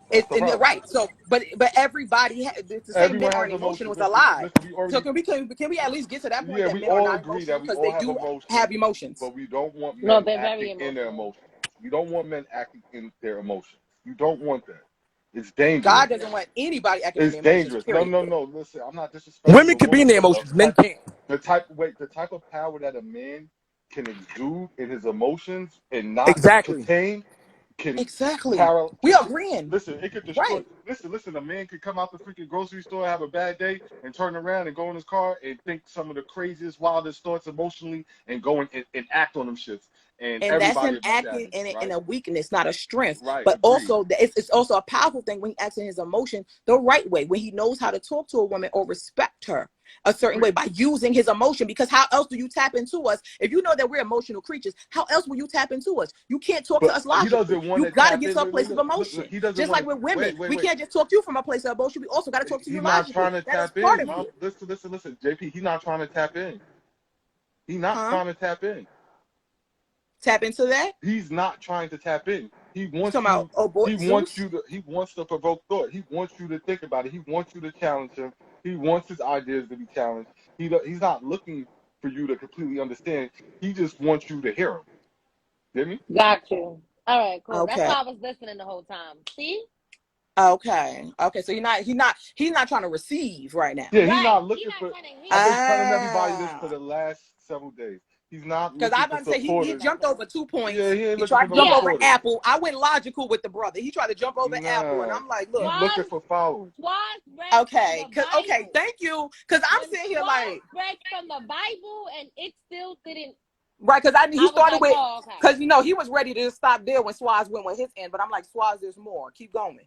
problem. is right. So, but everybody to say men aren't emotional was a lie. So can we at least get to that point? Yeah, that we men all are not agree that we because all they have emotions. but we don't want men acting in their emotional. emotions. We don't want men acting in their emotions. You don't want that. It's dangerous. God doesn't want anybody acting in their emotions. It's dangerous. No. Listen, I'm not disrespecting. Women can be in their emotions. Men can't. The type of power that a man can exude in his emotions and not contain can we agreeing. Listen, it could destroy. Listen. A man could come out the freaking grocery store, have a bad day, and turn around and go in his car and think some of the craziest, wildest thoughts emotionally, and go and act on them shits. And that's him acting in a weakness, not a strength. Right. But also, it's also a powerful thing when he acts in his emotion the right way, when he knows how to talk to a woman or respect her a certain way by using his emotion. Because how else do you tap into us? If you know that we're emotional creatures, how else will you tap into us? You can't talk to us logically. You got to get to a place of emotion. Just like with women, we can't just talk to you from a place of emotion. We also got to talk to you logically. He's not trying to tap in. Listen, JP. He's not trying to tap in. He's not trying to tap in. Tap into that? He's not trying to tap in. He wants He wants to provoke thought. He wants you to think about it. He wants you to challenge him. He wants his ideas to be challenged. He's not looking for you to completely understand. He just wants you to hear him. Get me? Got you. All right, cool. Okay. That's why I was listening the whole time. See? Okay. So he's not trying to receive right now. Yeah, he's not looking for. I've been telling everybody this for the last several days. He's not because I was about to say he jumped over 2 points. Yeah, he tried to jump over Apple. I went logical with the brother. He tried to jump over Apple, and I'm like, look, he's looking for followers. Okay, thank you. Because I'm sitting here like read from the Bible, and it still didn't. Right, because he started with because he was ready to stop there when Swaz went with his end, but I'm like, Swaz, there's more. Keep going.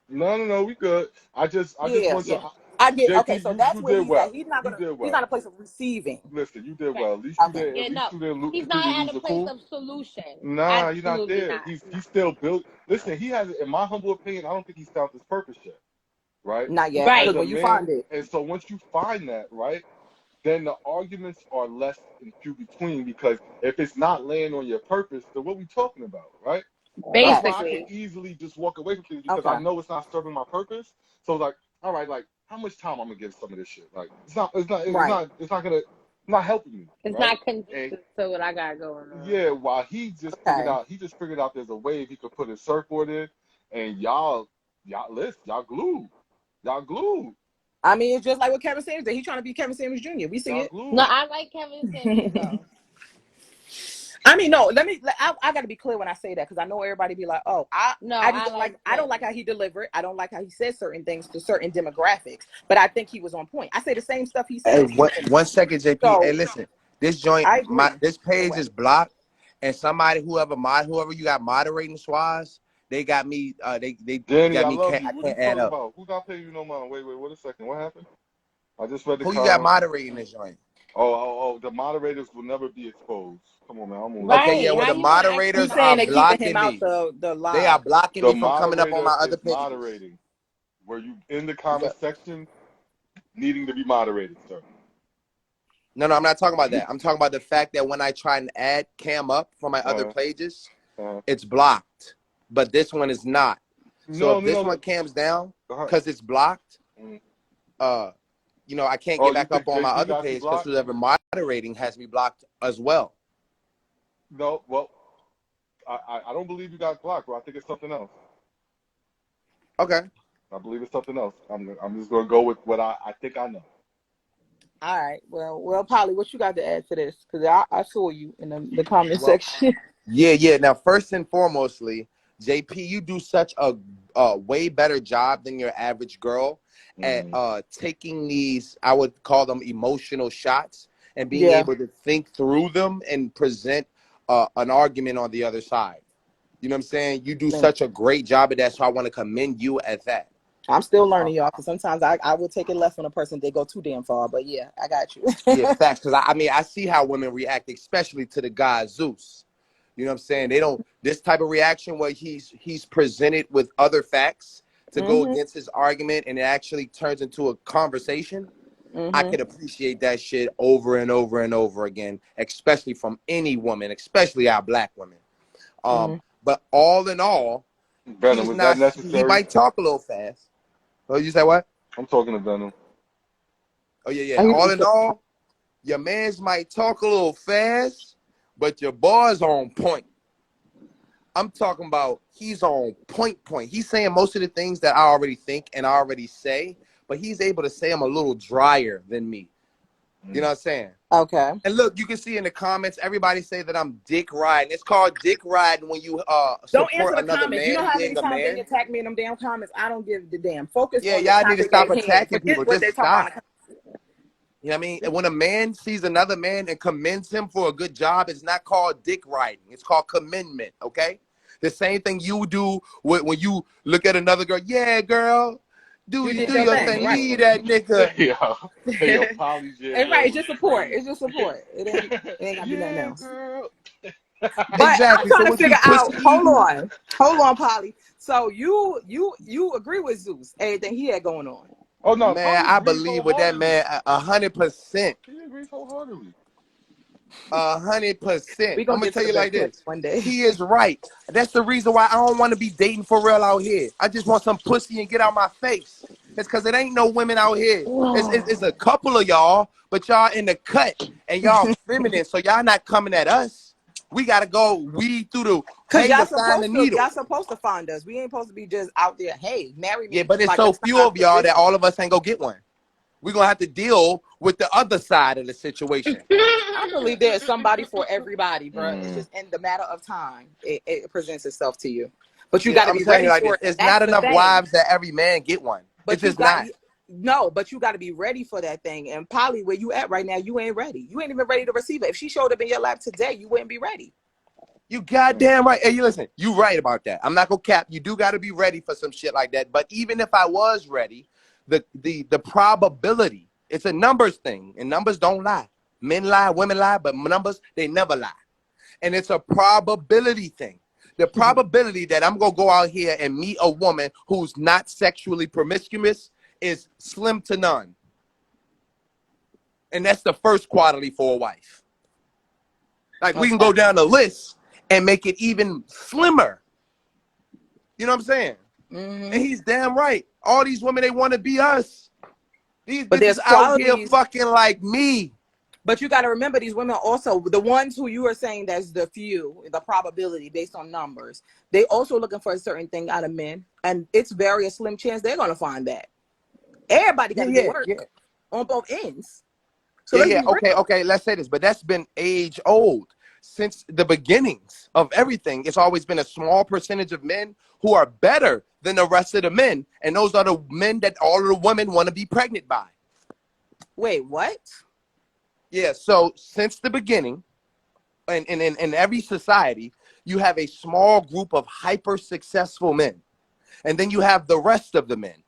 No, we good. I just want I get okay. JP, So that's you where did he's at. well. He's not You gonna. did He's well. not a place of receiving. Listen, you did Right. well. At least Okay. Yeah, no, he's you not didn't at lose a the place cool. of solution. Nah, you're not Absolutely there. not. He's still built. Listen, he has, in my humble opinion, I don't think he's found his purpose yet. Right? Not yet, As Right. because a when you man, find it, and so once you find that, right, then the arguments are less and few between, because if it's not laying on your purpose, then what we talking about, right? That's why I can Basically. easily just walk away from things, because I okay, know it's not serving my purpose. So like, all right, like how much time I'm gonna give some of this shit? Like right, not helping me, It's right? not And conducive to what I got going on. yeah, while okay. he just figured out there's a wave he could put his surfboard in, and y'all glued, I mean, it's just like what Kevin Samuels did. He's trying to be Kevin Samuels Jr. We see y'all it. No, glued. I like Kevin Samuels though. I mean, no. I got to be clear when I say that because I know everybody be like, "Oh, No, I just I don't like. like I don't Kevin. like how he delivered. I don't like how he said certain things to certain demographics." But I think he was on point. I say the same stuff he Hey, says. one second, JP. Hey, So listen, this joint, I agree. this In a page way. is blocked, and somebody, whoever you got moderating Swaz, they got me. They Danny, got I me. love you. I What are you can't add talking up. about? Who got paid you no mind? Wait, a second. What happened? I just read the Who you got comment. moderating this joint? Oh, the moderators will never be exposed. Come on, man. I'm on Okay, this. yeah. Right. Well, How the you gonna ask moderators He's are saying somebody? they're keeping him blocking out me. the They are live. blocking The me from coming up on moderator my other is pages. moderating. Were you in the comment section needing to be moderated, sir? No, I'm not talking about that. I'm talking about the fact that when I try and add Cam up from my other Uh, pages, uh, it's blocked. But this one is not. So no, if this one cams down uh, because it's blocked, mm. I can't Oh, get you back up think on my JP other got you page because blocked? whoever moderating has me blocked as well. No, well, I don't believe you got blocked, bro. I think it's something else. Okay. I believe it's something else. I'm just gonna go with what I think I know. All right. Well, Polly, what you got to add to this? Because I saw you in the comment Well, section. yeah. Now, first and foremostly, JP, you do such a way better job than your average girl at taking these, I would call them emotional shots, and being Yeah. able to think through them and present an argument on the other side. You know what I'm saying? You do such a great job at that, so I want to commend you at that. I'm still learning, y'all, because sometimes I will take it left on a person if they go too damn far. But yeah, I got you. Yeah, facts. Because I see how women react, especially to the guy Zeus. You know what I'm saying? They don't, this type of reaction where he's presented with other facts to go against his argument and it actually turns into a conversation. I could appreciate that shit over and over and over again, especially from any woman, especially our black women. But all in all, Venom, was that he necessary? might talk a little fast. Oh, you say what? I'm talking to Venom. Oh, yeah. All in all, your mans might talk a little fast, but your boy's on point. I'm talking about he's on point. He's saying most of the things that I already think and I already say, but he's able to say them a little drier than me. You know what I'm saying? Okay. And look, you can see in the comments, everybody say that I'm dick riding. It's called dick riding when you Don't answer support the another comments. You know man how many being a times they man. attack me in them damn comments? I don't give the damn. Focus Yeah, on the y'all need to topic stop at hand. attacking Forget people. what Just they talking stop. about. You know what I mean? And when a man sees another man and commends him for a good job, it's not called dick riding. It's called commendment, okay? The same thing you do when you look at another girl. Yeah, girl, do You did your your thing, thing. right? Leave that nigga. Yo, Polly's yeah, And right, girl it's was just support. crazy. It's just support. It ain't gotta be nothing Yeah, else. girl. But I'm Exactly. So trying to what you figure out. pussy? Hold on, Polly. So you agree with Zeus? Everything he had going on. Oh no, Man, Polly I agrees believe with that wholeheartedly. man 100%. He agrees wholeheartedly. 100%. We I'm gonna gonna get to tell the you best like this. puss one day. He is right. That's the reason why I don't want to be dating for real out here. I just want some pussy and get out my face. It's because it ain't no women out here. It's a couple of y'all, but y'all in the cut and y'all feminine, so y'all not coming at us. We gotta go weed through the Cause hay to find the needle. y'all supposed to find us. We ain't supposed to be just out there. Hey, marry Yeah, me. but it's Like so that's not few our of y'all that position. all of us ain't gonna get one. We're gonna have to deal with the other side of the situation. I believe there's somebody for everybody, bro. It's just in the matter of time it presents itself to you. But you Yeah, got to I'm be telling you ready like for this. it. It's That's not the enough thing. wives that every man get one. It's But just not. but you got to be ready for that thing. And Polly, where you at right now, you ain't ready. You ain't even ready to receive it. If she showed up in your lap today, you wouldn't be ready. You goddamn right. Hey, you listen, you right about that. I'm not gonna cap. You do gotta be ready for some shit like that. But even if I was ready, the probability. It's a numbers thing, and numbers don't lie. Men lie, women lie, but numbers, they never lie. And it's a probability thing. The probability that I'm gonna go out here and meet a woman who's not sexually promiscuous is slim to none. And that's the first quality for a wife. Like, we can go down the list and make it even slimmer. You know what I'm saying? And he's damn right. All these women, they want to be us. These bitches out here fucking like me. But you got to remember, these women also, the ones who you are saying that's the few, the probability based on numbers, they also looking for a certain thing out of men. And it's very a slim chance they're going to find that. Everybody got to do work on both ends. So okay, let's say this. But that's been age old. Since the beginnings of everything, it's always been a small percentage of men who are better than the rest of the men. And those are the men that all of the women want to be pregnant by. Wait, what? Yeah, so since the beginning, and in every society, you have a small group of hyper successful men. And then you have the rest of the men.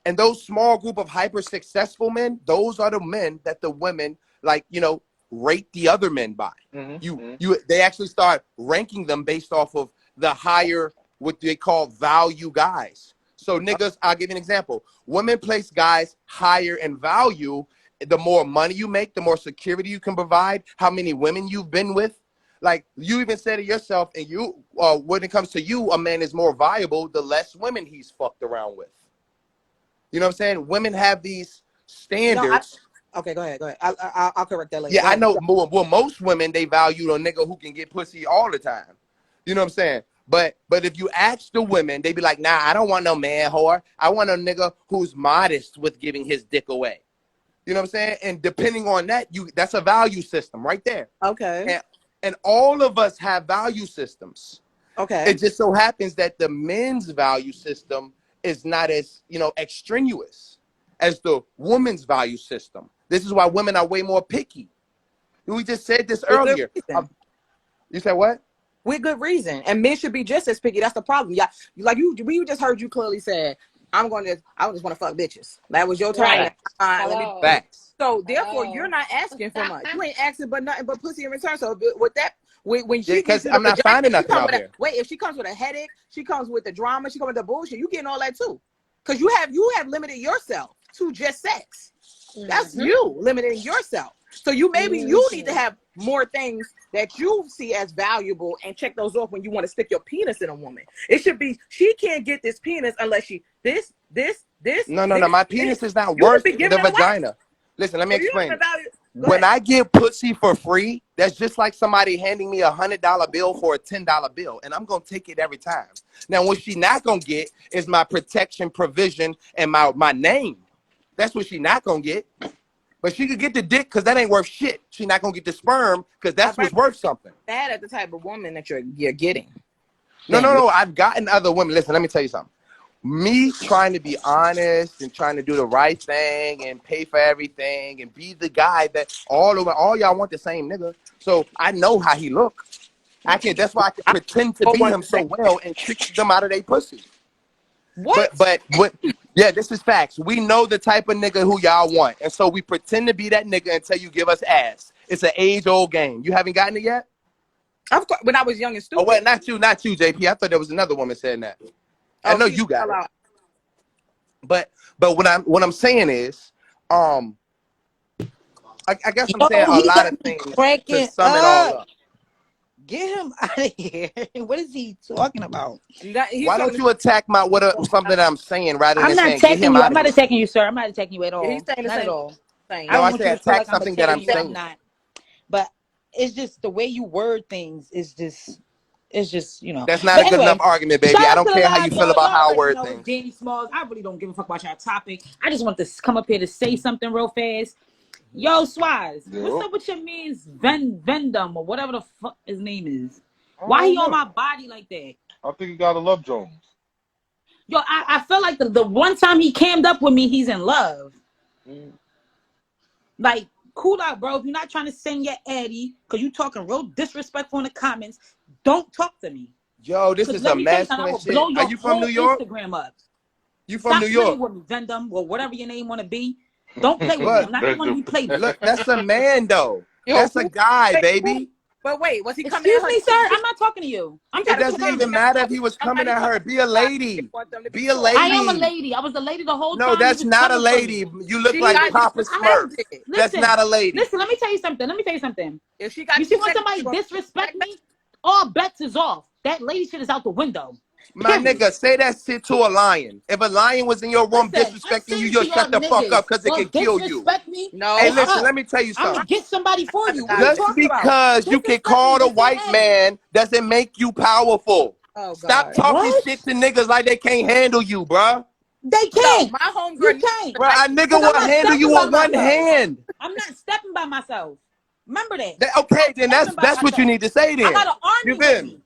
And those small group of hyper successful men, those are the men that the women, like, you know, rate the other men by. They actually start ranking them based off of the higher, what they call value guys. So niggas, I'll give you an example. Women place guys higher in value. The more money you make, the more security you can provide, how many women you've been with. Like, you even said it yourself, and you, when it comes to you, a man is more valuable the less women he's fucked around with. You know what I'm saying? Women have these standards. Okay, go ahead. I'll correct that later. Yeah, I know. Well, most women, they value a nigga who can get pussy all the time. You know what I'm saying? But if you ask the women, they be like, nah, I don't want no man whore. I want a nigga who's modest with giving his dick away. You know what I'm saying? And depending on that, that's a value system right there. Okay. And all of us have value systems. Okay. It just so happens that the men's value system is not as, you know, extraneous as the woman's value system. This is why women are way more picky. We just said this earlier. You said what? With good reason. And men should be just as picky. That's the problem. Yeah, like we just heard you clearly said, I just want to fuck bitches. That was your time. Right. Facts. So therefore, you're not asking for much. You ain't asking but nothing but pussy in return. So with that, when she because I'm not finding nothing out here. Wait, if she comes with a headache, she comes with the drama, she comes with the bullshit, you getting all that too. Because you have limited yourself to just sex. That's you limiting yourself. So you need to have more things that you see as valuable and check those off when you want to stick your penis in a woman. It should be, she can't get this penis unless she this. No. My penis is not worth the vagina. Listen, let me explain. When I get pussy for free, that's just like somebody handing me $100 bill for a $10 bill, and I'm gonna take it every time. Now, what she not gonna get is my protection, provision, and my name. That's what she not gonna get. But she could get the dick because that ain't worth shit. She not gonna get the sperm because that's what's worth something. That at the type of woman that you're getting. No. I've gotten other women. Listen, let me tell you something. Me trying to be honest and trying to do the right thing and pay for everything and be the guy that all y'all want the same nigga. So I know how he look. That's why I can pretend to be him so well and trick them out of their pussy. What? But yeah, this is facts. We know the type of nigga who y'all want. And so we pretend to be that nigga until you give us ass. It's an age-old game. You haven't gotten it yet? Of course, when I was young and stupid. Oh, well, not you, JP. I thought there was another woman saying that. I know you got it. But what I'm saying is, I guess I'm saying a lot of things to sum it all up. Get him out of here. What is he talking about? Why don't you attack something that I'm saying rather than saying get him out of here? I'm not attacking you, sir. I'm not attacking you at all. He's saying the not same at all. Thing. No, I said attack something that I'm saying. Not. But it's just the way you word things is just, you know. That's not a good enough argument, baby. I don't care how you feel about how I word things. Danny Smalls, I really don't give a fuck about your topic. I just want to come up here to say something real fast. Yo, Swaz, what's up with your man's Vendum or whatever the fuck his name is? Why he on my body like that? I think he got a love Jones. Yo, I feel like the one time he cammed up with me, he's in love. Like, cool out, bro. If you're not trying to sing your Eddie, because you talking real disrespectful in the comments, don't talk to me. Yo, this is a mess. Are you from New York? Instagram up. You from Stop New playing York? with me, Vendum, or whatever your name want to be. Don't play with me. What? I'm not the one you play with. Look, that's a man though. Yo, That's a who? guy, Wait, who? baby. But wait, was he coming Excuse at her? me, sir. I'm not talking to you. He I'm It got to talking to come. doesn't even him. matter if he was coming Somebody at come her. Be a outside. They lady. want them to be Be a soft. I am a lady. lady. I was the lady the whole No, time you that's was not a coming for lady. me. You look She like got Papa I Smurf. disrespected. That's listen. not a lady. Listen, let me tell you something. Let me tell you something. If she got You see when disrespected, somebody you gonna disrespect disrespect her? me, all bets is off. That lady shit is out the window. My Period. nigga, say that shit to a lion. If a lion was in your room Listen, I'm disrespecting you, saying you'll to y'all shut the fuck up niggas, because it don't could kill you. disrespect me. Hey, No, It's listen, up. let me tell you I'm gonna something. get somebody for I'm you. not What are you about Just that. talking about? because you get Disrespect me called a the white same. man doesn't make you powerful. Oh Stop God. talking What? shit to niggas like they can't handle you, bruh. They Yo, can't. my homegirl You needs can't. to Bruh, like a nigga Because I'm will not handle you stepping by with one myself. hand. I'm not stepping by myself. Remember that. Okay, then I'm stepping by that's what you myself. need to say I then. got an You army with feel me? me.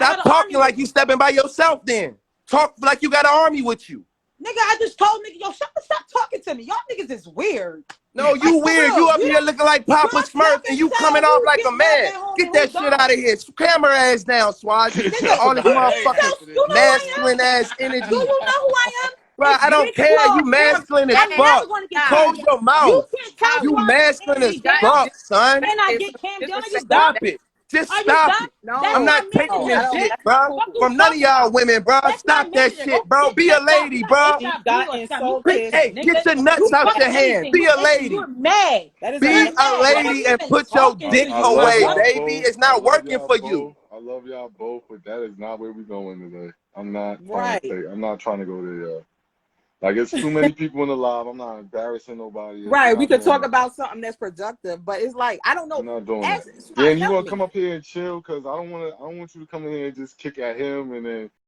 I got Stop an talking army with like you me. stepping by yourself then. Talk like you got an army with you. Nigga, I just told nigga, yo, stop talking to me. Y'all niggas is weird. No, Like, you for weird. real. You up You here don't, looking like Papa y'all Smurf and talking you coming sad off who like a get love man. at home Get and who that shit out don't. of here. Camera ass down, Swazi. Nigga, All this you think motherfucking so? You know who I am? masculine ass Do energy. you know who I am? Bro, It's I don't big care. You claws, bitch. masculine as I'm disrespected. never fuck. going to get Nah, cam Close down. your You mouth. can't tell how You Swazi masculine as anything, she got gang. fuck, son. Can I disrespected. So get cam down? Are you disrespect dumb? Stop back. it. Just Are you stop dumb? it. That's I'm No, my not taking no, I manager, this don't. bitch. shit, That's not bro. cool. Fuck you From none of talking y'all about? women, bro. That's my Stop that manager. Go shit, bro. sit Be a next up. You lady, got bro. She HIV got or something. You insulted. Hey, ignorant, get nigga. your nuts You out fuck your hand. anything. Be You a ignorant. lady. You're mad. That is a Be You're negative a mad. word. What are lady you and even put your talking dick to, I you love away, slut? y'all baby. both. It's I not love working y'all for both. you. I love y'all both, but that is not where we going today. I'm not trying to Right. take. I'm not trying to go there. Like it's too many people in the live. I'm not embarrassing nobody. We're Right. We not could doing talk that. about something that's productive, but it's like I don't We're know. not doing that. Ask Swaz, Dan, you help want to come me. up here and chill? Cause I don't want to. I don't want you to come in here and just kick at him and then